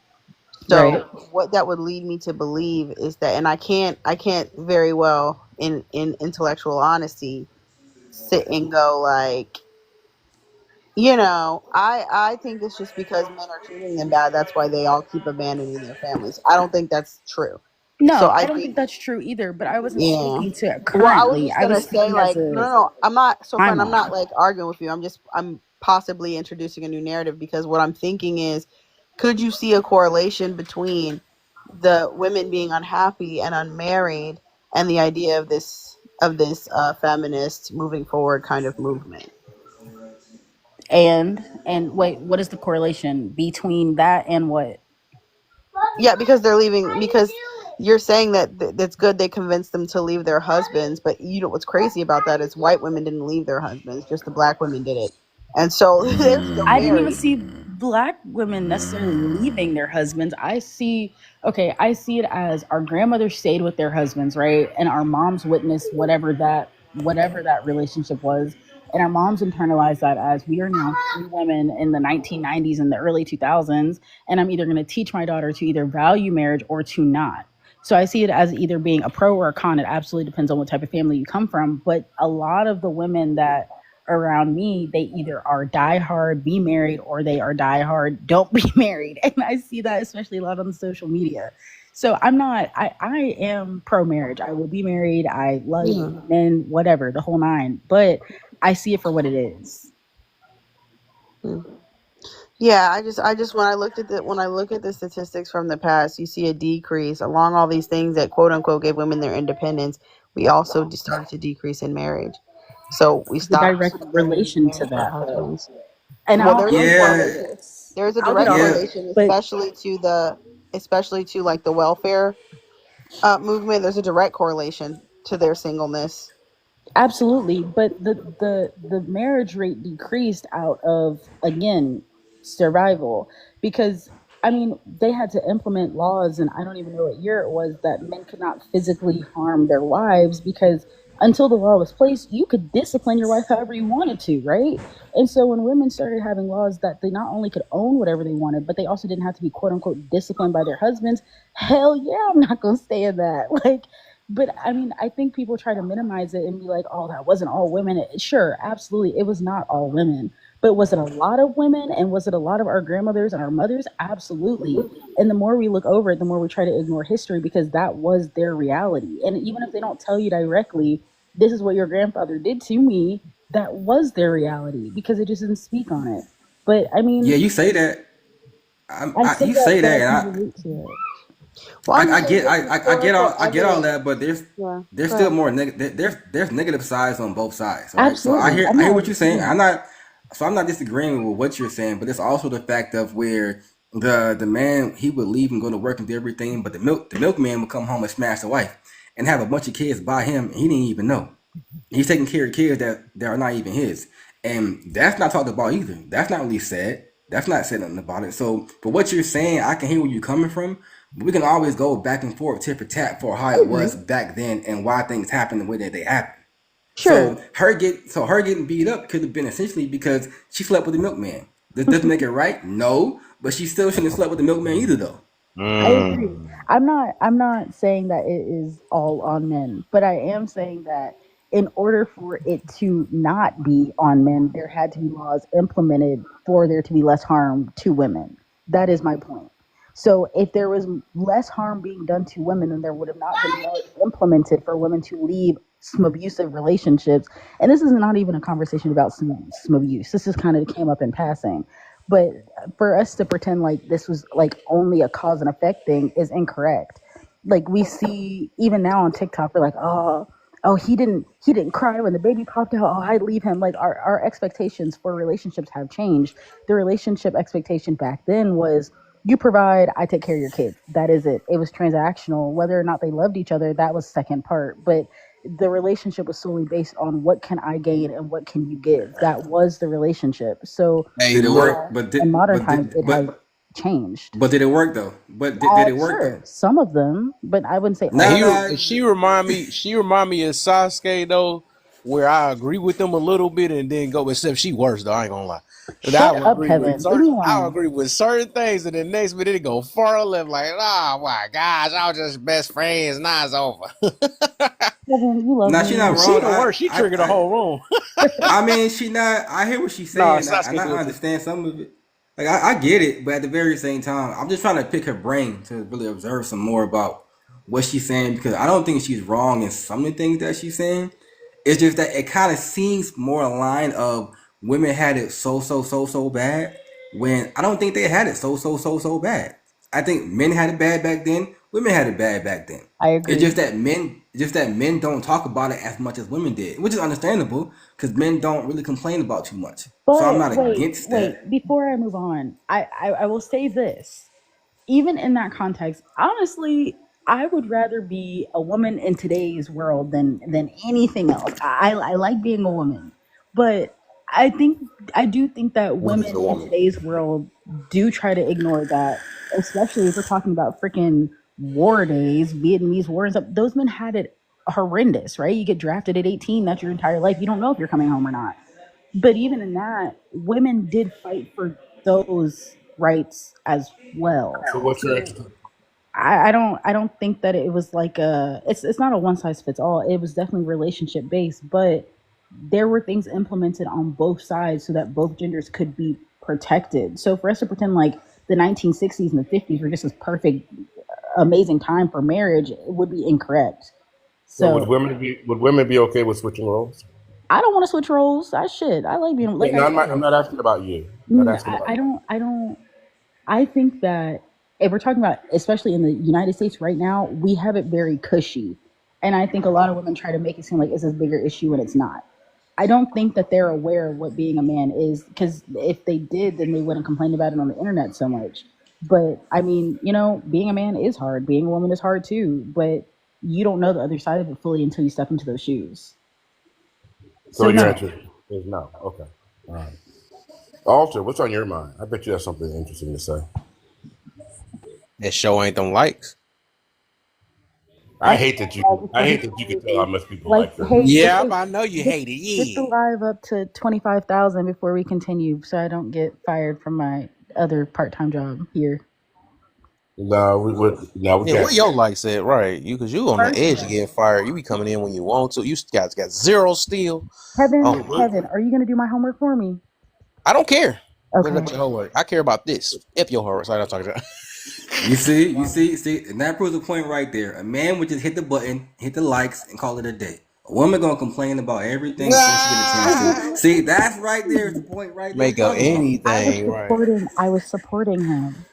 Right. So what that would lead me to believe is that, and I can't very well in intellectual honesty sit and go like, I think it's just because men are treating them bad. That's why they all keep abandoning their families. I don't think that's true. So No, I I don't think think, that's true either, but I wasn't yeah. speaking to Well, I was currently. just I gonna was say speaking as like, no, a no, no. I'm not so friend. I'm not timeline. like arguing with you. I'm possibly introducing a new narrative because what I'm thinking is, could you see a correlation between the women being unhappy and unmarried and the idea of this feminist moving forward kind of movement? And wait, what is the correlation between that and what? Yeah, because they're leaving. Because you're saying that that's good. They convinced them to leave their husbands, but you know what's crazy about that is white women didn't leave their husbands. Just the black women did it, and so they're still I didn't even married. see black women necessarily leaving their husbands. I see it as our grandmothers stayed with their husbands, right? And our moms witnessed whatever that relationship was. And our moms internalized that as we are now free women in the 1990s and the early 2000s. And I'm either going to teach my daughter to either value marriage or to not. So I see it as either being a pro or a con. It absolutely depends on what type of family you come from. But a lot of the women that around me, they either are die hard, be married, or they are die hard, don't be married. And I see that especially a lot on social media. So I am pro marriage. I will be married. I love Yeah. men, whatever, the whole nine. But I see it for what it is. Yeah, I just when I look at the statistics from the past, you see a decrease along all these things that quote unquote gave women their independence. We also started to decrease in marriage, so we The stopped direct putting women in relation to marriage for that though. husbands. And Well, I'll there is a get off Yeah, of correlation. this. There is a I'll get direct off of yeah. this. correlation, But especially to like the welfare movement. There's a direct correlation to their singleness. Absolutely, but the marriage rate decreased out of, again, survival, because I mean they had to implement laws, and I don't even know what year it was, that men could not physically harm their wives, because until the law was placed you could discipline your wife however you wanted to, right? And so when women started having laws that they not only could own whatever they wanted, but they also didn't have to be quote unquote disciplined by their husbands, hell yeah, I'm not gonna stay in that. Like, but I mean, I think people try to minimize it and be like, "Oh, that wasn't all women." Sure, absolutely, it was not all women, but was it a lot of women? And was it a lot of our grandmothers and our mothers? Absolutely. And the more we look over it, the more we try to ignore history, because that was their reality. And even if they don't tell you directly, "This is what your grandfather did to me," that was their reality because it just didn't speak on it. But I Yeah, mean, you say that. I say You that, say but I that, can and relate to it. Well, I'm just saying there's historical I get all evidence. that, but Yeah, there's go still ahead. more there's negative sides on both sides, right? So Absolutely. I'm I hear not what you're saying. disputing I'm not disagreeing with what you're saying, but it's also the fact of where the man, he would leave and go to work and do everything, but the milkman would come home and smash the wife and have a bunch of kids by him, and he didn't even know. He's taking care of kids that are not even his, and that's not talked about either. That's not really said. That's not said nothing about it. So, for what you're saying, I can hear where you're coming from. But we can always go back and forth, tip for tat, for how it. I it agree. was back then and why things happened the way that they happened. Sure. So her getting beat up could have been essentially because she slept with the milkman. This doesn't make it right, no, but she still shouldn't have slept with the milkman either, though. I agree. Mm. I'm not saying that it is all on men, but I am saying that in order for it to not be on men, there had to be laws implemented for there to be less harm to women. That is my point. So if there was less harm being done to women, then there would have not been laws implemented for women to leave some abusive relationships. And this is not even a conversation about some abuse. This just kind of came up in passing. But for us to pretend like this was like only a cause and effect thing is incorrect. Like we see even now on TikTok, we're like, oh, he didn't cry when the baby popped out. Oh, I'd leave him. Like our expectations for relationships have changed. The relationship expectation back then was you provide, I take care of your kids. That is it. It was transactional. Whether or not they loved each other, that was second part. But the relationship was solely based on what can I gain and what can you give. That was the relationship. So Hey, Did it look. work? now in modern times it has changed. Did it work though? Did it work though? Sure, some of them, but I wouldn't say Hey, Nah, all. nah. she remind me. She remind me of Sasuke though, where I agree with them a little bit and then go. Except she worse though. I ain't gonna lie. But Shut up, Kevin. Leave me I alone. agree with certain things, and then next minute it go far left. Like, oh my gosh, I was just best friends. Now it's over. Kevin, you love Nah, she not me. She wrong. the worst. She triggered the whole room. I mean, she not. I hear what she's Nah, saying, and Sasuke do I it too. understand some of it. Like I get it, but at the very same time, I'm just trying to pick her brain to really observe some more about what she's saying, because I don't think she's wrong in some of the things that she's saying. It's just that it kind of seems more aligned of women had it so bad, when I don't think they had it so bad. I think men had it bad back then. Women had it bad back then. I It's agree. just that men don't talk about it as much as women did, which is understandable because men don't really complain about too much. So I'm But not against that. before I move on, I will say this. Even in that context, honestly, I would rather be a woman in today's world than anything else. I like being a woman, but I think I do think that Woman's women a in woman. today's world do try to ignore that, especially if we're talking about freaking war days, Vietnamese war and stuff. Those men had it horrendous, right? You get drafted at 18, that's your entire life. You don't know if you're coming home or not. But even in that, women did fight for those rights as well. So what's your So explanation? I don't think that it was like it's not a one size fits all. It was definitely relationship based, but there were things implemented on both sides so that both genders could be protected. So for us to pretend like the 1960s and the 50s were just this perfect, amazing time for marriage, it would be incorrect. So So would women be okay with switching roles? I don't want to switch roles. I should. I like being No, like I no, I'm said. not asking about you. I'm not asking about I you. don't. I don't. I think that if we're talking about, especially in the United States right now, we have it very cushy. And I think a lot of women try to make it seem like it's a bigger issue when it's not. I don't think that they're aware of what being a man is, because if they did, then they wouldn't complain about it on the internet so much. But I mean, being a man is hard. Being a woman is hard too. But you don't know the other side of it fully until you step into those shoes. So So your no. answer is no. Okay. All right. Alter, what's on your mind? I bet you have something interesting to say. That show ain't them likes. I I hate that you. I before he hate that you can tell how closes. much people Like, like your. hey, Yeah, I know you hate it. get the Yeah. live up to 25,000 before we continue, so I don't get fired from my other part-time job here. No, we would. No, we Yeah, what can't. your likes at, right? You cause you on the First, edge of getting fired. You be coming in when you want to. You guys got zero still. Oh Kevin, my, Kevin, are you gonna do my homework for me? I don't care. What Okay. about your homework? I care about this. If your homework, sorry, I'm talking about. You see, and that proves a point right there. A man would just hit the button, hit the likes, and call it a day. A woman gonna complain about everything as soon as she get a I chance to. Ah! was See, that's right there is the point right there I'm Make up talking about. anything, right? I was supporting him.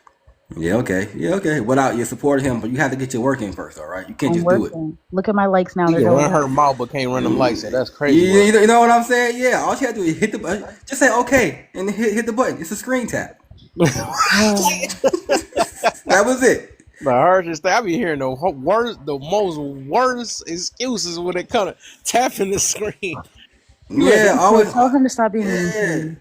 Yeah, okay. Without you supporting him, but you have to get your work in first, all right? You can't I'm just do it. working. Look at my likes now; She they're can going run up. her mouth, but can't run them likes. So that's You, crazy work. you know what I'm saying? Yeah, all you have to do is hit the button. Just say okay and hit the button. It's a screen tap. That was it. The hardest thing I be hearing the most worst excuses when it come to tapping the screen. Look, Yeah, always. tell him to stop being mean to Yeah, me.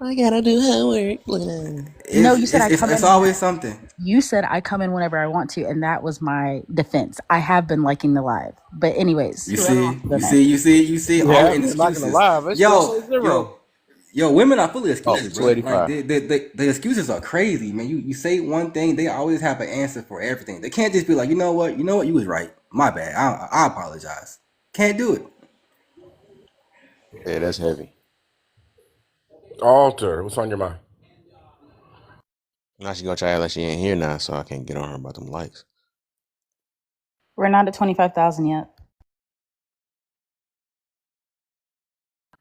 I gotta do homework. Look at that. No, it's you said it's I it's, come it's in when always something. you said I come in whenever I want to, and that was my defense. I have been liking the live, but anyways, You whoever see, wants to go you see, next. you see, you see, You all have in been knocking excuses. alive. It still Yo, say zero. yo, yo, women are full of Oh, excuses, bro. Like 285. the excuses are crazy, man. You say one thing, they always have an answer for everything. They can't just be like, you was right. My bad. I apologize. Can't do it. Yeah, that's heavy. Alter, what's on your mind? Now she gonna try to act like she ain't here now, so I can't get on her about them likes. We're not at 25,000 yet.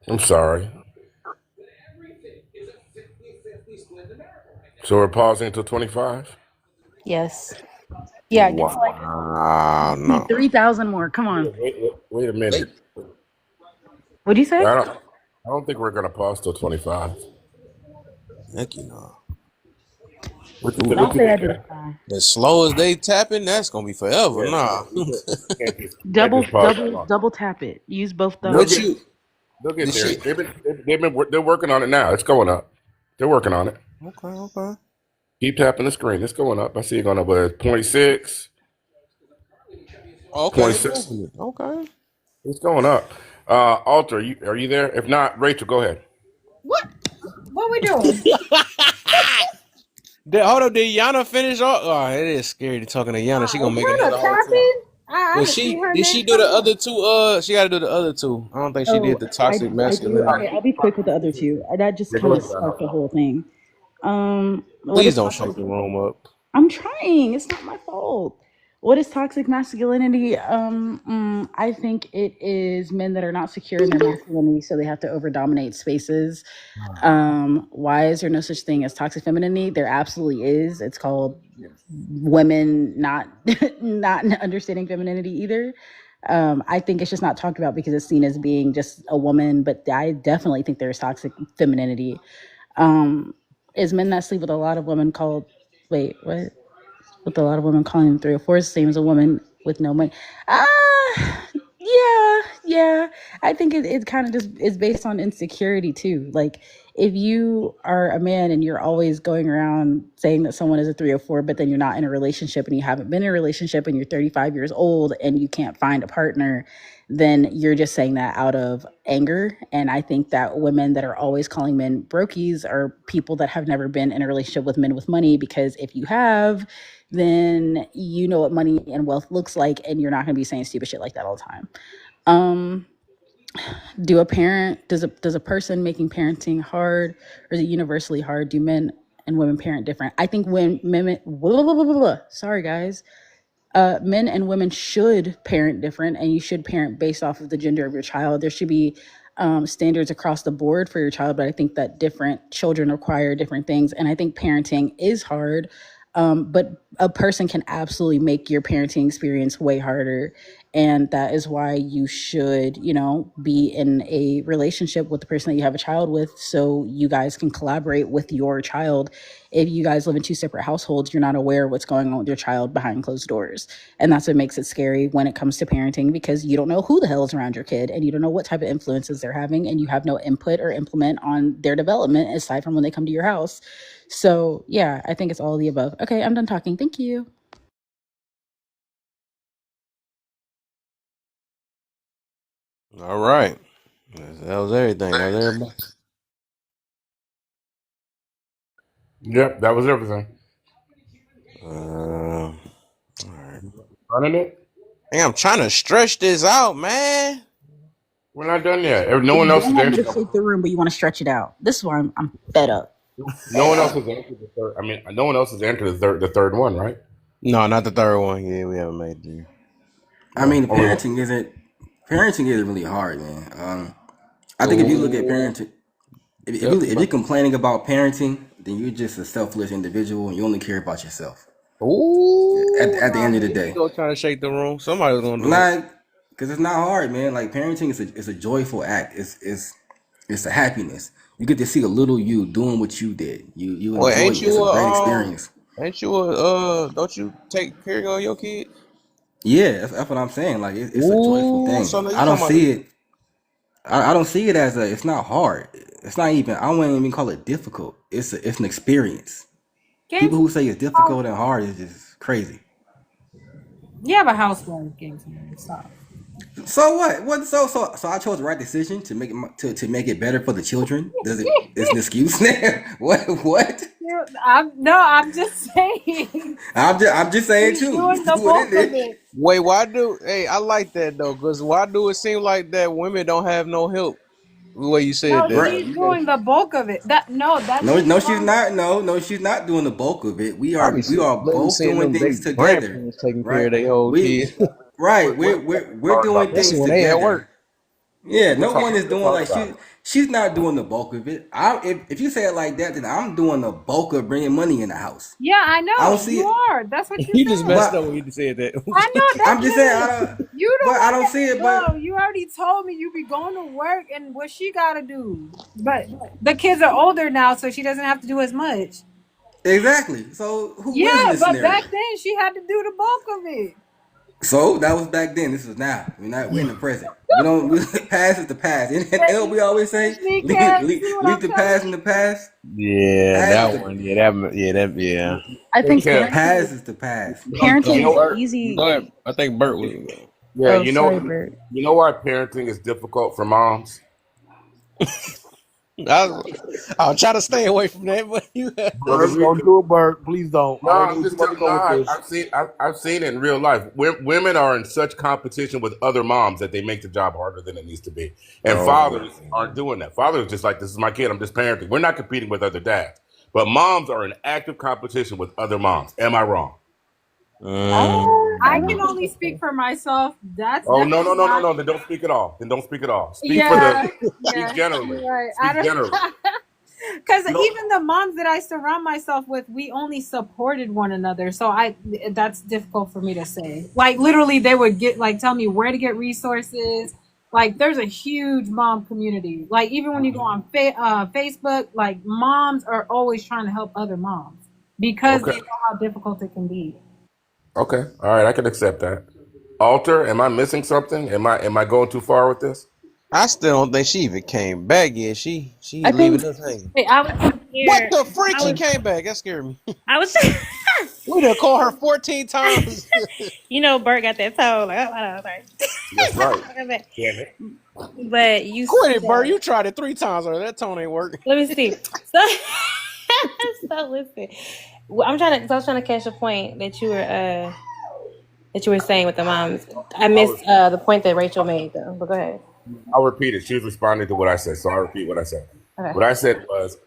I'm sorry. So we're pausing until 25. Yes. Yeah, get to like Wow, need no. 3,000 more. Come on. Wait a minute. What'd you say? I don't. I don't think we're gonna pause till 25. Heck you know. What you Ooh, think? What Don't you say think, that this Ken? time. as slow as they tapping, that's gonna be forever. Yeah, Nah. we can't just pause that long. Double tap it. Use both They'll What thumbs. get you they'll the get there. shit? They're working on it now. It's going up. They're working on it. Okay, okay. Keep tapping the screen. It's going up. I see it going up. But it's point 0.6, Okay, point it's 0.6. moving. Okay. It's going up. Alter, are you there? If not, Rachel, go ahead. What? What we doing? Hold up, did Yana finish off? Oh, it is scary to talking to Yana. She gonna make What another a whole two. tapping? I But haven't seen her did name she do the come up. other two? She gotta do the other two. I don't think she did Oh, the toxic I do. masculinity. Okay, I'll be quick with the other two. That just Yeah, go kind of ahead, Donna. sparked the whole thing. What Please is don't toxic? shake the room up. I'm trying. It's not my fault. What is toxic masculinity? I think it is men that are not secure in their masculinity, so they have to over dominate spaces. Why is there no such thing as toxic femininity? There absolutely is. It's called women not not understanding femininity either. I think it's just not talked about because it's seen as being just a woman, but I definitely think there's toxic femininity. Um, is men that sleep with a lot of women called wait, what? With a lot of women calling them 304 is the same as a woman with no money. Yeah. I think it kind of just is based on insecurity too. Like if you are a man and you're always going around saying that someone is a 304, but then you're not in a relationship and you haven't been in a relationship and you're 35 years old and you can't find a partner, then you're just saying that out of anger. And I think that women that are always calling men brokies are people that have never been in a relationship with men with money, because if you have, then you know what money and wealth looks like, and you're not going to be saying stupid shit like that all the time. Um, does a person making parenting hard, or is it universally hard? Do men and women parent different? I think when men, sorry guys, men and women should parent different, and you should parent based off of the gender of your child. There should be standards across the board for your child, but I think that different children require different things, and I think parenting is hard. But a person can absolutely make your parenting experience way harder, And that is why you should, be in a relationship with the person that you have a child with, so you guys can collaborate with your child. If you guys live in two separate households, you're not aware of what's going on with your child behind closed doors. And that's what makes it scary when it comes to parenting, because you don't know who the hell is around your kid, and you don't know what type of influences they're having, and you have no input or implement on their development aside from when they come to your house. So yeah, I think it's all of the above. Okay, I'm done talking. Thank you. All right. That was everything. That was everybody. Yep, that was everything. All right. Running it. Hey, I'm trying to stretch this out, man. We're not done yet. No So one you else don't has want me to answered shake that. the room, but you want to stretch it out. This is why I'm fed up. No one else has answered the third. I mean, no one else has answered the third one, right? No, not the third one. Yeah, we haven't made it there. I mean, No, the only one. parenting isn't really hard, man. I think if you look at Oh, parenting, if you're yep. complaining about parenting, then you're just a selfless individual and you only care about yourself. Oh, At the nah, end of the here you day, go trying to shake the room. Somebody's gonna do it. like, because it's not hard, man. Like parenting is a joyful act. It's a happiness. You get to see a little you doing what you did. You Well, enjoy it. It's a great experience. don't you take care of your kid? Yeah, that's what I'm saying. Like it's a joyful Ooh, thing. so now you I don't talking about see it. I don't see it as a. It's not hard. It's not even. I wouldn't even call it difficult. It's an experience. People Games. who say it's difficult and hard is just crazy. You have a housewife, games. Stop. So what? What? So I chose the right decision to make to make it better for the children. Does it? Is an excuse now? What? I'm just saying. I'm just saying She's too. doing the What it bulk of is? it. wait, why do hey I like that though, because why do it seem like that women don't have no help? The way you said No, that Right. though. she's You know, doing the bulk of it. That No, makes no, she's her. not. No, she's not doing the bulk of it. We I are be we are both seeing doing them they things together, grandparents taking care right? of their whole We kids. right. We're We're talking about doing this. Especially things when they at together. work. Yeah, We're no one talking. is We're doing talking like about it. she's not doing the bulk of it. If you say it like that, then I'm doing the bulk of bringing money in the house. Yeah, I I don't know see you it, are. That's what you You just said. messed up but when you said I know that. that's I'm just saying I me. don't. You the But I one don't that see it. But no. You already told me you be going to work and what she got to do. But the kids are older now, so she doesn't have to do as much. exactly. So who wins in Yeah, this but back scenario? then she had to do the bulk of it. So that was back then. This is now. We're in the present. We don't. Past is the past. And what we always say, See, Kev, you see what leave I'm the telling past in you? the past. Yeah, Past is that the one. Yeah. I Hey, think Kev. past is the past. You parenting know is what? easy. Go ahead. I think Bert was. Yeah, Oh, sorry, Bert. you know why parenting is difficult for moms? I'll try to stay away from that, but you. Because Don't do it, Bert. Please don't. I no, already know I'm what you're just about to telling. No, go with this. I've seen it in real life. Women are in such competition with other moms that they make the job harder than it needs to be. And Oh. fathers aren't doing that. Fathers are just like, this is my kid. I'm just parenting. We're not competing with other dads. But moms are in active competition with other moms. Am I wrong? I I don't can think only that's speak fair. for myself. That's Oh no definitely no no no not. no! Then don't speak at all. Then don't speak at all. Speak for the. Yeah, Speak yeah, generally. you're right. I Speak generally. don't. Because You know. even the moms that I surround myself with, we only supported one another. So that's difficult for me to say. Like literally, they would get like tell me where to get resources. Like there's a huge mom community. Like even when you go on Facebook, like moms are always trying to help other moms because Okay. they know how difficult it can be. Okay. All right. I can accept that. Alter, am I missing something? Am I going too far with this? I still don't think she even came back yet. She I leaving think us hanging. Wait, I was What here. the freak? I She was. came back. That scared me. I was. We done called her 14 times. Bert got that tone. Like, oh, That's right. sorry. Damn it. But you Quit it, Bert. said, You tried it 3 times already. That tone ain't working. let me see. So, so listen. Well, I was trying to catch the point that you were saying with the moms. I I was. missed the point that Rachel made though. But go ahead. I'll repeat it. She was responding to what I said, so I'll repeat what I said. Okay. What I said was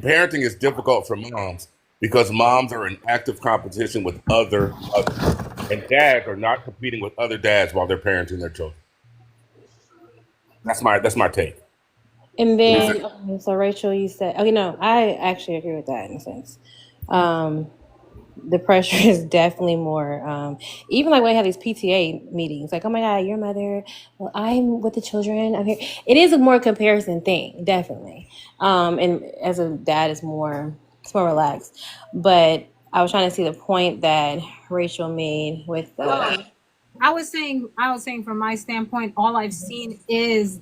parenting is difficult for moms because moms are in active competition with other mothers, and dads are not competing with other dads while they're parenting their children. That's my take. And What do you think? then, okay, so Rachel, you said, okay, no, I actually agree with that in a sense. Um, the pressure is definitely more. Even like when I have these PTA meetings, like, oh my God, your mother, well, I'm with the children. I'm here. It is a more comparison thing, definitely. And as a dad, it's more relaxed. But I was trying to see the point that Rachel made with Oh, the. I was saying from my standpoint, all I've seen is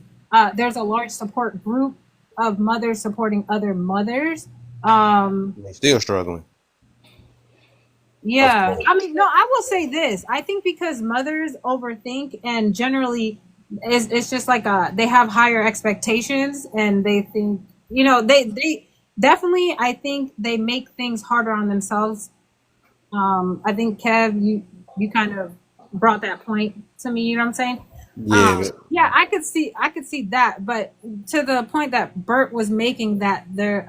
there's a large support group of mothers supporting other mothers. Um, They still struggling, of yeah, course. I mean, no, I will say this. I think because mothers overthink and generally it's just like they have higher expectations and they think, they definitely, I think they make things harder on themselves. I think Kev, you kind of brought that point to me. You know what I'm saying? Yeah, Yeah, I could see that, but to the point that Bert was making, that their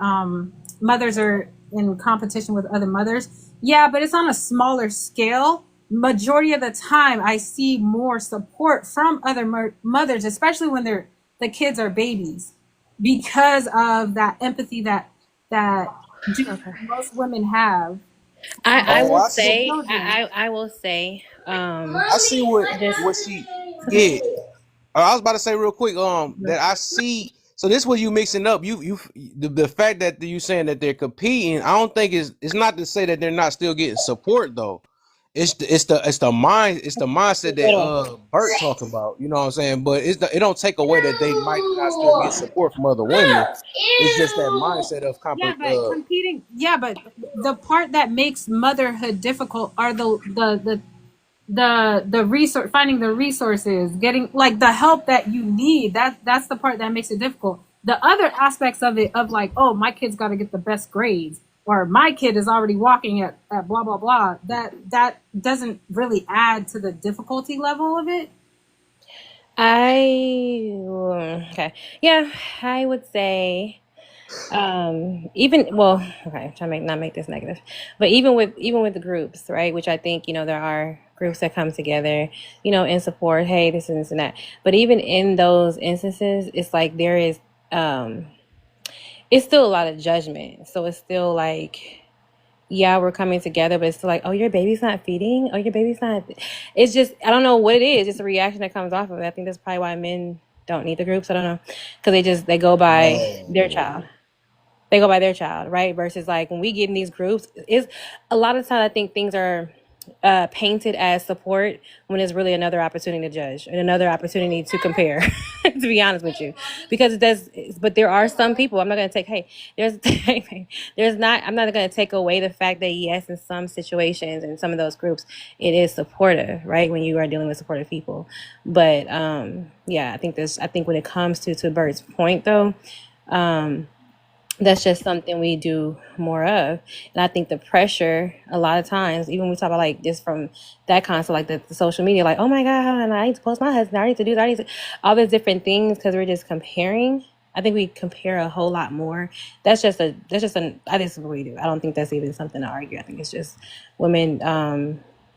mothers are in competition with other mothers. Yeah, but it's on a smaller scale. Majority of the time, I see more support from other mothers, especially when the kids are babies, because of that empathy that Okay. most women have I Oh, will for I their see. say, children. I will say, I see just, what she. it's okay. Yeah, I was about to say real quick. That I see. So this what you mixing up. The fact that you saying that they're competing. I don't think it's not to say that they're not still getting support though. It's the mindset Right that away. Bert talking about. You know what I'm saying? But it don't take away that they might not still get support from other women. It's just that mindset of Yeah, but competing. Yeah, but the part that makes motherhood difficult are the resource, finding the resources, getting like the help that you need. That's the part that makes it difficult. The other aspects of it, of like, oh, my kid's got to get the best grades, or my kid is already walking at blah blah blah. That doesn't really add to the difficulty level of it. Okay. Yeah, I would say even, well, okay, I'm trying to not make this negative, but even with the groups, right, which I think, there are groups that come together, and support, hey, this and this and that, but even in those instances, it's like there is, um it's still a lot of judgment, so it's still like, yeah, we're coming together, but it's still like, oh, your baby's not feeding, oh, your baby's not, it's just, I don't know what it is, it's a reaction that comes off of it. I think that's probably why men don't need the groups. I don't know, because they go by their child, right? Versus like when we get in these groups, is a lot of times I think things are painted as support when it's really another opportunity to judge and another opportunity to compare. To be honest with you, because it does. But there are some people. I'm not going to take. Hey, there's there's not. I'm not going to take away the fact that yes, in some situations in some of those groups, it is supportive, right? When you are dealing with supportive people, but yeah, I think this. I think when it comes to Bert's point though. That's just something we do more of. And I think the pressure, a lot of times, even when we talk about like just from that concept, like the social media, like, oh my God, and I need to post my husband, I need to do that, I need to, all these different things, because we're just comparing. I think we compare a whole lot more. I think that's what we do. I don't think that's even something to argue. I think it's just women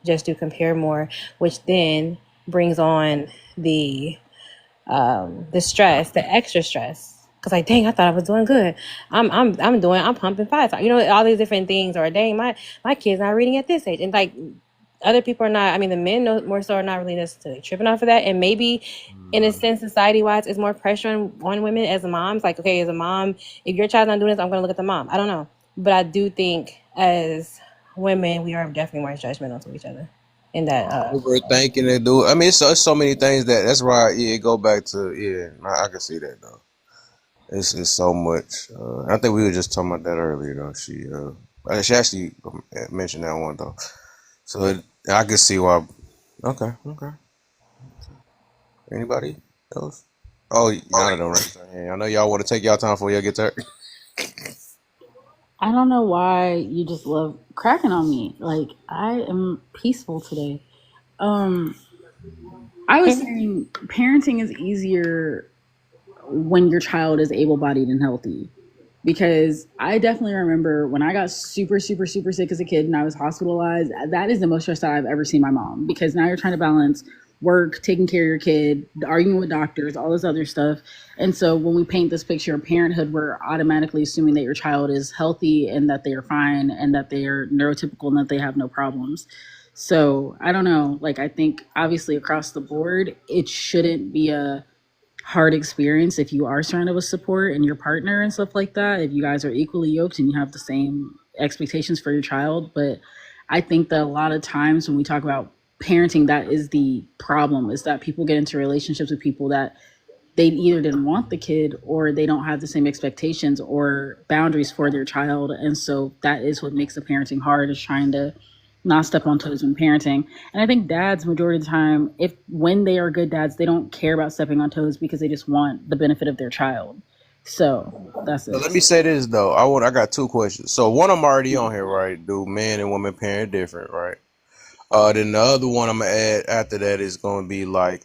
just do compare more, which then brings on the the stress, the extra stress. Cause like, dang, I thought I was doing good. I'm pumping five. All these different things. Or dang, my kid's not reading at this age, and like other people are not. I mean, the men more so are not really necessarily tripping off of that. And maybe, in a sense, society wise, it's more pressure on women as moms. Like, okay, as a mom, if your child's not doing this, I'm gonna look at the mom. I don't know, but I do think as women, we are definitely more judgmental to each other. In that, overthinking it, dude. I mean, it's so many things that's why it go back to I can see that though. It's so much. I think we were just talking about that earlier though. She actually mentioned that one though. So I can see why. Okay, okay. Anybody else? Oh, y'all don't raise your hand. I know y'all want to take y'all time for your guitar. I don't know why you just love cracking on me. Like I am peaceful today. Um, I was saying parenting is easier when your child is able-bodied and healthy. Because I definitely remember when I got super, super, super sick as a kid and I was hospitalized. That is the most stressed out I've ever seen my mom. Because now you're trying to balance work, taking care of your kid, arguing with doctors, all this other stuff. And so when we paint this picture of parenthood, we're automatically assuming that your child is healthy and that they are fine and that they are neurotypical and that they have no problems. So I don't know. Like, I think obviously across the board, it shouldn't be a hard experience if you are surrounded with support and your partner and stuff like that. If you guys are equally yoked and you have the same expectations for your child. But I think that a lot of times when we talk about parenting, that is the problem, is that people get into relationships with people that they either didn't want the kid or they don't have the same expectations or boundaries for their child. And so that is what makes the parenting hard, is trying to not step on toes when parenting. And I think dads, majority of the time, if when they are good dads, they don't care about stepping on toes because they just want the benefit of their child. So that's So it. let me say this though. I got two questions. So one of them already on here, right? Do men and women parent different, right? Then the other one I'm gonna add after that is gonna be like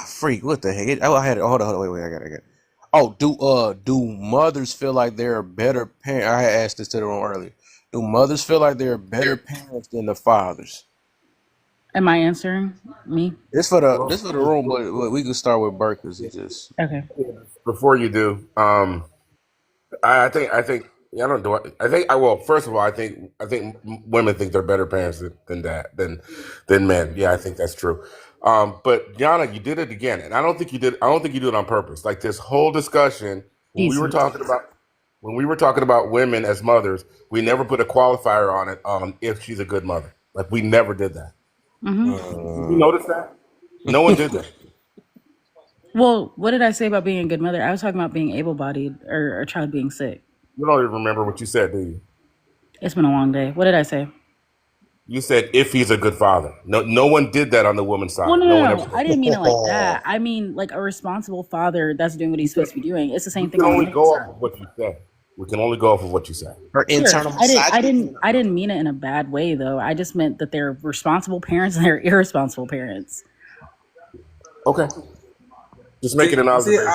freak, what the heck? Oh, I had it. Hold on, wait, I got it. Oh, do mothers feel like they're better parent? I had asked this to the room earlier. Do mothers feel like they're better parents than the fathers? Am I answering me? This Well, for the room, but we can start with Burke because he just Okay. before you do, I think yeah, I don't do it. I think I well. First of all, I think women think they're better parents than that than men. Yeah, I think that's true. But Yana, you did it again, and I don't think you did. I don't think you did it on purpose. Like this whole discussion when we were Jesus. talking about women as mothers, we never put a qualifier on it on if she's a good mother. Like we never did that. Hmm. You notice that? No one did that. Well, what did I say about being a good mother? I was talking about being able-bodied or a child being sick. You don't even remember what you said, do you? It's been a long day. What did I say? You said if he's a good father. No, no one did that on the woman's Well, side. no, No no, one ever no. said I that. didn't mean it like that. I mean like a responsible father that's doing what You he's can, supposed to be doing. It's the you same thing can on the only man's go off side. of what you say. We can only go off of what you say. her Sure. internal I misogyny. didn't I didn't mean it in a bad way though. I just meant that they're responsible parents and they're irresponsible parents. Okay. Just making See, an see, observation.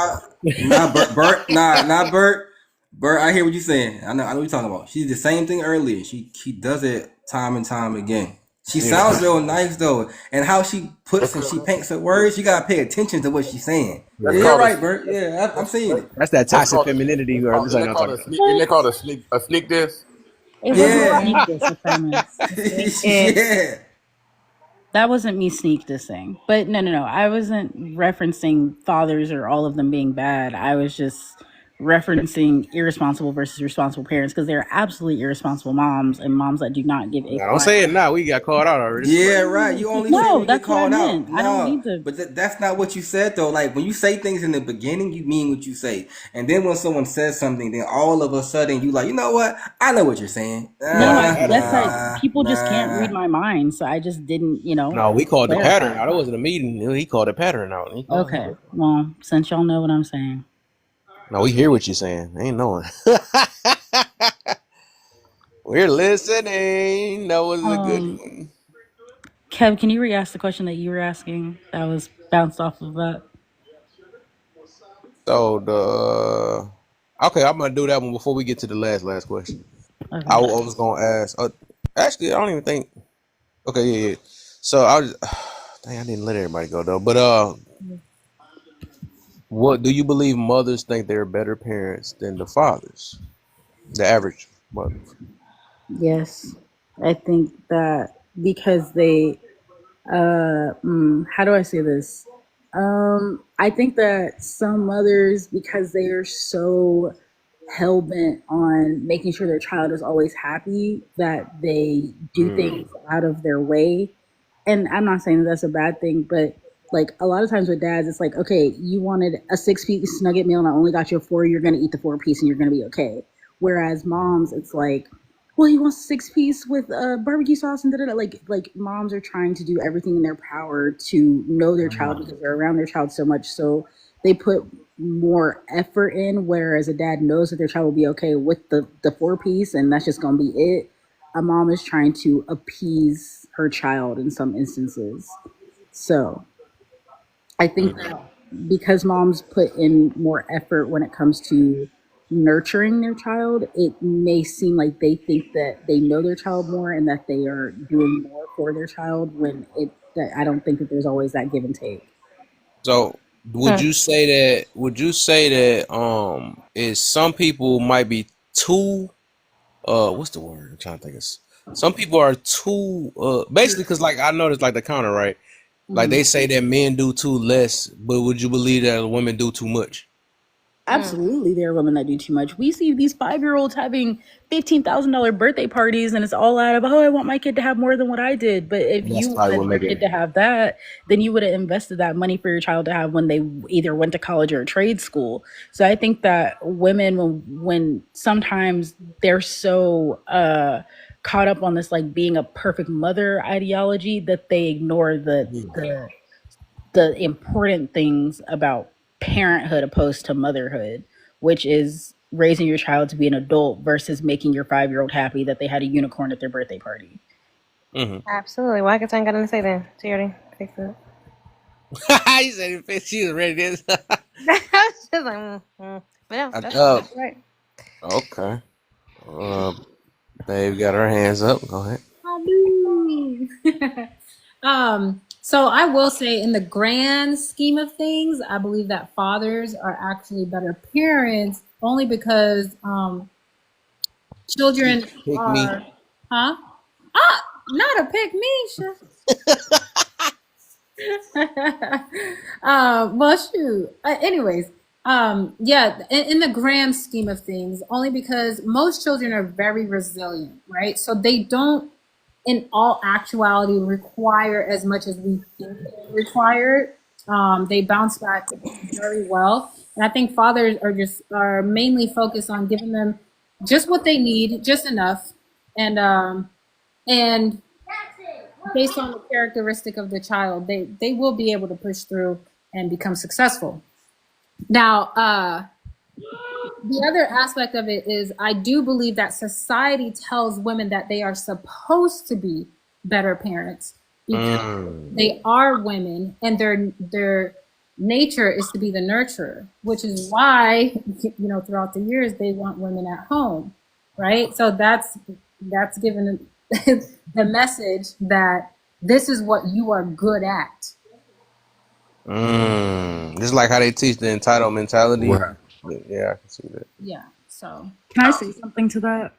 nah, Bert, nah, Bert. Bert, I hear what you're saying. I know what you're talking about. She did the same thing earlier. She does it time and time again. She Yeah. sounds real nice though, and how she That's puts and she called, paints her words. You gotta pay attention to what she's saying. that's Yeah, you're called a right, Bert. Yeah, I'm seeing it. That's that that's toxic called femininity. This isn't ain't that I'm called talking a about. sneak isn't What? that called a sneak diss? It wasn't Yeah, sneak this, I promise. yeah. That wasn't me sneak dissing. But no, no, no. I wasn't referencing fathers or all of them being bad. I was just referencing irresponsible versus responsible parents because there are absolutely irresponsible moms and moms that do not give a Nah, don't flying say it crap. now. We got called out already. This is Yeah, crazy. right. You only say when No, you get that's what I called out. meant. I don't No, need to. but that's not what you said though. Like when you say things in the beginning, you mean what you say, and then when someone says something, then all of a sudden you like, you know what? I know what you're saying. No, no, Called the I pattern guess out. that Nah, people just can't read nah. my mind, so I just didn't, No, we called the pattern clarify. out. It wasn't a meeting. He called the pattern out. He called it Okay, out. well, since y'all know what I'm saying, No, we hear what you're saying. Ain't knowing. We're listening. That was a good um, one. Kev, can you re-ask the question that you were asking? That was bounced off of that. So okay, I'm gonna do that one before we get to the last question. I Okay. was gonna ask. Actually, I don't even think. Okay, yeah. So I was. Dang, I didn't let everybody go though. But what do you believe mothers think they're better parents than the fathers? The average mother. Yes, I think that because they, how do I say this? I think that some mothers, because they are so hell bent on making sure their child is always happy, that they do Mm. things out of their way. And I'm not saying that that's a bad thing, but like a lot of times with dads, it's like, okay, you wanted a 6 piece nugget meal and I only got you a four, you're going to eat the 4 piece and you're going to be okay. Whereas moms, it's like, well, he wants a 6 piece with barbecue sauce and da da da. Like moms are trying to do everything in their power to know their child because they're around their child so much. So they put more effort in, whereas a dad knows that their child will be okay with the 4 piece and that's just gonna be it. A mom is trying to appease her child in some instances. So I think that because moms put in more effort when it comes to nurturing their child, it may seem like they think that they know their child more and that they are doing more for their child when it that I don't think that there's always that give and take. So would Hmm. you say that? Would you say that is some people might be too what's the word? I'm trying to think of. Some people are too basically because like I noticed like the counter right, like Mhm. they say that men do too less, but would you believe that women do too much? Hmm. Absolutely, there are women that do too much. We see these 5-year-olds having $15,000 birthday parties, and it's all out of, oh, I want my kid to have more than what I did. But if That's you probably wanted what your make kid it. to have that, then you would have invested that money for your child to have when they either went to college or trade school. So I think that women, when sometimes they're so caught up on this like being a perfect mother ideology that they ignore the important things about parenthood opposed to motherhood, which is raising your child to be an adult versus making your 5-year-old happy that they had a unicorn at their birthday party. Mm-hmm. Absolutely. Why could I got nothing to say then? She already fixed it. You said it, she was ready. This. She's like, but no, that's right. Okay. Uh, babe got her hands up. Go ahead. I do. So I will say, in the grand scheme of things, I believe that fathers are actually better parents only because You children pick me. are, huh? Ah, not a pick me, well, shoot. Anyways, yeah, in the grand scheme of things, only because most children are very resilient, right? So they don't, in all actuality, require as much as we think they require. They bounce back very well, and I think fathers are mainly focused on giving them just what they need, just enough, and based on the characteristic of the child, they will be able to push through and become successful. Now, the other aspect of it is I do believe that society tells women that they are supposed to be better parents because Mm. they are women and their nature is to be the nurturer, which is why throughout the years they want women at home, right? So that's given the message that this is what you are good at. Just like how they teach the entitled mentality. Right. Yeah, I can see that. Yeah. So Can I say something to that?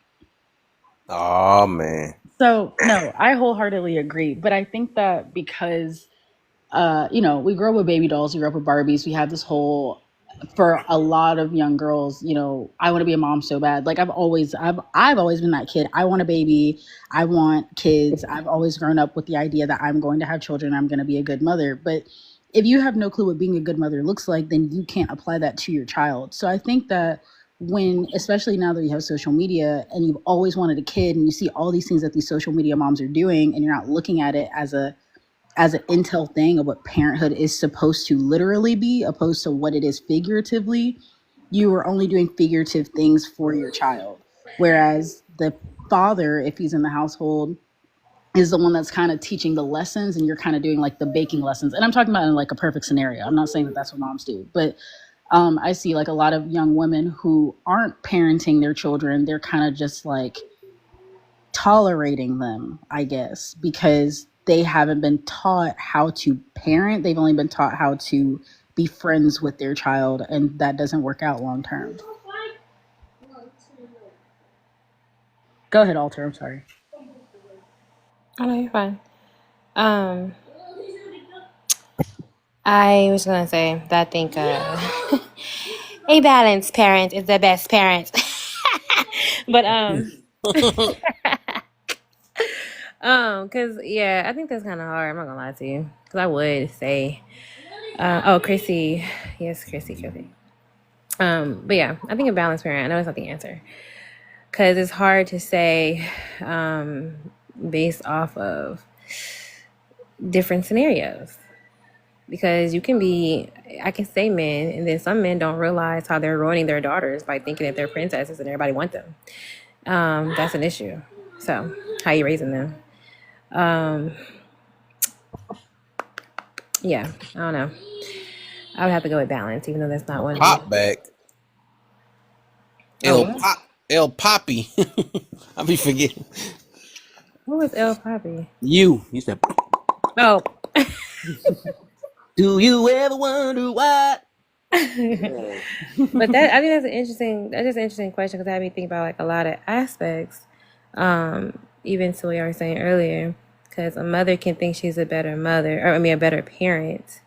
Oh man. So, no, I wholeheartedly agree. But I think that because we grow up with baby dolls, we grow up with Barbies. We have this whole, for a lot of young girls, I want to be a mom so bad. Like I've always been that kid. I want a baby. I want kids. I've always grown up with the idea that I'm going to have children. I'm going to be a good mother. But if you have no clue what being a good mother looks like, then you can't apply that to your child. So I think that when, especially now that you have social media and you've always wanted a kid and you see all these things that these social media moms are doing and you're not looking at it as an intel thing of what parenthood is supposed to literally be opposed to what it is figuratively, you are only doing figurative things for your child. Whereas the father, if he's in the household, is the one that's kind of teaching the lessons and you're kind of doing like the baking lessons. And I'm talking about in like a perfect scenario. I'm not saying that that's what moms do, but I see like a lot of young women who aren't parenting their children. They're kind of just like tolerating them, I guess, because they haven't been taught how to parent. They've only been taught how to be friends with their child, and that doesn't work out long term. Go ahead, Alter. I'm sorry. Oh no, you're fine. Um, I was gonna say that I think a balanced parent is the best parent. but cause yeah, I think that's kind of hard. I'm not gonna lie to you, cause I would say, oh, Chrissy, yes, Chrissy. But yeah, I think a balanced parent. I know it's not the answer, cause it's hard to say, based off of different scenarios. Because you can be, I can say men, and then some men don't realize how they're ruining their daughters by thinking that they're princesses and everybody want them. That's an issue. So, how you raising them? Um, yeah, I don't know. I would have to go with balance, even though that's not A one of them. pop back. Oh, El what? Pop, El Poppy. I be forgetting. What was El Papi? You said, Oh. do you ever wonder why? But Yeah. that I think that's just an interesting question because I had me think about like a lot of aspects. Even to what you were saying earlier, because a mother can think she's a better mother, or I mean a better parent,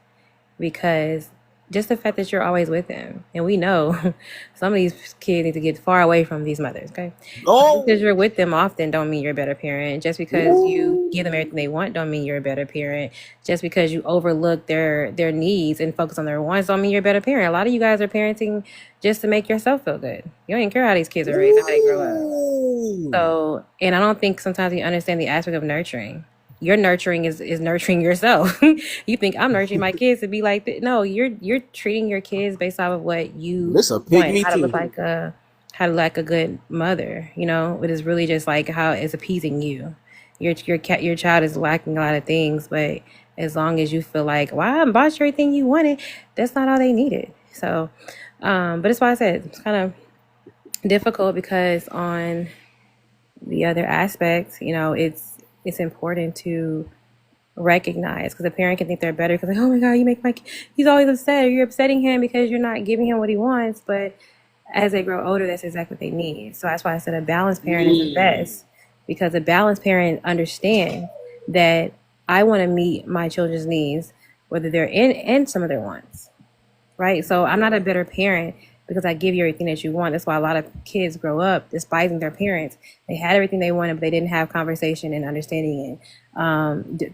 because just the fact that you're always with them, and we know some of these kids need to get far away from these mothers. Okay, but just because Oh. you're with them often don't mean you're a better parent. Just because you give them everything they want don't mean you're a better parent. Just because you overlook their needs and focus on their wants don't mean you're a better parent. A lot of you guys are parenting just to make yourself feel good. You don't even care how these kids are raised and how they grow up. Ooh. So, and I don't think sometimes you understand the aspect of nurturing. Your nurturing is nurturing yourself. You think I'm nurturing my kids to be like that. No, you're treating your kids based off of what you This a pick want, me how to look too. like a good mother. You know, it is really just like how it's appeasing you. Your child is lacking a lot of things, but as long as you feel like, well, I bought you everything you wanted, that's not all they needed. So, but it's why I said it's kind of difficult because on the other aspects, you know, it's important to recognize because a parent can think they're better because like, oh my god, he's always upset. Or you're upsetting him because you're not giving him what he wants. But as they grow older, that's exactly what they need. So that's why I said a balanced parent is the best because a balanced parent understands that I want to meet my children's needs, whether they're in and some of their wants, right? So I'm not a better parent because I give you everything that you want. That's why a lot of kids grow up despising their parents. They had everything they wanted, but they didn't have conversation and understanding and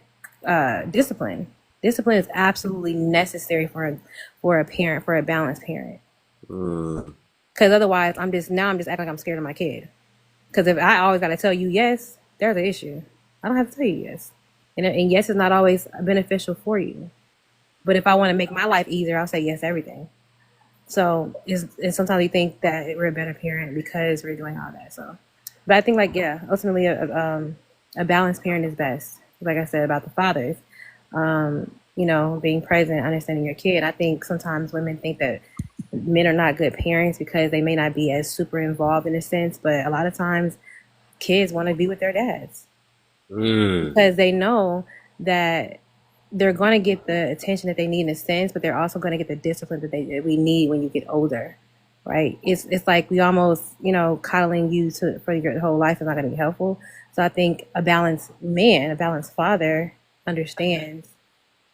discipline. Discipline is absolutely necessary for a parent, for a balanced parent. Mm. Because otherwise, I'm just acting like I'm scared of my kid. Because if I always got to tell you yes, there's an issue. I don't have to tell you yes, and yes is not always beneficial for you. But if I want to make my life easier, I'll say yes to everything. So and sometimes we think that we're a better parent because we're doing all that. So, but I think like yeah, ultimately a balanced parent is best. Like I said about the fathers, you know, being present, understanding your kid. I think sometimes women think that men are not good parents because they may not be as super involved in a sense, but a lot of times kids want to be with their dads Mm. because they know that they're going to get the attention that they need in a sense, but they're also going to get the discipline that we need when you get older, right? It's like we almost, you know, coddling you for your whole life is not going to be helpful. So I think a balanced man, a balanced father understands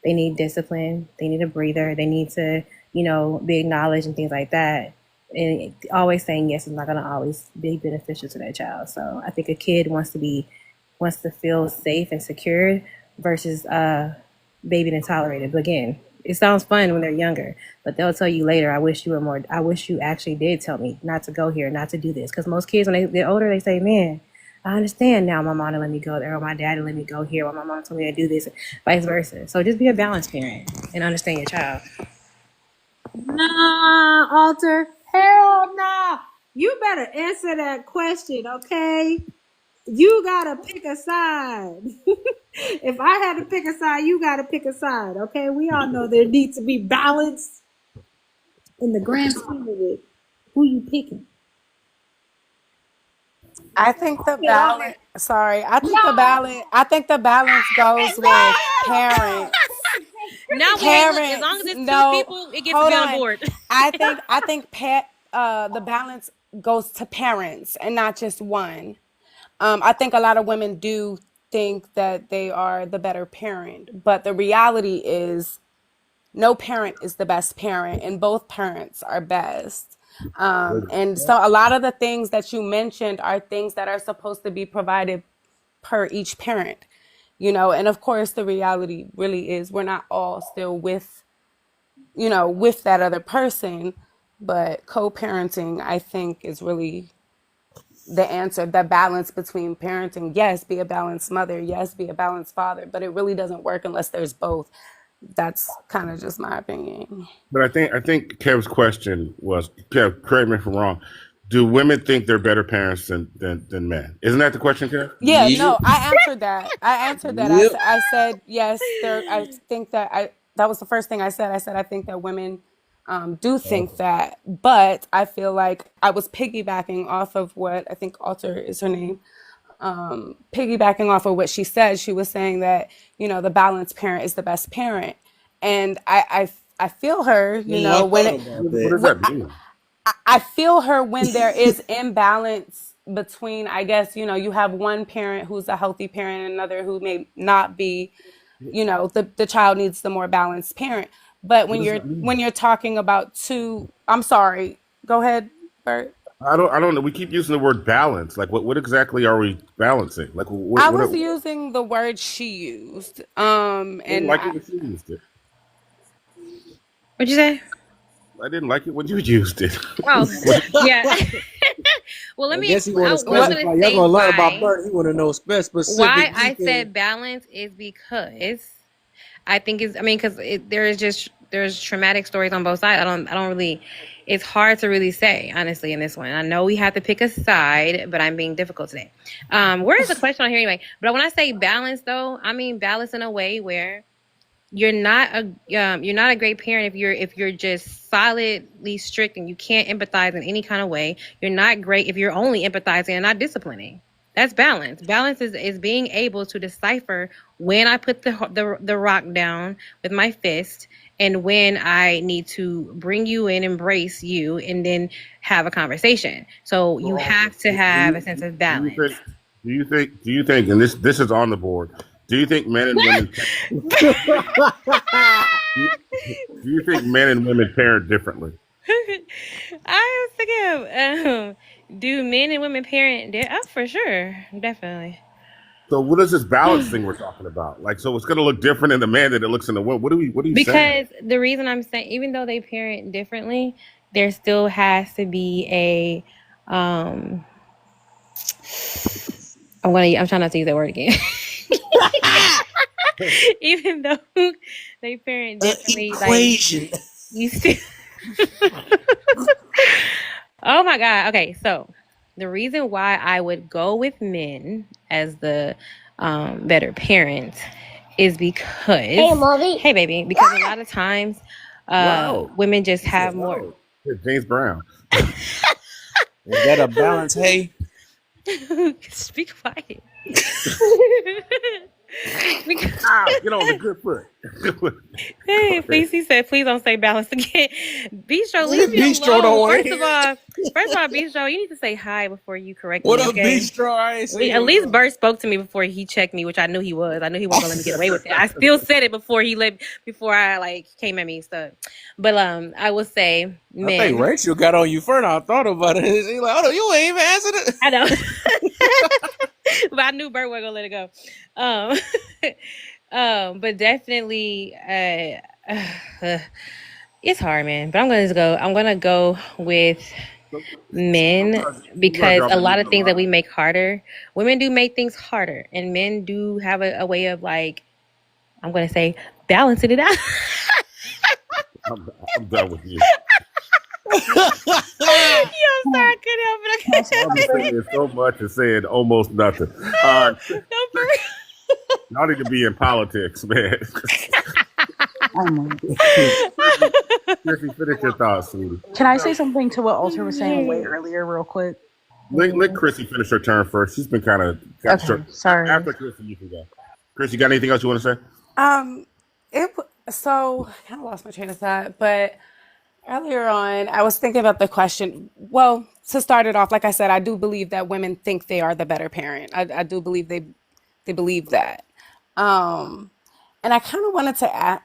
they need discipline, they need a breather, they need to, you know, be acknowledged and things like that. And always saying yes is not going to always be beneficial to that child. So I think a kid wants to feel safe and secure versus babied and tolerated. But again, it sounds fun when they're younger, but they'll tell you later, I wish you actually did tell me not to go here, not to do this. Because most kids, when they get older, they say, man, I understand now my mom didn't let me go there, or my dad didn't let me go here, or my mom told me to do this, vice versa. So just be a balanced parent and understand your child. Nah, Alter. Hell nah. You better answer that question, okay? You gotta pick a side. If I had to pick a side, you gotta pick a side, okay? We all know there needs to be balance in the grand scheme of it. Who you picking? I think the Get on balance. it. Sorry, I think the No. balance. I think the balance goes with parents. Now we're look as long as Parents, it's two no, people, it gets to hold be on the on. board. I think the balance goes to parents and not just one. I think a lot of women do think that they are the better parent, but the reality is no parent is the best parent, and both parents are best. And so a lot of the things that you mentioned are things that are supposed to be provided per each parent, you know. And of course, the reality really is we're not all still with, you know, with that other person, but co-parenting, I think, is really the answer. The balance between parenting, yes, be a balanced mother, yes, be a balanced father, but it really doesn't work unless there's both. That's kind of just my opinion. But I think Kev's question was, Kev, correct me if I'm wrong. Do women think they're better parents than men? Isn't that the question, Kev? Yeah, Yep. no, I answered that. I answered that. Yep. I said yes. There. I think that that was the first thing I said. I said I think that women do think that. But I feel like I was piggybacking off of what I think Alter is her name. Piggybacking off of what she said, she was saying that, the balanced parent is the best parent. And I feel her, I when thought it, about What that. does that mean? I feel her when there is imbalance between, I guess, you have one parent who's a healthy parent and another who may not be, the child needs the more balanced parent. But What when does you're that mean? when you're talking about two, I'm sorry, go ahead, Bert. I don't know. We keep using the word balance. Like, what exactly are we balancing? Like, I what was are, using the word she used. I didn't And like it when she used it. What'd you say? I didn't like it when you used it. Oh, What- yeah. Well, let I me. guess he want to What I'm what gonna specify. Y'all say gonna learn about why Bert. He want to know why specific I details. said balance is because I think it's. I mean, because there's traumatic stories on both sides. I don't really. It's hard to really say honestly in this one. I know we have to pick a side, but I'm being difficult today. Where is the question on here anyway? But when I say balance, though, I mean balance in a way where you're not a great parent if you're just solidly strict and you can't empathize in any kind of way. You're not great if you're only empathizing and not disciplining. That's balance. Balance is being able to decipher when I put the rock down with my fist and when I need to bring you in, embrace you, and then have a conversation. So you have to do have you a sense of do you balance. think do you think, and this is on the board? Do you think men and women do you think men and women parent differently? I was thinking of do men and women parent? Oh, for sure, definitely. So what is this balance thing we're talking about? Like, so it's going to look different in the man than it looks in the woman. What are you saying? Because the reason I'm saying, even though they parent differently, there still has to be a. Um, I'm trying not to use that word again. Even though they parent differently, like Equation. you still. Oh my God. Okay, so the reason why I would go with men as the better parent is because hey baby, because a lot of times Loud. women just He said have more. loud. He said James Brown. Is that a balance? Hey, Be quiet. Because, Ah, get on the good foot. Good foot. hey, Okay. please, he said, please don't say balance again. Bistro, leave me Bistro don't alone. want to hear it. First of all, Bistro, you need to say hi before you correct What me, up, okay? Bistro? I ain't seen At him least though. Bert spoke to me before he checked me, which I knew he was. I knew he wasn't gonna let me get away with it. I still said it before I like came at me. So, but I will say I think men. Rachel got on you first. I thought about it. She's like, "Oh, you ain't even answered it." I know, but I knew Bert wasn't gonna let it go. Um, but definitely, it's hard, man. But I'm gonna go with men I'm glad because y'all a believe lot in of a things that lot. we make harder, women do make things harder, and men do have a way of like I'm gonna say balancing it out. I'm done with you. Yo, I'm sorry, I couldn't help it. I Can I say couldn't Y'all be help something? saying so much and saying almost nothing. it. No, for Y'all need to be in politics, man. I'm Chrissy, finish your thoughts, sweetie. Can I say something to what Alter was saying way real. earlier, real quick? Let Chrissy finish her turn first. She's been kind of got Okay, short. sorry. After Chrissy, you can go. Chris, you got anything else you want to say? um so I kind of lost my train of thought, but earlier on, I was thinking about the question. Well, to start it off, like I said, I do believe that women think they are the better parent. I do believe they believe that. Um, and I kind of wanted to add,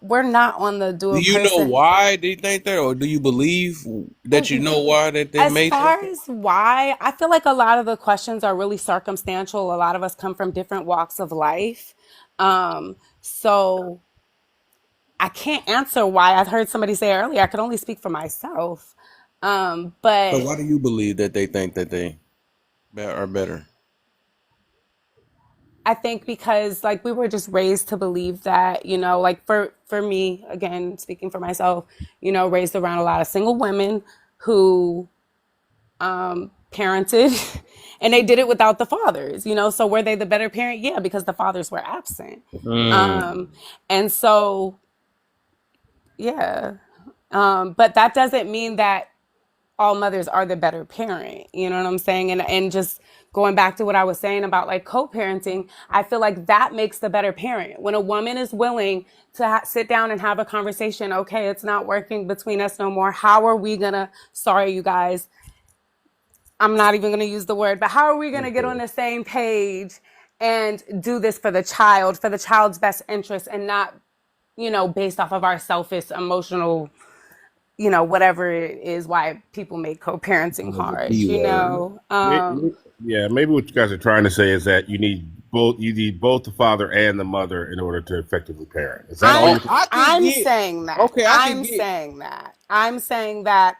we're not on the do Do a you know person. why they think that, or do you believe that you know why that they As may think far that? as why, I feel like a lot of the questions are really circumstantial. A lot of us come from different walks of life. So I can't answer why. I've heard somebody say earlier, I could only speak for myself. So But why do you believe that they think that they are better? I think because like we were just raised to believe that, like for me, again, speaking for myself, raised around a lot of single women who parented and they did it without the fathers, so were they the better parent? Yeah, because the fathers were absent. Mm. And so yeah. But that doesn't mean that all mothers are the better parent. You know what I'm saying? And just going back to what I was saying about like co-parenting, I feel like that makes the better parent. When a woman is willing to sit down and have a conversation, okay, it's not working between us no more. How are we gonna, sorry, you guys, I'm not even gonna use the word, but how are we gonna get on the same page and do this for the child's best interest and not, based off of our selfish emotional, whatever it is why people make co-parenting The hard, B word. Yeah, maybe what you guys are trying to say is that you need both the father and the mother in order to effectively parent. Is that all I'm you're? I could I'm get saying that. okay. I could I'm get saying that. I'm saying that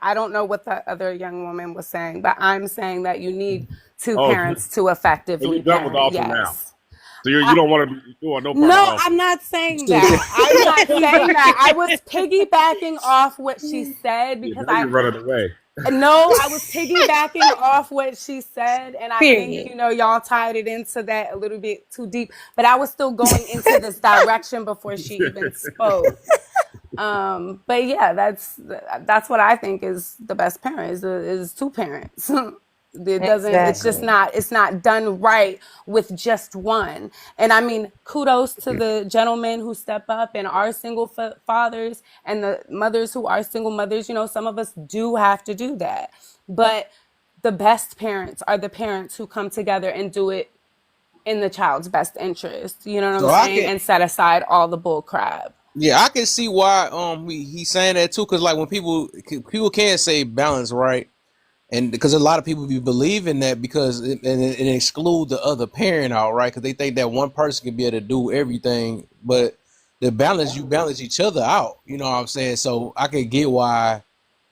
I don't know what the other young woman was saying, but I'm saying that you need two Oh, parents to so you're effectively done with parent. Alter now. Yes. So you I, don't want to be, you want no part of no, Alter. I'm not saying that. I'm not saying that. I was piggybacking off what she said Yeah, because now you're running away. no, I was piggybacking off what she said. And I think, Period. y'all tied it into that a little bit too deep, but I was still going into this direction before she even spoke. But yeah, that's what I think is the best parent is two parents. Exactly. It's not done right with just one. And I mean, kudos to the gentlemen who step up and are single fathers and the mothers who are single mothers. Some of us do have to do that, but the best parents are the parents who come together and do it in the child's best interest. You know what I'm so I saying? can And set aside all the bull crap. yeah I can see why he's saying that too because like when people can't say balance right and because a lot of people be believing that because it exclude the other parent out right because they think that one person can be able to do everything but the balance you balance each other out you know what I'm saying so I can get why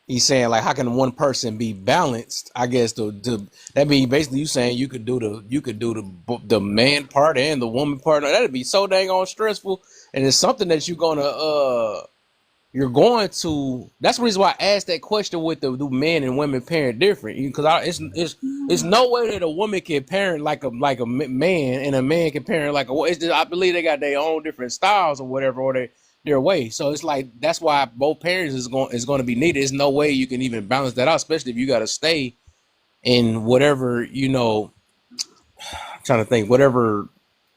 he's saying like how can one person be balanced I guess that means basically you saying you could do the man part and the woman part that'd be so dang on stressful and it's something that you're going to that's the reason why I asked that question with the do men and women parent different because it's no way that a woman can parent like a man and a man can parent like a it's just, I believe they got their own different styles or whatever or their way so it's like that's why both parents is going to be needed there's no way you can even balance that out especially if you got to stay in whatever I'm trying to think whatever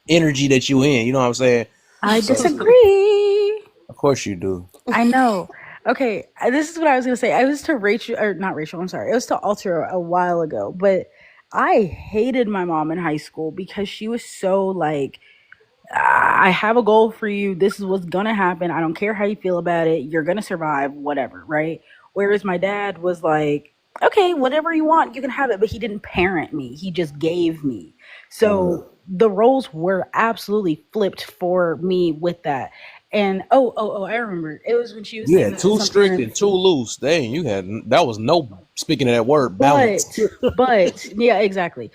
energy that you in you know what I'm saying I so disagree. of course you do I know. Okay, this is what I was gonna say. I was to Rachel, or not Rachel. I'm sorry. It was to Alter a while ago, but I hated my mom in high school because she was so like, I have a goal for you. This is what's gonna happen. I don't care how you feel about it. You're gonna survive, whatever, right? Whereas my dad was like, okay, whatever you want, you can have it. But he didn't parent me. He just gave me. So the roles were absolutely flipped for me with that. And I remember. It was when she was You saying had that too some strict parents and too loose. Dang, you had that was no speaking of that word balance. but yeah, exactly.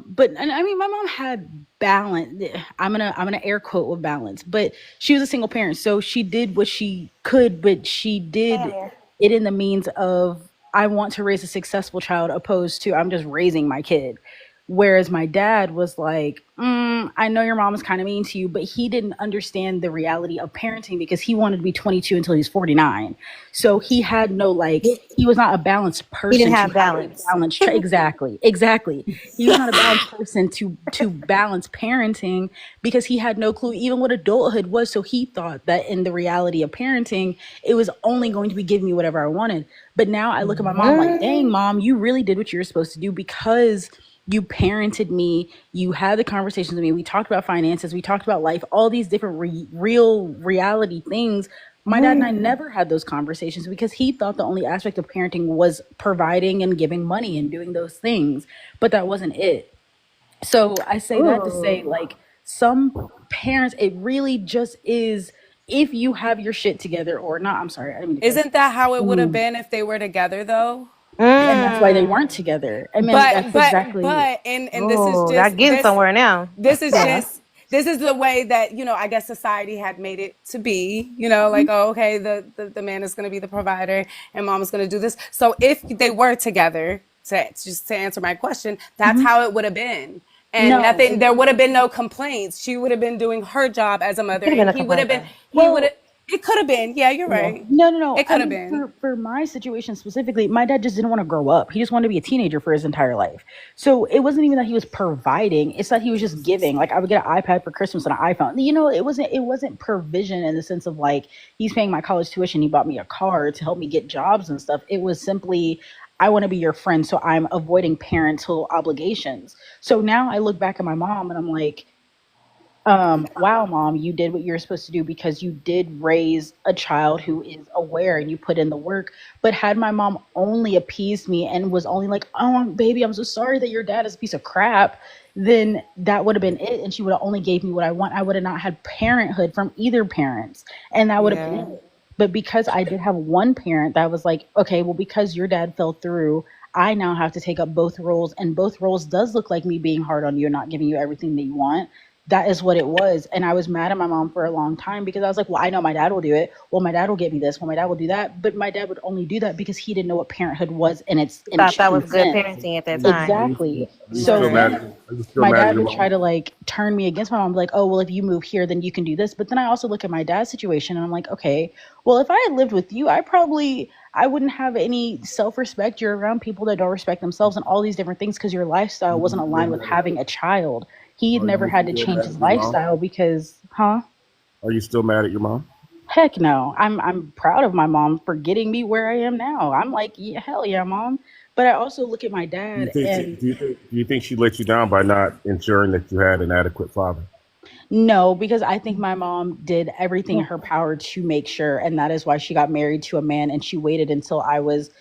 But and I mean, my mom had balance. I'm gonna air quote with balance, but she was a single parent, so she did what she could, but she did it in the means of I want to raise a successful child, opposed to I'm just raising my kid. Whereas my dad was like, I know your mom is kind of mean to you, but he didn't understand the reality of parenting because he wanted to be 22 until he's 49. So he had no like, he was not a balanced He didn't person to have have a balance. balanced. Exactly. He was not a balanced person to balance parenting because he had no clue even what adulthood was. So he thought that in the reality of parenting, it was only going to be giving me whatever I wanted. But now I look at my mom like, dang, mom, you really did what you were supposed to do because you parented me, you had the conversations with me, we talked about finances, we talked about life, all these different real reality things. My dad and I never had those conversations because he thought the only aspect of parenting was providing and giving money and doing those things, but that wasn't it. So I say that to say, Ooh. like, some parents, it really just is, if you have your shit together or not. I'm sorry, I didn't mean to cuss. Isn't that how it would have Um, been if they were together though? and that's why they Mm. weren't together. I mean, But that's but exactly. but and this is Oh, y'all just getting somewhere now. this is Yeah. just this is the way that I guess society had made it to be, like, oh, okay, the man is going to be the provider and mom is going to do this. So if they were together, to answer my question, that's Mhm. how it would have been. And No, nothing, there would have been no complaints. She would have been doing her job as a It mother could have been and a he would have complaint been though. he would have well, It could have been. Yeah, you're Yeah. right. No. It I could have mean, been. for my situation specifically, my dad just didn't want to grow up. He just wanted to be a teenager for his entire life. So it wasn't even that he was providing; it's that he was just giving. Like I would get an iPad for Christmas and an iPhone. It wasn't provision in the sense of like he's paying my college tuition. He bought me a car to help me get jobs and stuff. It was simply I want to be your friend, so I'm avoiding parental obligations. So now I look back at my mom and I'm like, wow, mom, you did what you were supposed to do because you did raise a child who is aware and you put in the work. But had my mom only appeased me and was only like, oh, baby, I'm so sorry that your dad is a piece of crap, then that would have been it. And she would have only gave me what I want. I would have not had parenthood from either parents. And that would have been Yeah. it. But because I did have one parent that was like, okay, well, because your dad fell through, I now have to take up both roles. And both roles does look like me being hard on you and not giving you everything that you want. That is what it was. And I was mad at my mom for a long time because I was like, well, I know my dad will do it. Well, my dad will get me this. Well, my dad will do that. But my dad would only do that because he didn't know what parenthood was You in its thought that true was good sense. parenting at that time. Exactly. Are you So still mad? Right. then Are you still my mad at dad your would try mom? to like turn me against my mom, like, oh, well, if you move here, then you can do this. But then I also look at my dad's situation and I'm like, okay, well, if I had lived with you, I wouldn't have any self-respect. You're around people that don't respect themselves and all these different things because your lifestyle You wasn't still aligned with mad having a child. He'd Are never you had to still change mad his at your mom? lifestyle because, huh? Are you still mad at your mom? Heck no. I'm proud of my mom for getting me where I am now. I'm like, yeah, hell yeah, mom. But I also look at my Do you dad think and do you think she let you down by not ensuring that you had an adequate father? no, because I think my mom did everything in her power to make sure, and that is why she got married to a man, and she waited until I was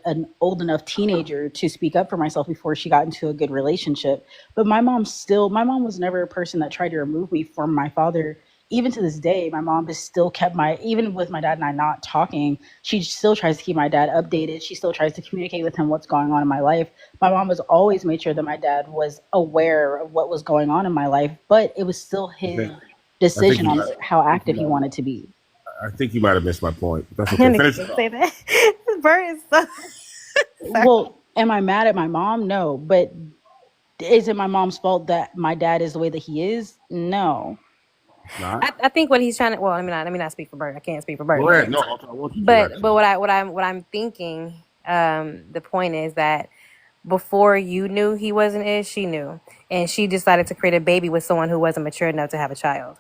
an old enough teenager to speak up for myself before she got into a good relationship. But my mom was never a person that tried to remove me from my father. Even to this day, my mom has still kept even with my dad and I not talking, she still tries to keep my dad updated. She still tries to communicate with him what's going on in my life. My mom has always made sure that my dad was aware of what was going on in my life, but it was still I his think I think decision you on might how I think you active he might wanted to be. I think you might have missed my point. But that's okay. Nigga Finish your can thought. say that. This bird is so sorry. Well, am I mad at my mom? No, but is it my mom's fault that my dad is the way that he is? No. It's not. I think what he's trying to. Well, let me not speak for Bert. I can't speak for Bert, Go ahead. No, I want you to but actually. what I'm thinking. The point is that before you knew he wasn't ish, she knew, and she decided to create a baby with someone who wasn't mature enough to have a child.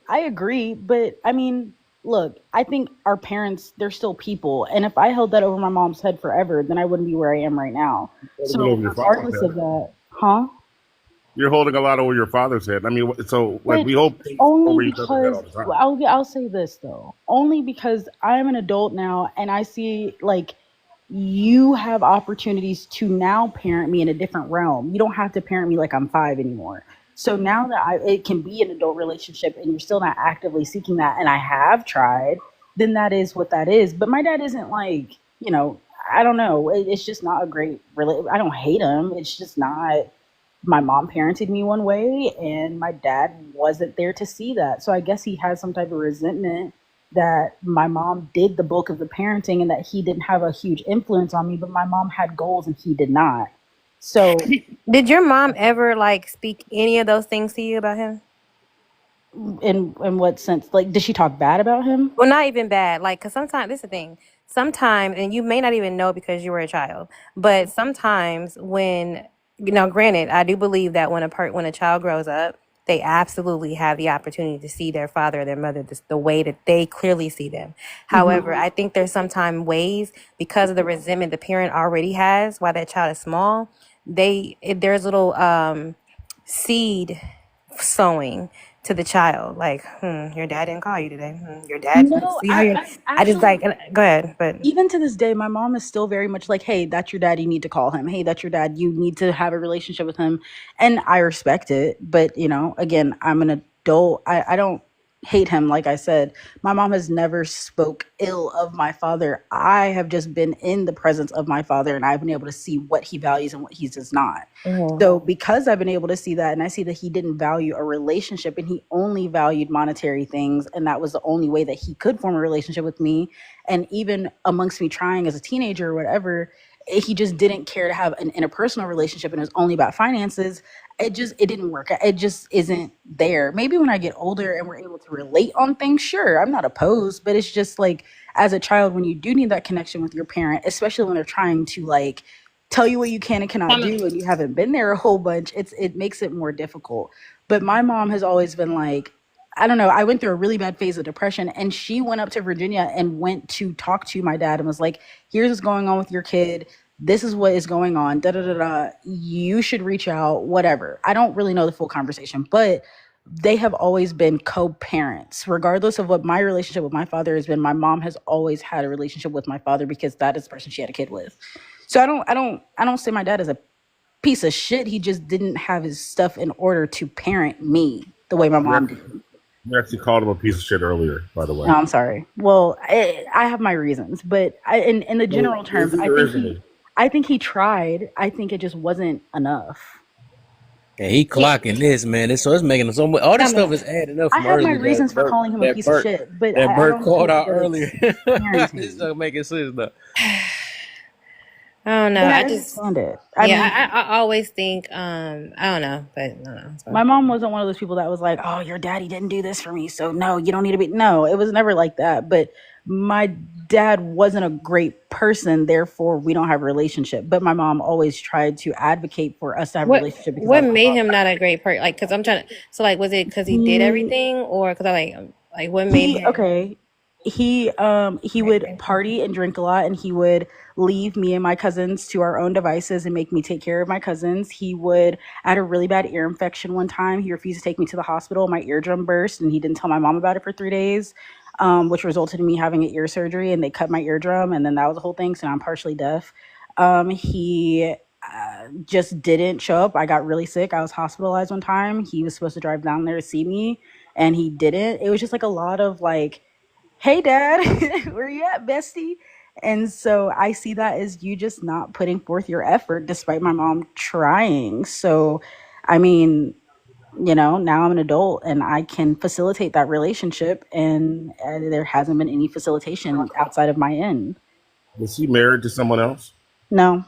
I agree, but I mean, look, I think our parents, they're still people, and if I held that over my mom's head forever, then I wouldn't be where I am right now. Holding it So over your father's regardless of head. that, huh? You're holding a lot over your father's head. I mean, so like But we hold things only over each other's head all because the time. well, I'll say this though. Only because I'm an adult now and I see like you have opportunities to now parent me in a different realm. You don't have to parent me like I'm 5 anymore. So now that it can be an adult relationship and you're still not actively seeking that and I have tried, then that is what that is. But my dad isn't like, I don't know. It's just not a great I don't hate him. It's just not my mom parented me one way and my dad wasn't there to see that. So I guess he had some type of resentment that my mom did the bulk of the parenting and that he didn't have a huge influence on me, but my mom had goals and he did not. So Did your mom ever like speak any of those things to you about him? in what sense? Like did she talk bad about him? Well, not even bad. Like, cause sometimes this is the thing. Sometimes, and you may not even know because you were a child, but sometimes when granted, I do believe that when a child grows up, they absolutely have the opportunity to see their father or their mother the way that they clearly see them. Hmm. However, I think there's sometimes ways because of the resentment the parent already has while that child is small. There's little seed sowing to the child. Like, your dad didn't call you today. Your dad, No, see how you're. I I just actually like, go ahead, but even to this day, my mom is still very much like, hey, that's your dad. You need to call him. Hey, that's your dad. You need to have a relationship with him. And I respect it. But, again, I'm an adult. I don't hate him. Like I said, my mom has never spoke ill of my father. I have just been in the presence of my father and I've been able to see what he values and what he does not. mhm. So because I've been able to see that and I see that he didn't value a relationship and he only valued monetary things and that was the only way that he could form a relationship with me, and even amongst me trying as a teenager or whatever, he just didn't care to have an interpersonal relationship and it was only about finances. It didn't work. It just isn't there. Maybe when I get older and we're able to relate on things, sure, I'm not opposed, but it's just like as a child, when you do need that connection with your parent, especially when they're trying to like tell you what you can and cannot do and you haven't been there a whole bunch, it makes it more difficult. But my mom has always been like, I don't know, I went through a really bad phase of depression and she went up to Virginia and went to talk to my dad and was like, here's what's going on with your kid. This is what is going on. Da da da da. You should reach out, whatever. I don't really know the full conversation, but they have always been co-parents. Regardless of what my relationship with my father has been, my mom has always had a relationship with my father because that is the person she had a kid with. So I don't say my dad is a piece of shit. He just didn't have his stuff in order to parent me the way my You mom actually, did. you actually called him a piece of shit earlier, by the way. No, I'm sorry. Well, I have my reasons, but in the Well, general terms, is he or isn't he? I think he tried. I think it just wasn't enough. And he Yeah, clocking this, man. So it's making so much. All this stuff is adding up I from have my earlier. reasons for calling him a piece of shit, but That I Bert don't called think out that earlier. it's This parenting. stuff making sense now. I don't know. But I I just understand it. I yeah, mean, I always think I don't know, but no, it's my fine. mom wasn't one of those people that was like, "Oh, your daddy didn't do this for me, so no, you don't need to be." No, it was never like that. But my dad wasn't a great person, therefore we don't have a relationship. But my mom always tried to advocate for us to have a relationship because I What was my made father. him not a great person? Like, cause I'm trying to. So, like, was it because he did He everything, or because I like what made he him? okay. He would party and drink a lot and he would leave me and my cousins to our own devices and make me take care of my cousins. I had a really bad ear infection one time. He refused to take me to the hospital. My eardrum burst and he didn't tell my mom about it for 3 days. Which resulted in me having an ear surgery and they cut my eardrum and then that was the whole thing. So now I'm partially deaf. He just didn't show up. I got really sick. I was hospitalized one time. He was supposed to drive down there to see me and he didn't. It was just like a lot of like, hey dad, where you at, bestie? And so I see that as you just not putting forth your effort despite my mom trying. So I mean, now I'm an adult and I can facilitate that relationship and there hasn't been any facilitation outside of my end. Was he married to someone else? No.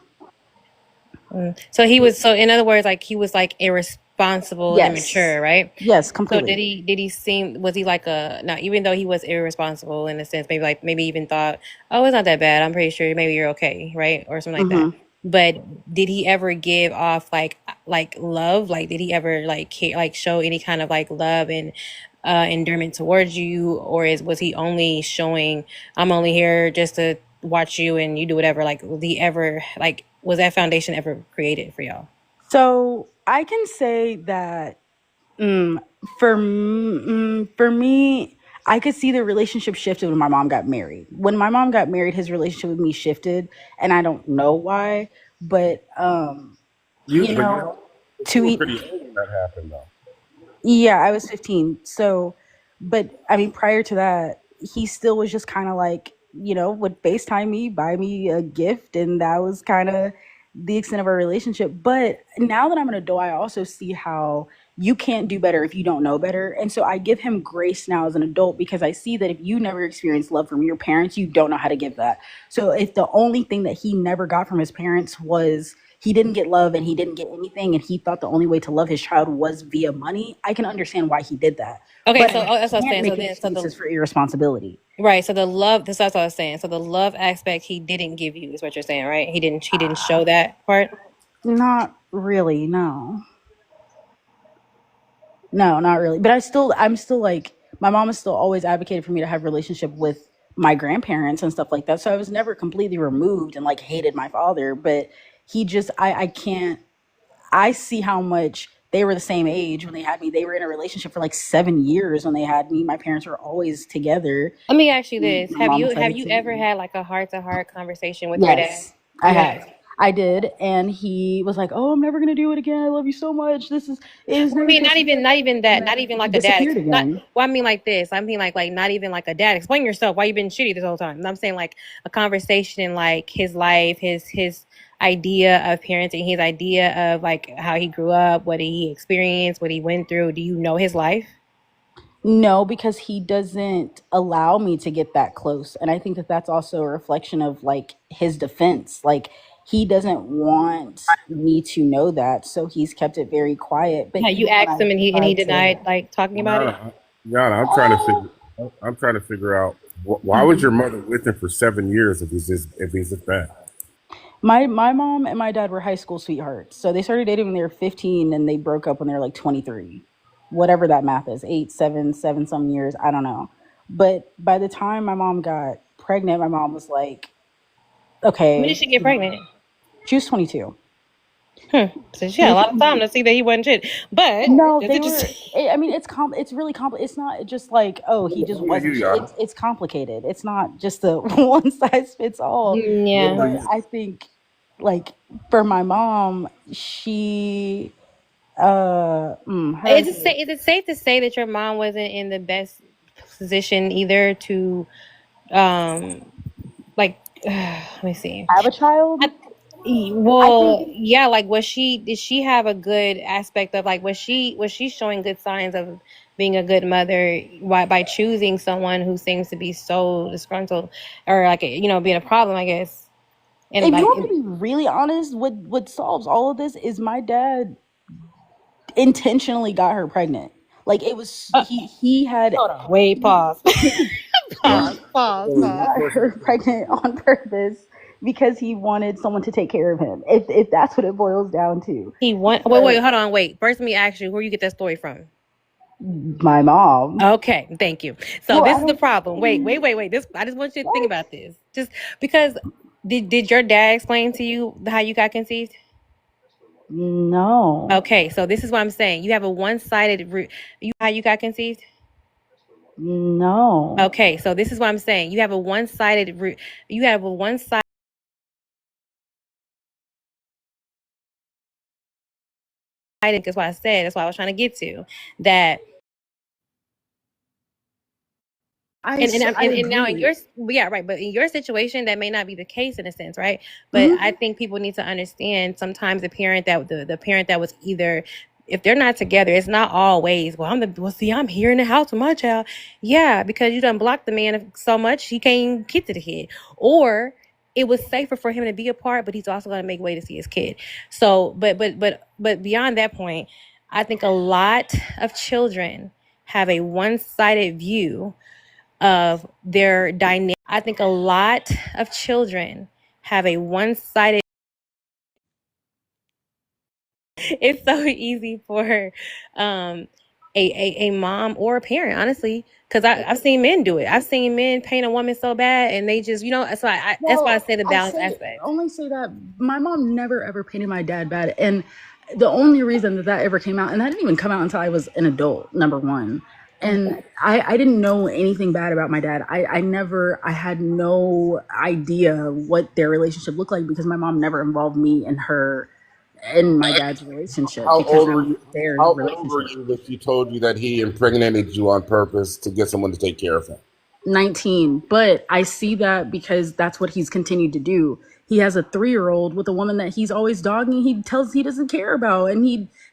So he was. So in other words, like he was like irresponsible and Yes. immature, right? Yes, So completely. did he seem? Was he like a? Now, even though he was irresponsible in a sense, maybe even thought, oh, it's not that bad. I'm pretty sure maybe you're okay, right, or something like that. Mhm. But did he ever give off like love? Like did he ever like care, like show any kind of like love and endearment towards you, or was he only showing I'm only here just to watch you and you do whatever? Like was he ever like was that foundation ever created for y'all? So I can say that Mm, for me, I could see the relationship shifted when my mom got married. When my mom got married, his relationship with me shifted, and I don't know why. But You, you but know, you to were eat. pretty old when that happened, though. Yeah, I was 15. So, but I mean, prior to that, he still was just kind of like, would FaceTime me, buy me a gift, and that was kind of the extent of our relationship. But now that I'm an adult, I also see how you can't do better if you don't know better. And so I give him grace now as an adult because I see that if you never experienced love from your parents, you don't know how to give that. So if the only thing that he never got from his parents was he didn't get love and he didn't get anything and he thought the only way to love his child was via money, I can understand why he did that. Okay, But so I that's what I was can't saying. So make then, so excuses the for irresponsibility. right, so the love. That's what I was saying. So the love aspect he didn't give you is what you're saying, right? He didn't show that part. Not really, no. No, not really. But I'm still like my mom has still always advocated for me to have a relationship with my grandparents and stuff like that. So I was never completely removed and like hated my father, but he just I can't I see how much they were the same age when they had me. They were in a relationship for like 7 years when they had me. My parents were always together. Let me ask you this: My mom have decided you ever to. had like a heart to heart conversation with your dad? Yes, I You have. have. I did, and he was like, "Oh, I'm never gonna do it again. I love you so much. It was Well, I never mean, supposed to be like not this." even And that, not then even he like a dad. disappeared Not again. well, I mean like this. I mean like not even like a dad. Explain yourself. Why you been shitty this whole time? And I'm saying like a conversation, like his life, his idea of parenting, his idea of like how he grew up, what he experienced, what he went through. Do you know his life? No, because he doesn't allow me to get that close. And I think that that's also a reflection of like his defense. Like He doesn't want me to know that, so he's kept it very quiet. But Yeah, you even when asked I him and he tried to, denied like talking about it. Yana, Yana, I'm trying to figure out why was your mother with him for 7 years if he's this bad? my mom and my dad were high school sweethearts. So they started dating when they were 15, and they broke up when they were like 23. Whatever that math is, 8, 7, 7 some years, I don't know. But by the time my mom got pregnant, my mom was like, When did okay, she get pregnant? she was 22. So she She had a was lot of time 22. to see that he wasn't shit. But No, that's they were. interesting. I mean, it's really it's not just like, oh, he just What about you, wasn't. Yana? It's complicated. It's not just a one size fits all. What Yeah. about But you? I think, like, for my mom, she how do I say this? Is it safe to say that your mom wasn't in the best position either to um like let me see. Have a child? I, I think well, yeah, like was she did she have a good aspect of like was she showing good signs of being a good mother by choosing someone who seems to be so disgruntled or like being a problem, I guess. And if you like want me to be really honest, what solves all of this is my dad intentionally got her pregnant. Like, it was uh, he had hold on, wait, pause. he he So, got her pregnant on purpose because he wanted someone to take care of him. If that's what it boils down to. He want wait, So hold on, wait. First let me ask you where you get that story from. my mom. Okay, thank you. So Well, I this is the don't. problem. Wait. This I just want you to think What? about this. Just because did your dad explain to you how you got conceived? No, Okay, so this is what I'm saying. You have a one-sided you how you got conceived? no. Okay, so this is what I'm saying. You have a one-sided you have a one-sided that's what I said. That's what I was trying to get to. That I and now in agree. your yeah right, but in your situation that may not be the case in a sense, right? But Hmm. I think people need to understand sometimes the parent that was either if they're not together, it's not always I'm here in the house with my child. Yeah, because you done blocked the man so much he can't get to the kid, or it was safer for him to be apart, but he's also going to make way to see his kid. So, but beyond that point, I think a lot of children have a one-sided view of their dynamic. I think a lot of children have a one-sided. It's so easy for a mom or a parent, honestly, because I've seen men do it. I've seen men paint a woman so bad, and they just that's why I Well, say the I balance say aspect. only say that my mom never ever painted my dad bad, and the only reason that ever came out, and that didn't even come out until I was an adult. Number one, and I didn't know anything bad about my dad. I had no idea what their relationship looked like because my mom never involved me in my dad's relationship how because old that were was you? their How old were relationship. you if he told you that he impregnated you on purpose to get someone to take care of him? 19, but I see that because that's what he's continued to do. He has a 3-year-old with a woman that he's always dogging. He tells he doesn't care about,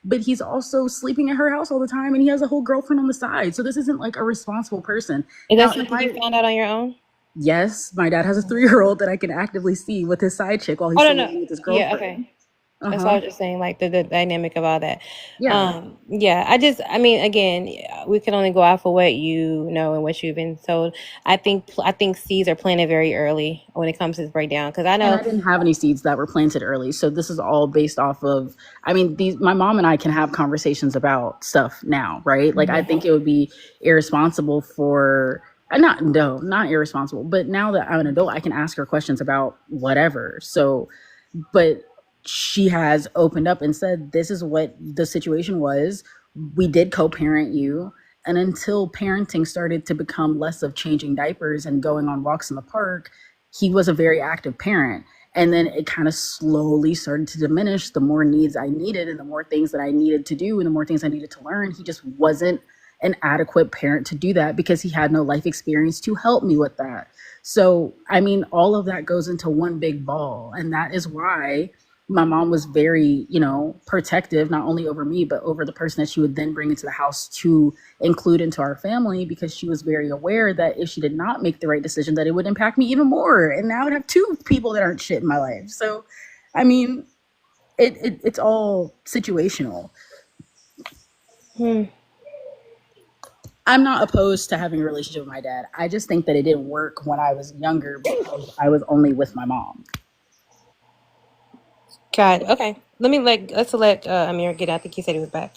but he's also sleeping at her house all the time, and he has a whole girlfriend on the side. So this isn't like a responsible person. Is that Now, if something you I found out on your own? yes, my dad has a 3-year-old that I can actively see with his side chick while he's Oh no, still no. living with his Yeah, okay. girlfriend. Uh That's what I huh. was just saying, like the dynamic of all that. Yeah. Yeah, I mean, again, we can only go off of what you know and what you've been told. I think seeds are planted very early when it comes to this breakdown because I And know I didn't have any seeds that were planted early. So this is all based off of, I mean, my mom and I can have conversations about stuff now, right? Like, I think it would be irresponsible for, not, no, not irresponsible, but now that I'm an adult, I can ask her questions about whatever. So, but she has opened up and said, this is what the situation was. We did co-parent you. And until parenting started to become less of changing diapers and going on walks in the park, he was a very active parent. And then it kind of slowly started to diminish the more needs I needed and the more things that I needed to do and the more things I needed to learn. He just wasn't an adequate parent to do that because he had no life experience to help me with that. So, I mean, all of that goes into one big ball. And that is why my mom was very, protective, not only over me, but over the person that she would then bring into the house to include into our family, because she was very aware that if she did not make the right decision, that it would impact me even more. And now I would have 2 people that aren't shit in my life. So I mean, it's all situational. Hmm. I'm not opposed to having a relationship with my dad. I just think that it didn't work when I was younger because I was only with my mom. God. Okay. Let's let Amir get out. I think he said he was back.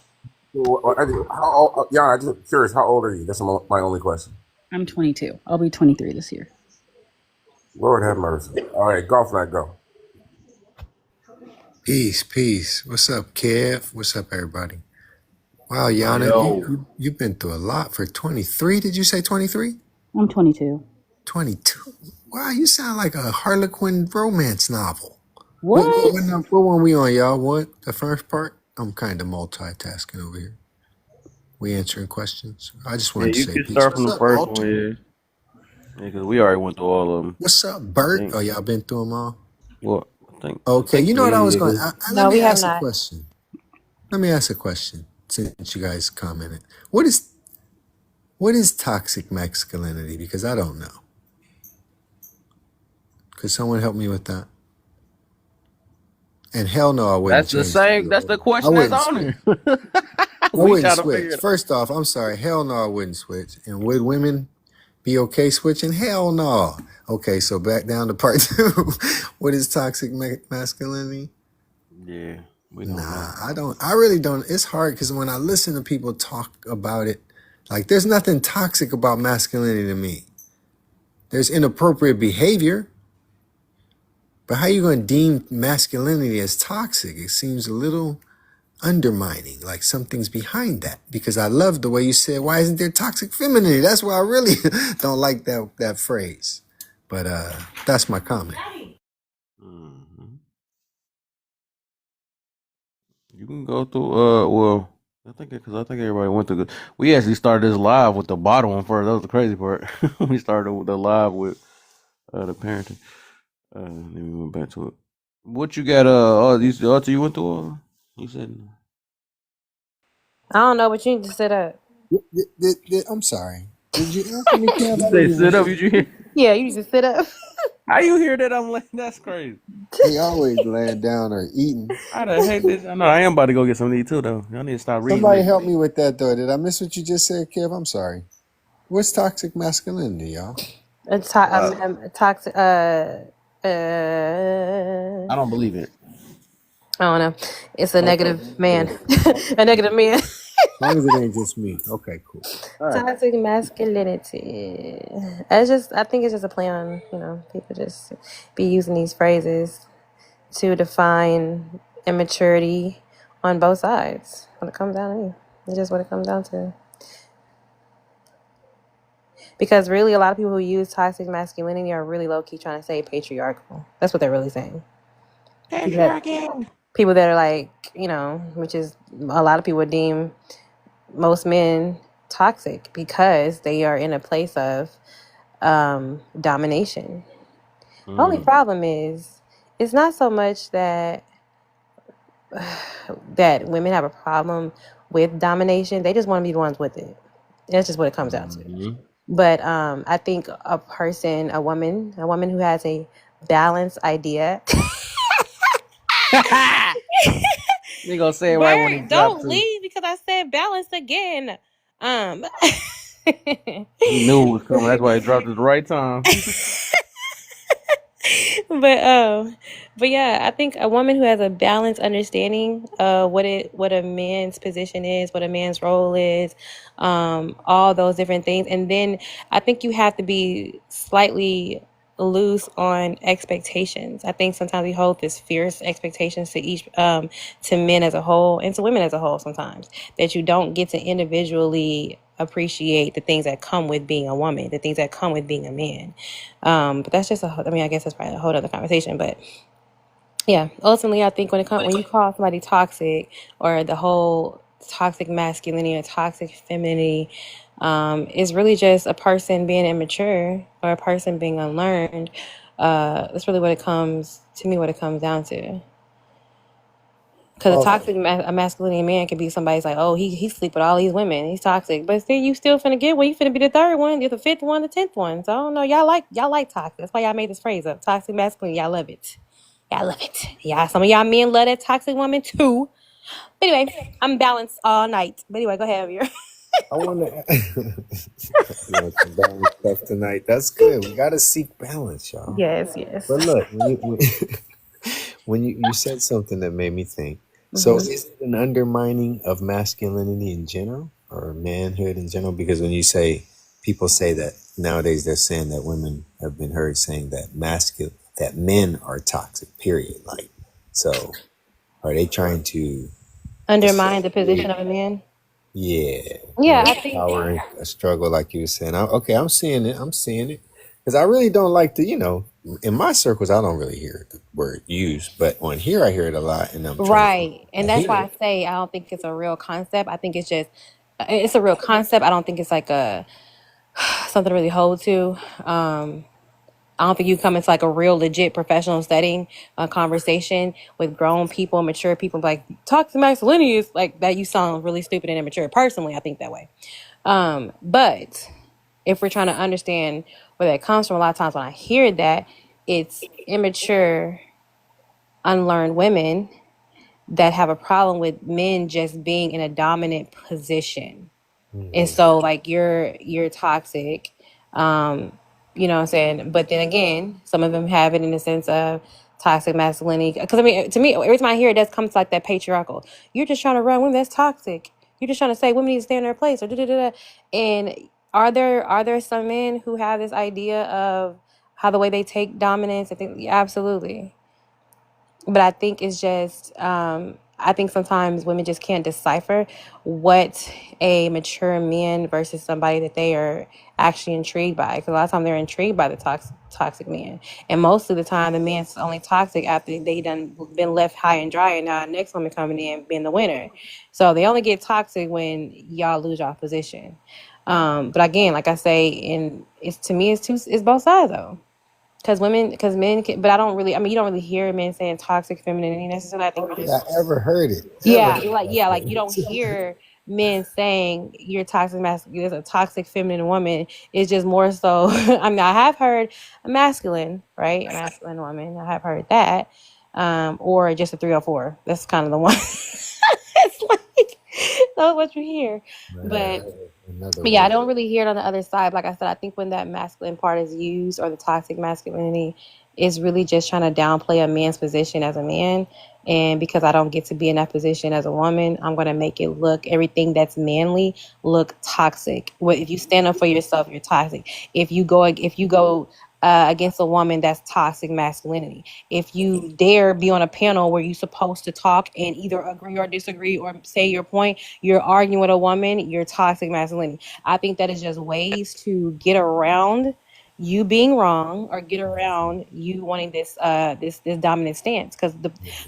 Yeah, I'm just curious. How old are you? That's my only question. I'm 22. I'll be 23 this year. Lord have mercy. All right, golf night, go. Peace, peace. What's up, Kev? What's up, everybody? Wow, Yana, Yo. you've been through a lot for 23. Did you say 23? I'm 22. 22. Wow, you sound like a Harlequin romance novel. What? What one we on, y'all? What? The first part? I'm kind of multitasking over here. We answering questions. I just Yeah, wanted to you say can peace. start from What's the up, first one, Alter? yeah. Yeah, because we already went through all of them. What's up, I Bert? think. Oh, y'all been through them all? Well, I Okay, think you so. know what I was Yeah, going 'cause to... let No, me we have ask a not. question. Let me ask a question since you guys commented. What is toxic masculinity? Because I don't know. Could someone help me with that? And hell no, I wouldn't that's the change the same. That's deal. the I question that's wouldn't on switch. here. I We wouldn't trying to figure switch. it out. First off, I'm sorry. Hell no, I wouldn't switch. And would women be okay switching? Hell no. Okay, so back down to part two. What is toxic masculinity? Yeah, we don't Nah, know. I don't. I really don't. It's hard because when I listen to people talk about it, like there's nothing toxic about masculinity to me. There's inappropriate behavior, but how you going to deem masculinity as toxic? It seems a little undermining, like something's behind that. Because I love the way you said, "Why isn't there toxic femininity?" That's why I really don't like that phrase. But that's my comment. Hmm. You can go through. Well, I think everybody went through. We actually started this live with the bottom one first. That was the crazy part. We started with the live with the parenting. Then we went back to it. What you got? You went through. You said. I don't know, but you need to sit up. I'm sorry. Did you answer me, Kev? You I say didn't sit even up. hear. Did you hear? Yeah, you need to sit up. How you hear that? I'm like, that's crazy. He always laying down or eating. I done hate this. I know I am about to go get some to eat too, though. Y'all need to stop reading Somebody this. help me with that, though. Did I miss what you just said, Kev? I'm sorry. What's toxic masculinity, y'all? Uh, A toxic. I don't believe it. I don't know. It's a Okay, negative man. Cool. A negative man. As long as it ain't just me. Okay, cool. All right. Toxic masculinity. I think it's just a play on, people just be using these phrases to define immaturity on both sides. When it comes down to me, it's just what it comes down to. Because really, a lot of people who use toxic masculinity are really low key trying to say patriarchal. That's what they're really saying. Patriarchy. People that are like, which is a lot of people would deem most men toxic because they are in a place of domination. Only Mm. problem is, it's not so much that women have a problem with domination. They just want to be the ones with it. That's just what it comes down to. Mm-hmm. But I think a woman who has a balanced idea. They gonna say it right when he Bird, dropped don't to. leave because I said balanced again. Um, He knew it was coming. That's why he dropped it at the right time. but yeah, I think a woman who has a balanced understanding of what a man's position is, what a man's role is, all those different things, and then I think you have to be slightly loose on expectations. I think sometimes we hold this fierce expectations to each to men as a whole and to women as a whole sometimes, that you don't get to individually appreciate the things that come with being a woman, the things that come with being a man. But that's just I guess that's probably a whole other conversation. But yeah, ultimately, I think when you call somebody toxic, or the whole toxic masculinity or toxic femininity, is really just a person being immature or a person being unlearned. That's really what it comes to me. What it comes down to. Because a Oh, toxic masculinity man can be somebody's like, oh, he sleep with all these women, he's toxic. But still, you still finna get one. You finna be the third one, you're the fifth one, the 10th one. So I don't know. Y'all like toxic. That's why y'all made this phrase up. Toxic masculinity. Y'all love it. Yeah, I love it. Yeah, some of y'all men love that toxic woman too. But anyway, I'm balanced all night. But anyway, go ahead, Amir. I want to. You want some balanced stuff tonight? That's good. We got to seek balance, y'all. Yes, yes. But look, when you said something that made me think. So Hmm. is it an undermining of masculinity in general or manhood in general? Because when you say people say that nowadays they're saying that women have been heard saying that that men are toxic. Period. Like so, are they trying to Undermine the position associate? of a man. Yeah, Yeah, more I think. power and a struggle, like you were saying. Okay, I'm seeing it. I'm seeing it because I really don't like to, in my circles, I don't really hear the word used, but on here, I hear it a lot, and I'm trying to. Right. And I that's hear why I it. say I don't think it's a real concept. I think it's just it's a real concept. I don't think it's like a something to really hold to. I don't think you come into like a real legit professional setting, a conversation with grown people, mature people, like toxic masculinity is like that. You sound really stupid and immature. Personally, I think that way. But if we're trying to understand where that comes from, a lot of times when I hear that, it's immature, unlearned women that have a problem with men just being in a dominant position. And Mhm. so like you're toxic. Um, you know what I'm saying? But then again, some of them have it in the sense of toxic masculinity. Because I mean, to me, every time I hear it, that comes like that patriarchal. You're just trying to run women. That's toxic. You're just trying to say women need to stay in their place or da da da. Da. And are there some men who have this idea of how the way they take dominance? I think yeah, absolutely. But I think it's just I think sometimes women just can't decipher what a mature man versus somebody that they are actually intrigued by, because a lot of times they're intrigued by the toxic man, and most of the time the man's only toxic after they done been left high and dry, and now the next woman coming in being the winner. So they only get toxic when y'all lose your position. But again, like I say, and it's to me it's both sides though. Because men can, but I don't really, I mean, you don't really hear men saying toxic femininity necessarily. I think we're That just, I ever heard it ever. yeah, like you don't hear men saying you're toxic masculine, there's a toxic feminine woman. It's just more so, I mean, I have heard a masculine, right? A masculine woman. I have heard that. Or just a 304. That's kind of the one. It's like, that's what you hear. I never But heard another yeah, I word. don't really hear it on the other side. Like I said, I think when that masculine part is used or the toxic masculinity is really just trying to downplay a man's position as a man. And because I don't get to be in that position as a woman, I'm going to make it look everything that's manly look toxic. If you stand up for yourself, you're toxic. If you go against a woman, that's toxic masculinity. If you dare be on a panel where you're supposed to talk and either agree or disagree or say your point, you're arguing with a woman, you're toxic masculinity. I think that is just ways to get around you being wrong or get around you wanting this dominant stance, because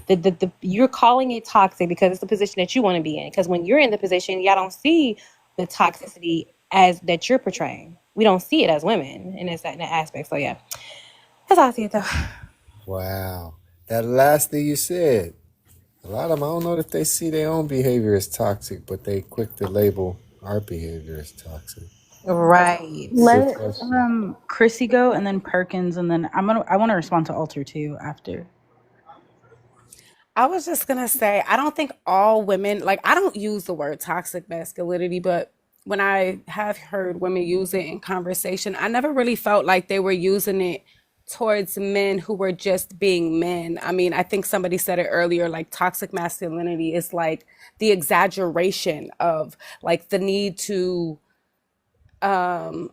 the you're calling it toxic because it's the position that you want to be in, because when you're in the position y'all don't see the toxicity as that you're portraying. We don't see it as women in that aspect. So yeah, that's how I see it though. Wow, that last thing you said. A lot of them, I don't know if they see their own behavior as toxic, but they quick to label our behavior as toxic. Right. Good Let question. Chrissy go, and then Perkins, and then I want to respond to Alter too after. I was just gonna say, I don't think all women, like, I don't use the word toxic masculinity, but when I have heard women use it in conversation, I never really felt like they were using it towards men who were just being men. I mean, I think somebody said it earlier, like toxic masculinity is like the exaggeration of like the need to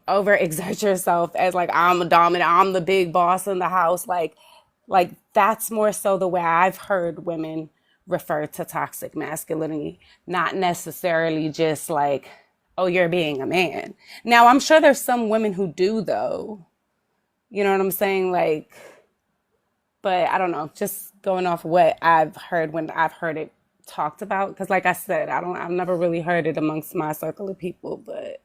over exert yourself as like I'm a dominant, I'm the big boss in the house. Like that's more so the way I've heard women refer to toxic masculinity, not necessarily just like, oh, you're being a man. Now I'm sure there's some women who do though. You know what I'm saying? Like, but I don't know, just going off what I've heard when I've heard it talked about. Because like I said, I've never really heard it amongst my circle of people, but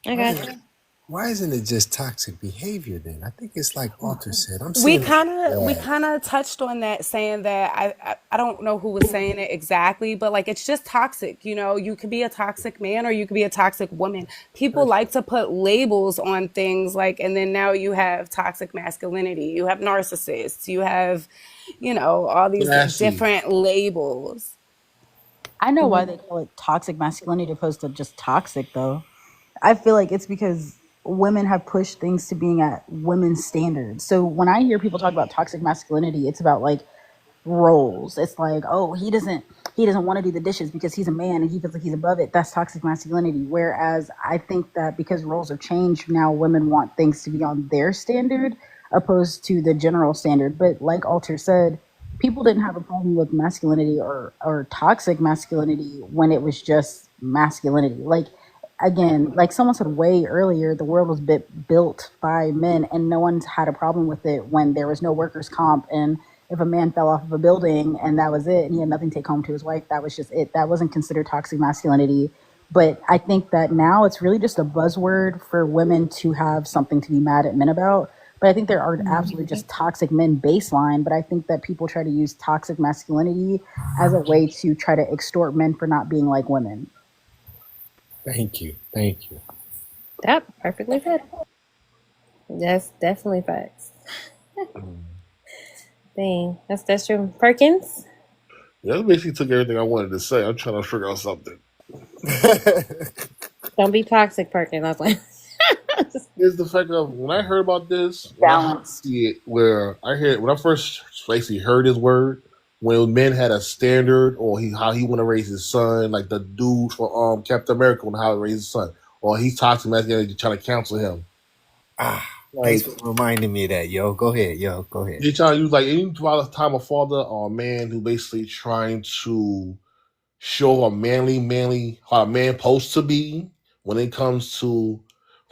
I All got right. you. Why isn't it just toxic behavior then? I think it's like Walter said. I'm We seeing it. kind of we Yeah. kind of touched on that, saying that I don't know who was saying it exactly, but like it's just toxic. You know, you could be a toxic man or you could be a toxic woman. People like to put labels on things, like, and then now you have toxic masculinity, you have narcissists, you have, all these Classy. different labels. I know why they call it toxic masculinity opposed to just toxic, though. I feel like it's because women have pushed things to being at women's standards. So when I hear people talk about toxic masculinity, it's about like roles. It's like, oh, he doesn't want to do the dishes because he's a man and he feels like he's above it. That's toxic masculinity. Whereas I think that because roles have changed, now women want things to be on their standard opposed to the general standard. But like Alter said, people didn't have a problem with masculinity or toxic masculinity when it was just masculinity. Like, again, like someone said way earlier, the world was built by men, and no one's had a problem with it when there was no workers' comp. And if a man fell off of a building and that was it, and he had nothing to take home to his wife, that was just it. That wasn't considered toxic masculinity. But I think that now it's really just a buzzword for women to have something to be mad at men about. But I think there are absolutely just toxic men baseline. But I think that people try to use toxic masculinity as a way to try to extort men for not being like women. Thank you. Thank you. That perfectly said. That's definitely facts. Dang, that's true. Perkins, Yeah, that basically took everything I wanted to say. I'm trying to figure out something. don't be toxic, Perkins. I was like, Is the fact of when I heard about this, when I Balance. see it, where I heard when I first basically heard his word, when men had a standard or how he want to raise his son, like the dude for Captain America on how to raise his son, or he's toxic masculinity trying to counsel him, Thanks like for reminding me of that, yo. Go ahead, yo. Go ahead. he's trying to use like any time a father or a man who basically trying to show how a man supposed to be when it comes to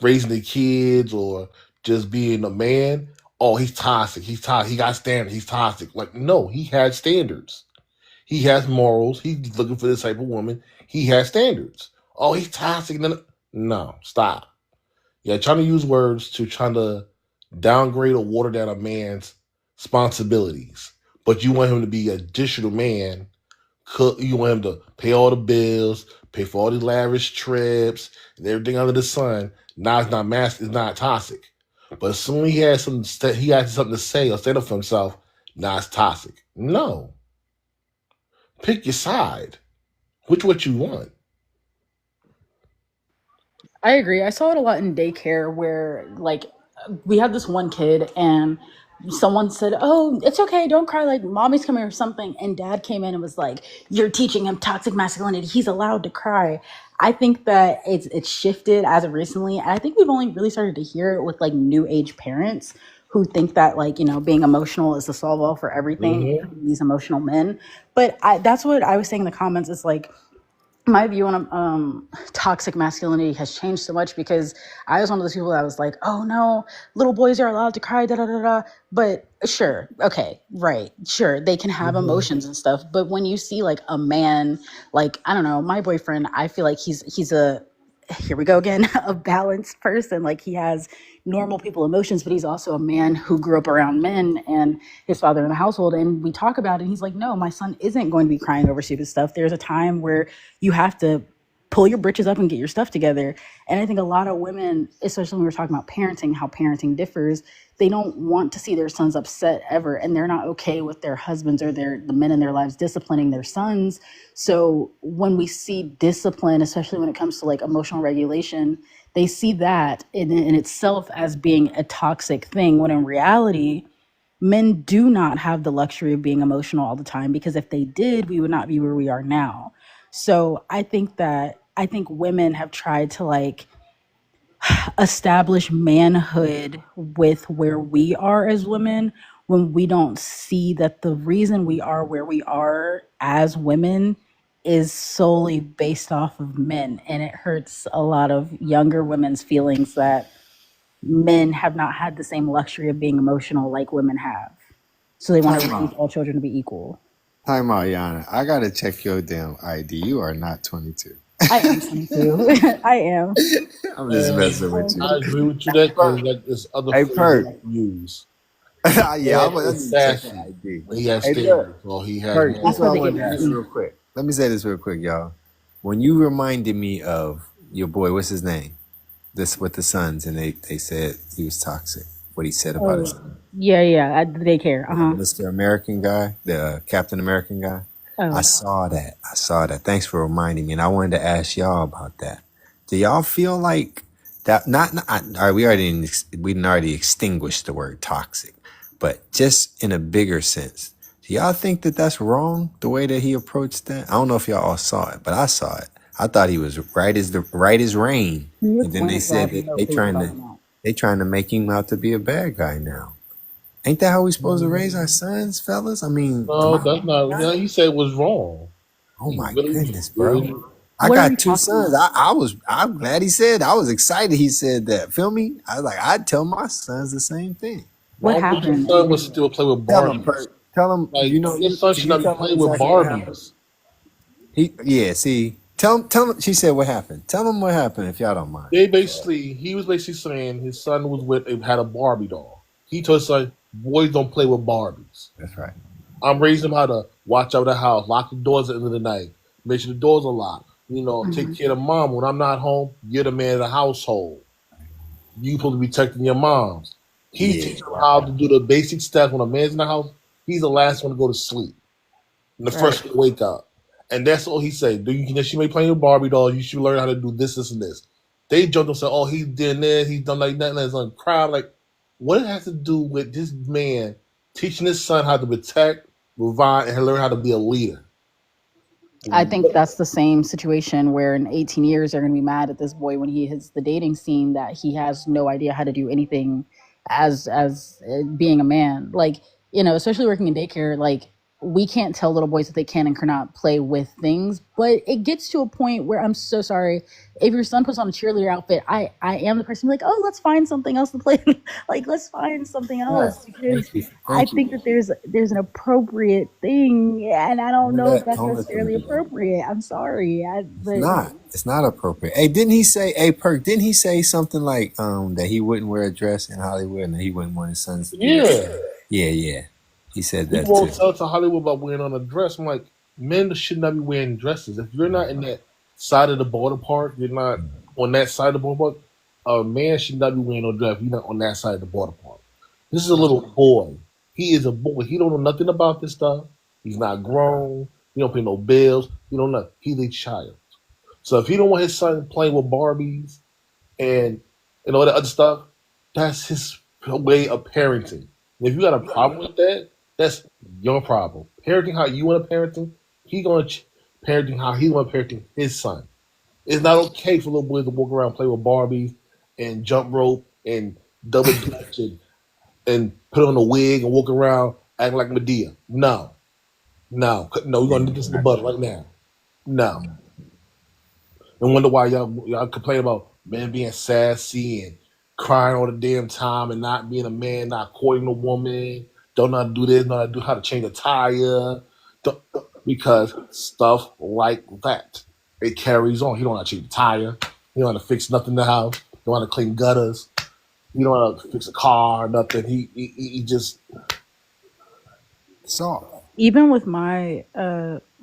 raising the kids or just being a man. Oh, he's toxic. He's toxic. He got standards. He's toxic. Like, no, he had standards. He has morals. He's looking for this type of woman. He has standards. Oh, he's toxic. No, stop. Yeah, trying to use words to trying to downgrade or water down a man's responsibilities. But you want him to be a additional man, cook. You want him to pay all the bills, pay for all the lavish trips and everything under the sun. Now it's not it's not toxic. But as soon as he has something to say or stand up for himself, now it's toxic. No, pick your side. Which what you want. I agree. I saw it a lot in daycare where, like, we had this one kid and someone said, "Oh, it's okay. Don't cry. Like, mommy's coming or something." And dad came in and was like, "You're teaching him toxic masculinity. He's allowed to cry." I think that it's shifted as of recently. And I think we've only really started to hear it with like new age parents who think that, like, being emotional is the solve all for everything, Mm-hmm. including these emotional men. But that's what I was saying in the comments. Is like, my view on toxic masculinity has changed so much because I was one of those people that was like, oh no, little boys are allowed to cry, da da da da. But sure, okay, right, sure, they can have Mm-hmm. emotions and stuff. But when you see like a man, like, I don't know, my boyfriend, I feel like he's a, here we go again, a balanced person. Like, he has normal people emotions, but he's also a man who grew up around men and his father in the household. And we talk about it, and he's like, no, my son isn't going to be crying over stupid stuff. There's a time where you have to pull your britches up and get your stuff together. And I think a lot of women, especially when we're talking about parenting, how parenting differs, they don't want to see their sons upset ever, and they're not okay with their husbands or the men in their lives disciplining their sons. So when we see discipline, especially when it comes to like emotional regulation, they see that in itself as being a toxic thing, when in reality, men do not have the luxury of being emotional all the time, because if they did, we would not be where we are now. So I think women have tried to like establish manhood with where we are as women, when we don't see that the reason we are where we are as women is solely based off of men. And it hurts a lot of younger women's feelings that men have not had the same luxury of being emotional like women have. So they want to Time raise out. all children to be equal. Time out, Yana. I gotta check your damn ID. You are not 22. I am 22. I am. I'm just And messing I with am you. I 22. agree with you that because Perk. like there's other Hey, phrases Perk. I can use. Yeah, Man I is need to check that sassy ID. when he has Hey, look, standards or he has Perk, man. this is That's what where I they get wanted to ask messy. real quick. Let me say this real quick, y'all. When you reminded me of your boy, what's his name? This with the Suns, and they said he was toxic. What he said about his Oh, son. yeah, yeah. At the daycare. Yeah, Uh-huh. Mr. American guy, the Captain American guy. I Oh, saw that. I saw that. Thanks for reminding me. And I wanted to ask y'all about that. Do y'all feel like that? All right, we didn't already extinguish the word toxic, but just in a bigger sense, do y'all think that that's wrong the way that he approached that? I don't know if y'all all saw it, but I saw it. I thought he was right as rain, can you and then explain they it? 'Cause I said have that no clue what you're talking about. they trying to make him out to be a bad guy now. Ain't that how we supposed to raise our sons, fellas? I mean, am No, I that's wrong? not. You know, he said it was wrong. Oh He my really goodness, bro. did. I What are we got two talking sons. about? I'm glad he said. I was excited he said that. Feel me? I was like, I'd tell my sons the same thing. What Why would your happened? son would still play with Tell him, Barbies? Perk. Tell him, Like your son can should you not be tell him playing with exactly what happened? Barbies. See, tell him, she said what happened. Tell him what happened if y'all don't mind. He was basically saying his son was with had a Barbie doll. He told his son, boys don't play with Barbies. That's right. I'm raising him how to watch out the house, lock the doors at the end of the night, make sure the doors are locked. You know, take Mhm. care of mom when I'm not home. You're the man of the household. You supposed to be protecting your moms. He Yeah. teaches them how to do the basic steps. When a man's in the house, he's the last one to go to sleep and the Right. first one to wake up. And that's all he said. Do you she may play with Barbie dolls, you should learn how to do this, this, and this. They jumped and said, oh, he's done this, he's done like that, and it's on crowd. Like, what it has to do with this man teaching his son how to protect, provide, and learn how to be a leader? I think that's the same situation where in 18 years they're going to be mad at this boy when he hits the dating scene that he has no idea how to do anything as being a man. Like, especially working in daycare, like we can't tell little boys that they can and cannot play with things, but it gets to a point where I'm so sorry if your son puts on a cheerleader outfit, I am the person like, "Oh, let's find something else to play." Like, let's find something Right. else because Thank you. I Thank you. think that there's an appropriate thing, and I don't know if that's Don't let them necessarily do that. appropriate. I'm sorry, It's but not. It's not appropriate. Hey, didn't he say, hey Perk, didn't he say something like that he wouldn't wear a dress in Hollywood and that he wouldn't want his sons to do that? Yeah. Yeah, yeah. He said that People too. won't sell to Hollywood about wearing on a dress. I'm like, men should not be wearing dresses. If you're not in that side of the border park, you're not on that side of the border park. A man should not be wearing no dress. If you're not on that side of the border park. This is a little boy. He is a boy. He don't know nothing about this stuff. He's not grown. He don't pay no bills. He don't know. He's a child. So if he don't want his son playing with Barbies and all that other stuff, that's his way of parenting. And if you got a problem with that, that's your problem. Parenting how you want to parenting, he gonna parenting how he want to parenting his son. It's not okay for little boys to walk around and play with Barbies and jump rope and double dutch and put on a wig and walk around acting like Medea. No, no, we're gonna nip this in the bud right now. No, and wonder why y'all complain about men being sassy and crying all the damn time and not being a man, not courting a woman, don't know how to do this, know how to do how to change a tire, because stuff like that it carries on. He don't know how to change a tire, he don't know how to fix nothing in the house, he don't know how to clean gutters, he don't know how to fix a car, nothing. He just Soft. even with my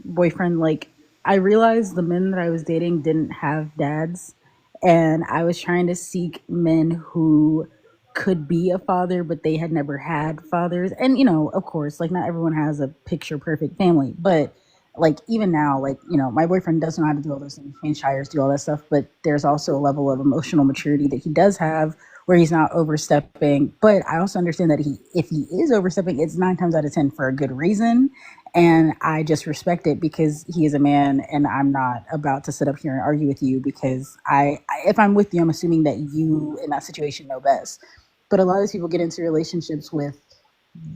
boyfriend, like I realized the men that I was dating didn't have dads, and I was trying to seek men who could be a father, but they had never had fathers. And of course, like not everyone has a picture perfect family, but like even now, like my boyfriend does know how to do all those things, change tires, do all that stuff. But there's also a level of emotional maturity that he does have where he's not overstepping. But I also understand that if he is overstepping, it's 9 times out of 10 for a good reason. And I just respect it because he is a man, and I'm not about to sit up here and argue with you because if I'm with you, I'm assuming that you in that situation know best. But a lot of these people get into relationships with,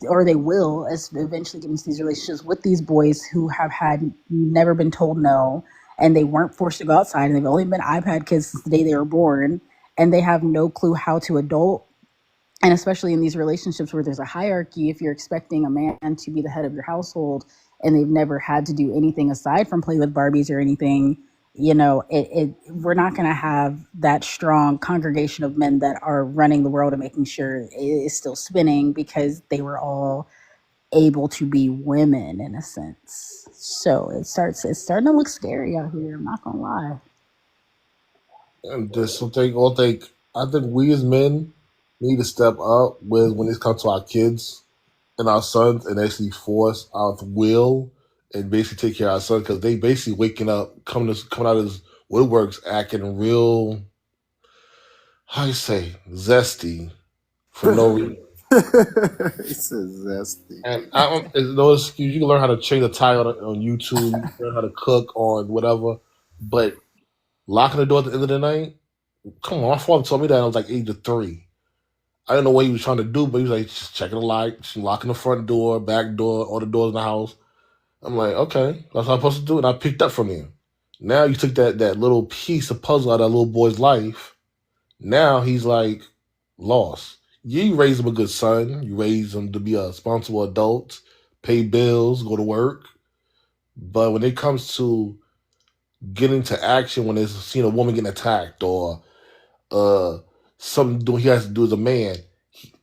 or they will as eventually get into these relationships with these boys who have had never been told no, and they weren't forced to go outside, and they've only been iPad kids since the day they were born, and they have no clue how to adult. And especially in these relationships where there's a hierarchy, if you're expecting a man to be the head of your household and they've never had to do anything aside from play with Barbies or anything, we're not going to have that strong congregation of men that are running the world and making sure it is still spinning because they were all able to be women in a sense. So it's starting to look scary out here. I'm not gonna lie. And just something I think we as men need to step up with when it comes to our kids and our sons and actually force our will and basically take care of our sons because they basically waking up, coming out of this woodworks acting real, how you say, zesty for no reason. He says zesty. And I don't, there's no excuse. You can learn how to change a tire on YouTube. You can learn how to cook on whatever. But locking the door at the end of the night, come on. My father told me that I was like age of 3. I didn't know what he was trying to do, but he was like just checking the lights, locking the front door, back door, all the doors in the house. I'm like, okay, that's what I'm supposed to do. And I picked up from him. Now you took that little piece of puzzle out of that little boy's life. Now he's like lost. You raised him a good son. You raised him to be a responsible adult, pay bills, go to work. But when it comes to getting to action, when it's seen a woman getting attacked or uh something he has to do as a man,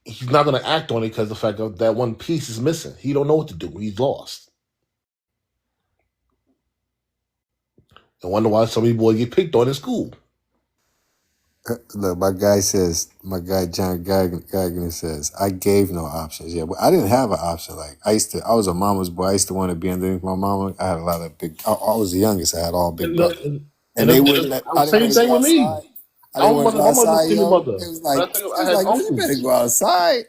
he's not going to act on it because the fact of that one piece is missing. He don't know what to do. He's lost. And wonder why some of these boys get picked on in school. Look, my guy John Gagnon says, I gave no options. Yeah, but I didn't have an option. Like I was a mama's boy. I used to want to be underneath my mama. I had a lot of big. I was the youngest. I had all big And, brothers, and, and they wouldn't let. I didn't want same to thing go with me. outside. I didn't want to go My mother's a outside, single yo. mother. It was But like I had you better uncles. go outside.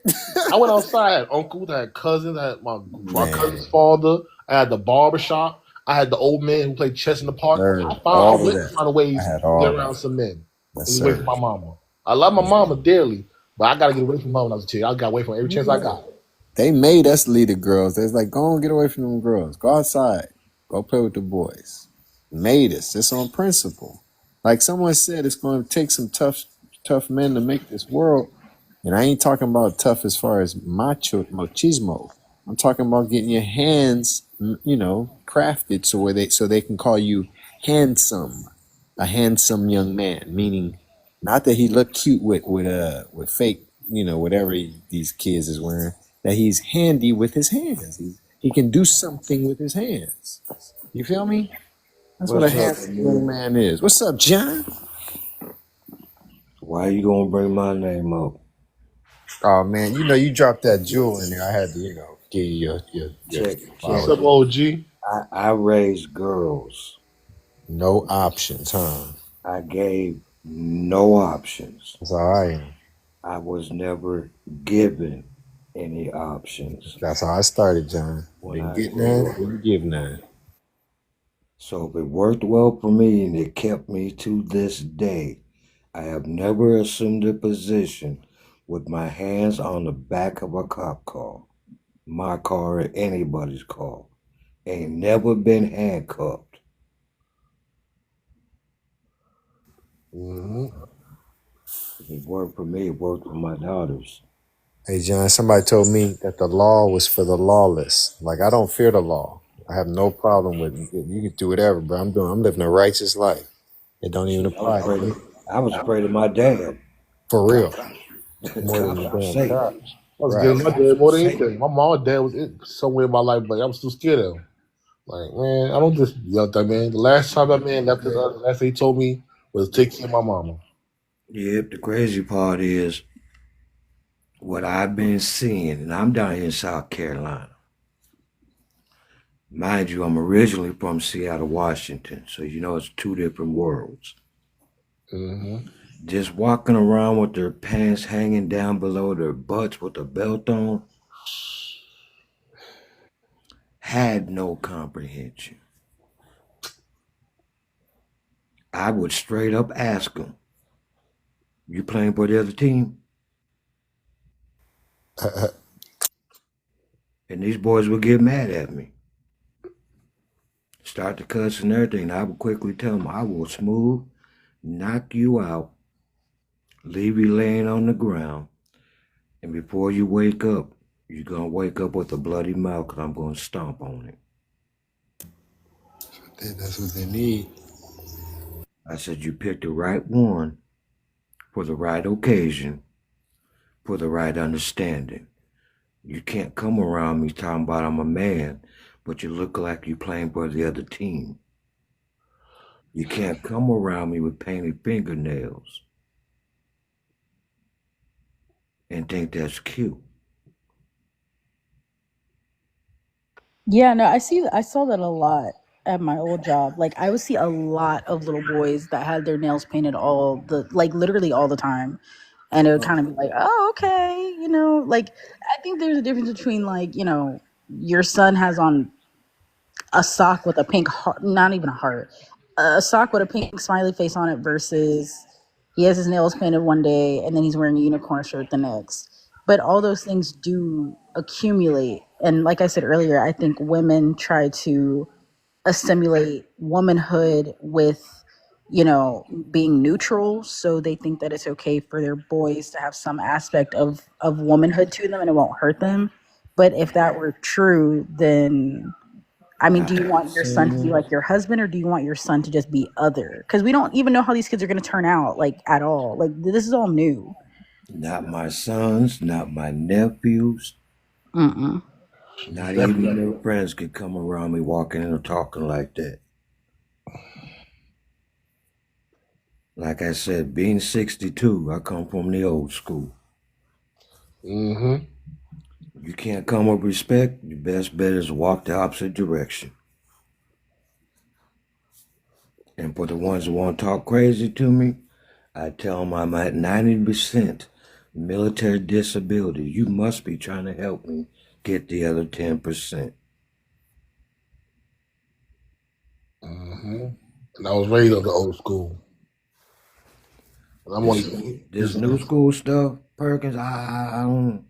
I went outside. I had uncles. I had cousins. I had my cousin's Man, father. I had the barber shop. I had the old man who played chess in the park. sir, I all of went to that. find a I ways had to get all around that. some men Yes, and get away from sir. my mama. I love my mama dearly, but I got to get away from her when I was a kid. I got away from her every chance I got. They made us lead the girls. They was like, go on, get away from them girls. Go outside. Go play with the boys. Made us just on principle. Like someone said, it's going to take some tough men to make this world. And I ain't talking about tough as far as machismo. I'm talking about getting your hands, crafted so they can call you handsome, a handsome young man. Meaning, not that he look cute with fake, whatever these kids is wearing. That he's handy with his hands. He can do something with his hands. You feel me? That's what a What's up, handsome young man? man is. What's up, John? Why you gonna bring my name up? Oh man, you dropped that jewel in there. I had to, give you your Check it, What's check flowers. up, it. OG? I raised girls. No options, huh? I gave no options. That's how I am. I was never given any options That's how I started, John. when Didn't I get none, grew up. didn't give none. So if it worked well for me and it kept me to this day, I have never assumed a position with my hands on the back of a cop car, my car or anybody's car. Ain't never been handcuffed. Mm-hmm. If it worked for me, it worked for my daughters. Hey, John, somebody told me that the law was for the lawless. Like, I don't fear the law. I have no problem with it. You can do whatever, but I'm living a righteous life. It don't even Shoot, apply to me. I was afraid of my dad. For real. The More than cops the were damn Satan. cops. I was Right. getting my dad Cops were more than Satan. anything. My mom and dad was somewhere in my life, but I was too scared of him. Like, man, I don't just yell at that man. The last time that man left this earth, the last thing he told me was take care of my mama. Yep, the crazy part is what I've been seeing, and I'm down here in South Carolina. Mind you, I'm originally from Seattle, Washington, so it's two different worlds. Mm-hmm. Just walking around with their pants hanging down below their butts with a belt on had no comprehension. I would straight up ask them, "You playing for the other team?" And these boys would get mad at me, start to cuss and everything. I would quickly tell them, "I will smooth knock you out, leave you laying on the ground, and before you wake up, you're gonna wake up with a bloody mouth because I'm gonna stomp on it." That's what they need. I said you picked the right one for the right occasion, for the right understanding. You can't come around me talking about I'm a man, but you look like you playing for the other team. You can't come around me with painted fingernails and think that's cute. Yeah, no, I saw that a lot at my old job. Like I would see a lot of little boys that had their nails painted all the like literally all the time. And it would kind of be like, oh, okay, like I think there's a difference between like, your son has on a sock with a pink heart, not even a heart, a sock with a pink smiley face on it versus he has his nails painted one day and then he's wearing a unicorn shirt the next. But all those things do accumulate. And like I said earlier, I think women try to assimilate womanhood with, being neutral. So they think that it's okay for their boys to have some aspect of womanhood to them and it won't hurt them. But if that were true, then I mean, do you want your son to be like your husband or do you want your son to just be other? Because we don't even know how these kids are going to turn out, like, at all. Like, this is all new. Not my sons, not my nephews, Mm-mm. not even Definitely. their friends could come around me walking and talking like that. Like I said, being 62, I come from the old school. Mm-hmm. You can't come with respect, your best bet is walk the opposite direction. And for the ones who want to talk crazy to me, I tell them I'm at 90% military disability. You must be trying to help me get the other 10%. Mm-hmm. And I was raised on the old school. And I'm only This new school stuff, Perkins, I don't.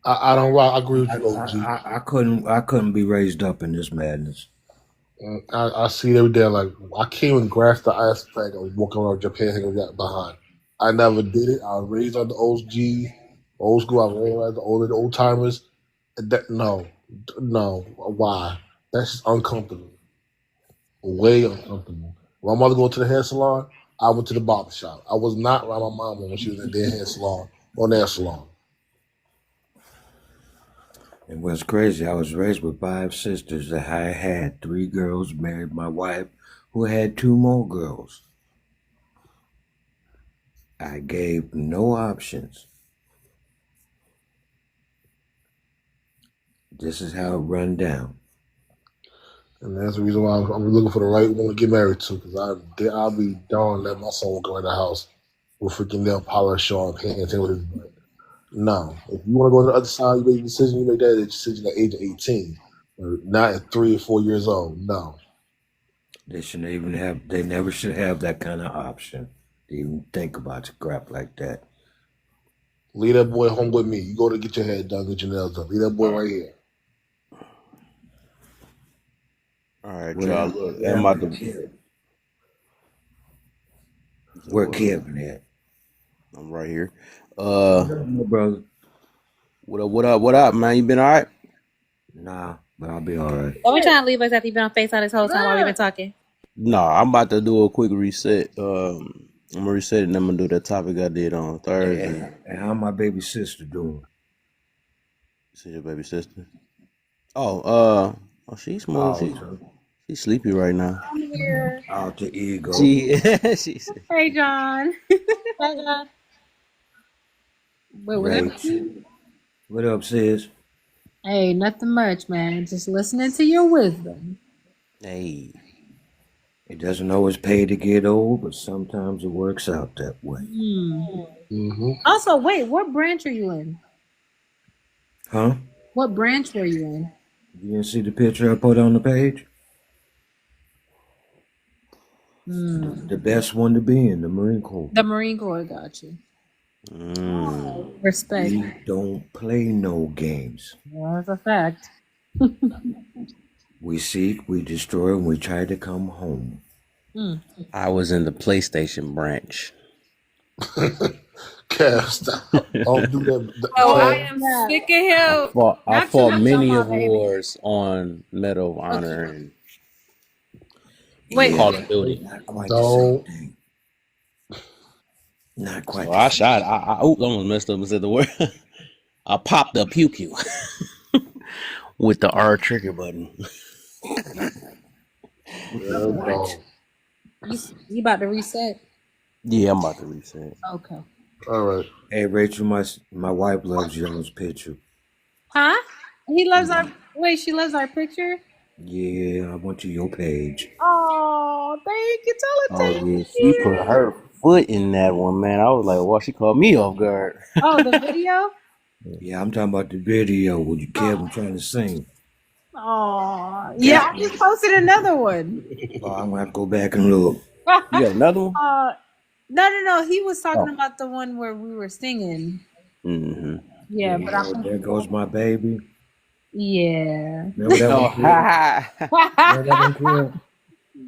I don't rock. I agree with you, OG. I couldn't be raised up in this madness. I see it every day. Like I can't even grasp the aspect of walking around Japan hanging that behind. I never did it. I was raised on the OG, old school. I was raised on the old timers. That no, why? That's just uncomfortable. Way uncomfortable. When my mother go to the hair salon, I went to the barber shop. I was not around my mama when she was in their hair salon or nail salon. And what's crazy, I was raised with 5 sisters. That I had 3 girls, married my wife, who had 2 more girls. I gave no options. This is how it run down. And that's the reason why I'm looking for the right one to get married to, because I'll be darn let my son walk around the house with freaking nail polish on, pants with his butt. No, if you want to go to the other side, you make a decision. You make that decision at the age of 18, not at 3 or 4 years old. No, They shouldn't even have. They never should have that kind of option. To even think about crap like that. leave that boy home with me. You go to get your hair done, get your nails done. Leave that boy right here. All right, y'all. Where Look, I'm about where to. Kevin, So where what? Kevin at? I'm right here. What up, my brother? What up? What up? What up, man? You been all right? Nah, but I'll be all right. Don't be trying to leave us after you've been on FaceTime this whole time while we've been talking. No, I'm about to do a quick reset. I'm gonna reset it and I'm gonna do that topic I did on Thursday. And how my baby sister doing? See your baby sister. Oh, oh, she's smooth. Out, She's sleepy right now. I'm here. out the ego. She, she's. Hey, John. Hey, John. Wait, was that Rach, me? what up, sis? Hey, nothing much, man. Just listening to your wisdom. Hey, It doesn't always pay to get old, but sometimes it works out that way. Mm-hmm. Also, wait, what branch are you in? Huh? What branch were you in? You didn't see the picture I put on the page? The best one to be in, the Marine Corps. The Marine Corps got you. Respect. We don't play no games. Well, that's a fact. We seek, we destroy, and we try to come home. I was in the PlayStation branch. Kev, stop. Don't do that, Oh, I Kev. am sick of him. I Not too fought much on many my baby. awards on Medal of Honor and Wait, Call of Duty. Not quite the same Don't thing. Not So quite the I same. shot. I oops, almost messed up and said the word. I popped the pew pew with the R trigger button. Yeah, What? no. You about to reset? Yeah, I'm about to reset. Okay. All right. Hey, Rachel, my wife loves y'all's picture. Huh? He loves our. Mhm. Wait, she loves our picture. Yeah, I went to your page. Oh, thank you. Tell her Oh thank yeah, she put you. her foot in that one, man. I was like, well, she called me off guard. Oh, the video. Yeah, I'm talking about the video with you Kevin Oh, trying to sing. oh, yeah. That I was. just posted another one. Oh, I'm gonna have to go back and look. You got another one? No. He was talking Oh. about the one where we were singing. Mm-hmm. Yeah, Yeah, but I there posted goes that. my baby. Yeah. Remember that Oh, one, Kev? ha ha. Remember that one, Kev?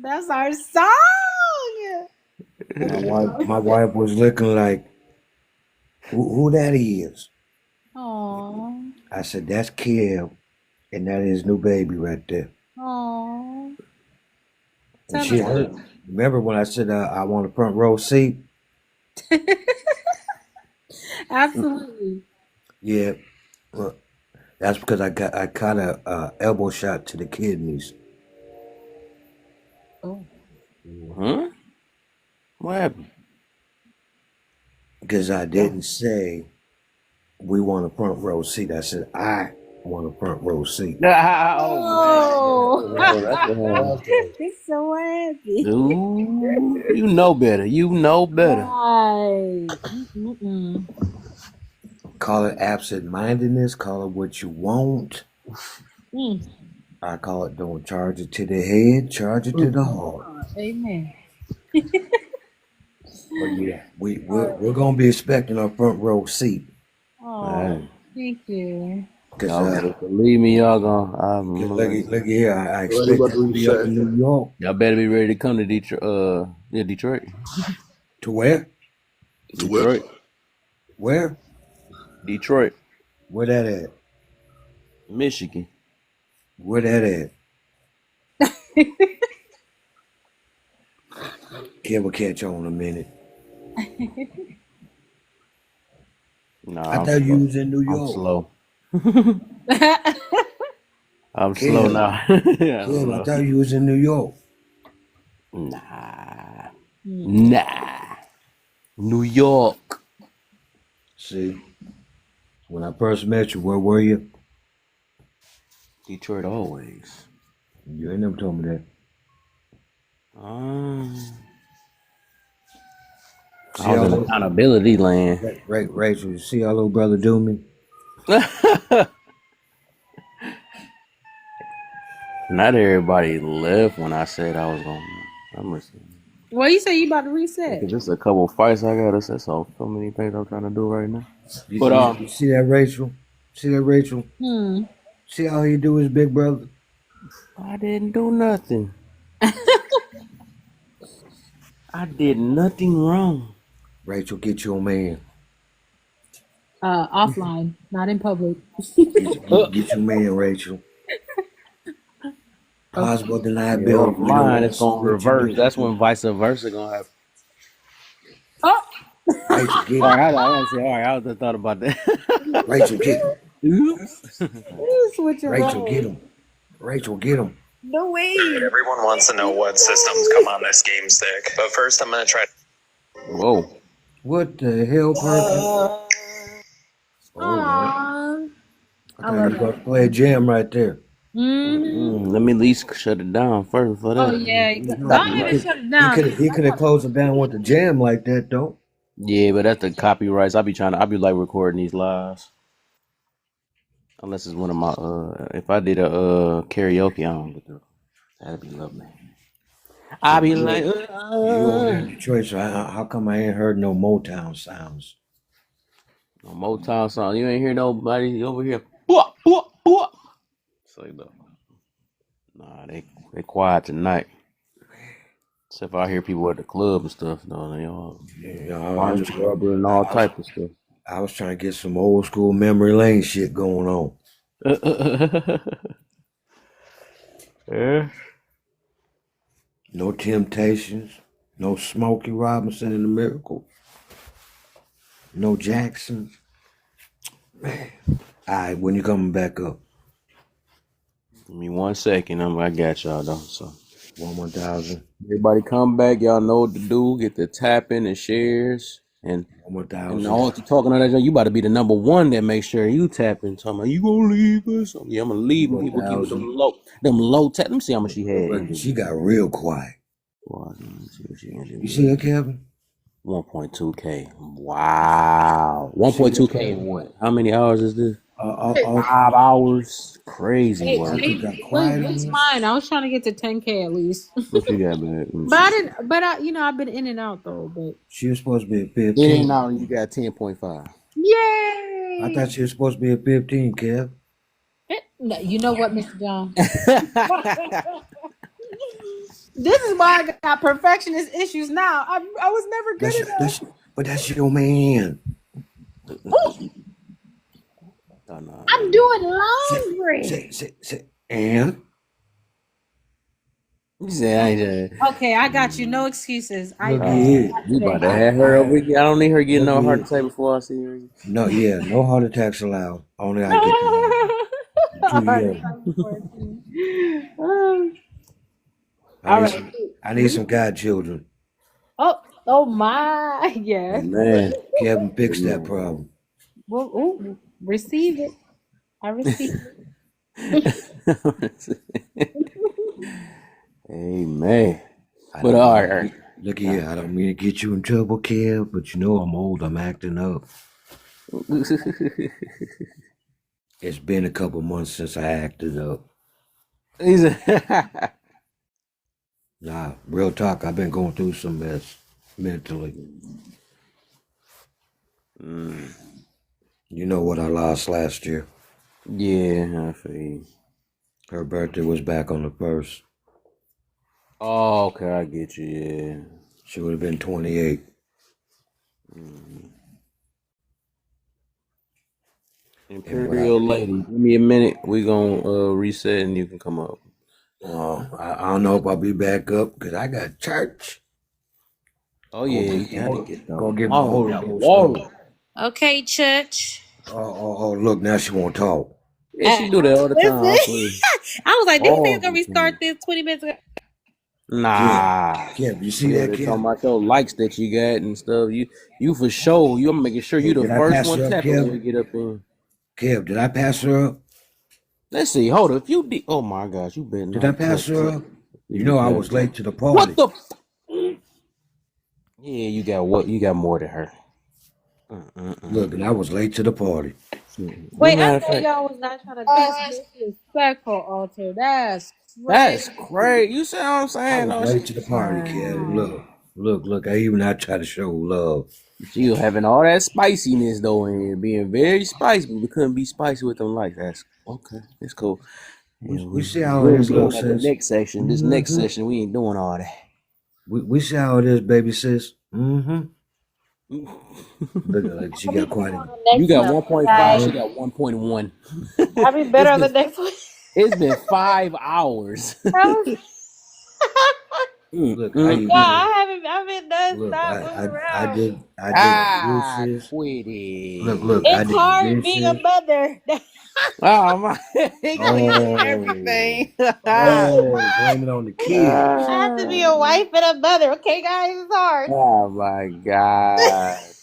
That's our song. My wife was looking like, who that is? Oh, I said, that's Kev, and that is new baby right there. oh. And Tell she her. heard. Remember when I said I want a front row seat? Absolutely. Yeah, well, that's because I caught a elbow shot to the kidneys Oh. Huh? What happened? because I didn't say we want a front row seat. I said I want a front row seat. Oh man, Oh. so that's what happened. Okay. He's so happy. Ooh, you know better. You know better. Right. Mm-mm. Call it absent-mindedness. Call it what you want. Mm. I call it don't charge it to the head, charge it to the heart. Amen. But yeah, we're gonna be expecting our front row seat Oh, Hey, thank you. because y'all better believe me. Y'all gonna. look here, I So he expect about to that to be up reset. in New York. Y'all better be ready to come to Detroit. Yeah, Detroit. To where? To what? Detroit. Where? Detroit. Where that at? Michigan. Where that at? Kid will catch on in a minute. I Nah, I'm thought you slow. was in New I'm York. slow. I'm slow Kev, now. I don't Kev, I know. thought you was in New York. Nah. Mm. Nah. New York. See, when I first met you, where were you? Detroit always. You ain't never told me that. Um, I See was how in little, accountability land. Rachel, you see how little brother do me? Not everybody left when I said I was gonna. I'm listening. Well, you say you about to reset. Because there's a couple fights I got. That's all. So many things I'm trying to do right now. You, But you, you see that, Rachel? See that, Rachel? Hmm. See how he do his big brother? I didn't do nothing. I did nothing wrong. Rachel, get your man. Offline, not in public. Get your man, Rachel. Okay. Plausible Yeah, deniability. We don't offline want it's to see gonna what you reverse. do. That's when vice versa gonna happen. Oh. Rachel, get All him. right, I gotta say, all right, I just thought about that. Rachel, get him. Oops. Switching Rachel, get roles. him. Rachel, get him. No way. Everyone wants to know what systems come on this game stick, but first I'm gonna try. Whoa. What the hell, Perkins? Oh, well. Aww. I I thought you love was about that. to play a jam right there. Mm-hmm. Mm-mm. Let me at least shut it down first for Oh that. yeah. No, Go he ahead and could shut it he down. could he could have closed it down with the jam like that though. Yeah, but that's the copyrights. I be like recording these lives. Unless it's one of my if I did a karaoke, I don't get the that'd be lovely. I So be like, you over there in Detroit, so how come I ain't heard no Motown sounds? no Motown song. You ain't hear nobody over here. Bwah, bwah, bwah. It's like no, nah, they quiet tonight. Except I hear people at the club and stuff. No, they all Yeah, orange rubber and all I was type of stuff. I was trying to get some old school memory lane shit going on. Yeah. No Temptations, no Smokey Robinson and the Miracle. No Jackson. Man. All right, when you coming back up? Give me 1 second. I got y'all though. So 1,000. everybody come back. Y'all know what to do. Get the tapping and shares. One And thousand. all you talking on that, you about to be the number one that make sure you tapping. Talking about you gonna leave us? So, yeah, I'm gonna leave them. One People keep it thousand. them low tap. Let me see how much she had But ended. she got real quiet. Well, let me see what she ended You see with. her, Kevin? 1.2K. Wow. You see her, 1.2K in Kevin? what? How many hours is this? All 5 hours. Crazy Hey, work. Tucker hey, got quiet what's on us. mine? I was trying to get to 10K at least. What you got, man? Let me But I see. didn't. But I've been in and out though. But She was supposed to be at In and 15. out, you got 10.5. I yay! thought she was supposed to be at 15, Kev. No, you know what, Mr. John? This is why I got perfectionist issues now. I was never That's good enough. but that's your man. Ooh, Oh, no, I'm man. doing Say, laundry. and You said I ain't just. Okay, I got you. No excuses. I look just here. not You about today. to have her I over here. I don't need her getting look no heart here. attack before I see her. No, yeah, no heart attacks allowed. Only I get to have them. I'm too young. I All need right. some. I need some godchildren. Oh, oh my. Yes. Amen. Kevin fixed that Amen. problem. Well, ooh, receive it. I receive it. Amen. I But don't all mean right, all right. look here. I don't mean to get you in trouble, Kev, but you know I'm old. I'm acting up. It's been a couple months since I acted up. He said, Nah, real talk. I've been going through some mess mentally. mm, You know what I lost last year? yeah, I feel you. Her birthday was back on the 1st. Oh, okay, I get you. Yeah. She would have been 28. Mm. And what I, Imperial lady, give me a minute. We gonna reset and you can come up. I don't know if I'll be back up because I got church. Oh Go yeah, get you gotta get the go get my water. Holy That Ghost water. on. Okay, church. Oh, look, now she won't talk. Yeah, she do that all the time. I Listen, swear. I was like, didn't they All gonna the restart time. this 20 minutes ago? Kev, Nah. Kev, you see We that, already Kev? talking about your likes that you got and stuff. You for sure. You making sure Hey, you the did I first pass one her up, tapping when we Kev? get up in. Kev, did I pass her up? Let's see. Hold up. If you be, oh my gosh, you better Did I not pass touch her that. up? If You you know I pass was her. late to the What party. the? Yeah, you got what? You got more than her. Look, and I was late to the party. Well, Wait, I matter of thought fact, y'all was not trying to be disrespectful, Alter. That's that's crazy. crazy. You see what I'm I saying? was No, late to the party, Kev. Look. I even not try to show love. she was having all that spiciness though, and being very spicy, but we couldn't be spicy with them like that's okay. It's cool. And We we see how it we'll is, be little on that the sis. next session. This next Mm-hmm. session, we ain't doing all We see how it is, baby sis. Mm-hmm. that. Look, like she I'll be got better quite a. on the You next got one, 1.5. guys. She Uh-huh. got 1.1. I'll be it's better on been the next one. it's been 5 hours. That was- Look, I yeah, even I haven't done look. stop moving around. I did the Ah, dishes. quit Look. I it. It's did the hard being a dishes. mother. Oh my, he cleaning Oh, everything. blame it on the kids. I have to be Ah. a wife and a mother. Okay, guys, it's hard. Oh my God.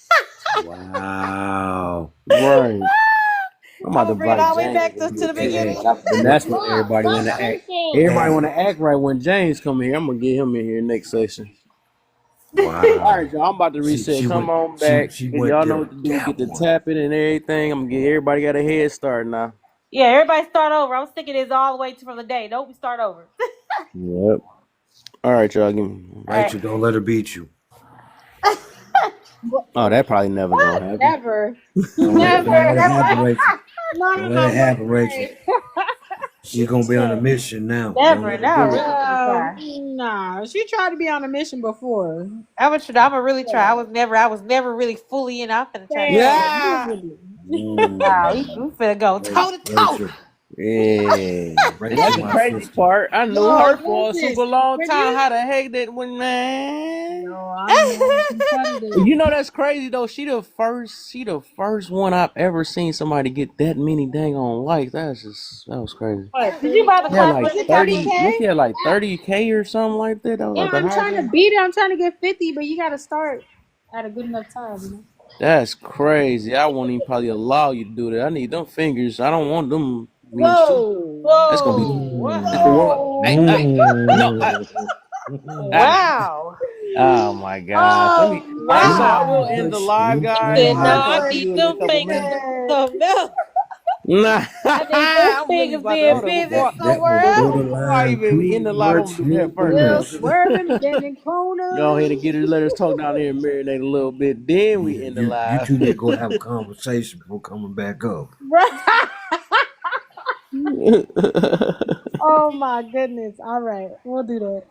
Wow. Right. I'm I'm about to gonna bring it invite all the way James back in to here the too. beginning. Hey, Then what? that's when everybody want to act. Everybody Hey, want to act right when James come here. I'm gonna get him in here next session. All right, wow. y'all. I'm about to reset. She Come went. on back. She went Y'all know there. what to do. Get Got the one. tapping and everything. I'm gonna get everybody got a head start now. Yeah, everybody start over. I was thinking this all the way from the day. Nope, we start over. Yep. All right, y'all. Give me. All right. Rachel, don't let her beat you. What? Oh, that probably never gonna happen. Never. Don't let Never. it happen, Rachel. No, Don't no, let no, it no happen, Rachel. way. She's gonna be on a mission now. Don't Never. let her No, I'm do really it. gonna try. Nah. She tried to be on a mission before. I'm gonna really try. I was never really fully in. I'm finna try this. Damn. Yeah. Ooh, Nah, we finna go toe to toe. Rachel. Yeah, right And that's to the my crazy sister. part. I knew Yo, her for a listen, super long when time. you How the heck that when man? yo, I'm mad competitive. You know that's crazy though. She the first one I've ever seen somebody get that many dang on likes. That was crazy. What, Did you 30? buy the She had class like with the Is it Captain 30, fifty? what K? she had like 30K or something like that. That was Yeah, like the I'm trying to highest. beat it. I'm trying to get 50, but you got to start at a good enough time, you know? That's crazy. I won't even probably allow you to do that. I need them fingers. I don't want them being stupid. Whoa. That's gonna be Whoa! what? Whoa! No. I, Wow! oh my gosh. Let me. Oh, All right, so Let me I my will end the push. Let live, me He guys. said, "No, I'll I talk to need you in a them couple fingers minutes. doing goodness. something else. Nah, I need them I'm really fingers about to being hold that, up busy before that that somewhere was else. I borderline even too end the live. I'm much gonna do that first Still though. information. swerving, bending Go ahead corners. and get her. Let us talk down there and marinate a little bit. Then we Yeah, end the you live. two need to go have a conversation before coming back up. Right. Oh my goodness. All right, we'll do that.